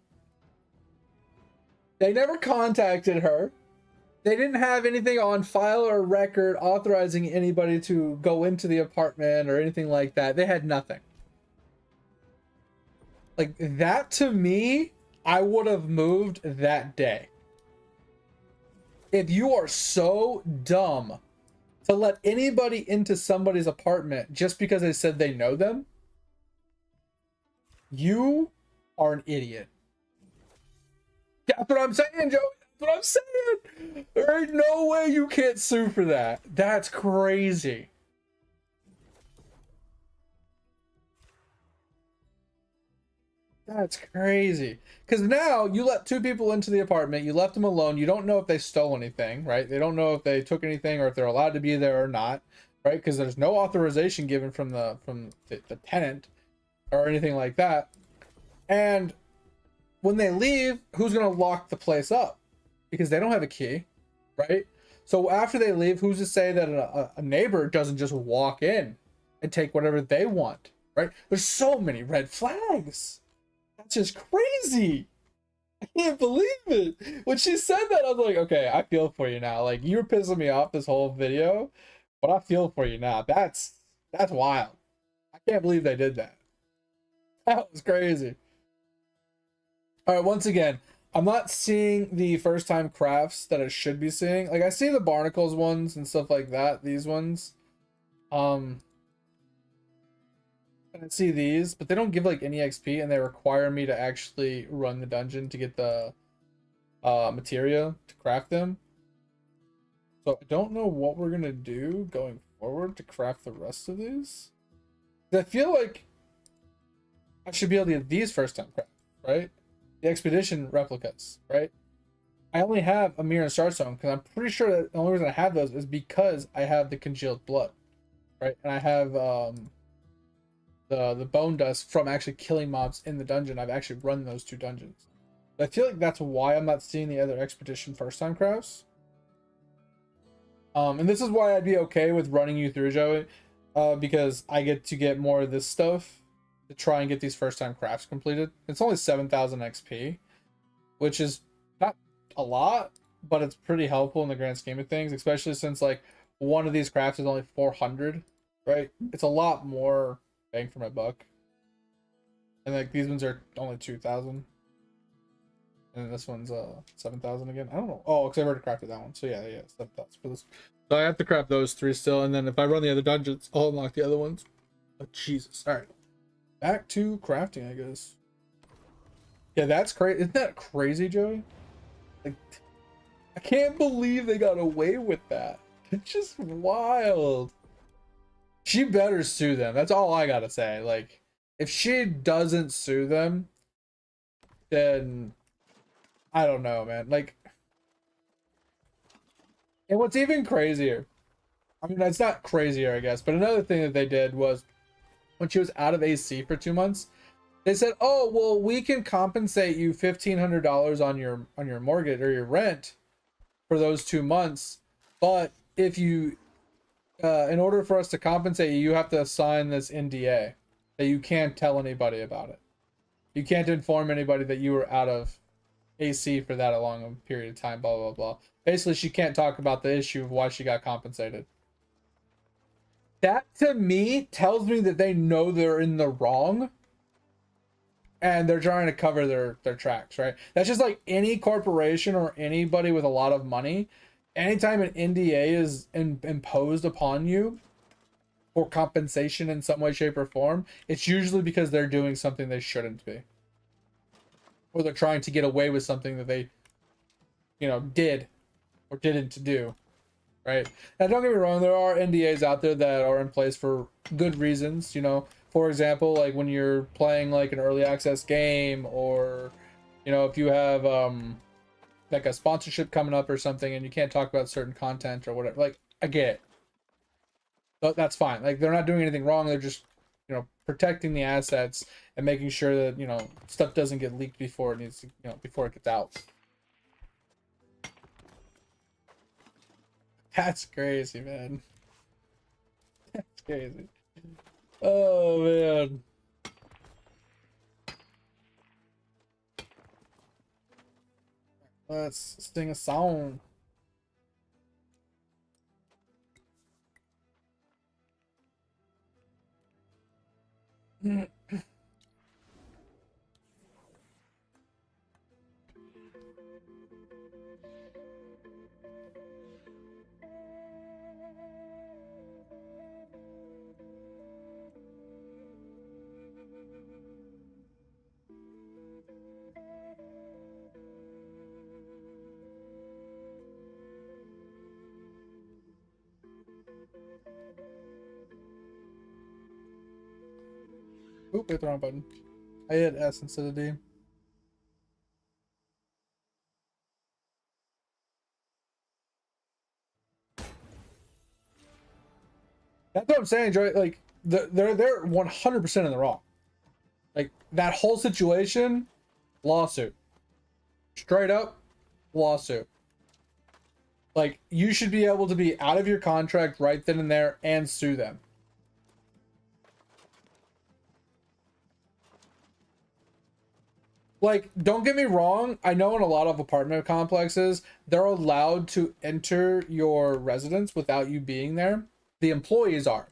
They never contacted her. They didn't have anything on file or record authorizing anybody to go into the apartment or anything like that. They had nothing. Like, that to me, I would have moved that day. If you are so dumb to let anybody into somebody's apartment just because they said they know them, you are an idiot. That's what I'm saying, Joe. That's what I'm saying. There ain't no way you can't sue for that. That's crazy. That's crazy. Because now you let 2 people into the apartment. You left them alone. You don't know if they stole anything, right? They don't know if they took anything or if they're allowed to be there or not, right? Because there's no authorization given from the tenant or anything like that. And when they leave, who's going to lock the place up? Because they don't have a key, right? So after they leave, who's to say that a neighbor doesn't just walk in and take whatever they want, right? There's so many red flags. That's just crazy. I can't believe it. When she said that, I was like, okay, I feel for you now. Like, you were pissing me off this whole video, but I feel for you now. That's wild. I can't believe they did that. That was crazy. All right, once again, I'm not seeing the first time crafts that I should be seeing. Like, I see the barnacles ones and stuff like that, these ones. And I see these, but they don't give like any XP, and they require me to actually run the dungeon to get the materia to craft them. So I don't know what we're gonna do going forward to craft the rest of these. I feel like I should be able to get these first time craft, right? The expedition replicas, right? I only have a mirror and starstone because I'm pretty sure that the only reason I have those is because I have the congealed blood, right? And I have the bone dust from actually killing mobs in the dungeon. I've actually run those 2 dungeons. I feel like that's why I'm not seeing the other expedition first time crafts. And this is why I'd be okay with running you through, Joey, because I get to get more of this stuff to try and get these first time crafts completed. It's only 7,000 XP, which is not a lot, but it's pretty helpful in the grand scheme of things, especially since like one of these crafts is only 400, right? It's a lot more bang for my buck. And like these ones are only 2,000. And this one's 7,000 again. I don't know. Oh, because I've already crafted that one. So yeah, 7,000 for this. So I have to craft those 3 still, and then if I run the other dungeons, I'll unlock the other ones. Oh Jesus! All right, back to crafting, I guess. Yeah, that's crazy. Isn't that crazy, Joey? Like, I can't believe they got away with that. It's just wild. She better sue them. That's all I gotta say. Like, if she doesn't sue them, then I don't know, man. Like, and what's even crazier, I mean, that's not crazier, I guess, but another thing that they did was when she was out of AC for 2 months, they said, "Oh, well, we can compensate you $1,500 on your mortgage or your rent for those 2 months, but if you, in order for us to compensate you, you have to sign this NDA that you can't tell anybody about it. You can't inform anybody that you were out of AC for that long a period of time, blah, blah, blah." Basically, she can't talk about the issue of why she got compensated. That, to me, tells me that they know they're in the wrong and they're trying to cover their tracks, right? That's just like any corporation or anybody with a lot of money. Anytime an NDA is imposed upon you for compensation in some way, shape, or form, it's usually because they're doing something they shouldn't be. Or they're trying to get away with something that they, did or didn't do, right? Now, don't get me wrong, there are NDAs out there that are in place for good reasons, For example, like when you're playing like an early access game, or, if you have like a sponsorship coming up or something and you can't talk about certain content or whatever. Like, I get it. But that's fine. Like, they're not doing anything wrong. They're just, protecting the assets and making sure that, stuff doesn't get leaked before it needs to, before it gets out. That's crazy, man. That's crazy. Oh, man. Let's sing a song. Oop, hit the wrong button. I hit S instead of D. That's what I'm saying, Joy. Like, they're 100% in the wrong. Like, that whole situation, lawsuit. Straight up, lawsuit. Like, you should be able to be out of your contract right then and there and sue them. Like, don't get me wrong, I know in a lot of apartment complexes, they're allowed to enter your residence without you being there. The employees are,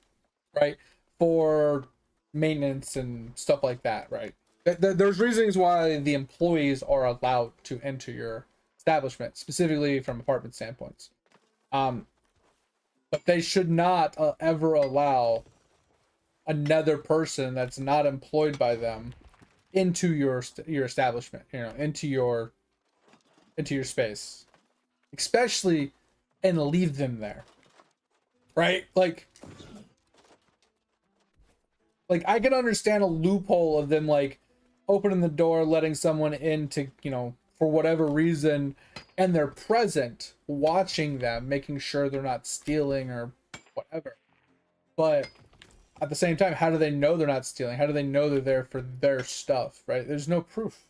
right? For maintenance and stuff like that, right? There's reasons why the employees are allowed to enter your establishment, specifically from apartment standpoints. But they should not ever allow another person that's not employed by them into your establishment, you know, into your space, especially, and leave them there, right? Like I can understand a loophole of them like opening the door, letting someone in to, you know, for whatever reason, and they're present, watching them, making sure they're not stealing or whatever. But at the same time, how do they know they're not stealing? How do they know they're there for their stuff, right? There's no proof.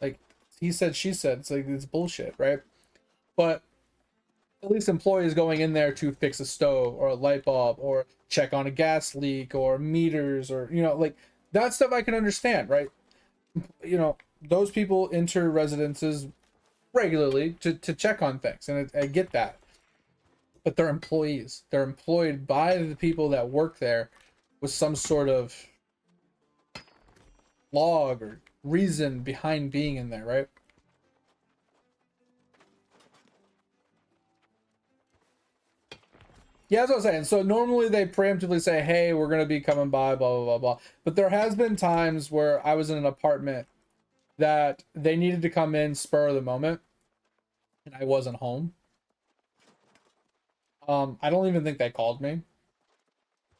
Like, he said, she said. It's like, it's bullshit, right? But at least employees going in there to fix a stove or a light bulb or check on a gas leak or meters or, you know, like that stuff I can understand, right? You know, those people enter residences regularly to check on things, and I get that. But they're employees. They're employed by the people that work there with some sort of log or reason behind being in there, right? Yeah, that's what I'm saying. So normally they preemptively say, hey, we're going to be coming by, blah, blah, blah, blah. But there has been times where I was in an apartment that they needed to come in spur of the moment, and I wasn't home. I don't even think they called me.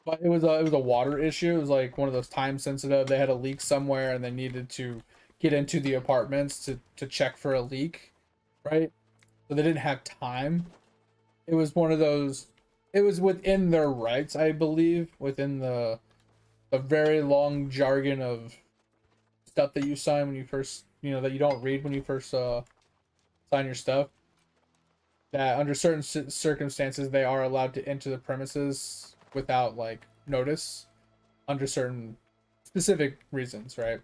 But it was a water issue. It was like one of those time sensitive. They had a leak somewhere and they needed to get into the apartments to check for a leak, right? So they didn't have time. It was one of those, it was within their rights, I believe, within the very long jargon of stuff that you sign when you first, you know, that you don't read when you first sign your stuff, that under certain circumstances they are allowed to enter the premises without like notice under certain specific reasons, right?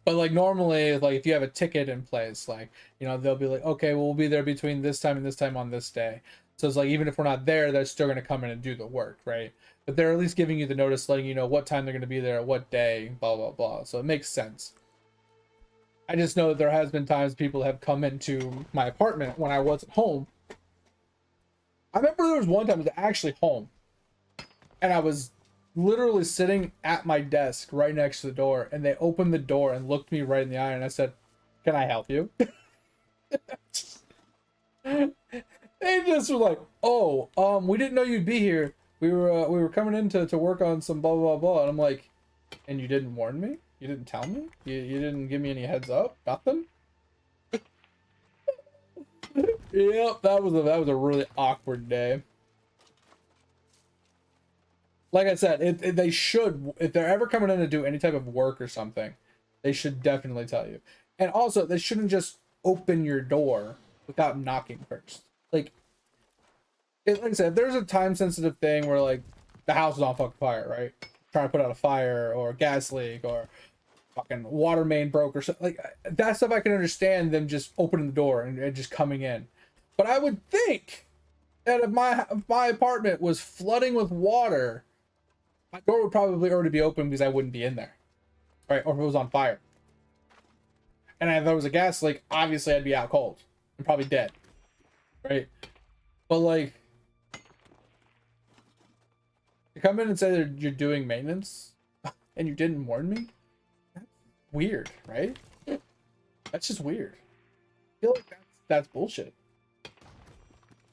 But like normally, like if you have a ticket in place, like, you know, they'll be like, okay, well, we'll be there between this time and this time on this day. So it's like, even if we're not there, they're still going to come in and do the work, right? But they're at least giving you the notice, letting you know what time they're going to be there, what day, blah, blah, blah. So it makes sense. I just know that there has been times people have come into my apartment when I wasn't home. I remember there was one time I was actually home, and I was literally sitting at my desk right next to the door, and they opened the door and looked me right in the eye, and I said, can I help you? They just were like, oh, we didn't know you'd be here. We were coming in to work on some blah blah blah. And I'm like, and you didn't warn me? You didn't tell me? You didn't give me any heads up? Nothing? Yep, that was a really awkward day. Like I said, they should, if they're ever coming in to do any type of work or something, they should definitely tell you. And also, they shouldn't just open your door without knocking first. Like I said, if there's a time sensitive thing where like the house is on fucking fire, right? Trying to put out a fire or a gas leak or fucking water main broke or something, like that stuff I can understand them just opening the door and just coming in. But I would think that if my apartment was flooding with water, my door would probably already be open because I wouldn't be in there, right? Or if it was on fire. And if there was a gas leak, obviously I'd be out cold and probably dead, right? But like, to come in and say that you're doing maintenance and you didn't warn me, that's weird, right? That's just weird. I feel like that's bullshit.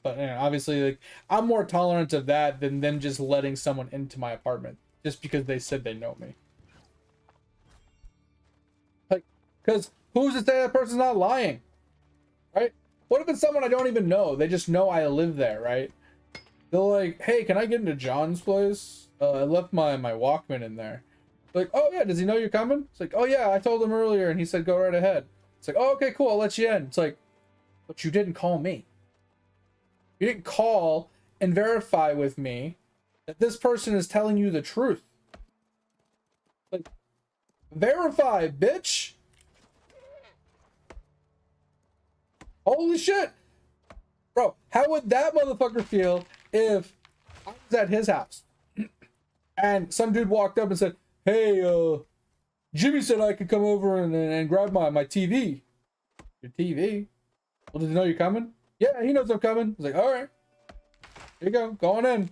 But you know, obviously, like, I'm more tolerant of that than them just letting someone into my apartment just because they said they know me. Like, because who's to say that person's not lying, right? What if it's someone I don't even know? They just know I live there, right? They're like, hey, can I get into John's place? I left my Walkman in there. Like, oh yeah, does he know you're coming? It's like, oh yeah, I told him earlier and he said go right ahead. It's like, oh, okay, cool, I'll let you in. It's like, but you didn't call me. You didn't call and verify with me that this person is telling you the truth. Like, verify, bitch. Holy shit. Bro, how would that motherfucker feel if I was at his house and some dude walked up and said, hey, Jimmy said I could come over and grab my TV. Your TV? Well, does he know you're coming? Yeah, he knows I'm coming. I was like, all right, here you go on in.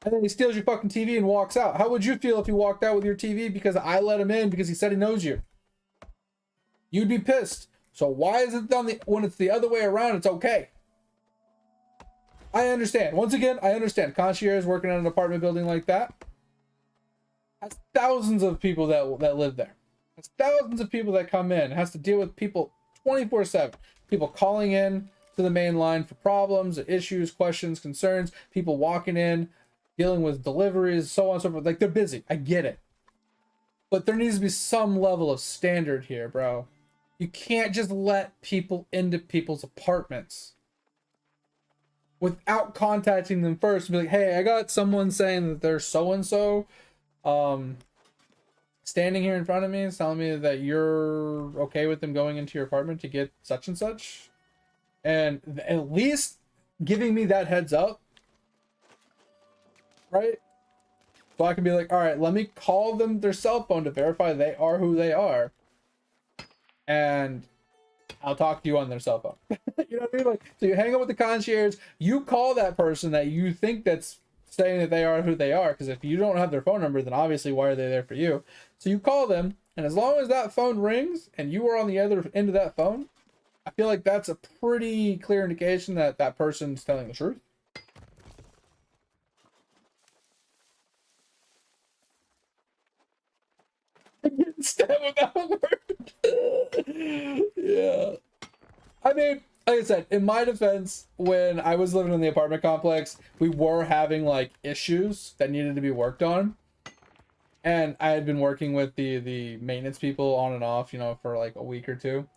And then he steals your fucking TV and walks out. How would you feel if he walked out with your TV because I let him in because he said he knows you? You'd be pissed. So why is it done when it's the other way around? It's okay. I understand. Once again, I understand. Concierge working in an apartment building like that has thousands of people that live there. Has thousands of people that come in. Has to deal with people 24/7. People calling in to the main line for problems, issues, questions, concerns. People walking in, dealing with deliveries, so on and so forth. Like, they're busy. I get it. But there needs to be some level of standard here, bro. You can't just let people into people's apartments without contacting them first and be like, hey, I got someone saying that they're so-and-so standing here in front of me and telling me that you're okay with them going into your apartment to get such and such. And at least giving me that heads up, right? So I can be like, all right, let me call them their cell phone to verify they are who they are. And I'll talk to you on their cell phone. You know what I mean? Like, so you hang out with the concierge, you call that person that you think that's saying that they are who they are, because if you don't have their phone number, then obviously why are they there for you? So you call them, and as long as that phone rings and you are on the other end of that phone, I feel like that's a pretty clear indication that that person's telling the truth. Stab without a word. Yeah. I mean, like I said, in my defense, when I was living in the apartment complex, we were having like issues that needed to be worked on. And I had been working with the maintenance people on and off, you know, for like a week or two.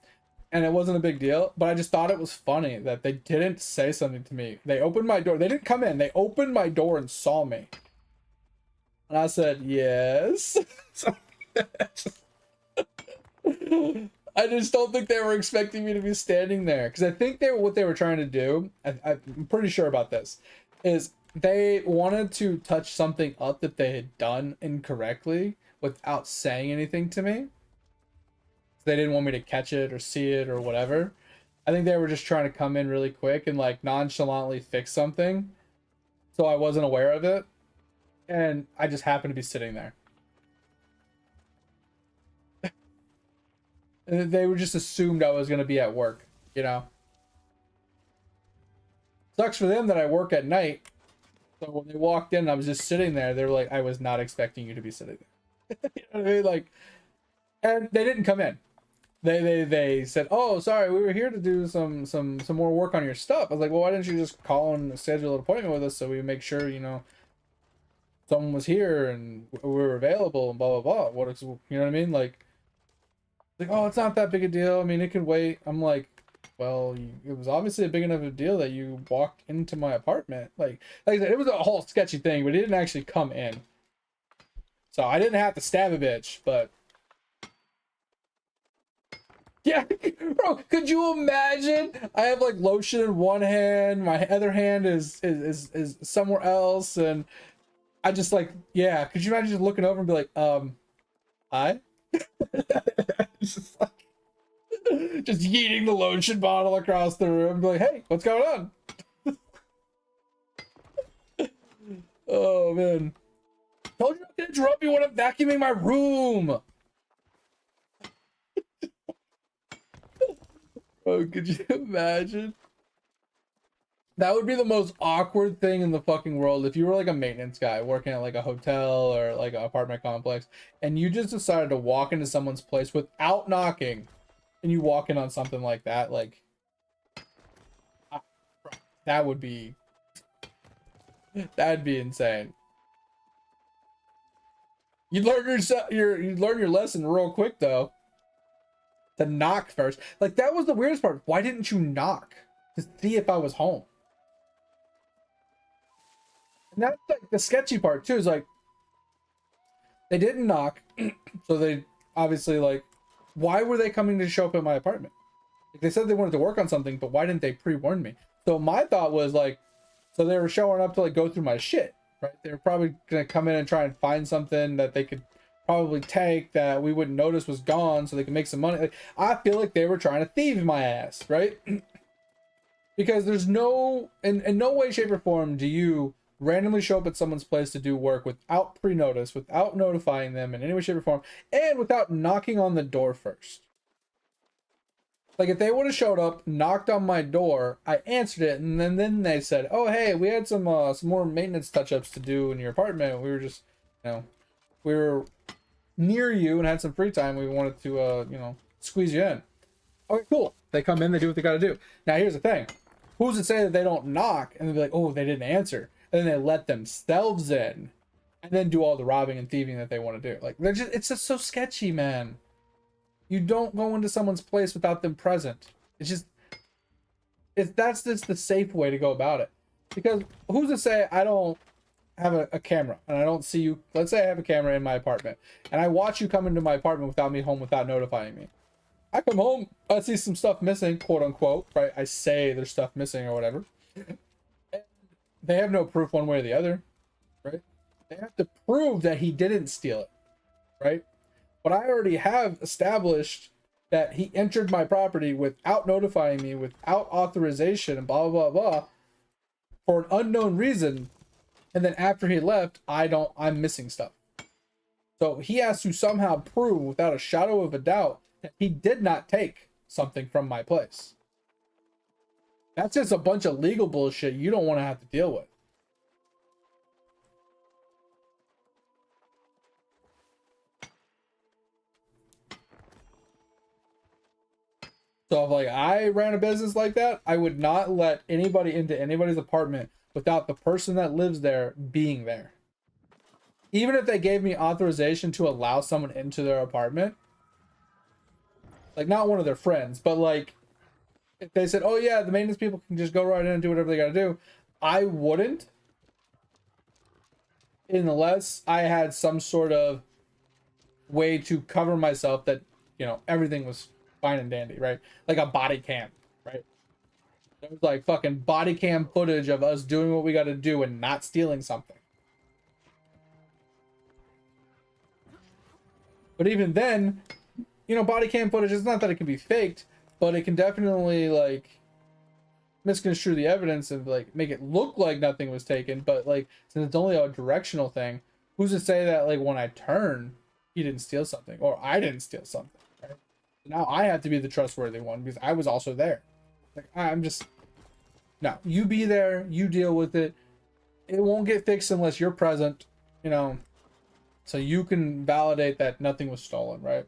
And it wasn't a big deal, but I just thought it was funny that they didn't say something to me. They opened my door. They didn't come in. They opened my door and saw me. And I said, yes. So, I just don't think they were expecting me to be standing there, because I think what they were trying to do, I'm pretty sure about this, is they wanted to touch something up that they had done incorrectly without saying anything to me. They didn't want me to catch it or see it or whatever. I think they were just trying to come in really quick and like nonchalantly fix something, so I wasn't aware of it, and I just happened to be sitting there. They were just assumed I was going to be at work, you know. Sucks for them that I work at night. So when they walked in, I was just sitting there. They were like, I was not expecting you to be sitting there. You know what I mean? Like, and they didn't come in. They said, oh, sorry, we were here to do some more work on your stuff. I was like, well, why didn't you just call and schedule an appointment with us so we make sure, you know, someone was here and we were available and blah, blah, blah. What, you know what I mean? Like, oh, it's not that big a deal. I mean, it could wait. I'm like, well, it was obviously a big enough a deal that you walked into my apartment. Like I said, it was a whole sketchy thing, but he didn't actually come in. So I didn't have to stab a bitch, but yeah, bro, could you imagine? I have like lotion in one hand, my other hand is somewhere else, and I just like, yeah, could you imagine just looking over and be like, hi? just like, just yeeting the lotion bottle across the room and be like, hey, what's going on? Oh man, told you not to interrupt me when I'm vacuuming my room. Oh, could you imagine? That would be the most awkward thing in the fucking world if you were like a maintenance guy working at like a hotel or like an apartment complex, and you just decided to walk into someone's place without knocking, and you walk in on something like that. Like, that would be, that'd be insane. You'd learn your lesson real quick though. To knock first. Like, that was the weirdest part. Why didn't you knock to see if I was home? And that's like the sketchy part too, is like, they didn't knock. So they obviously, like, why were they coming to show up at my apartment? Like, they said they wanted to work on something, but why didn't they pre-warn me? So my thought was like, so they were showing up to like go through my shit, right? They were probably gonna come in and try and find something that they could probably take that we wouldn't notice was gone so they can make some money. Like, I feel like they were trying to thieve my ass, right? Because there's no, in no way, shape, or form do you randomly show up at someone's place to do work without pre-notice, without notifying them in any way, shape, or form, and without knocking on the door first. Like, if they would have showed up, knocked on my door, I answered it, and then they said, "Oh, hey, we had some more maintenance touch-ups to do in your apartment. We were just, we were near you and had some free time. We wanted to, squeeze you in." Okay, cool. They come in, they do what they got to do. Now, here's the thing. Who's to say that they don't knock and they'll be like, "Oh, they didn't answer," and then they let themselves in, and then do all the robbing and thieving that they want to do? Like, it's just so sketchy, man. You don't go into someone's place without them present. That's just the safe way to go about it. Because who's to say I don't have a camera and I don't see you? Let's say I have a camera in my apartment and I watch you come into my apartment without me home, without notifying me. I come home, I see some stuff missing, quote unquote, right? I say there's stuff missing or whatever. They have no proof one way or the other, right? They have to prove that he didn't steal it, right? But I already have established that he entered my property without notifying me, without authorization, and blah, blah, blah, for an unknown reason. And then after he left, I'm missing stuff. So he has to somehow prove without a shadow of a doubt that he did not take something from my place. That's just a bunch of legal bullshit you don't want to have to deal with. So if, like, I ran a business like that, I would not let anybody into anybody's apartment without the person that lives there being there. Even if they gave me authorization to allow someone into their apartment, like, not one of their friends, but like, if they said, "Oh yeah, the maintenance people can just go right in and do whatever they gotta do," I wouldn't, unless I had some sort of way to cover myself that, everything was fine and dandy, right? Like a body cam, right? There's like fucking body cam footage of us doing what we got to do and not stealing something. But even then, body cam footage, it's not that it can be faked, but it can definitely, like, misconstrue the evidence and, like, make it look like nothing was taken. But, like, since it's only a directional thing, who's to say that, like, when I turn, he didn't steal something or I didn't steal something? Now I have to be the trustworthy one because I was also there. Like, no, you be there, you deal with it. It won't get fixed unless you're present, so you can validate that nothing was stolen, right?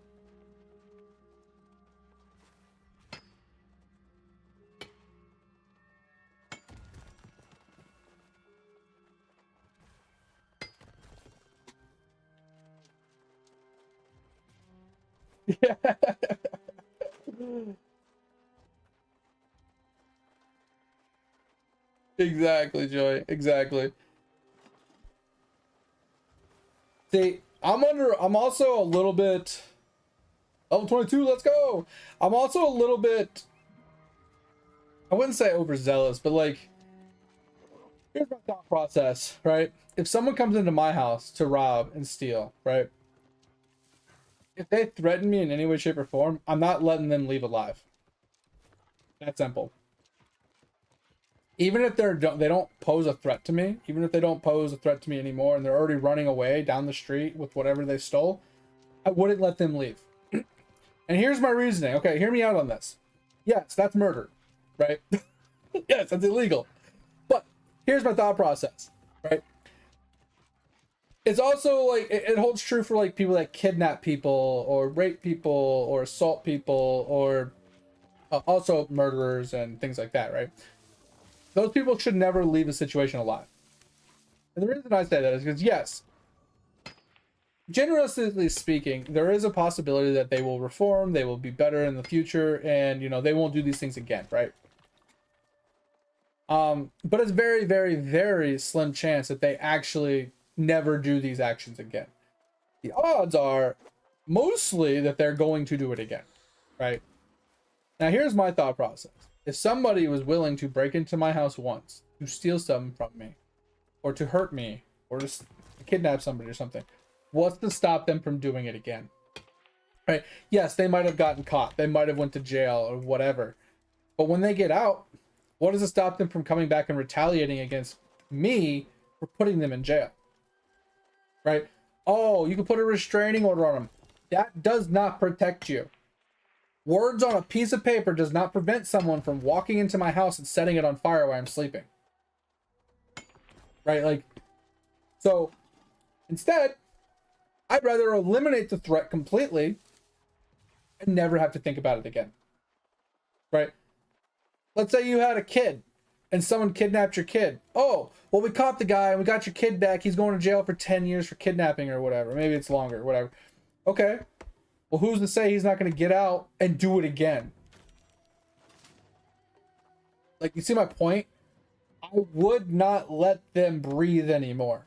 Yeah. Exactly, Joy. Exactly. See, I'm also a little bit level 22, let's go. I'm also a little bit, I wouldn't say overzealous, but like, here's my thought process, right? If someone comes into my house to rob and steal, right? If they threaten me in any way, shape, or form, I'm not letting them leave alive. That simple. Even if they don't pose a threat to me, even if they don't pose a threat to me anymore and they're already running away down the street with whatever they stole, I wouldn't let them leave. And here's my reasoning. Okay, hear me out on this. Yes, that's murder, right? Yes, that's illegal. But here's my thought process, right? It's also like, it holds true for like people that kidnap people or rape people or assault people or also murderers and things like that, right? Those people should never leave a situation alive. And the reason I say that is because, yes, generously speaking, there is a possibility that they will reform, they will be better in the future, and, they won't do these things again, right? But it's very, very, very slim chance that they actually never do these actions again. The odds are mostly that they're going to do it again, right? Now, here's my thought process. If somebody was willing to break into my house once, to steal something from me, or to hurt me, or to kidnap somebody or something, what's to stop them from doing it again? Right? Yes, they might have gotten caught. They might have went to jail or whatever. But when they get out, what does it stop them from coming back and retaliating against me for putting them in jail, right? Oh, you can put a restraining order on them. That does not protect you. Words on a piece of paper does not prevent someone from walking into my house and setting it on fire while I'm sleeping. Right? Like, so instead, I'd rather eliminate the threat completely and never have to think about it again. Right? Let's say you had a kid and someone kidnapped your kid. Oh, well, we caught the guy and we got your kid back. He's going to jail for 10 years for kidnapping or whatever. Maybe it's longer, whatever. Okay. Well, who's to say he's not going to get out and do it again? Like, you see my point? I would not let them breathe anymore.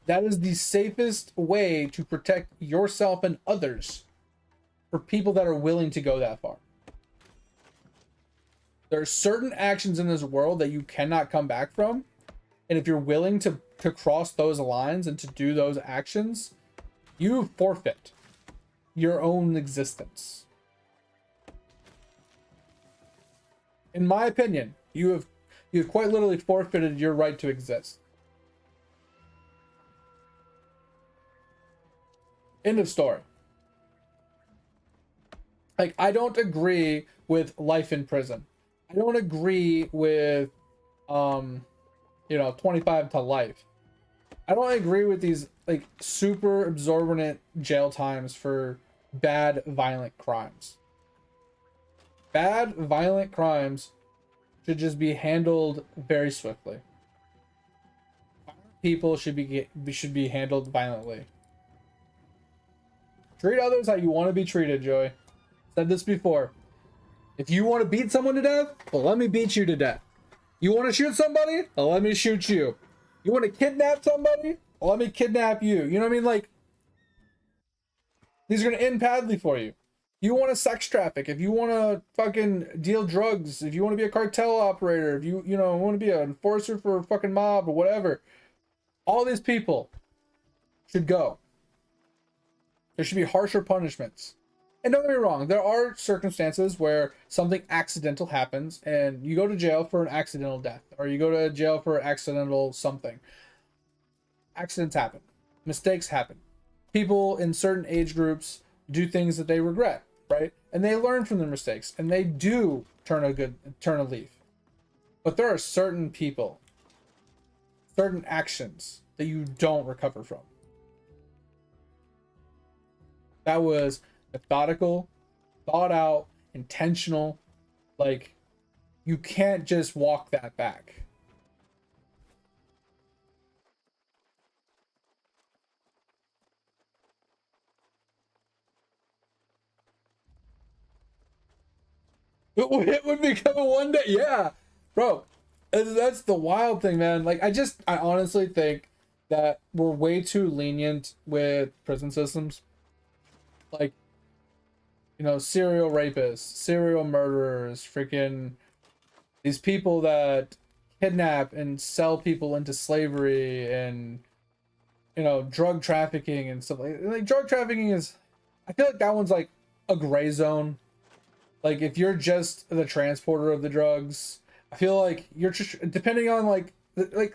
That is the safest way to protect yourself and others for people that are willing to go that far. There are certain actions in this world that you cannot come back from. And if you're willing to cross those lines and to do those actions, you forfeit your own existence. In my opinion, you have quite literally forfeited your right to exist. End of story. Like, I don't agree with life in prison. I don't agree with 25 to life. I don't agree with these like super exorbitant jail times for bad violent crimes. Bad violent crimes should just be handled very swiftly. People should be handled violently. Treat others how you want to be treated, Joey. Said this before. If you want to beat someone to death, well, let me beat you to death. You want to shoot somebody? Well, let me shoot you. You want to kidnap somebody? Well, let me kidnap you. You know what I mean? Like, these are going to end badly for you. You want to sex traffic, if you want to fucking deal drugs, if you want to be a cartel operator, if you want to be an enforcer for a fucking mob or whatever, all these people should go. There should be harsher punishments. And don't get me wrong, there are circumstances where something accidental happens and you go to jail for an accidental death, or you go to jail for accidental something. Accidents happen. Mistakes happen. People in certain age groups do things that they regret, right? And they learn from their mistakes and they do turn a leaf. But there are certain people, certain actions that you don't recover from. That was methodical, thought out, intentional. Like, you can't just walk that back. It would become a one day, yeah, bro. That's the wild thing, man. Like, I honestly think that we're way too lenient with prison systems. Like, serial rapists, serial murderers, freaking these people that kidnap and sell people into slavery, and drug trafficking and stuff like drug trafficking is, I feel like that one's like a gray zone. Like, if you're just the transporter of the drugs, I feel like you're just, depending on like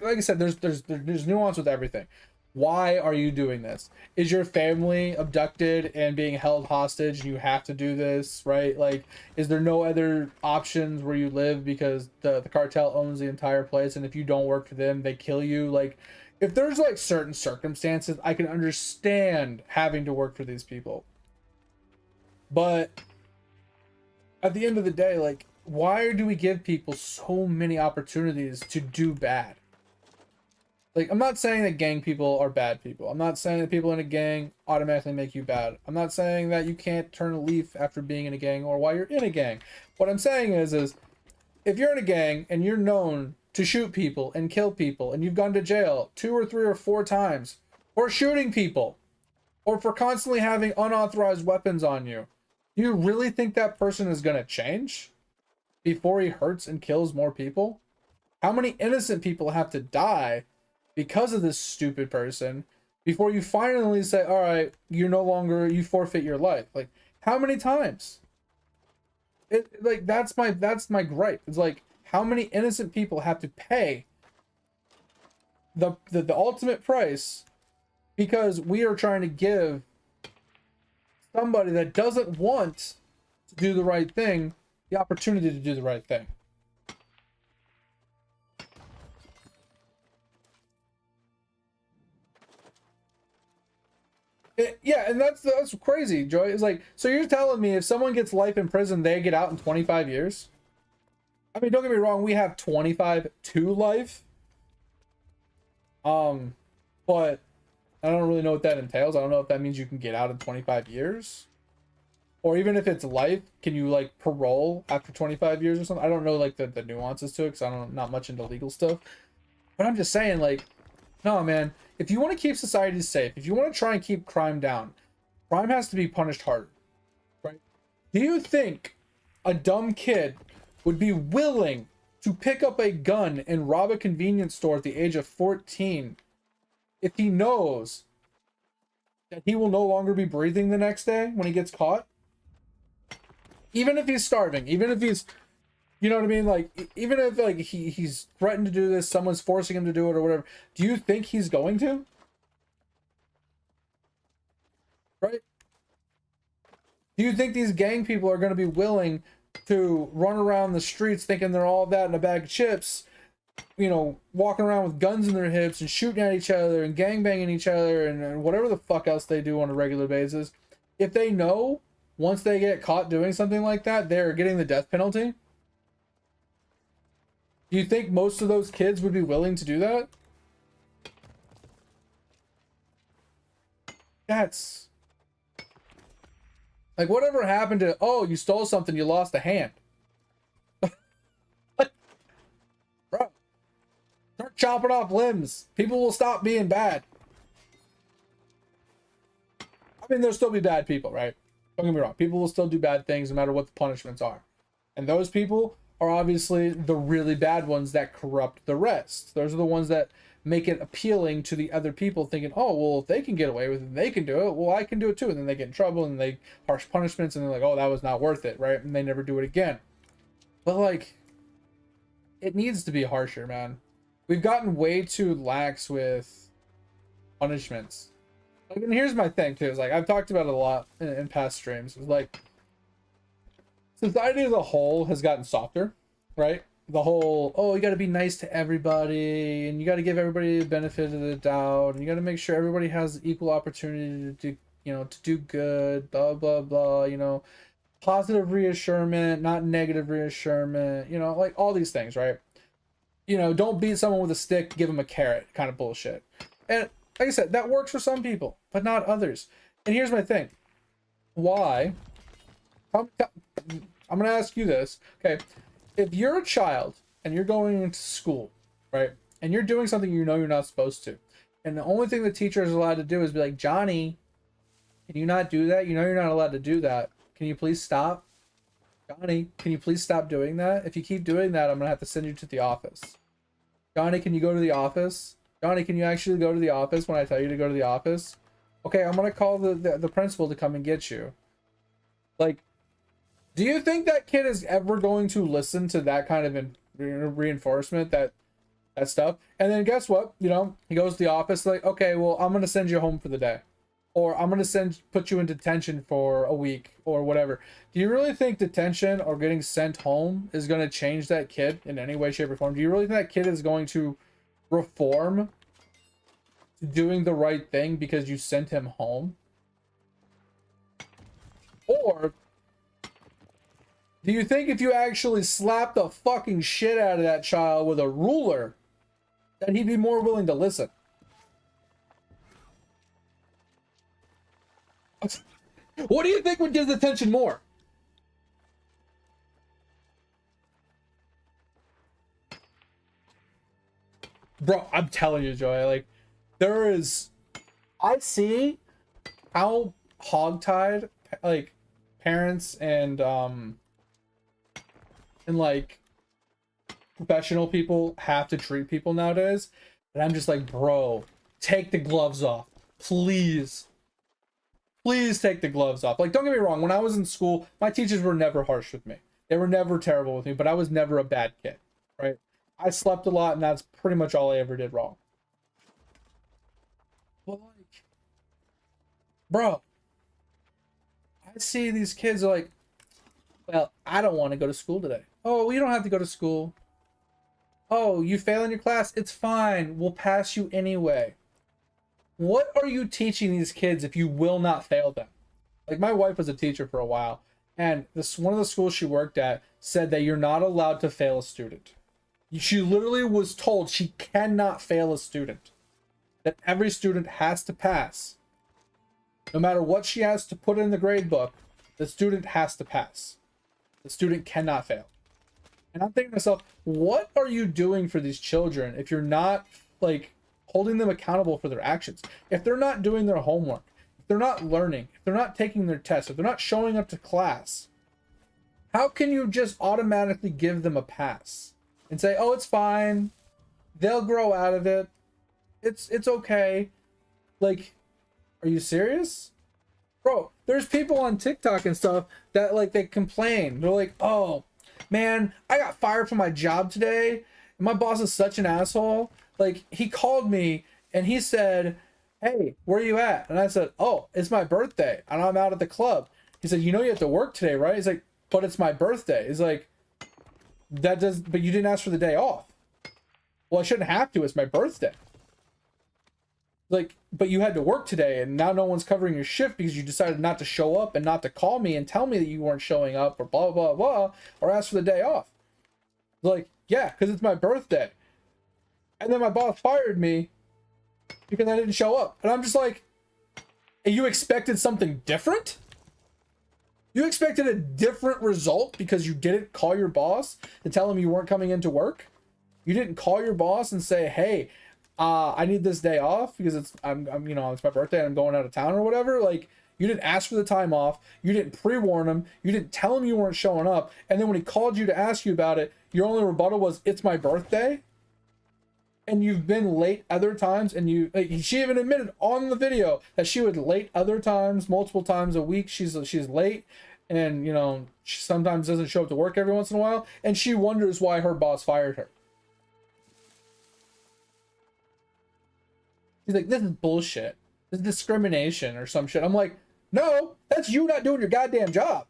I said, there's nuance with everything. Why are you doing this? Is your family abducted and being held hostage and you have to do this, right? Like, is there no other options where you live because the cartel owns the entire place, and if you don't work for them, they kill you? Like, if there's like certain circumstances, I can understand having to work for these people. But at the end of the day, like, why do we give people so many opportunities to do bad? Like, I'm not saying that gang people are bad people. I'm not saying that people in a gang automatically make you bad. I'm not saying that you can't turn a leaf after being in a gang or while you're in a gang. What I'm saying is if you're in a gang and you're known to shoot people and kill people, and you've gone to jail 2 or 3 or 4 times for shooting people or for constantly having unauthorized weapons on you, you really think that person is going to change before he hurts and kills more people? How many innocent people have to die because of this stupid person before you finally say, all right, you forfeit your life? Like, how many times? That's my gripe. It's like, how many innocent people have to pay the ultimate price, because we are trying to give somebody that doesn't want to do the right thing the opportunity to do the right thing. Yeah, and that's crazy, Joy. It's like, so you're telling me if someone gets life in prison, they get out in 25 years? I mean, don't get me wrong, we have 25 to life. But I don't really know what that entails. I don't know if that means you can get out in 25 years. Or even if it's life, can you like parole after 25 years or something? I don't know like the nuances to it, because I'm not much into legal stuff. But I'm just saying, like, no, man, if you want to keep society safe, if you want to try and keep crime down, crime has to be punished harder, right? Do you think a dumb kid would be willing to pick up a gun and rob a convenience store at the age of 14 if he knows that he will no longer be breathing the next day when he gets caught? Even if he's starving, even if he's, you know what I mean? Like, even if like he's threatened to do this, someone's forcing him to do it or whatever, do you think he's going to? Right? Do you think these gang people are going to be willing to run around the streets thinking they're all that in a bag of chips, you know, walking around with guns in their hips and shooting at each other and gangbanging each other and whatever the fuck else they do on a regular basis, if they know once they get caught doing something like that, they're getting the death penalty? Do you think most of those kids would be willing to do that? That's like, whatever happened to, oh, you stole something, you lost a hand. Like, bro, start chopping off limbs. People will stop being bad. I mean, there'll still be bad people, right? Don't get me wrong. People will still do bad things no matter what the punishments are. And those people are obviously the really bad ones that corrupt the rest. Those are the ones that make it appealing to the other people, thinking, oh, well, if they can get away with it, they can do it, well, I can do it too. And then they get in trouble and they harsh punishments and they're like, oh, that was not worth it, right? And they never do it again. But like, it needs to be harsher, man. We've gotten way too lax with punishments. Like, and here's my thing too, is like, I've talked about it a lot in past streams. It's like, society as a whole has gotten softer, right? The whole, oh, you got to be nice to everybody and you got to give everybody the benefit of the doubt and you got to make sure everybody has equal opportunity to do, you know, to do good, blah blah blah, you know, positive reassurance, not negative reassurance, you know, like all these things, right? You know, don't beat someone with a stick, give them a carrot kind of bullshit. And like I said, that works for some people but not others. And here's my thing, why I'm gonna ask you this, okay? If you're a child and you're going into school, right, and you're doing something you know you're not supposed to, and the only thing the teacher is allowed to do is be like, Johnny, can you not do that? You know you're not allowed to do that. Can you please stop? Johnny, can you please stop doing that? If you keep doing that, I'm gonna have to send you to the office. Johnny, can you go to the office? Johnny, can you actually go to the office when I tell you to go to the office? Okay, I'm gonna call the principal to come and get you. Like, do you think that kid is ever going to listen to that kind of reinforcement, that stuff? And then guess what? You know, he goes to the office like, okay, well, I'm going to send you home for the day. Or I'm going to put you in detention for a week or whatever. Do you really think detention or getting sent home is going to change that kid in any way, shape, or form? Do you really think that kid is going to reform to doing the right thing because you sent him home? Or do you think if you actually slapped the fucking shit out of that child with a ruler, that he'd be more willing to listen? What do you think would give attention more? Bro, I'm telling you, Joy, like, there is, I see how hogtied, like, parents and like professional people have to treat people nowadays, and I'm just like, bro, take the gloves off, please take the gloves off. Like, don't get me wrong, when I was in school, my teachers were never harsh with me, they were never terrible with me, but I was never a bad kid, right? I slept a lot and that's pretty much all I ever did wrong. bro, I see these kids are like, well, I don't want to go to school today. Oh, you don't have to go to school. Oh, you fail in your class? It's fine. We'll pass you anyway. What are you teaching these kids if you will not fail them? Like, my wife was a teacher for a while, and this one of the schools she worked at said that you're not allowed to fail a student. She literally was told she cannot fail a student. That every student has to pass. No matter what she has to put in the grade book, the student has to pass. The student cannot fail. And I'm thinking to myself, what are you doing for these children if you're not, like, holding them accountable for their actions? If they're not doing their homework, if they're not learning, if they're not taking their tests, if they're not showing up to class, how can you just automatically give them a pass and say, oh, it's fine, they'll grow out of it, it's okay? Like, are you serious? Bro, there's people on TikTok and stuff that, like, they complain. They're like, oh, man, I got fired from my job today. And my boss is such an asshole. Like, he called me and he said, hey, where are you at? And I said, oh, it's my birthday and I'm out at the club. He said, you know you have to work today, right? He's like, but it's my birthday. He's like, but you didn't ask for the day off. Well, I shouldn't have to. It's my birthday. Like, but you had to work today and now no one's covering your shift because you decided not to show up and not to call me and tell me that you weren't showing up or blah, blah, blah, or ask for the day off. Like, yeah, because it's my birthday. And then my boss fired me because I didn't show up. And I'm just like, you expected something different? You expected a different result because you didn't call your boss to tell him you weren't coming into work? You didn't call your boss and say, hey, I need this day off because it's my birthday and I'm going out of town or whatever. Like, you didn't ask for the time off. You didn't pre-warn him. You didn't tell him you weren't showing up. And then when he called you to ask you about it, your only rebuttal was, it's my birthday. And you've been late other times. And she even admitted on the video that she would late other times, multiple times a week. She's late. And, she sometimes doesn't show up to work every once in a while. And she wonders why her boss fired her. He's like, this is bullshit. This is discrimination or some shit. I'm like, no, that's you not doing your goddamn job.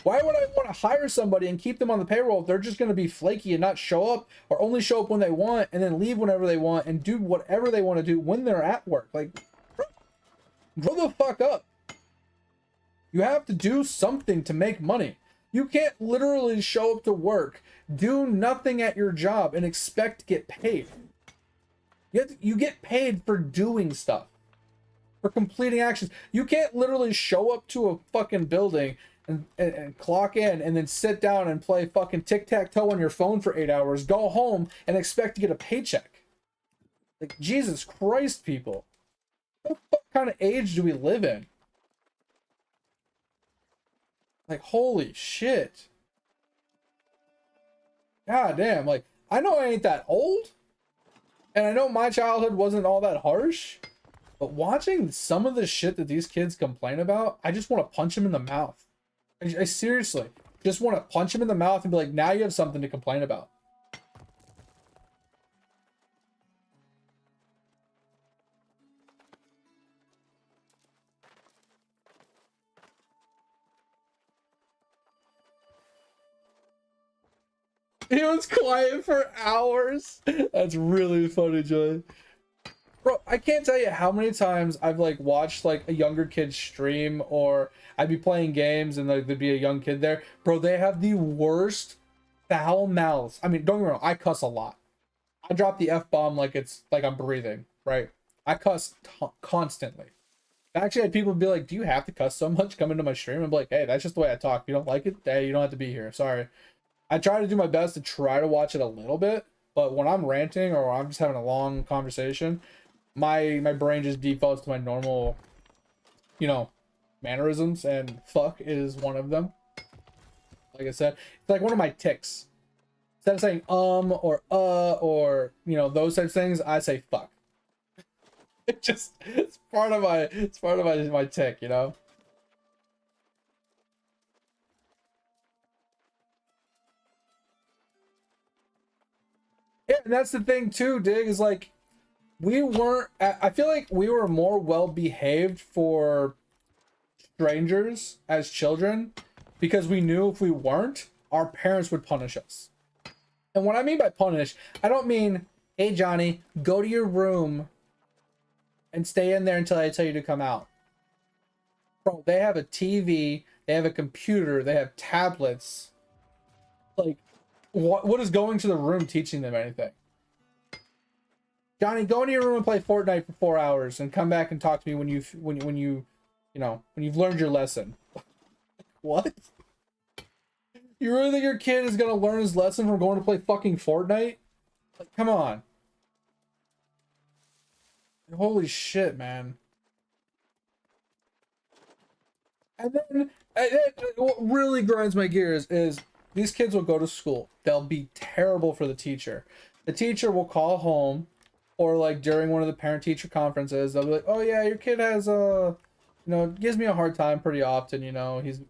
Why would I want to hire somebody and keep them on the payroll if they're just going to be flaky and not show up or only show up when they want and then leave whenever they want and do whatever they want to do when they're at work? Like, grow the fuck up. You have to do something to make money. You can't literally show up to work, do nothing at your job, and expect to get paid. You get paid for doing stuff, for completing actions. You can't literally show up to a fucking building and clock in and then sit down and play fucking tic-tac-toe on your phone for 8 hours, go home and expect to get a paycheck. Like, Jesus Christ, people. What kind of age do we live in? Like, holy shit. God damn, like, I know I ain't that old. And I know my childhood wasn't all that harsh, but watching some of the shit that these kids complain about, I just want to punch them in the mouth. I seriously just want to punch them in the mouth and be like, now you have something to complain about. He was quiet for hours. That's really funny, Joy. Bro, I can't tell you how many times I've like watched like a younger kid stream, or I'd be playing games and like there'd be a young kid there. Bro, they have the worst foul mouths. I mean, don't get me wrong, I cuss a lot. I drop the F-bomb like it's like I'm breathing, right? I cuss constantly. Actually, I had people be like, do you have to cuss so much? Come into my stream and be like, hey, that's just the way I talk. If you don't like it, hey, you don't have to be here. Sorry. I try to do my best to try to watch it a little bit, but when I'm ranting or I'm just having a long conversation, my brain just defaults to my normal, mannerisms, and fuck is one of them. Like I said, it's like one of my tics. Instead of saying or those types of things, I say fuck. It's part of my tick, Yeah, and that's the thing too, Dig, is like, we weren't, I feel like we were more well behaved for strangers as children because we knew if we weren't, our parents would punish us. And what I mean by punish, I don't mean, hey Johnny, go to your room and stay in there until I tell you to come out. Bro, they have a TV, they have a computer, they have tablets. Like, what is going to the room teaching them anything? Johnny, go into your room and play Fortnite for 4 hours and come back and talk to me when you've learned your lesson. What? You really think your kid is gonna learn his lesson from going to play fucking Fortnite? Like, come on. Holy shit, man. And then what really grinds my gears is these kids will go to school. They'll be terrible for the teacher. The teacher will call home, or like during one of the parent-teacher conferences, they'll be like, "Oh yeah, your kid has gives me a hard time pretty often.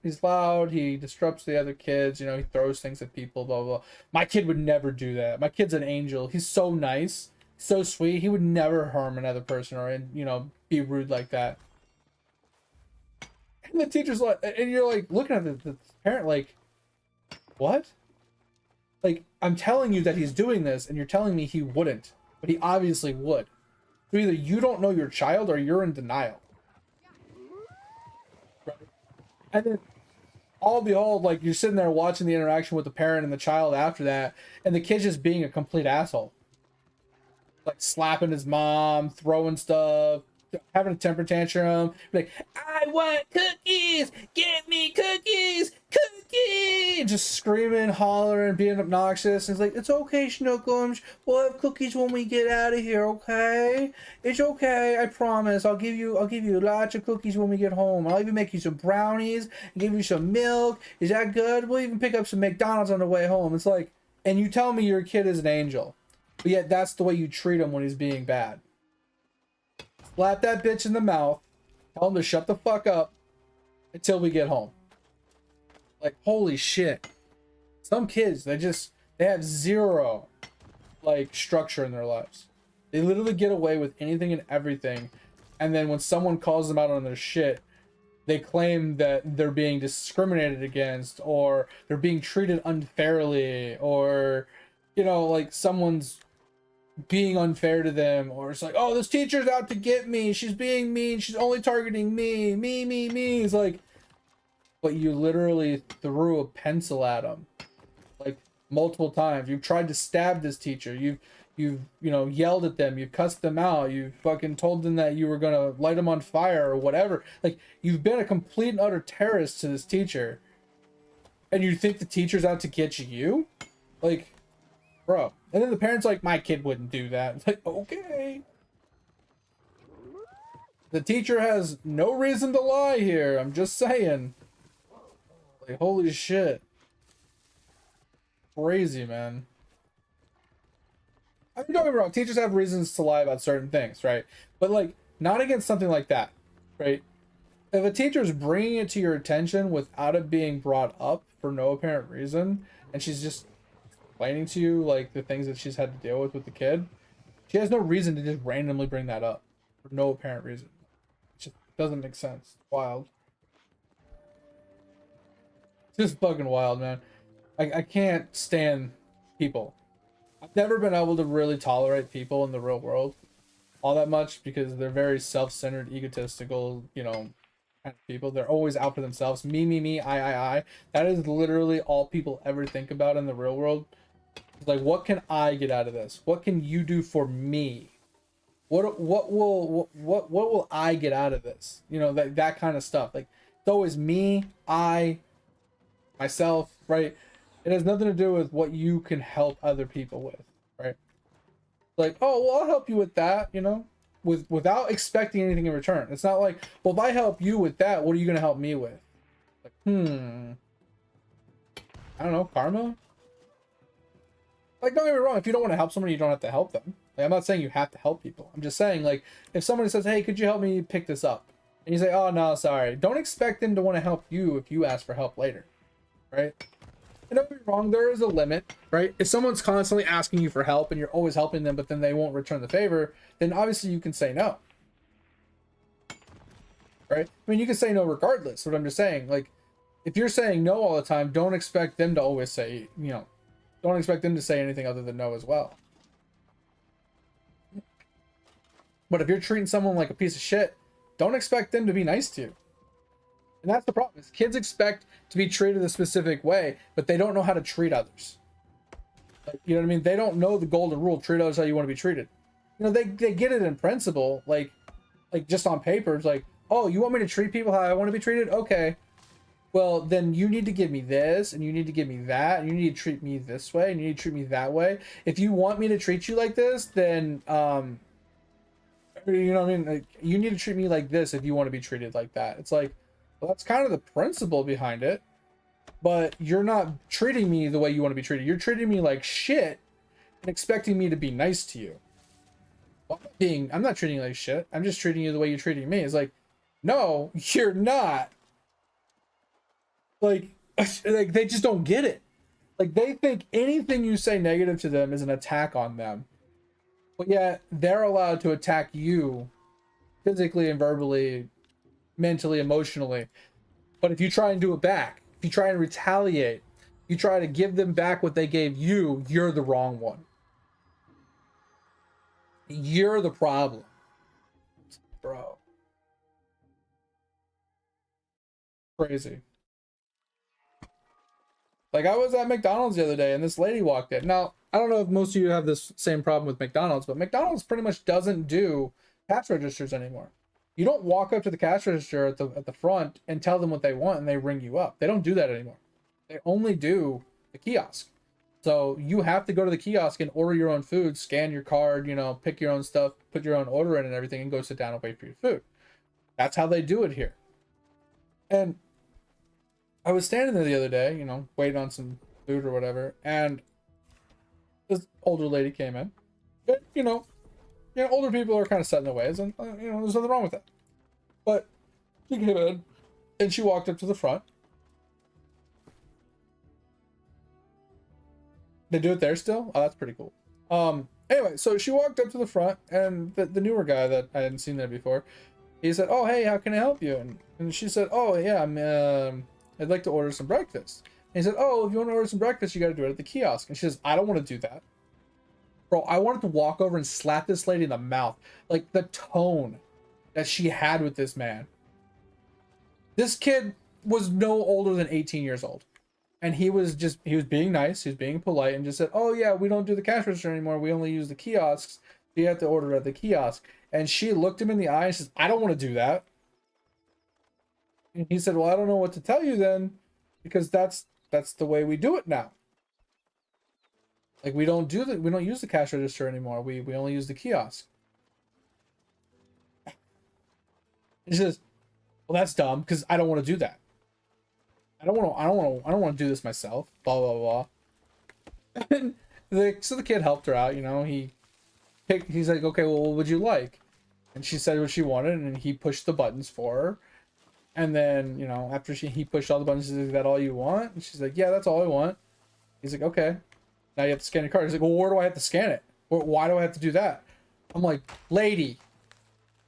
He's loud. He disrupts the other kids. He throws things at people. Blah blah. Blah." My kid would never do that. My kid's an angel. He's so nice, so sweet. He would never harm another person or be rude like that. And the teacher's like, and you're like looking at the parent like, what? Like, I'm telling you that he's doing this, and you're telling me he wouldn't, but he obviously would. So either you don't know your child or you're in denial. Right? And then, all behold, like you're sitting there watching the interaction with the parent and the child after that, and the kid's just being a complete asshole. Like slapping his mom, throwing stuff, having a temper tantrum, like, I want cookies, give me cookies, cookies, just screaming, hollering, being obnoxious. And it's like, it's okay, Snookums, we'll have cookies when we get out of here, okay? It's okay, I promise. I'll give you lots of cookies when we get home. I'll even make you some brownies, give you some milk. Is that good? We'll even pick up some McDonald's on the way home. It's like, and you tell me your kid is an angel, but yet that's the way you treat him when he's being bad. Slap that bitch in the mouth, tell him to shut the fuck up until we get home. Like, holy shit. Some kids, they have zero, like, structure in their lives. They literally get away with anything and everything, and then when someone calls them out on their shit, they claim that they're being discriminated against, or they're being treated unfairly, or, like, someone's being unfair to them, or it's like, oh, this teacher's out to get me, she's being mean, she's only targeting me. It's like, but you literally threw a pencil at him like multiple times. You've tried to stab this teacher, you've yelled at them, you've cussed them out, you fucking told them that you were gonna light them on fire or whatever. Like, you've been a complete and utter terrorist to this teacher, and you think the teacher's out to get you? Like, bro. And then the parents like, my kid wouldn't do that. It's like, okay. The teacher has no reason to lie here. I'm just saying. Like, holy shit. Crazy, man. I mean, don't get me wrong. Teachers have reasons to lie about certain things, right? But, like, not against something like that, right? If a teacher's bringing it to your attention without it being brought up for no apparent reason, and she's just explaining to you like the things that she's had to deal with the kid, she has no reason to just randomly bring that up for no apparent reason. It just doesn't make sense. It's wild. It's just fucking wild, man. I can't stand people. I've never been able to really tolerate people in the real world all that much because they're very self-centered, egotistical, kind of people. They're always out for themselves. Me, I. That is literally all people ever think about in the real world. It's like, what can I get out of this? What can you do for me? What will I get out of this? That kind of stuff. Like, it's always me, I, myself, right? It has nothing to do with what you can help other people with, right? Like, oh, well, I'll help you with that, without expecting anything in return. It's not like, well, if I help you with that, what are you going to help me with? Like, I don't know, karma? Like, don't get me wrong, if you don't want to help somebody, you don't have to help them. Like, I'm not saying you have to help people. I'm just saying, like, if somebody says, hey, could you help me pick this up? And you say, oh, no, sorry. Don't expect them to want to help you if you ask for help later, right? And don't get me wrong, there is a limit, right? If someone's constantly asking you for help and you're always helping them, but then they won't return the favor, then obviously you can say no. Right? I mean, you can say no regardless. What I'm just saying, like, if you're saying no all the time, don't expect them to always say, don't expect them to say anything other than no as well. But if you're treating someone like a piece of shit, don't expect them to be nice to you. And that's the problem. Is kids expect to be treated a specific way, but they don't know how to treat others. Like, you know what I mean? They don't know the golden rule. Treat others how you want to be treated. They get it in principle, like just on paper. It's like, oh, you want me to treat people how I want to be treated? Okay. Well, then you need to give me this, and you need to give me that, and you need to treat me this way, and you need to treat me that way. If you want me to treat you like this, then, you know what I mean? Like, you need to treat me like this if you want to be treated like that. It's like, well, that's kind of the principle behind it, but you're not treating me the way you want to be treated. You're treating me like shit and expecting me to be nice to you. Well, I'm not treating you like shit. I'm just treating you the way you're treating me. It's like, no, you're not. Like they just don't get it. Like, they think anything you say negative to them is an attack on them. But yet they're allowed to attack you physically and verbally, mentally, emotionally. But if you try and do it back, if you try and retaliate, you try to give them back what they gave you, you're the wrong one. You're the problem. Bro. Crazy. Like, I was at McDonald's the other day and this lady walked in. Now, I don't know if most of you have this same problem with McDonald's, but McDonald's pretty much doesn't do cash registers anymore. You don't walk up to the cash register at the front and tell them what they want and they ring you up. They don't do that anymore. They only do the kiosk. So you have to go to the kiosk and order your own food, scan your card, pick your own stuff, put your own order in and everything, and go sit down and wait for your food. That's how they do it here. And I was standing there the other day, waiting on some food or whatever, and this older lady came in. But, older people are kind of set in their ways, and, there's nothing wrong with that. But she came in, and she walked up to the front. They do it there still? Oh, that's pretty cool. Anyway, so she walked up to the front, and the newer guy that I hadn't seen there before, he said, "Oh, hey, how can I help you?" And she said, "Oh, yeah, I'd like to order some breakfast." And he said, "Oh, if you want to order some breakfast, you got to do it at the kiosk." And she says, "I don't want to do that." Bro, I wanted to walk over and slap this lady in the mouth. Like, the tone that she had with this man. This kid was no older than 18 years old. And he was being nice. He was being polite and just said, "Oh, yeah, we don't do the cash register anymore. We only use the kiosks. So you have to order at the kiosk." And she looked him in the eye and says, "I don't want to do that." And he said, "Well, I don't know what to tell you then, because that's the way we do it now. Like, we don't use the cash register anymore. We only use the kiosk." And she says, "Well, that's dumb, because I don't want to do that. I don't want to do this myself." Blah blah blah. And so the kid helped her out. He's like, "Okay, well, what would you like?" And she said what she wanted, and he pushed the buttons for her. And then, after he pushed all the buttons, he's like, "Is that all you want?" And she's like, "Yeah, that's all I want." He's like, "Okay. Now you have to scan your card." He's like, "Well, where do I have to scan it? Why do I have to do that?" I'm like, "Lady,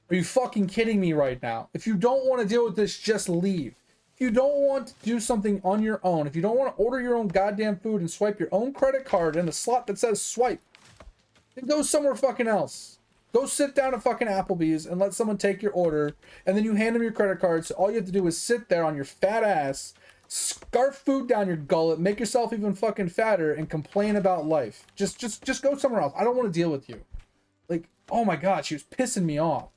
are you fucking kidding me right now? If you don't want to deal with this, just leave. If you don't want to do something on your own, if you don't want to order your own goddamn food and swipe your own credit card in a slot that says swipe, then go somewhere fucking else. Go sit down at fucking Applebee's and let someone take your order, and then you hand them your credit card, so all you have to do is sit there on your fat ass, scarf food down your gullet, make yourself even fucking fatter, and complain about life. Just go somewhere else. I don't want to deal with you." Like, oh my god, she was pissing me off.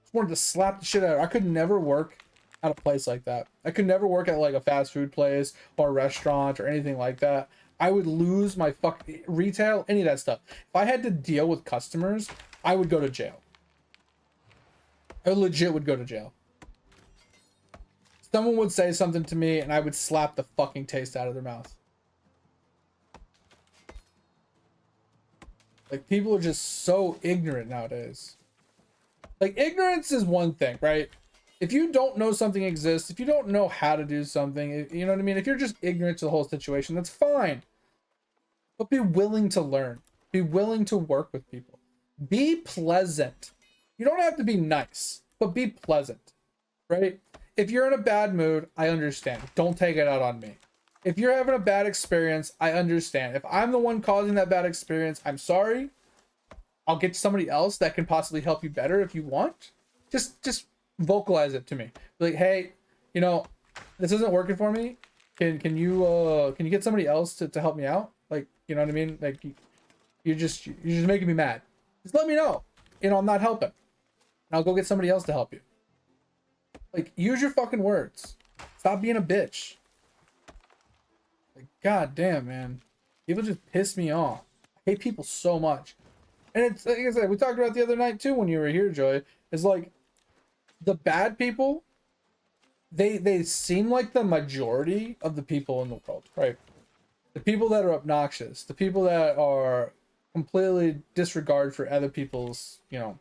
Just wanted to slap the shit out of her. I could never work at a place like that. I could never work at like a fast food place or a restaurant or anything like that. I would lose my fucking retail, any of that stuff. If I had to deal with customers, I would go to jail. I legit would go to jail. Someone would say something to me and I would slap the fucking taste out of their mouth. Like, people are just so ignorant nowadays. Like, ignorance is one thing, right? If you don't know something exists, if you don't know how to do something, you know what I mean? If you're just ignorant to the whole situation, that's fine. But be willing to learn. Be willing to work with people. Be pleasant. You don't have to be nice, but be pleasant, right? If you're in a bad mood, I understand. Don't take it out on me. If you're having a bad experience, I understand. If I'm the one causing that bad experience, I'm sorry. I'll get somebody else that can possibly help you better if you want. Just vocalize it to me. Be like, hey, you know, this isn't working for me. Can you get somebody else to help me out? Like, you know what I mean? Like you're just making me mad. Just let me know. You know, I'm not helping. And I'll go get somebody else to help you. Like, use your fucking words. Stop being a bitch. Like, god damn, man. People just piss me off. I hate people so much. And it's like I said, we talked about the other night too when you were here, Joy. It's like the bad people, they seem like the majority of the people in the world, right? The people that are obnoxious, the people that are completely disregard for other people's, you know,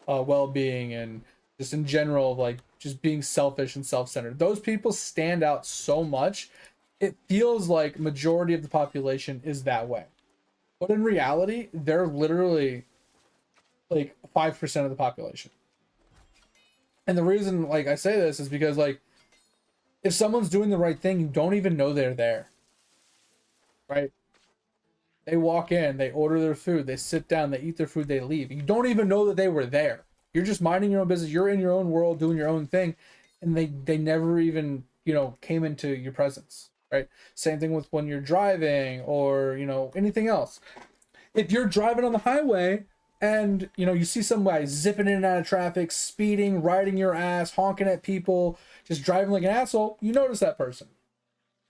well-being and just in general, like just being selfish and self-centered. Those people stand out so much. It feels like majority of the population is that way. But in reality, they're literally like 5% of the population. And the reason, like, I say this is because, like, if someone's doing the right thing, you don't even know they're there. Right? They walk in, they order their food, they sit down, they eat their food, they leave. You don't even know that they were there. You're just minding your own business. You're in your own world, doing your own thing. And they never even, you know, came into your presence. Right? Same thing with when you're driving or, you know, anything else. If you're driving on the highway and, you know, you see some guy zipping in and out of traffic, speeding, riding your ass, honking at people, just driving like an asshole, you notice that person.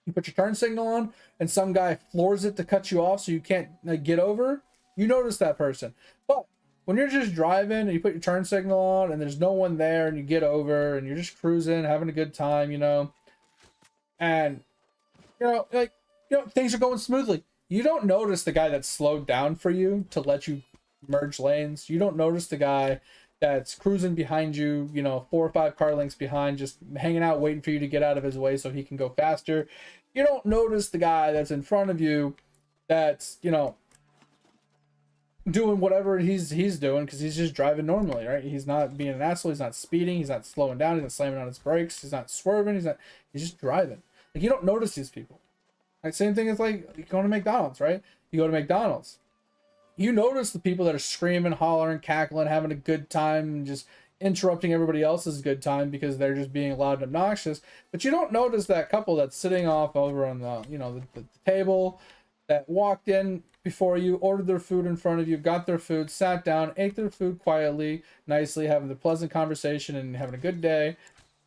You put your turn signal on and some guy floors it to cut you off so you can't, like, get over, you notice that person. But when you're just driving and you put your turn signal on and there's no one there and you get over and you're just cruising, having a good time, you know, and, you know, like, you know, things are going smoothly. You don't notice the guy that slowed down for you to let you merge lanes. You don't notice the guy that's cruising behind you, you know, 4 or 5 car lengths behind, just hanging out, waiting for you to get out of his way so he can go faster. You don't notice the guy that's in front of you that's, you know, doing whatever he's doing because he's just driving normally, right? He's not being an asshole. He's not speeding. He's not slowing down. He's not slamming on his brakes. He's not swerving. He's just driving. Like, you don't notice these people. Right? Same thing as, like, going to McDonald's, right? You go to McDonald's. You notice the people that are screaming, hollering, cackling, having a good time, and just interrupting everybody else's good time because they're just being loud and obnoxious. But you don't notice that couple that's sitting off over on the, you know, the table that walked in before you, ordered their food in front of you, got their food, sat down, ate their food quietly, nicely, having a pleasant conversation and having a good day,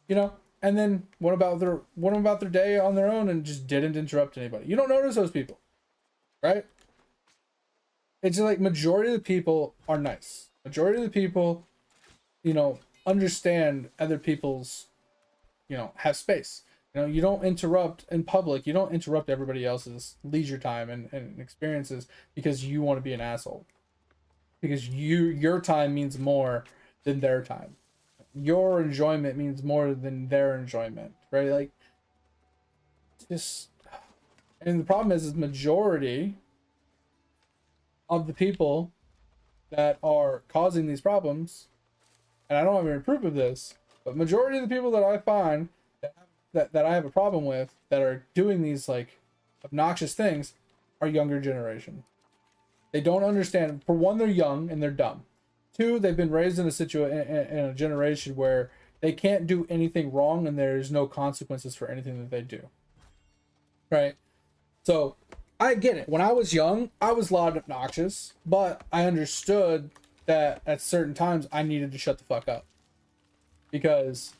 you know. And then what about their day on their own and just didn't interrupt anybody? You don't notice those people, right? It's just like majority of the people are nice. Majority of the people, you know, understand other people's, you know, have space. You know, you don't interrupt in public. You don't interrupt everybody else's leisure time and experiences because you want to be an asshole. Because your time means more than their time. Your enjoyment means more than their enjoyment, right? Like, just, and the problem is majority of the people that are causing these problems, and I don't have any proof of this, but majority of the people that I find that I have a problem with that are doing these, like, obnoxious things are younger generation. They don't understand. For one, they're young and they're dumb. Two, they've been raised in a generation where they can't do anything wrong and there's no consequences for anything that they do. Right? So I get it. When I was young, I was loud and obnoxious, but I understood that at certain times I needed to shut the fuck up. Because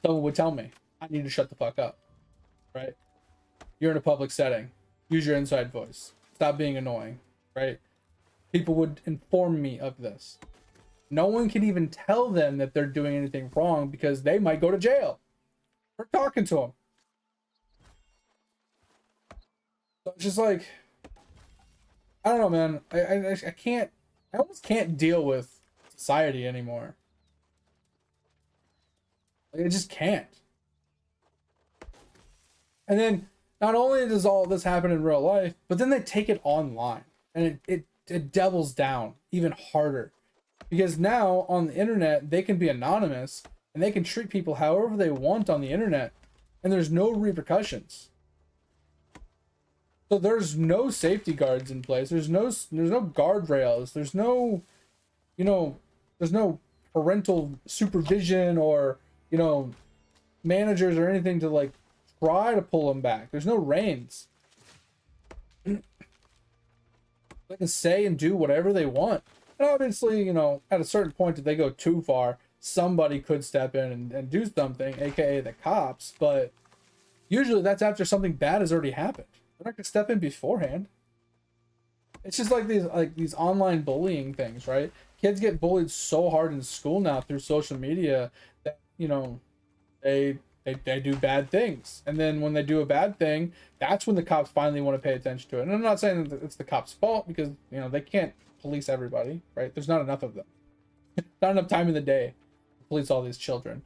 someone would tell me, I need to shut the fuck up. Right? You're in a public setting. Use your inside voice. Stop being annoying. Right? People would inform me of this. No one can even tell them that they're doing anything wrong because they might go to jail for talking to them. So it's just like, I don't know, man. I can't. I almost can't deal with society anymore. Like, it just can't. And then not only does all this happen in real life, but then they take it online, and it doubles down even harder, because now on the internet they can be anonymous and they can treat people however they want on the internet, and there's no repercussions. So there's no safety guards in place. There's no guardrails. There's no, there's no parental supervision or, managers or anything to like try to pull them back. There's no reins. They can say and do whatever they want. And obviously, at a certain point, if they go too far, somebody could step in and do something, aka the cops. But usually that's after something bad has already happened. They're not gonna step in beforehand. It's just like these online bullying things, right? Kids get bullied so hard in school now through social media that they do bad things, and then when they do a bad thing, that's when the cops finally want to pay attention to it. And I'm not saying that it's the cops' fault, because they can't police everybody, right? There's not enough of them. Not enough time in the day to police all these children,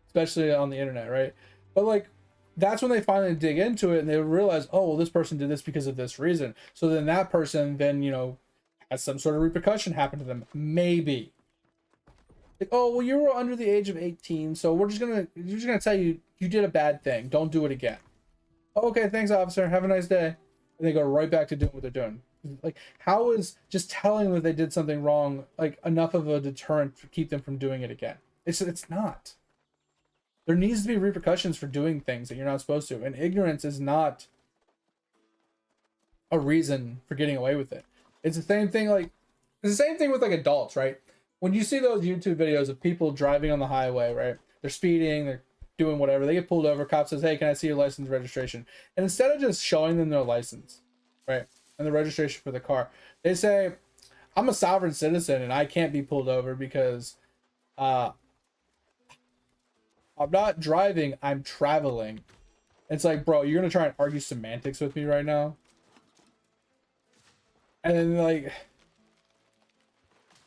especially on the internet, right? But like, that's when they finally dig into it and they realize, oh, well, this person did this because of this reason. So then that person then, has some sort of repercussion happen to them. Maybe. Like, oh, well, you were under the age of 18, so we're just gonna tell you did a bad thing. Don't do it again. Okay, thanks, officer. Have a nice day. And they go right back to doing what they're doing. Like, how is just telling them that they did something wrong like enough of a deterrent to keep them from doing it again? It's not. There needs to be repercussions for doing things that you're not supposed to, and ignorance is not a reason for getting away with it. It's the same thing with like adults, right? When you see those YouTube videos of people driving on the highway, right? They're speeding, they're doing whatever, they get pulled over, cop says, hey, can I see your license and registration? And instead of just showing them their license, right, and the registration for the car, they say, I'm a sovereign citizen and I can't be pulled over because I'm not driving, I'm traveling. It's like, bro, you're gonna try and argue semantics with me right now? And then like,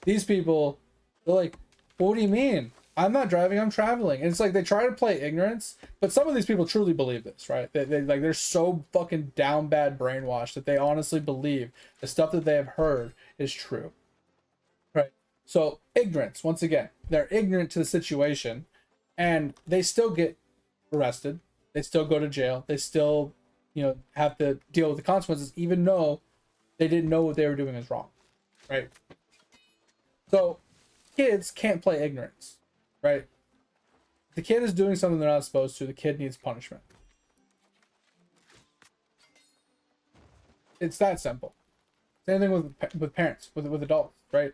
these people, they're like, well, what do you mean? I'm not driving, I'm traveling. And it's like, they try to play ignorance, but some of these people truly believe this, right? They're so fucking down bad brainwashed that they honestly believe the stuff that they have heard is true, right? So ignorance, once again, they're ignorant to the situation, and they still get arrested. They still go to jail. They still, have to deal with the consequences, even though they didn't know what they were doing is wrong, right? So kids can't play ignorance, right? The kid is doing something they're not supposed to. The kid needs punishment. It's that simple. Same thing with parents, with adults, right?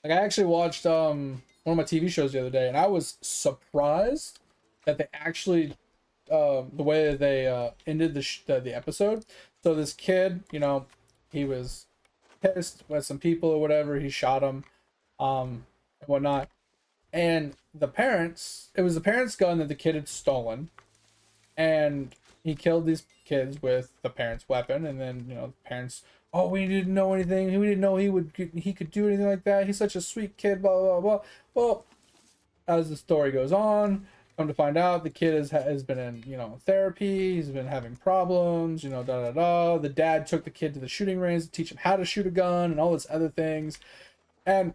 Like, I actually watched one of my TV shows the other day, and I was surprised that they actually the way that they ended the episode. So this kid, he was pissed with some people or whatever. He shot him, and whatnot. And it was the parents' gun that the kid had stolen, and he killed these kids with the parents' weapon. And then the parents, oh, we didn't know anything. We didn't know he could do anything like that. He's such a sweet kid. Blah blah blah. Well, as the story goes on, come to find out, the kid has been in therapy. He's been having problems. Da da da. The dad took the kid to the shooting range to teach him how to shoot a gun and all this other things. And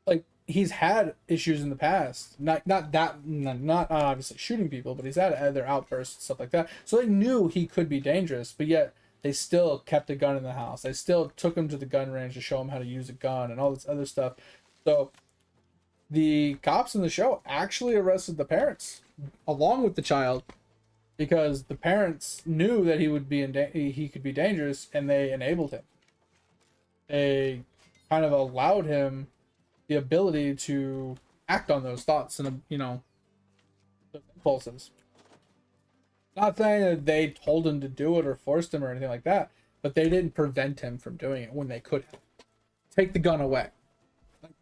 like, he's had issues in the past, not obviously shooting people, but he's had other outbursts and stuff like that. So they knew he could be dangerous, but yet they still kept a gun in the house. They still took him to the gun range to show him how to use a gun and all this other stuff. So the cops in the show actually arrested the parents along with the child, because the parents knew that he could be dangerous, and they enabled him. They kind of allowed him the ability to act on those thoughts and those impulses. Not saying that they told him to do it or forced him or anything like that, but they didn't prevent him from doing it when they could have. Take the gun away.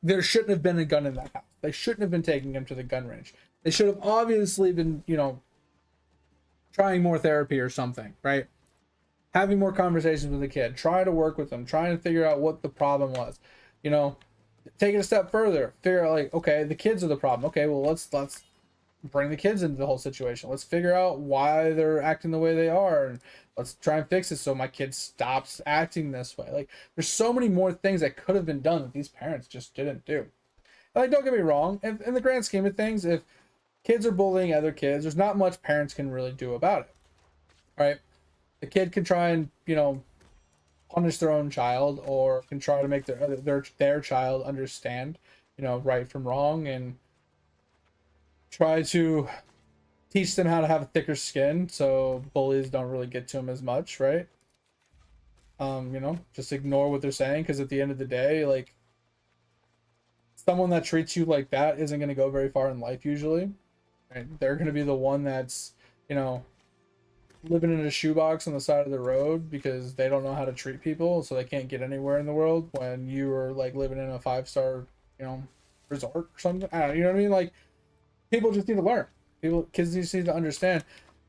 There shouldn't have been a gun in that house. They shouldn't have been taking him to the gun range. They should have obviously been, trying more therapy or something, right? Having more conversations with the kid, try to work with them, trying to figure out what the problem was. take it a step further, figure out like, okay, the kids are the problem. Okay, well, let's bring the kids into the whole situation. Let's figure out why they're acting the way they are, and let's try and fix it so my kid stops acting this way. Like, there's so many more things that could have been done that these parents just didn't do. Like, don't get me wrong, in the grand scheme of things, if kids are bullying other kids, there's not much parents can really do about it, right? The kid can try and, you know, punish their own child, or can try to make their child understand, you know, right from wrong, and try to teach them how to have a thicker skin so bullies don't really get to them as much, right? You know, just ignore what they're saying, because at the end of the day, like, someone that treats you like that isn't going to go very far in life usually, right? They're going to be the one that's, you know, living in a shoebox on the side of the road because they don't know how to treat people, so they can't get anywhere in the world, when you are like living in a 5-star, you know, resort or something. I don't know, you know what I mean? Like, people just need to learn. Kids just need to understand.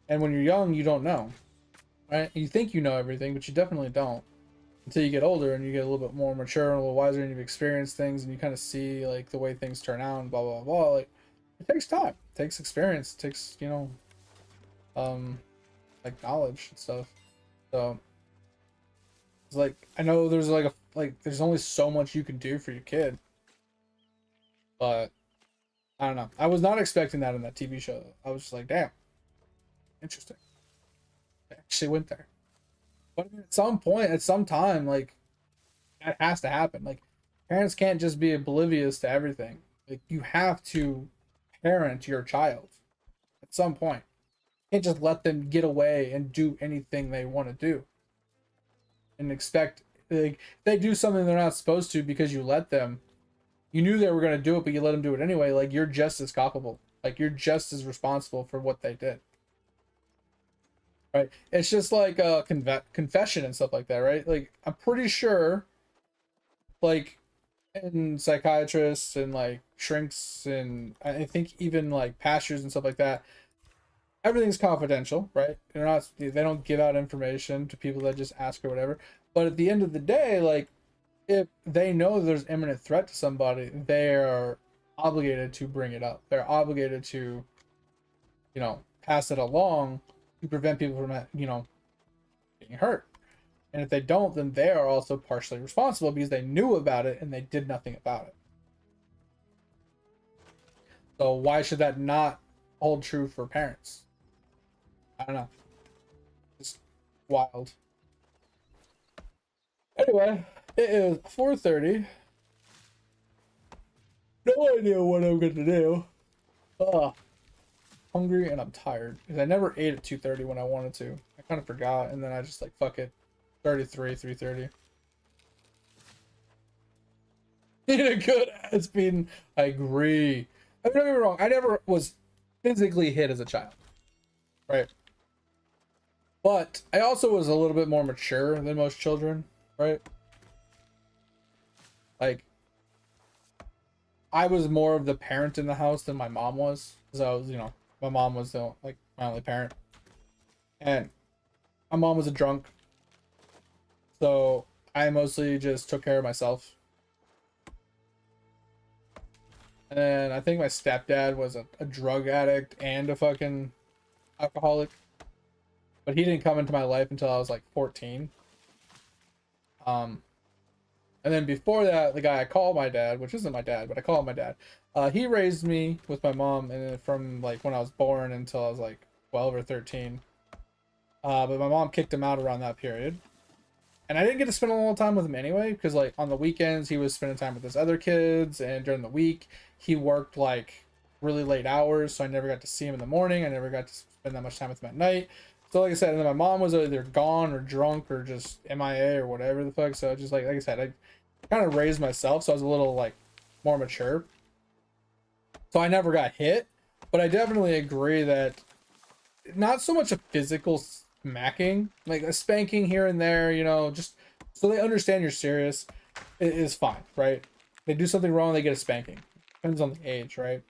And when you're young, you don't know, right? You think you know everything, but you definitely don't, until you get older and you get a little bit more mature and a little wiser, and you've experienced things and you kind of see like the way things turn out and blah blah blah. Like, it takes time, it takes experience, it takes, you know, like knowledge and stuff. So it's like, I know there's there's only so much you can do for your kid, but I don't know. I was not expecting that in that TV show. I was just like, damn, interesting. They actually went there. But I mean, at some point, at some time, like, that has to happen. Like, parents can't just be oblivious to everything. Like, you have to parent your child at some point. You can't just let them get away and do anything they want to do and expect, like, if they do something they're not supposed to because you let them. You knew they were going to do it, but you let them do it anyway. Like, you're just as culpable. Like, you're just as responsible for what they did. Right? It's just like a confession and stuff like that, right? Like, I'm pretty sure, like, in psychiatrists and like shrinks, and I think even like pastors and stuff like that, everything's confidential, right? They don't give out information to people that just ask or whatever. But at the end of the day, like, if they know there's imminent threat to somebody, they are obligated to bring it up. They're obligated to, you know, pass it along to prevent people from, you know, getting hurt. And if they don't, then they are also partially responsible because they knew about it and they did nothing about it. So why should that not hold true for parents? I don't know. It's wild. Anyway, it is 4:30. No idea what I'm gonna do. Ugh. Hungry and I'm tired. Because I never ate at 2:30 when I wanted to. I kind of forgot, and then I just like, fuck it. 3:30. Need a good ass beating. I agree. I mean, don't get me wrong. I never was physically hit as a child. Right? But I also was a little bit more mature than most children. Right? Like, I was more of the parent in the house than my mom was. Because I was, you know, my mom was the, like, my only parent. And my mom was a drunk. So I mostly just took care of myself. And I think my stepdad was a drug addict and a fucking alcoholic. But he didn't come into my life until I was like 14. And then before that, the guy I call my dad, which isn't my dad, but I call him my dad. He raised me with my mom, and from like when I was born until I was like 12 or 13. But my mom kicked him out around that period. And I didn't get to spend a lot of time with him anyway, because like on the weekends he was spending time with his other kids, and during the week he worked like really late hours, so I never got to see him in the morning. I never got to spend that much time with him at night. So like I said, and then my mom was either gone or drunk or just MIA or whatever the fuck. So just like I said, I kind of raised myself, so I was a little like more mature. So I never got hit, but I definitely agree that not so much a physical smacking, like a spanking here and there, you know, just so they understand you're serious, it is fine, right? They do something wrong, they get a spanking. Depends on the age, right?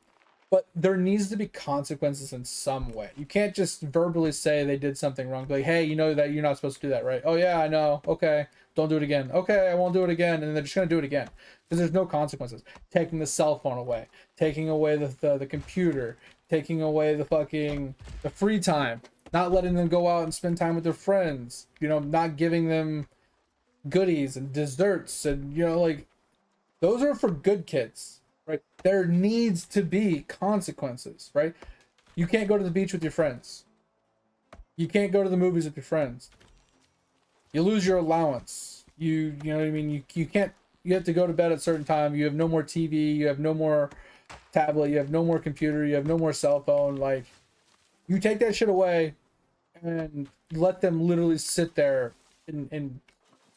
But there needs to be consequences in some way. You can't just verbally say they did something wrong. Be like, hey, you know that you're not supposed to do that, right? Oh yeah, I know. Okay, don't do it again. Okay, I won't do it again. And they're just gonna do it again because there's no consequences. Taking the cell phone away, taking away the computer, taking away the free time, not letting them go out and spend time with their friends. You know, not giving them goodies and desserts, and you know, like those are for good kids. Right? There needs to be consequences, right? You can't go to the beach with your friends. You can't go to the movies with your friends. You lose your allowance. You know what I mean? You can't, you have to go to bed at a certain time. You have no more TV. You have no more tablet. You have no more computer. You have no more cell phone. Like, you take that shit away and let them literally sit there and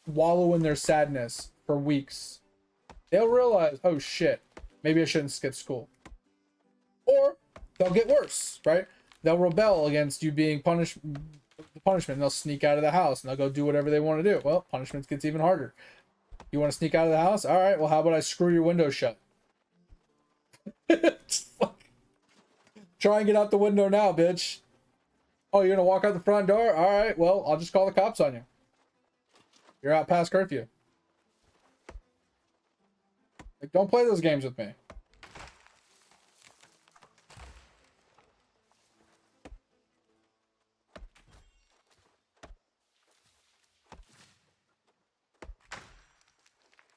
wallow in their sadness for weeks. They'll realize, oh shit, maybe I shouldn't skip school. Or they'll get worse, right? They'll rebel against you being punished, the punishment, and they'll sneak out of the house and they'll go do whatever they want to do. Well, punishment gets even harder. You want to sneak out of the house? All right, well, how about I screw your window shut? Try and get out the window now, bitch. Oh, you're gonna walk out the front door? All right, well, I'll just call the cops on you. You're out past curfew. Like, don't play those games with me.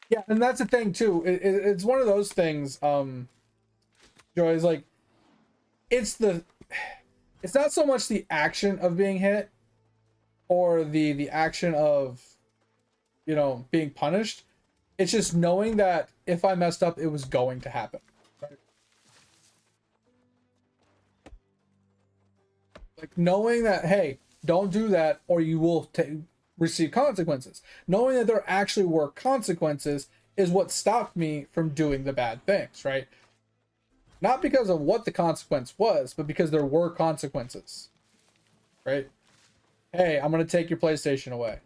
Yeah, and that's the thing too. It's one of those things. Joy, is like, it's not so much the action of being hit, or the action of, you know, being punished. It's just knowing that if I messed up, it was going to happen. Right? Like, knowing that, hey, don't do that or you will receive consequences. Knowing that there actually were consequences is what stopped me from doing the bad things, right? Not because of what the consequence was, but because there were consequences, right? Hey, I'm going to take your PlayStation away.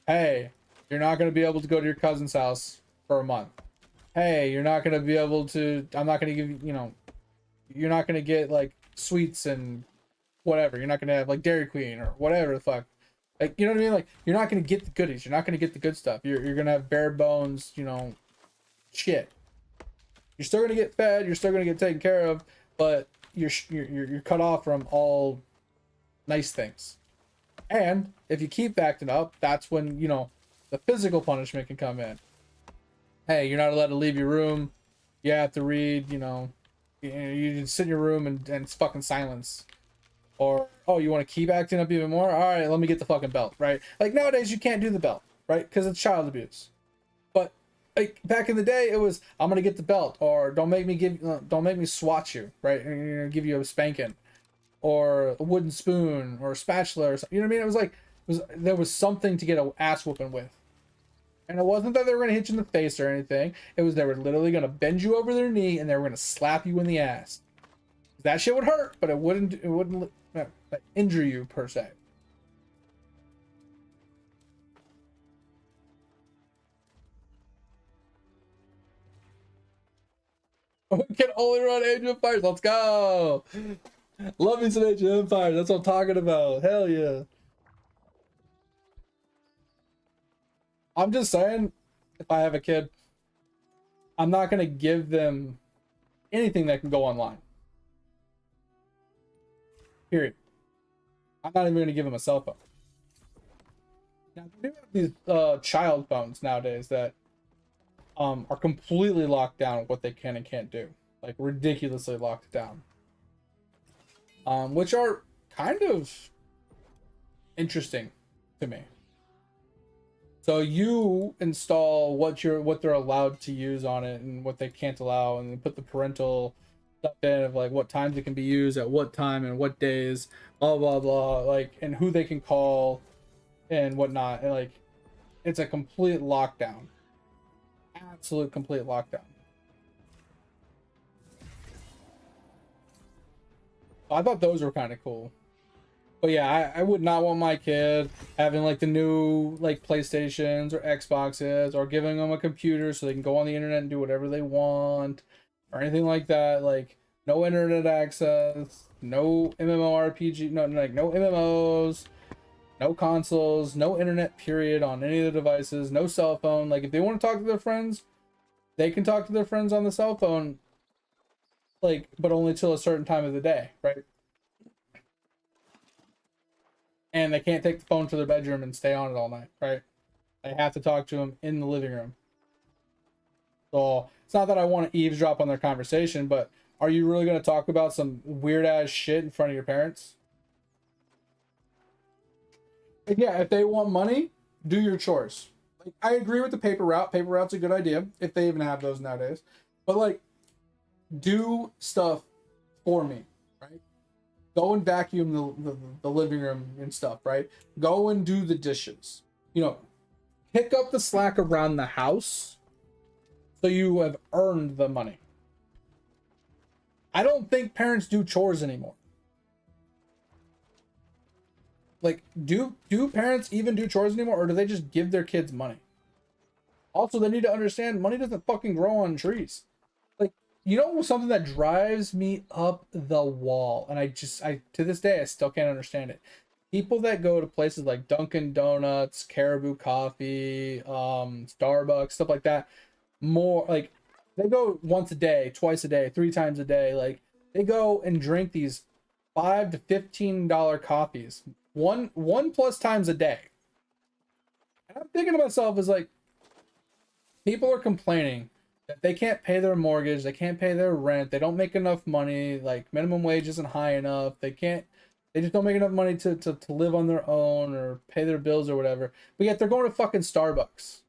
Hey, you're not going to be able to go to your cousin's house for a month. Hey, you're not going to be able to, I'm not going to give you, you know, you're not going to get like sweets and whatever. You're not going to have like Dairy Queen or whatever the fuck. Like, you know what I mean? Like, you're not going to get the goodies. You're not going to get the good stuff. You're going to have bare bones, you know, shit. You're still going to get fed. You're still going to get taken care of, but you're cut off from all nice things. And if you keep acting up, that's when, you know, the physical punishment can come in. Hey, you're not allowed to leave your room. You have to read, you know, you sit in your room and it's fucking silence. Or, oh, you want to keep acting up even more? All right, let me get the fucking belt, right? Like, nowadays, you can't do the belt, right? Because it's child abuse. But, like, back in the day, it was, I'm going to get the belt. Or, don't make me swat you, right? And give you a spanking. Or a wooden spoon. Or a spatula or something. You know what I mean? It was like, there was something to get an ass whooping with. And it wasn't that they were going to hit you in the face or anything. It was they were literally going to bend you over their knee and they were going to slap you in the ass. That shit would hurt, but it wouldn't injure you per se. We can only run Age of Empires. Let's go. Love me some Age of Empires. That's what I'm talking about. Hell yeah. I'm just saying, if I have a kid, I'm not going to give them anything that can go online. Period. I'm not even going to give them a cell phone. Now, they do have these child phones nowadays that are completely locked down what they can and can't do. Like, ridiculously locked down. Which are kind of interesting to me. So you install what they're allowed to use on it and what they can't allow, and put the parental stuff in of like what times it can be used at what time and what days, blah blah blah, like, and who they can call and whatnot. And like, it's a complete lockdown, absolute complete lockdown. I thought those were kind of cool. But yeah, I would not want my kid having like the new like PlayStations or Xboxes, or giving them a computer so they can go on the internet and do whatever they want or anything like that. Like, no internet access, no MMORPG, no MMOs, no consoles, no internet period on any of the devices, no cell phone. Like if they want to talk to their friends, they can talk to their friends on the cell phone, like, but only till a certain time of the day, right? And they can't take the phone to their bedroom and stay on it all night, right? They have to talk to them in the living room. So it's not that I want to eavesdrop on their conversation, but are you really going to talk about some weird ass shit in front of your parents? Like, yeah, if they want money, do your chores. Like, I agree with the paper route. Paper route's a good idea if they even have those nowadays. But like, do stuff for me, right? Go and vacuum the living room and stuff, right? Go and do the dishes. You know, pick up the slack around the house so you have earned the money. I don't think parents do chores anymore. Like, do parents even do chores anymore, or do they just give their kids money? Also, they need to understand money doesn't fucking grow on trees. Like, you know, something that drives me up the wall, and I to this day I still can't understand it. People that go to places like Dunkin' Donuts, Caribou Coffee, Starbucks, stuff like that, more like they go once a day, twice a day, 3 times a day. Like they go and drink these $5 to $15 coffees, one plus times a day. And I'm thinking to myself, is like, people are complaining that they can't pay their mortgage, they can't pay their rent, they don't make enough money, like minimum wage isn't high enough, they just don't make enough money to live on their own or pay their bills or whatever. But yet they're going to fucking Starbucks.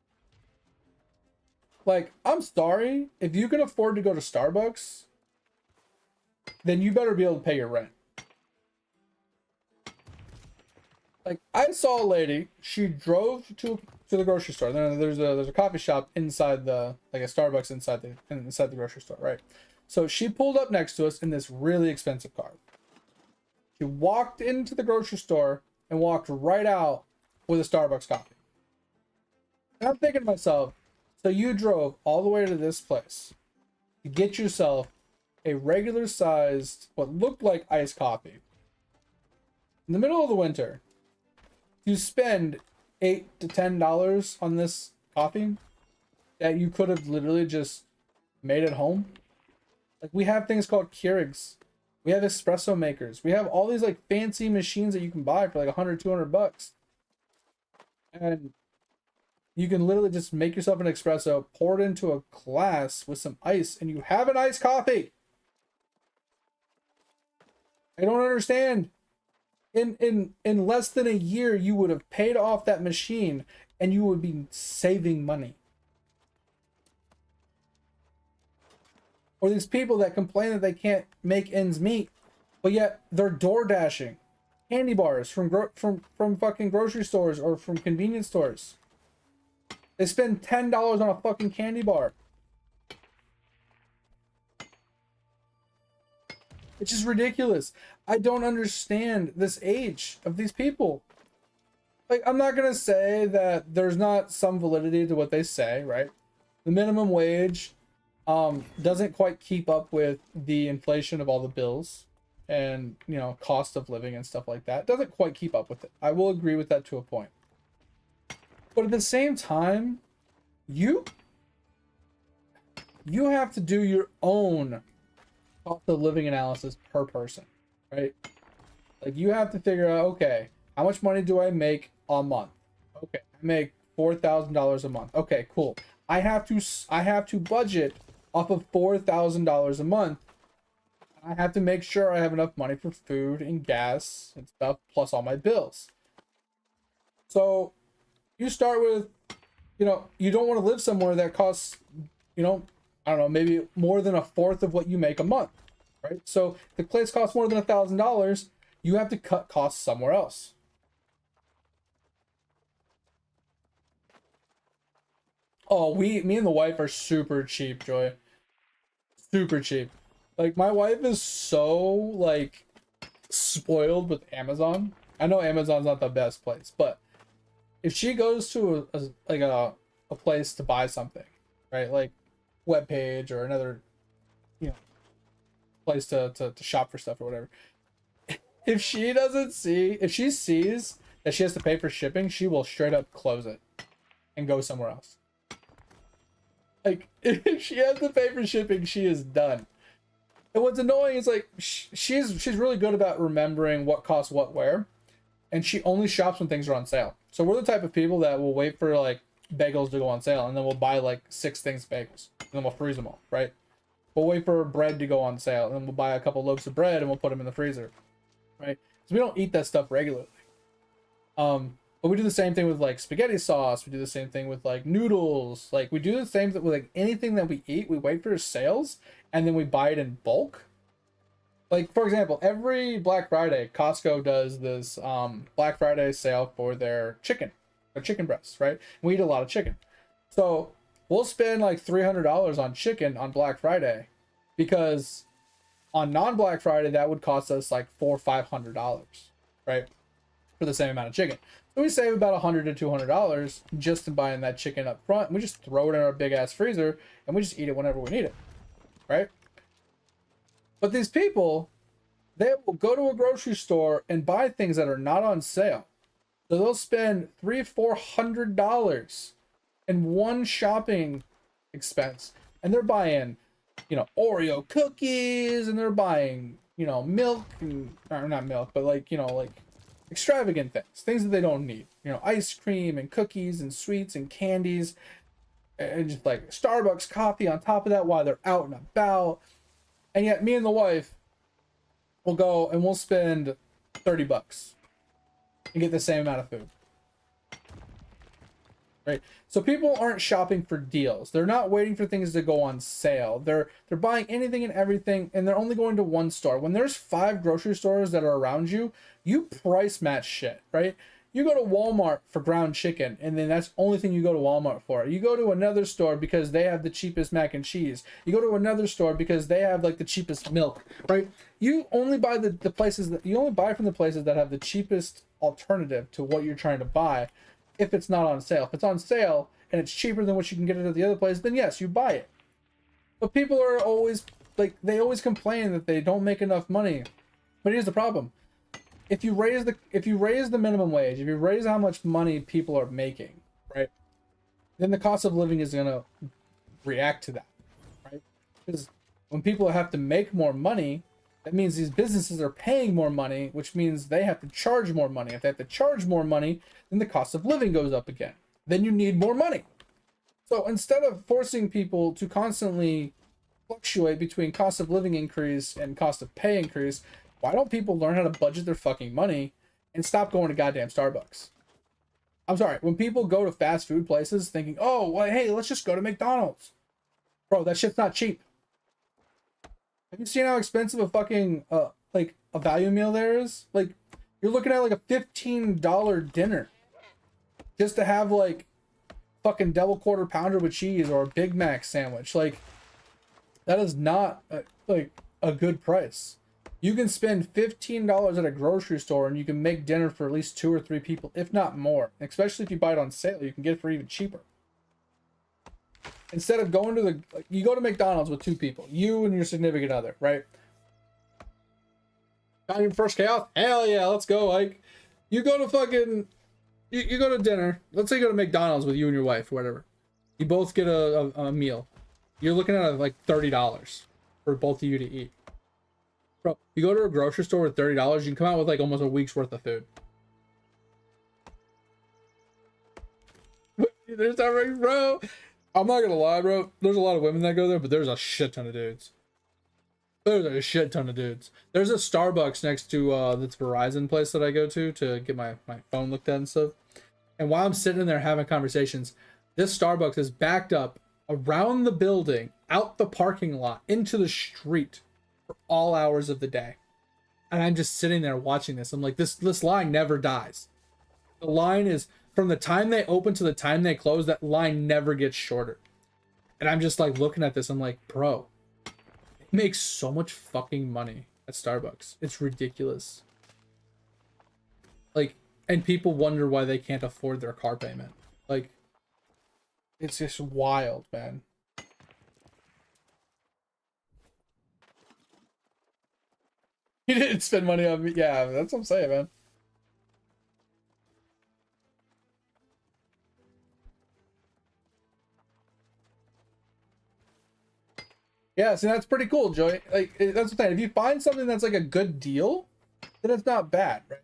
Like, I'm sorry, if you can afford to go to Starbucks, then you better be able to pay your rent. Like, I saw a lady, she drove to the grocery store. Then there's a coffee shop inside like a Starbucks inside the grocery store, right? So she pulled up next to us in this really expensive car. She walked into the grocery store and walked right out with a Starbucks coffee. And I'm thinking to myself, so you drove all the way to this place to get yourself a regular sized, what looked like iced coffee in the middle of the winter. You spend $8 to $10 on this coffee that you could have literally just made at home. Like, we have things called Keurigs. We have espresso makers. We have all these like fancy machines that you can buy for like 100, 200 bucks. And you can literally just make yourself an espresso, pour it into a glass with some ice, and you have an iced coffee. I don't understand. In less than a year, you would have paid off that machine and you would be saving money. Or these people that complain that they can't make ends meet, but yet they're door dashing candy bars from fucking grocery stores or from convenience stores. They spend $10 on a fucking candy bar. It's just ridiculous. I don't understand this age of these people. Like, I'm not gonna say that there's not some validity to what they say, right? The minimum wage doesn't quite keep up with the inflation of all the bills and, you know, cost of living and stuff like that. It doesn't quite keep up with it. I will agree with that to a point. But at the same time, you have to do your own cost of living analysis per person, right? Like, you have to figure out, okay, how much money do I make a month? Okay, I make $4,000 a month. Okay, cool. I have to budget off of $4,000 a month. I have to make sure I have enough money for food and gas and stuff, plus all my bills. So you start with, you know, you don't want to live somewhere that costs, you know, I don't know, maybe more than a fourth of what you make a month, right? So if the place costs more than $1,000, you have to cut costs somewhere else. Oh, me and the wife are super cheap, Joy. Super cheap. Like, my wife is so, like, spoiled with Amazon. I know Amazon's not the best place, but if she goes to a place to buy something, right, like webpage or another, you know, place to shop for stuff or whatever. If she sees that she has to pay for shipping, she will straight up close it and go somewhere else. Like, if she has to pay for shipping, she is done. And what's annoying is, like, she's really good about remembering what costs what where, and she only shops when things are on sale. So we're the type of people that will wait for, like, bagels to go on sale, and then we'll buy, like, 6 things of bagels, and then we'll freeze them all, right? We'll wait for bread to go on sale, and then we'll buy a couple loaves of bread, and we'll put them in the freezer, right? Because we don't eat that stuff regularly. But we do the same thing with, like, spaghetti sauce. We do the same thing with, like, noodles. Like, we do the same thing with, like, anything that we eat. We wait for sales, and then we buy it in bulk. Like, for example, every Black Friday, Costco does this Black Friday sale for their chicken breasts, right? We eat a lot of chicken. So we'll spend like $300 on chicken on Black Friday, because on non-Black Friday, that would cost us like $400 or $500, right? For the same amount of chicken. So we save about $100 to $200 just in buying that chicken up front. And we just throw it in our big ass freezer and we just eat it whenever we need it, right? But these people, they will go to a grocery store and buy things that are not on sale. So they'll spend $300-$400 in one shopping expense, and they're buying, Oreo cookies, and they're buying, milk, or not milk, but like extravagant things that they don't need. Ice cream and cookies and sweets and candies, and just like Starbucks coffee on top of that while they're out and about. And yet me and the wife will go and we'll spend $30 and get the same amount of food. Right? So people aren't shopping for deals. They're not waiting for things to go on sale. They're buying anything and everything, and they're only going to one store. When there's 5 grocery stores that are around you, you price match shit, right? You go to Walmart for ground chicken, and then that's the only thing you go to Walmart for. You go to another store because they have the cheapest mac and cheese. You go to another store because they have like the cheapest milk, right? You only buy the places that you only buy from the places that have the cheapest alternative to what you're trying to buy. If it's not on sale, if it's on sale and it's cheaper than what you can get it at the other place, then yes, you buy it. But people are always like, they always complain that they don't make enough money. But here's the problem. If you raise the minimum wage, if you raise how much money people are making, right, then the cost of living is going to react to that, right? Because when people have to make more money, that means these businesses are paying more money, which means they have to charge more money. If they have to charge more money, then the cost of living goes up again. Then you need more money. So instead of forcing people to constantly fluctuate between cost of living increase and cost of pay increase, why don't people learn how to budget their fucking money and stop going to goddamn Starbucks? I'm sorry, when people go to fast food places thinking, oh, well, hey, let's just go to McDonald's. Bro, that shit's not cheap. Have you seen how expensive a fucking, like, a value meal there is? Like, you're looking at like a $15 dinner just to have like fucking double quarter pounder with cheese or a Big Mac sandwich. Like, that is not like a good price. You can spend $15 at a grocery store and you can make dinner for at least 2 or 3 people, if not more. Especially if you buy it on sale, you can get it for even cheaper. Instead of going to you go to McDonald's with 2 people, you and your significant other, right? Got your first chaos? Hell yeah, let's go. Like, you go to fucking, you go to dinner. Let's say you go to McDonald's with you and your wife, or whatever. You both get a meal. You're looking at like $30 for both of you to eat. Bro, you go to a grocery store with $30, you can come out with like almost a week's worth of food. There's that right, bro. I'm not gonna lie, bro. There's a lot of women that go there, but there's a shit ton of dudes. There's a shit ton of dudes. There's a Starbucks next to this Verizon place that I go to get my phone looked at and stuff. And while I'm sitting in there having conversations, this Starbucks is backed up around the building, out the parking lot, into the street for all hours of the day. And I'm just sitting there watching this. I'm like, this line never dies. The line is, from the time they open to the time they close, that line never gets shorter. And I'm just like looking at this, I'm like, bro, it makes so much fucking money at Starbucks. It's ridiculous. Like, and people wonder why they can't afford their car payment. Like, it's just wild, man. He didn't spend money on me. Yeah, that's what I'm saying, man. Yeah, see, that's pretty cool, Joey. Like, that's the thing. If you find something that's like a good deal, then it's not bad, right?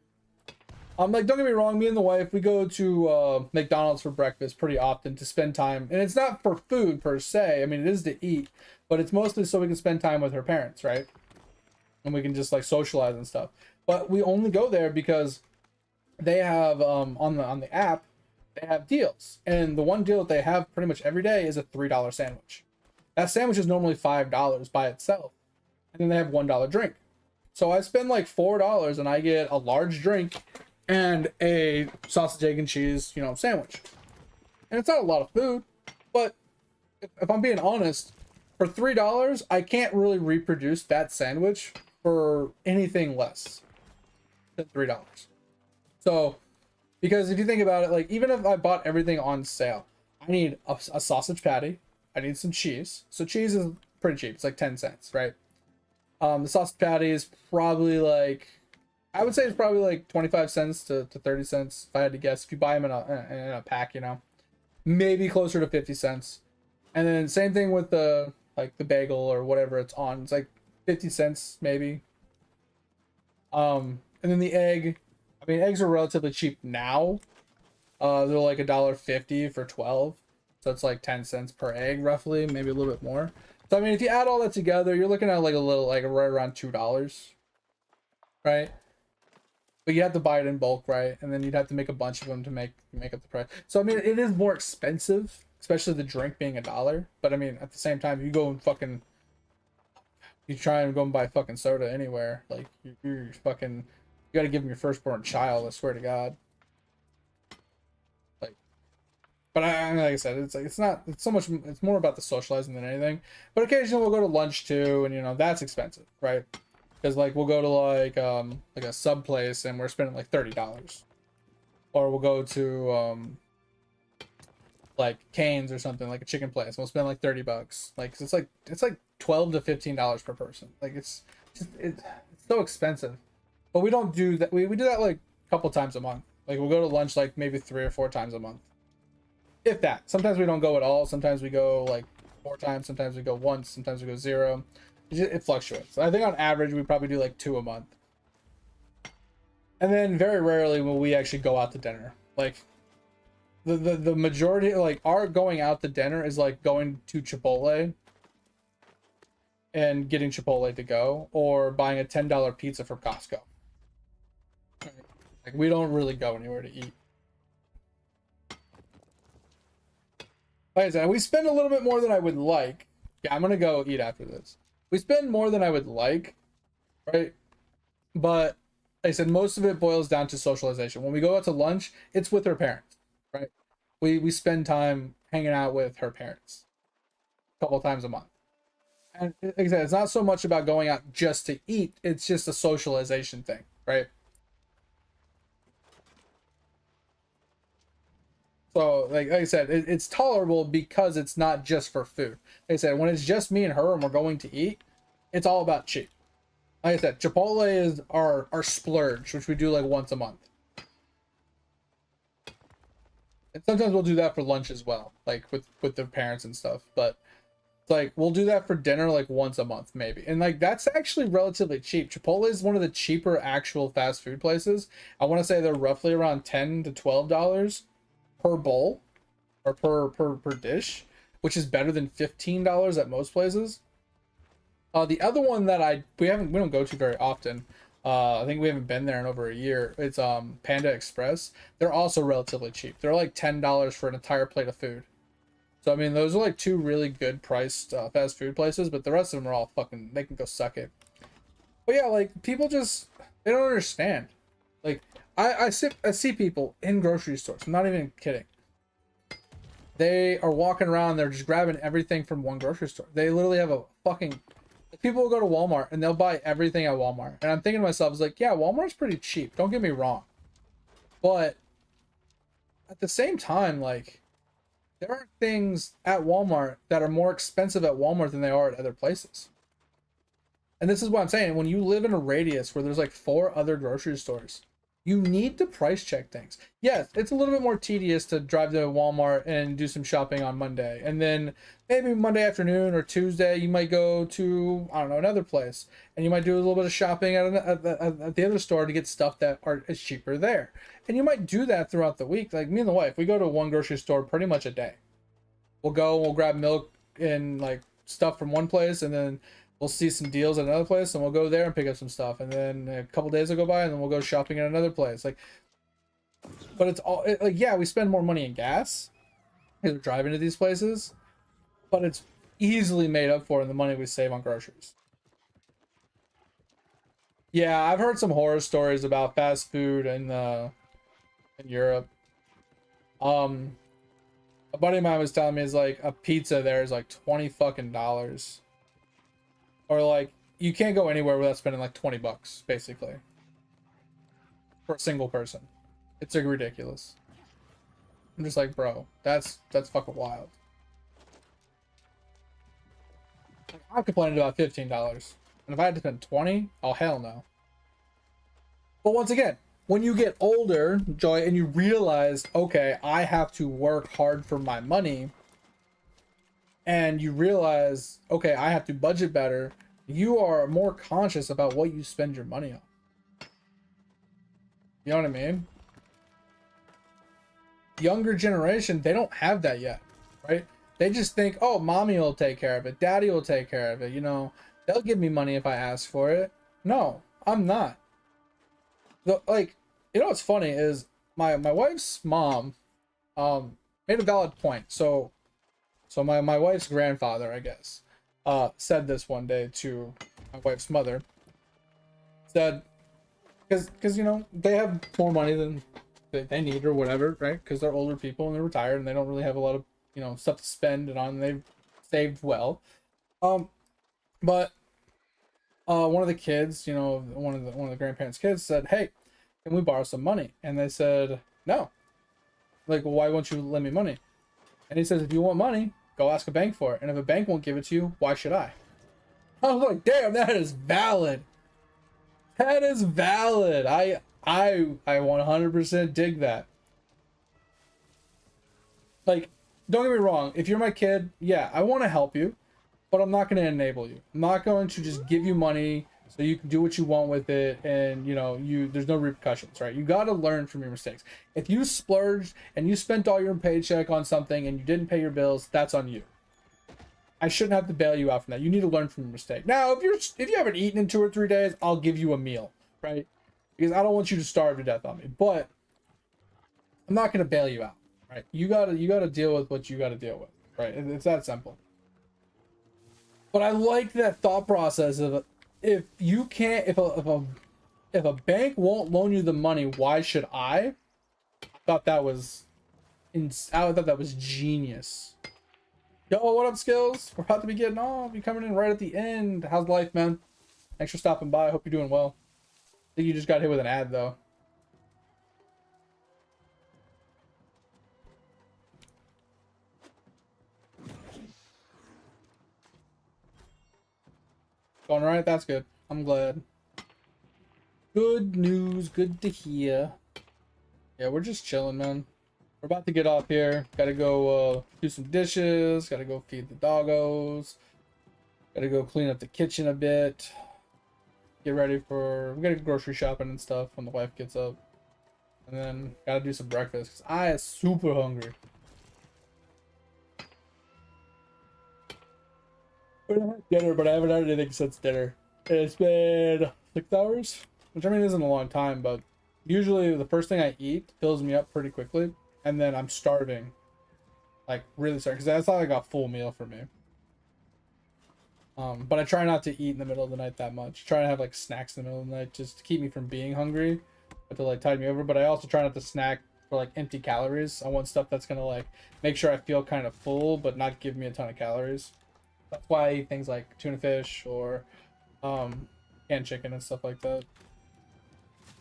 Like, don't get me wrong, me and the wife, we go to McDonald's for breakfast pretty often to spend time. And it's not for food per se. I mean, it is to eat, but it's mostly so we can spend time with her parents, right? And we can just like socialize and stuff. But we only go there because they have on the app, they have deals. And the one deal that they have pretty much every day is a $3 sandwich. That sandwich is normally $5 by itself. And then they have $1 drink. So I spend like $4 and I get a large drink and a sausage, egg, and cheese, sandwich. And it's not a lot of food, but if I'm being honest, for $3, I can't really reproduce that sandwich for anything less than $3. So, because if you think about it, like even if I bought everything on sale, I need a sausage patty, I need some cheese. So cheese is pretty cheap. It's like 10 cents, right? The sausage patty is probably like, I would say it's probably like 25 cents to 30 cents if I had to guess. If you buy them in a pack, maybe closer to 50 cents. And then same thing with the bagel or whatever it's on. It's like 50 cents maybe. And then the egg, I mean, eggs are relatively cheap now. They're like $1.50 for 12. So it's like 10 cents per egg roughly, maybe a little bit more. So I mean, if you add all that together, you're looking at like right around $2, right? But you have to buy it in bulk, right? And then you'd have to make a bunch of them to make up the price. So I mean, it is more expensive, especially the drink being $1. But I mean, at the same time, you go and you try and go and buy fucking soda anywhere, like you're fucking, you got to give them your firstborn child. I swear to God. Like, but like I said, it's so much. It's more about the socializing than anything. But occasionally we'll go to lunch too, and that's expensive, right? Because like we'll go to like a sub place and we're spending like $30, or we'll go to like Cane's or something, like a chicken place, and we'll spend like $30. Like it's like $12 to $15 per person. Like it's so expensive. But we don't do that. We do that like a couple times a month. Like we'll go to lunch like maybe 3 or 4 times a month, if that. Sometimes we don't go at all. Sometimes we go like 4 times. Sometimes we go once. Sometimes we go 0. It fluctuates. I think on average we probably do like 2 a month. And then very rarely will we actually go out to dinner. Like the majority, like our going out to dinner is like going to Chipotle and getting Chipotle to go, or buying a $10 pizza from Costco. Like we don't really go anywhere to eat. Like I said, we spend a little bit more than I would like. Yeah, I'm gonna go eat after this. We spend more than I would like, right? But like I said, most of it boils down to socialization. When we go out to lunch, it's with her parents, right? We spend time hanging out with her parents a couple times a month. And like I said, it's not so much about going out just to eat, it's just a socialization thing, right? So like I said, it's tolerable because it's not just for food. Like I said, when it's just me and her and we're going to eat, it's all about cheap. Like I said, Chipotle is our splurge, which we do like once a month. And sometimes we'll do that for lunch as well, like with their parents and stuff. But it's like we'll do that for dinner like once a month maybe. And like that's actually relatively cheap. Chipotle is one of the cheaper actual fast food places. I want to say they're roughly around $10 to $12 per bowl, or per dish, which is better than $15 at most places. The other one that we don't go to very often. I think we haven't been there in over a year. It's Panda Express. They're also relatively cheap. They're like $10 for an entire plate of food. So I mean, those are like 2 really good priced fast food places, but the rest of them are all fucking, they can go suck it. But yeah, like people just, they don't understand. Like I see people in grocery stores. I'm not even kidding. They are walking around. They're just grabbing everything from one grocery store. They literally have a fucking. People will go to Walmart and they'll buy everything at Walmart. And I'm thinking to myself, it's like, yeah, Walmart's pretty cheap. Don't get me wrong. But at the same time, like, there are things at Walmart that are more expensive at Walmart than they are at other places. And this is what I'm saying. When you live in a radius where there's like 4 other grocery stores, you need to price check things. Yes, it's a little bit more tedious to drive to Walmart and do some shopping on Monday. And then maybe Monday afternoon or Tuesday, you might go to, I don't know, another place. And you might do a little bit of shopping at the other store to get stuff that is cheaper there. And you might do that throughout the week. Like me and the wife, we go to one grocery store pretty much a day. We'll grab milk and like stuff from one place, and then we'll see some deals at another place, and we'll go there and pick up some stuff. And then a couple days will go by, and then we'll go shopping at another place. Like, but it's all like, yeah, we spend more money in gas because we're driving to these places, but it's easily made up for in the money we save on groceries. Yeah, I've heard some horror stories about fast food in Europe. A buddy of mine was telling me is like a pizza there is like $20 fucking dollars. Or like you can't go anywhere without spending like $20 basically for a single person. It's like ridiculous. I'm just like, bro, that's fucking wild. I'm complaining about $15. And if I had to spend 20, oh hell no. But once again, when you get older, Joy, and you realize, okay, I have to work hard for my money, and you realize, okay, I have to budget better, you are more conscious about what you spend your money on. You know what I mean? Younger generation, they don't have that yet, right? They just think, oh, mommy will take care of it, daddy will take care of it, you know, they'll give me money if I ask for it. No, I'm not. Like, you know what's funny is my wife's mom made a valid point. So my wife's grandfather, I guess, said this one day to my wife's mother. Said, because you know they have more money than they need or whatever, right? Because they're older people and they're retired and they don't really have a lot of, you know, stuff to spend it on. And they've saved well. But one of the kids, you know, one of the grandparents' kids said, "Hey, can we borrow some money?" And they said, "No." Like, well, why won't you lend me money? And he says, "If you want money, go ask a bank for it. And if a bank won't give it to you, why should I?" I was like, damn, that is valid. That is valid. I 100% dig that. Like, don't get me wrong. If you're my kid, yeah, I want to help you, but I'm not going to enable you. I'm not going to just give you money so you can do what you want with it, and you know, there's no repercussions, right? You got to learn from your mistakes. If you splurged and you spent all your paycheck on something and you didn't pay your bills, that's on you. I shouldn't have to bail you out from that. You need to learn from your mistake. Now, if you haven't eaten in 2 or 3 days, I'll give you a meal, right? Because I don't want you to starve to death on me. But I'm not going to bail you out, right? You gotta deal with what you gotta deal with, right? It's that simple. But I like that thought process of, if you can't, if a bank won't loan you the money, why should I? I thought that was genius. Yo, what up, Skills? We're about to be getting on. Be coming in right at the end. How's life, man? Thanks for stopping by. I hope you're doing well. I think you just got hit with an ad, though. Going right? That's good. I'm glad. Good news. Good to hear. Yeah, we're just chilling, man. We're about to get off here. Gotta go do some dishes. Gotta go feed the doggos. Gotta go clean up the kitchen a bit. Get ready for... we gotta go grocery shopping and stuff when the wife gets up. And then gotta do some breakfast because I am super hungry. I had dinner, but I haven't had anything since dinner. It's been 6 hours, which I mean isn't a long time, but usually the first thing I eat fills me up pretty quickly, and then I'm starving, like really starving, because that's not like a full meal for me. But I try not to eat in the middle of the night that much. Try to have like snacks in the middle of the night just to keep me from being hungry, but to like tide me over. But I also try not to snack for like empty calories. I want stuff that's gonna like make sure I feel kind of full, but not give me a ton of calories. That's why I eat things like tuna fish or canned chicken and stuff like that.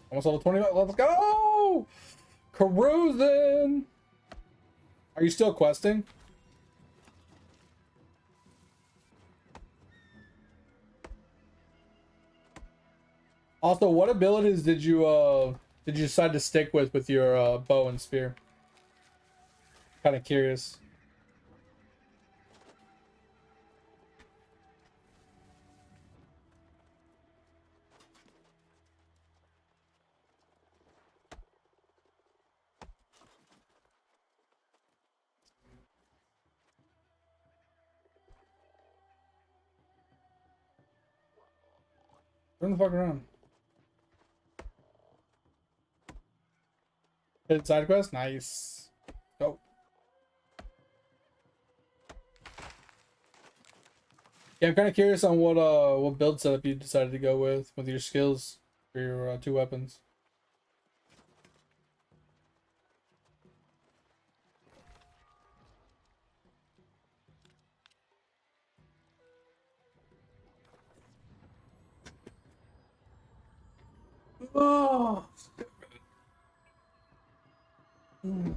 Almost level 20. Let's go! Cruising! Are you still questing? Also, what abilities did you decide to stick with your bow and spear? Kind of curious. Turn the fuck around. Hit side quest? Nice. Go. Yeah, I'm kind of curious on what build setup you decided to go with your skills for your two weapons. Oh. Mm.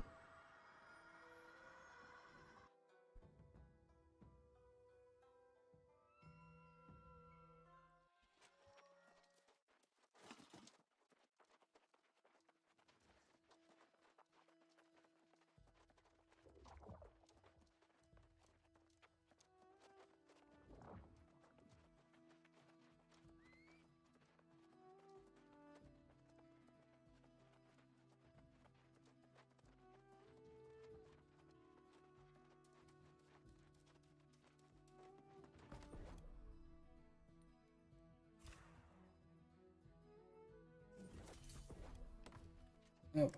Oh.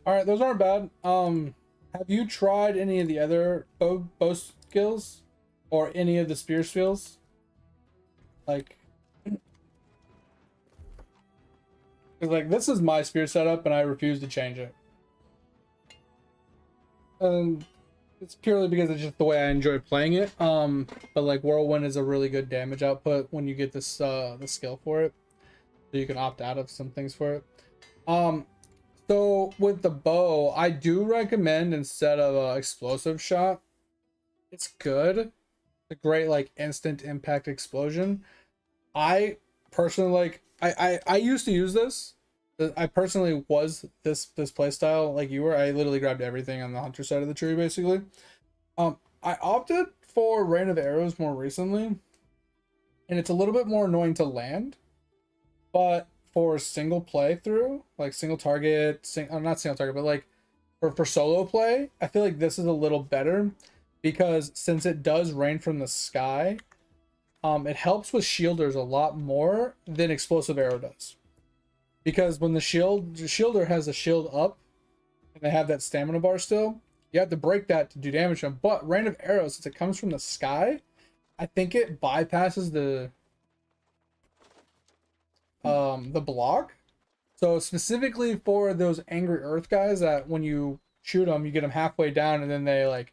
All right, those aren't bad. Have you tried any of the other bow skills or any of the spear skills? Like, 'cause, like this is my spear setup, and I refuse to change it. It's purely because it's just the way I enjoy playing it. But like whirlwind is a really good damage output when you get this the skill for it, so you can opt out of some things for it. So with the bow, I do recommend instead of explosive shot. It's good. It's a great like instant impact explosion. I personally like. I used to use this. I personally was this play style like you were. I literally grabbed everything on the hunter side of the tree basically. I opted for rain of arrows more recently, and it's a little bit more annoying to land, but for single playthrough, like single target, not single target, but like for solo play, I feel like this is a little better because since it does rain from the sky, it helps with shielders a lot more than explosive arrow does. Because when the shielder has a shield up and they have that stamina bar still, you have to break that to do damage to them. But rain of arrows, since it comes from the sky, I think it bypasses the block. So specifically for those angry earth guys that when you shoot them, you get them halfway down and then they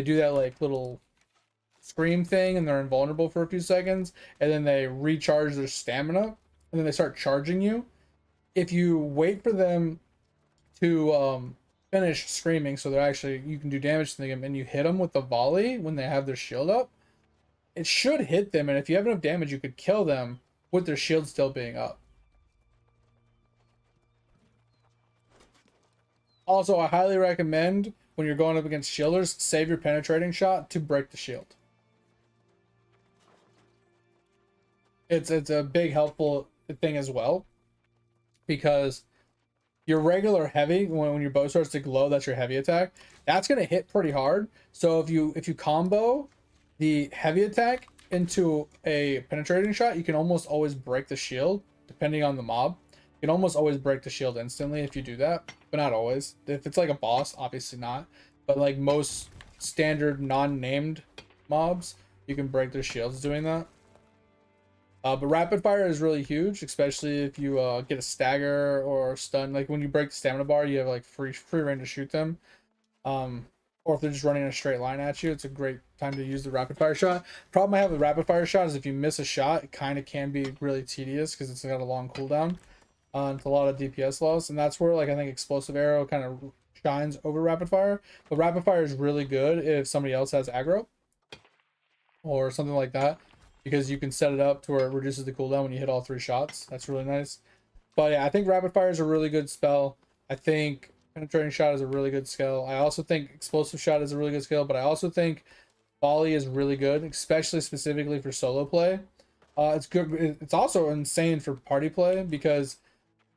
do that like little scream thing and they're invulnerable for a few seconds and then they recharge their stamina and then they start charging you. If you wait for them to finish screaming so they're actually you can do damage to them and you hit them with the volley when they have their shield up, it should hit them, and if you have enough damage you could kill them with their shield still being up. Also, I highly recommend when you're going up against shielders, save your penetrating shot to break the shield. It's a big helpful thing as well because your regular heavy when your bow starts to glow, that's your heavy attack. That's gonna hit pretty hard. So if you combo the heavy attack into a penetrating shot, you can almost always break the shield depending on the mob. You can almost always break the shield instantly if you do that, but not always. If it's like a boss, obviously not. But like most standard non-named mobs, you can break their shields doing that. But rapid fire is really huge, especially if you get a stagger or stun. Like when you break the stamina bar, you have like free reign to shoot them. Or if they're just running in a straight line at you, it's a great time to use the rapid fire shot. Problem I have with rapid fire shot is if you miss a shot, it kind of can be really tedious because it's got a long cooldown. It's a lot of DPS loss, and that's where like I think explosive arrow kind of shines over rapid fire, but rapid fire is really good if somebody else has aggro or something like that, because you can set it up to where it reduces the cooldown when you hit all 3 shots. That's really nice. But yeah, I think rapid fire is a really good spell. I think penetrating shot is a really good skill. I also think explosive shot is a really good skill, but I also think volley is really good, especially specifically for solo play. It's good. It's also insane for party play because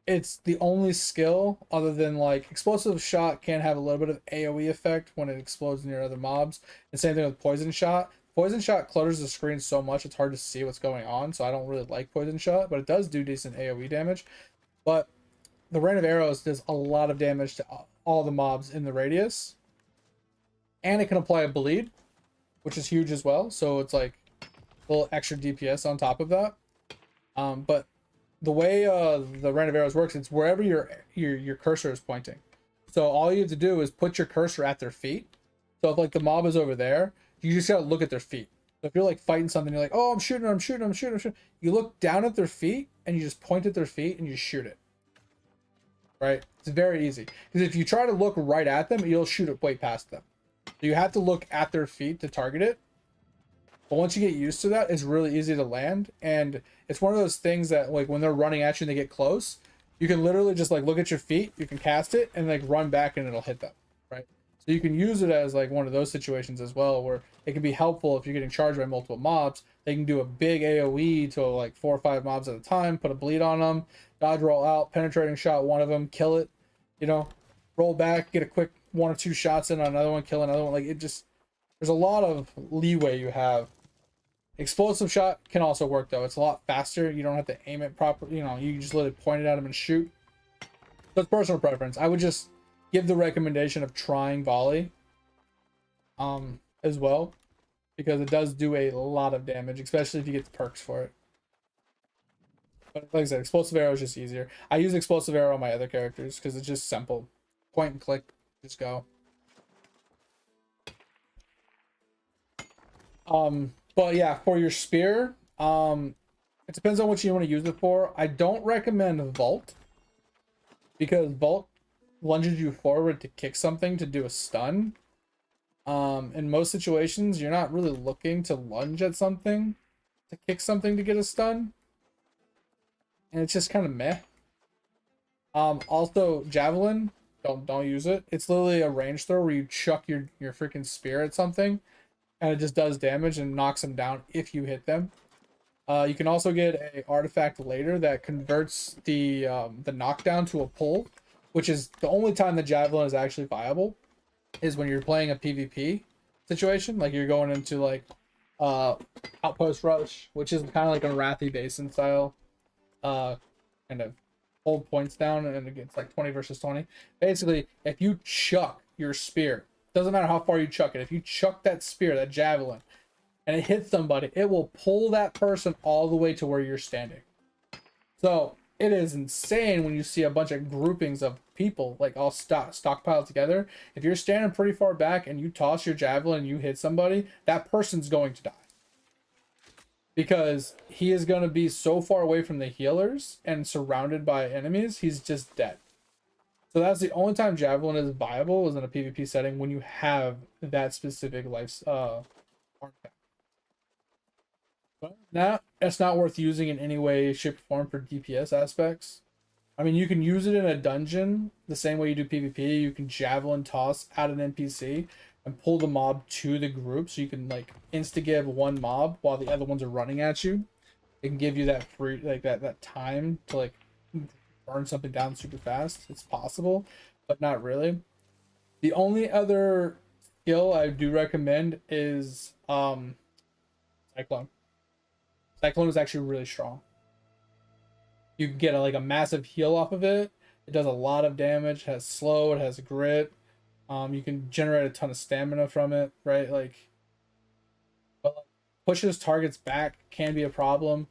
it's the only skill other than like explosive shot can have a little bit of AoE effect when it explodes near other mobs. And same thing with poison shot. Poison shot clutters the screen so much it's hard to see what's going on, so I don't really like poison shot, but it does do decent AoE damage. But the rain of arrows does a lot of damage to all the mobs in the radius, and it can apply a bleed, which is huge as well. So it's like a little extra DPS on top of that. But the way the rain of arrows works, it's wherever your cursor is pointing. So all you have to do is put your cursor at their feet. So if like the mob is over there, you just gotta look at their feet. So if you're like fighting something, you're like, oh, I'm shooting. You look down at their feet and you just point at their feet and you shoot it. Right? It's very easy. Because if you try to look right at them, you'll shoot it way past them. So you have to look at their feet to target it. But once you get used to that, it's really easy to land. And it's one of those things that like when they're running at you and they get close, you can literally just like look at your feet, you can cast it and like run back and it'll hit them. Right? So you can use it as like one of those situations as well, where it can be helpful if you're getting charged by multiple mobs. They can do a big AoE to like 4 or 5 mobs at a time, put a bleed on them, dodge roll out, penetrating shot one of them, kill it, you know, roll back, get a quick 1 or 2 shots in on another one, kill another one. Like it just, there's a lot of leeway you have. Explosive shot can also work though. It's a lot faster. You don't have to aim it properly. You know, you just let it point it at them and shoot. So it's personal preference. I would just give the recommendation of trying volley as well, because it does do a lot of damage, especially if you get the perks for it. But like I said, explosive arrow is just easier. I use explosive arrow on my other characters because it's just simple. Point and click, just go. But yeah, for your spear, it depends on what you want to use it for. I don't recommend vault, because vault lunges you forward to kick something to do a stun. In most situations, you're not really looking to lunge at something to kick something to get a stun, and it's just kind of meh. Also javelin, don't use it. It's literally a range throw where you chuck your freaking spear at something and it just does damage and knocks them down if you hit them. You can also get a artifact later that converts the knockdown to a pull, which is the only time the javelin is actually viable, is when you're playing a PvP situation, like you're going into like outpost rush, which is kind of like a Wrathy Basin style kind of hold points down, and it's like 20 versus 20. Basically, if you chuck your spear, doesn't matter how far you chuck it, if you chuck that spear, that javelin, and it hits somebody, it will pull that person all the way to where you're standing. So it is insane when you see a bunch of groupings of people like all stockpiled together. If you're standing pretty far back and you toss your javelin and you hit somebody, that person's going to die, because he is going to be so far away from the healers and surrounded by enemies, he's just dead. So that's the only time javelin is viable, is in a PvP setting, when you have that specific life artifact. But that's not worth using in any way, shape, or form for DPS aspects. I mean, you can use it in a dungeon the same way you do PvP. You can javelin toss at an NPC and pull the mob to the group, so you can like insta-give one mob while the other ones are running at you. It can give you that free, like that time to like burn something down super fast. It's possible, but not really. The only other skill I do recommend is Cyclone. Cyclone is actually really strong. You can get like a massive heal off of it. It does a lot of damage. It has slow. It has grit. You can generate a ton of stamina from it, right? But pushes targets back can be a problem.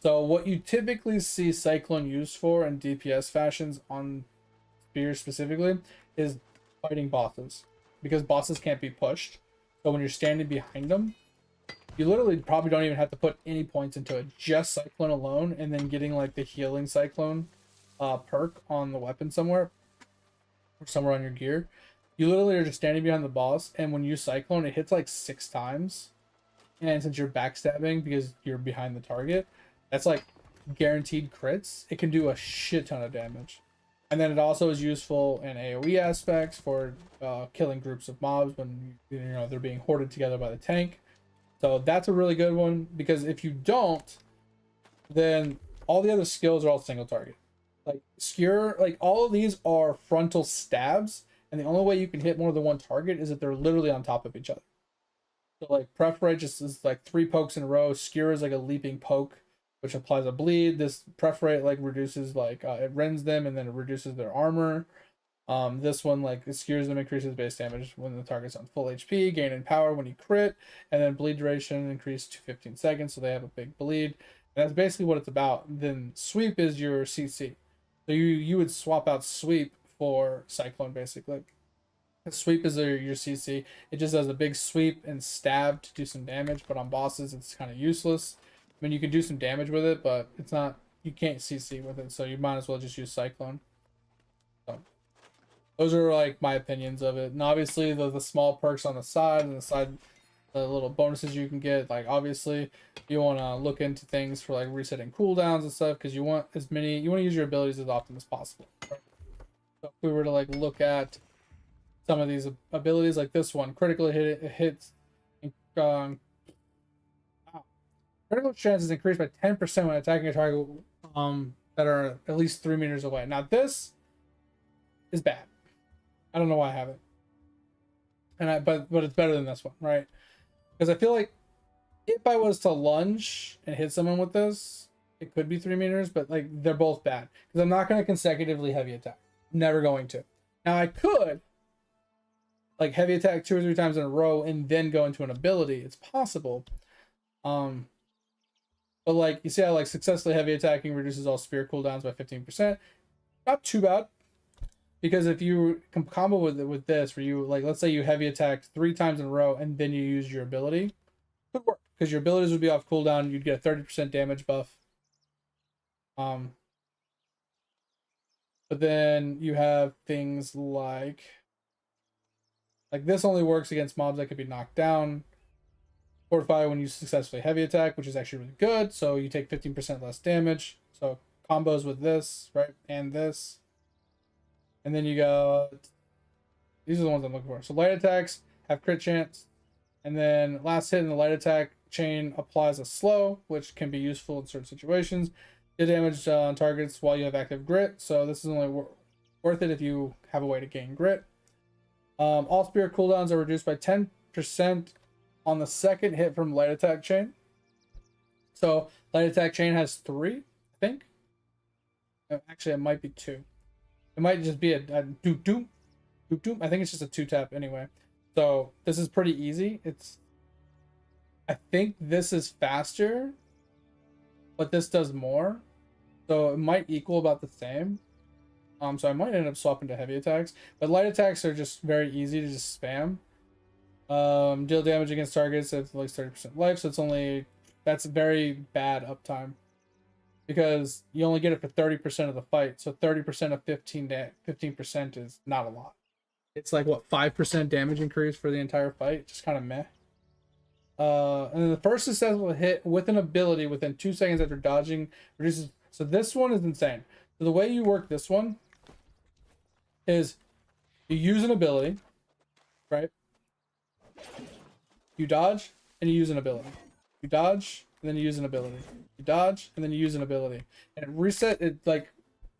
So what you typically see Cyclone used for in DPS fashions on spears specifically is fighting bosses, because bosses can't be pushed. So when you're standing behind them, you literally probably don't even have to put any points into it, just Cyclone alone, and then getting like the healing Cyclone perk on the weapon somewhere. or somewhere on your gear. You literally are just standing behind the boss, and when you cyclone, it hits like 6 times. And since you're backstabbing because you're behind the target, that's like guaranteed crits. It can do a shit ton of damage. And then it also is useful in AoE aspects for killing groups of mobs when they're being hoarded together by the tank. So that's a really good one, because if you don't, then all the other skills are all single target. Like skewer, like all of these are frontal stabs, and the only way you can hit more than one target is if they're literally on top of each other. So like Preferate just is like 3 pokes in a row. Skewer is like a leaping poke, which applies a bleed. This Preferate like reduces like it rends them and then it reduces their armor. This one like it skewers them, increases base damage when the target's on full HP, gain in power when you crit, and then bleed duration increased to 15 seconds, so they have a big bleed. And that's basically what it's about. Then Sweep is your CC. So you would swap out Sweep for Cyclone basically. Sweep is your CC. It just does a big sweep and stab to do some damage, but on bosses it's kind of useless. I mean, you can do some damage with it, but it's not, you can't CC with it, so you might as well just use Cyclone. So those are like my opinions of it. And obviously the small perks on the side and the little bonuses you can get, like obviously you want to look into things for like resetting cooldowns and stuff, because you want to use your abilities as often as possible. Right? So if we were to like look at some of these abilities, like this one, critical hits, critical chance is increased by 10% when attacking a target that are at least 3 meters away. Now this is bad. I don't know why I have it, but it's better than this one, right? Because I feel like if I was to lunge and hit someone with this, it could be 3 meters, but like they're both bad because I'm not going to consecutively heavy attack. Never going to. Now I could like heavy attack 2 or 3 times in a row and then go into an ability. It's possible. But like you see how like successfully heavy attacking reduces all spear cooldowns by 15%. Not too bad. Because if you combo with this, where you like, let's say you heavy attacked 3 times in a row and then you use your ability, could work because your abilities would be off cooldown. You'd get a 30% damage buff. But then you have things like this only works against mobs that could be knocked down. Fortify when you successfully heavy attack, which is actually really good. So you take 15% less damage. So combos with this, right, and this. And then you got, these are the ones I'm looking for. So light attacks have crit chance. And then last hit in the light attack chain applies a slow, which can be useful in certain situations. Deal damage on targets while you have active grit. So this is only worth it if you have a way to gain grit. All spear cooldowns are reduced by 10% on the second hit from light attack chain. So light attack chain has 3, I think. Actually, it might be 2. It might just be a doop doop doop doop. I think it's just a 2-tap anyway. So this is pretty easy. I think this is faster, but this does more. So it might equal about the same. So I might end up swapping to heavy attacks. But light attacks are just very easy to just spam. Deal damage against targets at at least 30% life. So that's very bad uptime. Because you only get it for 30% of the fight. So 30% of 15% is not a lot. It's like, what, 5% damage increase for the entire fight? Just kind of meh. And then the first successful hit with an ability within 2 seconds after dodging reduces. So this one is insane. So the way you work this one is you use an ability, right? You dodge and you use an ability. You dodge and then you use an ability. You dodge and then you use an ability. And it like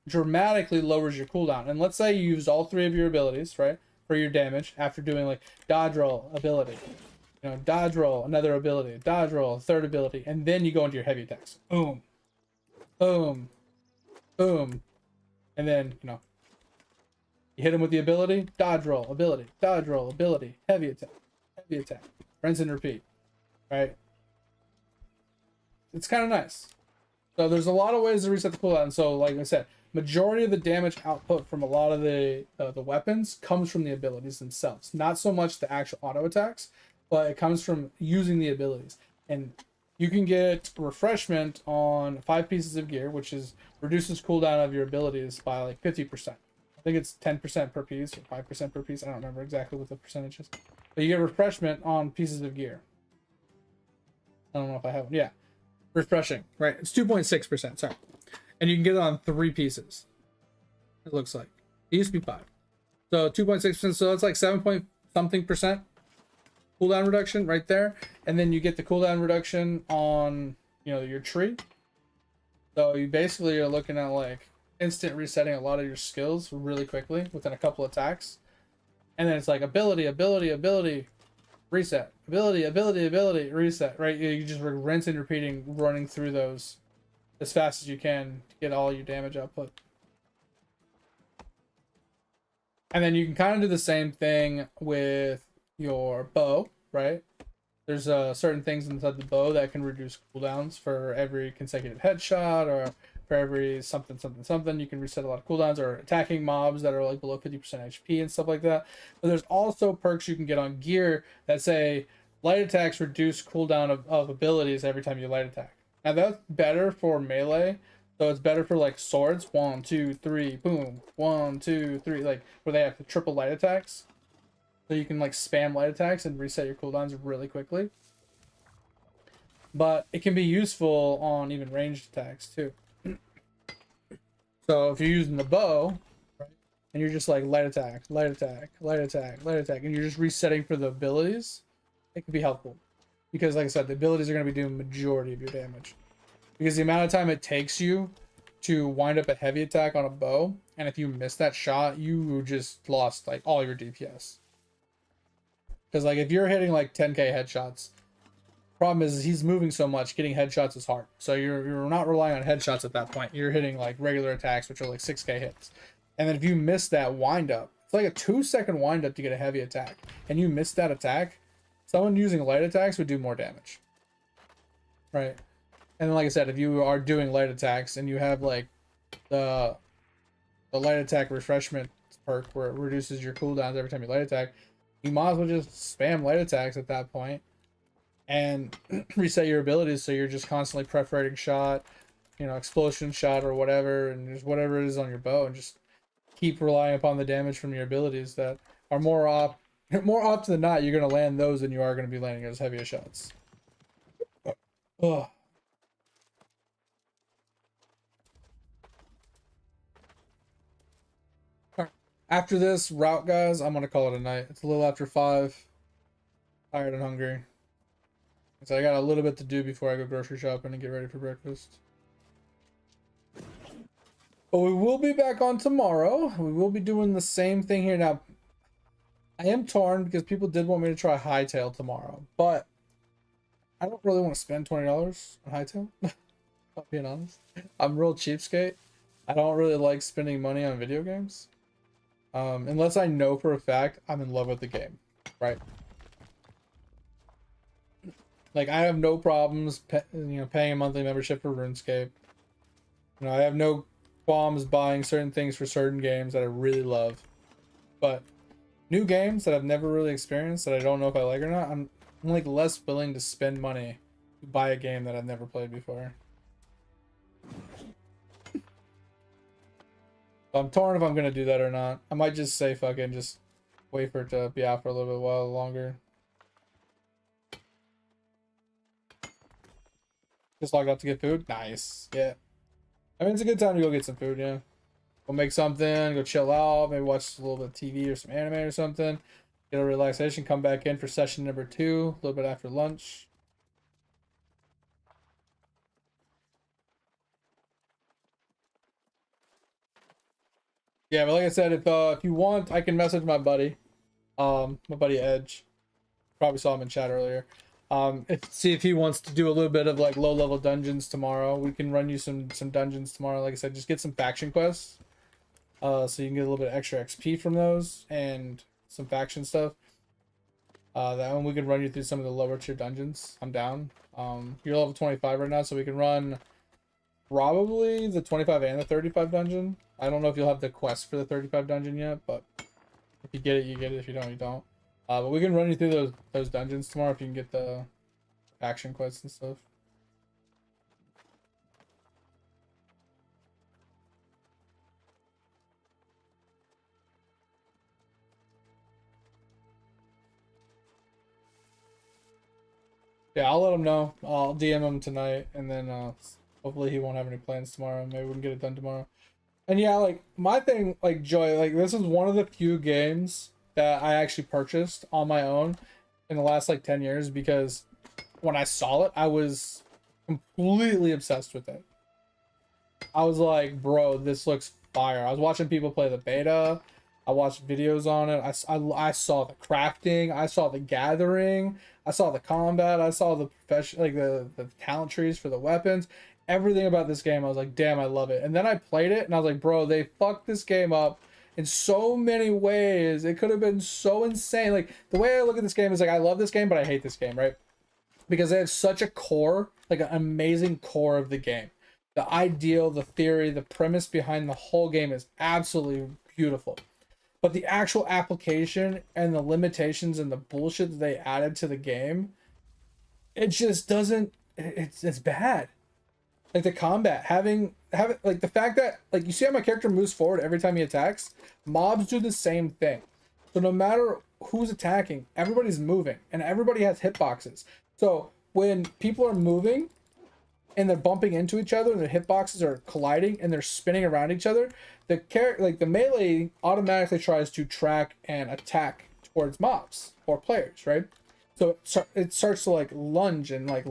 dramatically lowers your cooldown. And let's say you used all 3 of your abilities, right? For your damage after doing like dodge roll ability. Dodge roll, another ability, dodge roll, third ability, and then you go into your heavy attacks. Boom. Boom. Boom. And then, you hit him with the ability, dodge roll, ability, heavy attack, rinse and repeat, right? It's kind of nice. So there's a lot of ways to reset the cooldown. So like I said, majority of the damage output from a lot of the weapons comes from the abilities themselves. Not so much the actual auto attacks, but it comes from using the abilities. And you can get refreshment on 5 pieces of gear, which reduces cooldown of your abilities by like 50%. think it's 10% per piece or 5% per piece. I don't remember exactly what the percentage is. But you get refreshment on pieces of gear. I don't know if I have. Yeah. Refreshing. Right. It's 2.6%. Sorry. And you can get it on 3 pieces. It looks like. It used to be 5. So 2.6%. So it's like 7 point something percent cooldown reduction right there. And then you get the cooldown reduction on, you know, your tree. So you basically are looking at like instant resetting a lot of your skills really quickly within a couple attacks. And then it's like ability, reset, ability, reset, right? You just rinse and repeating, running through those as fast as you can to get all your damage output. And then you can kind of do the same thing with your bow, right? There's certain things inside the bow that can reduce cooldowns for every consecutive headshot, or for every something. You can reset a lot of cooldowns, or attacking mobs that are like below 50% HP and stuff like that. But there's also perks you can get on gear that say light attacks reduce cooldown of abilities every time you light attack. Now that's better for melee. So it's better for like swords, 1, 2, 3, boom, 1, 2, 3, like where they have the triple light attacks. So you can like spam light attacks and reset your cooldowns really quickly. But it can be useful on even ranged attacks too. So if you're using the bow, right, and you're just like light attack, and you're just resetting for the abilities, it can be helpful. Because like I said, the abilities are going to be doing majority of your damage. Because the amount of time it takes you to wind up a heavy attack on a bow, and if you miss that shot, you just lost like all your DPS. Because like if you're hitting like 10k headshots, problem is he's moving so much, getting headshots is hard. So you're not relying on headshots at that point. You're hitting like regular attacks, which are like 6k hits. And then if you miss that wind up, it's like a 2-second wind up to get a heavy attack, and you miss that attack, someone using light attacks would do more damage, right? And then like I said, if you are doing light attacks and you have like the light attack refreshment perk where it reduces your cooldowns every time you light attack, you might as well just spam light attacks at that point and reset your abilities, so you're just constantly perforating shot, you know, explosion shot or whatever, and just whatever it is on your bow, and just keep relying upon the damage from your abilities that are more often than not, you're going to land those than you are going to be landing those heavier shots. Ugh. After this route, guys, I'm gonna call it a night. It's a little after 5. Tired and hungry. So I got a little bit to do before I go grocery shopping and get ready for breakfast. But we will be back on tomorrow. We will be doing the same thing here. Now, I am torn because people did want me to try hightail tomorrow, but I don't really want to spend $20 on hightail. Not being honest. I'm real cheapskate. I don't really like spending money on video games. Unless I know for a fact I'm in love with the game, right? Like I have no problems, paying a monthly membership for RuneScape. You know, I have no qualms buying certain things for certain games that I really love. But new games that I've never really experienced that I don't know if I like or not, I'm like less willing to spend money to buy a game that I've never played before. I'm torn if I'm gonna do that or not. I might just say fucking just wait for it to be out for a little bit while longer. Just logged out to get food. Nice. Yeah. I mean, it's a good time to go get some food. Yeah. Go make something. Go chill out. Maybe watch a little bit of TV or some anime or something. Get a relaxation. Come back in for session number 2 a little bit after lunch. Yeah, but like I said, if you want, I can message my buddy, Edge. Probably saw him in chat earlier. See if he wants to do a little bit of like low level dungeons tomorrow. We can run you some dungeons tomorrow. Like I said, just get some faction quests, so you can get a little bit of extra XP from those and some faction stuff. That one we can run you through some of the lower tier dungeons. I'm down. You're level 25 right now, so we can run probably the 25 and the 35 dungeon. I don't know if you'll have the quest for the 35 dungeon yet, but if you get it, you get it. If you don't, you don't. But we can run you through those dungeons tomorrow if you can get the action quests and stuff. Yeah, I'll let him know. I'll DM him tonight, and then hopefully he won't have any plans tomorrow. Maybe we can get it done tomorrow. And yeah, like my thing, like Joy, like this is one of the few games that I actually purchased on my own in the last like 10 years because when I saw it, I was completely obsessed with it. I was like, bro, this looks fire. I was watching people play the beta. I watched videos on it. I saw the crafting. I saw the gathering. I saw the combat. I saw the profession, like the talent trees for the weapons. Everything about this game, I was like, damn, I love it. And then I played it, and I was like, bro, they fucked this game up in so many ways. It could have been so insane. Like the way I look at this game is like, I love this game, but I hate this game, right? Because they have such a core, like an amazing core of the game. The ideal, the theory, the premise behind the whole game is absolutely beautiful. But the actual application and the limitations and the bullshit that they added to the game, it just doesn't. It's bad. Like the combat, having like the fact that like you see how my character moves forward every time he attacks. Mobs do the same thing. So no matter who's attacking, everybody's moving and everybody has hitboxes. So when people are moving and they're bumping into each other and their hitboxes are colliding and they're spinning around each other, the melee automatically tries to track and attack towards mobs or players, right? So it starts to like lunge and like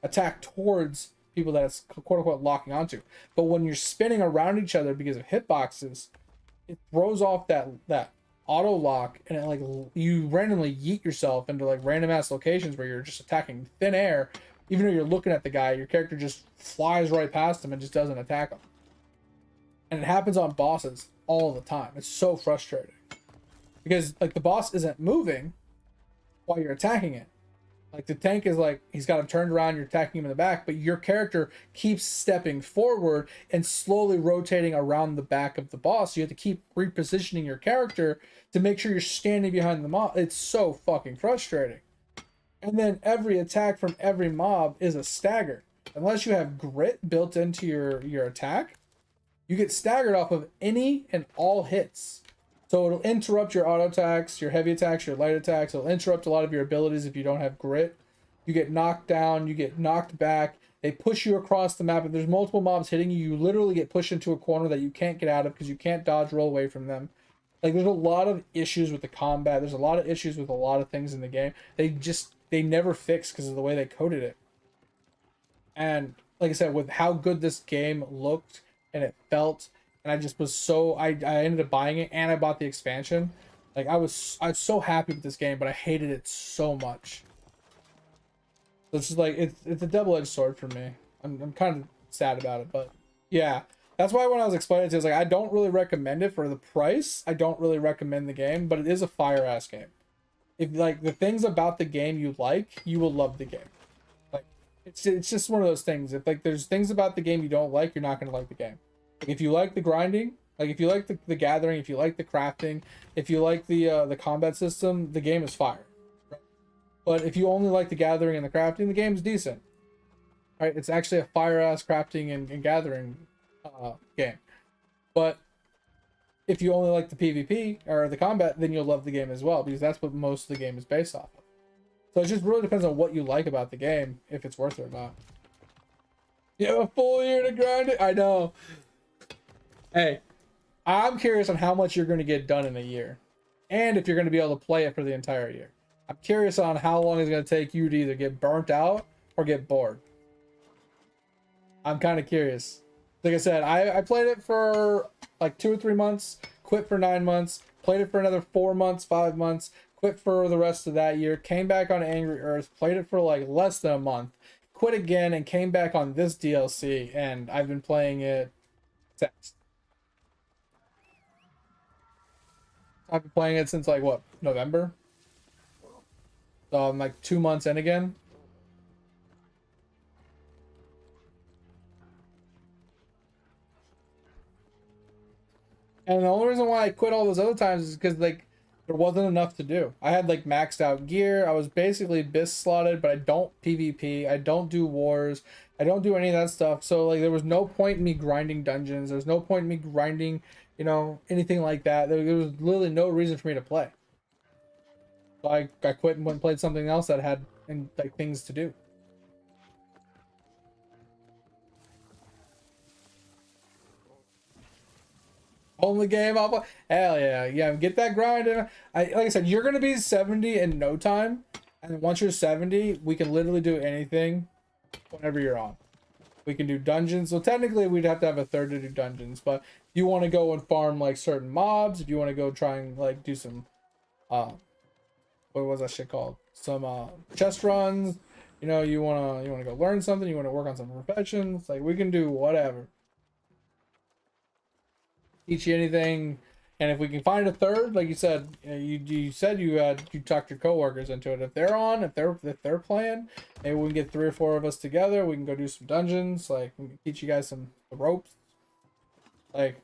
attack towards people that it's quote unquote locking onto. But when you're spinning around each other because of hitboxes, it throws off that auto lock and it like you randomly yeet yourself into like random ass locations where you're just attacking thin air. Even though you're looking at the guy, your character just flies right past him and just doesn't attack him. And it happens on bosses all the time. It's so frustrating. Because like the boss isn't moving while you're attacking it. Like the tank is like, he's got him turned around, you're attacking him in the back, but your character keeps stepping forward and slowly rotating around the back of the boss. So you have to keep repositioning your character to make sure you're standing behind the mob. It's so fucking frustrating. And then every attack from every mob is a stagger. Unless you have grit built into your attack, you get staggered off of any and all hits. So it'll interrupt your auto attacks, your heavy attacks, your light attacks. It'll interrupt a lot of your abilities if you don't have grit. You get knocked down, you get knocked back. They push you across the map. If there's multiple mobs hitting you, you literally get pushed into a corner that you can't get out of because you can't dodge roll away from them. Like there's a lot of issues with the combat. There's a lot of issues with a lot of things in the game. They never fixed because of the way they coded it. And like I said, with how good this game looked and it felt, and I just was so I ended up buying it and I bought the expansion. Like I was so happy with this game, but I hated it so much. So it's just like it's a double-edged sword for me. I'm kind of sad about it, but yeah. That's why when I was explaining it to you, I was like, I don't really recommend it for the price. I don't really recommend the game, but it is a fire ass game. If like the things about the game you like, you will love the game. Like it's just one of those things. If like there's things about the game you don't like, you're not gonna like the game. Like, if you like the grinding, like if you like the gathering, if you like the crafting, if you like the combat system, the game is fire. Right? But if you only like the gathering and the crafting, the game is decent. Right? It's actually a fire ass crafting and gathering game. But if you only like the PvP or the combat, then you'll love the game as well, because that's what most of the game is based off of. So it just really depends on what you like about the game, if it's worth it or not. You have a full year to grind it? I know. Hey, I'm curious on how much you're going to get done in a year, and if you're going to be able to play it for the entire year. I'm curious on how long it's going to take you to either get burnt out or get bored. I'm kind of curious. Like I said, I played it for like 2 or 3 months, quit for 9 months, played it for another 4 months, 5 months, quit for the rest of that year, came back on Angry Earth, played it for like less than a month, quit again, and came back on this DLC, and I've been playing it since. I've been playing it since like what, November? So I'm like 2 months in again. And the only reason why I quit all those other times is because like there wasn't enough to do. I had like maxed out gear. I was basically bis slotted, but I don't PvP. I don't do wars. I don't do any of that stuff. So like there was no point in me grinding dungeons. There's no point in me grinding, you know, anything like that. There was literally no reason for me to play. So I quit and went and played something else that had and like things to do. Only game I'll play. Hell yeah, yeah. Get that grind in. Like I said, you're gonna be 70 in no time, and then once you're 70, we can literally do anything whenever you're on. We can do dungeons. So technically, we'd have to have a third to do dungeons. But if you want to go and farm like certain mobs, if you want to go try and like do some, what was that shit called? Some chest runs. You know, you wanna go learn something. You want to work on some professions. Like we can do whatever. Teach you anything, and if we can find a third, like you said, you said you talked your coworkers into it. If they're on, if they're playing, maybe we can get 3 or 4 of us together. We can go do some dungeons. Like we can teach you guys some the ropes. Like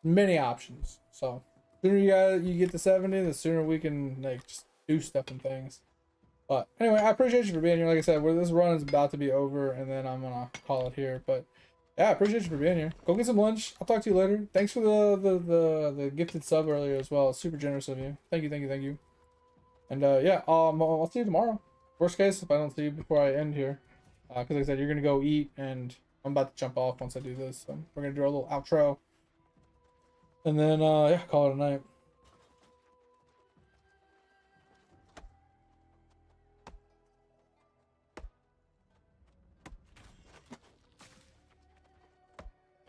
many options. So the sooner you get to 70, the sooner we can like just do stuff and things. But anyway, I appreciate you for being here. Like I said, this run is about to be over, and then I'm gonna call it here. But yeah, I appreciate you for being here. Go get some lunch. I'll talk to you later. Thanks for the gifted sub earlier as well. Super generous of you. Thank you. And yeah, I'll see you tomorrow. Worst case, if I don't see you before I end here, because like I said, you're gonna go eat, and I'm about to jump off once I do this. So we're gonna do our little outro, and then yeah, call it a night.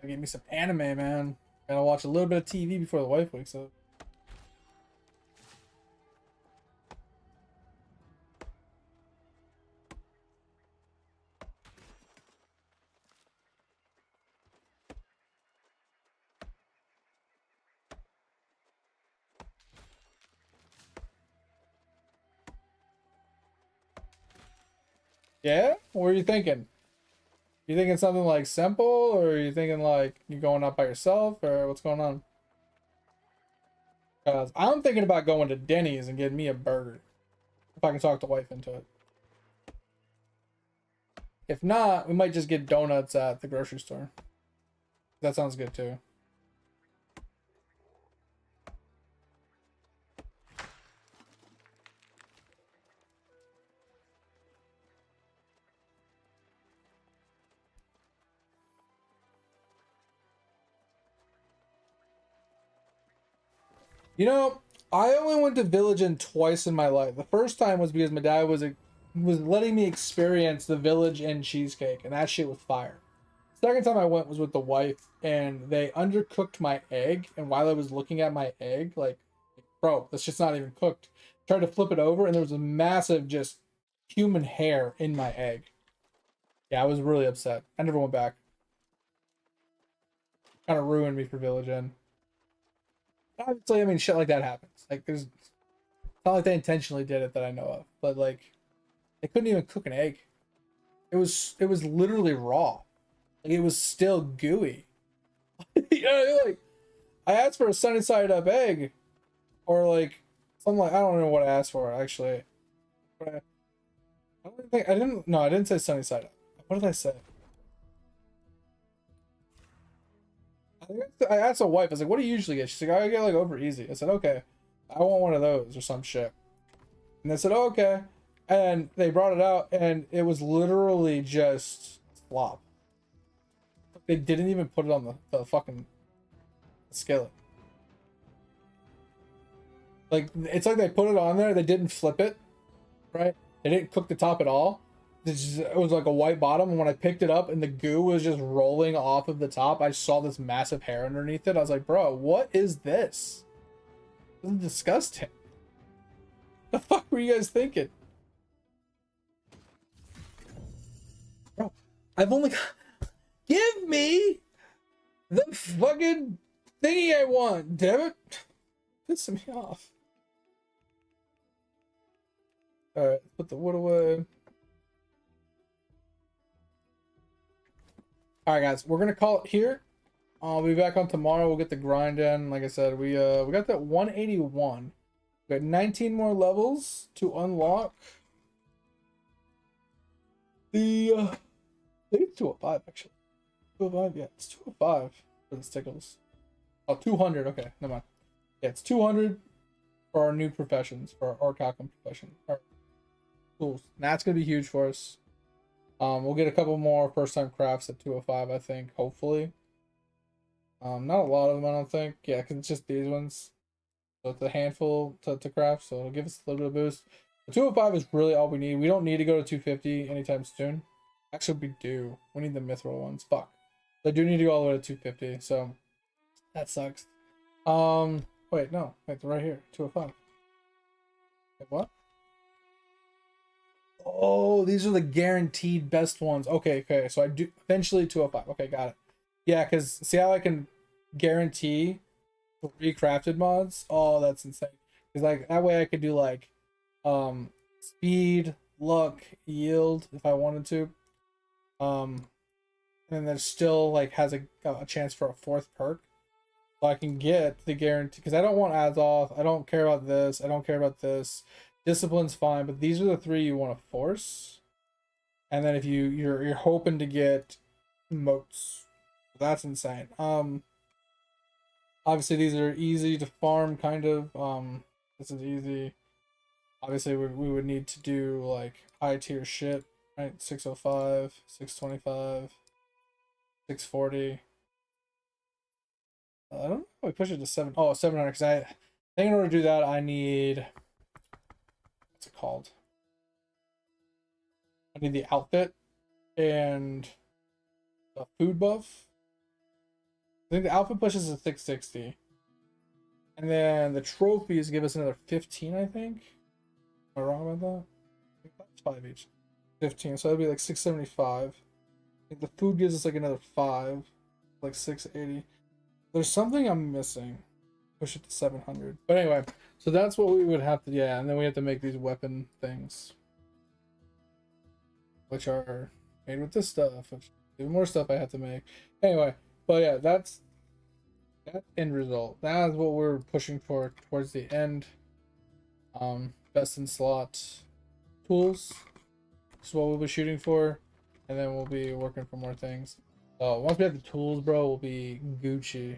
Give me some anime, man. Gotta watch a little bit of TV before the wife wakes up. Yeah? What are you thinking? You thinking something like simple, or are you thinking like you going out by yourself, or what's going on? Because I'm thinking about going to Denny's and getting me a burger. If I can talk the wife into it. If not, we might just get donuts at the grocery store. That sounds good too. You know, I only went to Village Inn twice in my life. The first time was because my dad was letting me experience the Village Inn cheesecake, and that shit was fire. Second time I went was with the wife, and they undercooked my egg. And while I was looking at my egg, like, bro, this shit's not even cooked. Tried to flip it over, and there was a massive just human hair in my egg. Yeah, I was really upset. I never went back. Kind of ruined me for Village Inn. Obviously, I mean, shit like that happens. Like, it's not like they intentionally did it that I know of, but like, they couldn't even cook an egg. It was literally raw. Like, it was still gooey. You know, like, I asked for a sunny side up egg, or like something like, I don't know what I asked for actually. But I don't think I didn't. No, I didn't say sunny side up. What did I say? I asked the wife, I was like, what do you usually get? She's like, I get like over easy. I said, okay, I want one of those or some shit. And they said, oh, okay. And they brought it out, and it was literally just slop. They didn't even put it on the fucking skillet. Like, it's like they put it on there, they didn't flip it, right? They didn't cook the top at all. It was like a white bottom, and when I picked it up and the goo was just rolling off of the top, I saw this massive hair underneath it. I was like, bro, what is this? This is disgusting. The fuck were you guys thinking? Bro, I've only got... Give me the fucking thingy I want, damn it. Pissing me off. Alright, put the wood away. Alright guys, we're gonna call it here. I'll be back on tomorrow. We'll get the grind in. Like I said, we got that 181. We got 19 more levels to unlock. The I think it's 205 actually. 205, yeah, it's 205 for the stickles. Oh, 200, okay, never mind. Yeah, it's 200 for our new professions, for our Orcalcum profession. All right. tools. And that's gonna be huge for us. We'll get a couple more first time crafts at 205, I think, hopefully. Not a lot of them, I don't think. Yeah, because it's just these ones. So it's a handful to craft, so it'll give us a little bit of boost. The 205 is really all we need. We don't need to go to 250 anytime soon. Actually, we do. We need the mithril ones. Fuck. I do need to go all the way to 250, so that sucks. Wait, no. Wait, they're right here. 205. Wait, what? Oh, these are the guaranteed best ones. Okay, okay. So I do eventually 205. Okay, got it. Yeah, because see how I can guarantee 3 crafted mods? Oh, that's insane. Because like that way I could do like speed, luck, yield if I wanted to. And then still like has a chance for a 4th perk. So I can get the guarantee because I don't want ads off. I don't care about this. I don't care about this. Discipline's fine, but these are the 3 you want to force. And then if you're hoping to get moats. That's insane. Obviously these are easy to farm kind of. This is easy. Obviously we would need to do like high tier shit, right? 605, 625, 640. I don't know if we push it to 700 because I think in order to do that I need, what's it called? I need the outfit and a food buff. I think the outfit pushes to 660. And then the trophies give us another 15, I think. Am I wrong about that? I think that's 5 each. 15, so that'd be like 675. I think the food gives us like another 5, like 680. There's something I'm missing. Push it to 700. But anyway, so that's what we would have to, yeah, and then we have to make these weapon things. Which are made with this stuff, which even more stuff I have to make. Anyway, but yeah, that's end result. That is what we're pushing for towards the end. Best in slot tools is what we'll be shooting for, and then we'll be working for more things. So once we have the tools, bro, we'll be Gucci.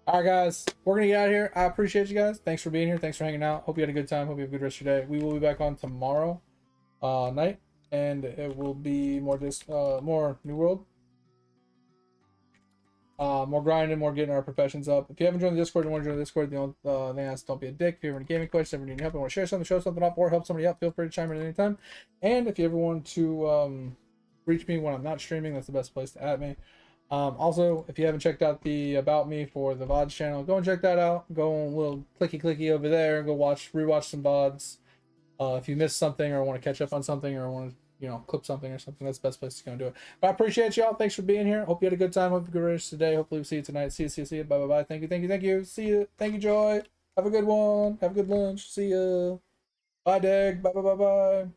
Alright guys, we're gonna get out of here. I appreciate you guys. Thanks for being here. Thanks for hanging out. Hope you had a good time. Hope you have a good rest of your day. We will be back on tomorrow night, and it will be more New World. More grinding, more getting our professions up. If you haven't joined the Discord and want to join the Discord, the only thing is don't be a dick. If you have any gaming questions, ever need help, and want to share something, show something off, or help somebody out, feel free to chime in at any time. And if you ever want to reach me when I'm not streaming, that's the best place to add me. Also, if you haven't checked out the About Me for the VODs channel, go and check that out. Go a little clicky over there. Go rewatch some VODs. If you missed something or want to catch up on something or want to clip something or something, that's the best place to go and do it. But I appreciate y'all. Thanks for being here. Hope you had a good time. Hope you had a good rest today. Hopefully we'll see you tonight. See you. Bye. Thank you. See you. Thank you, Joy. Have a good one. Have a good lunch. See ya. Bye, Dag. Bye.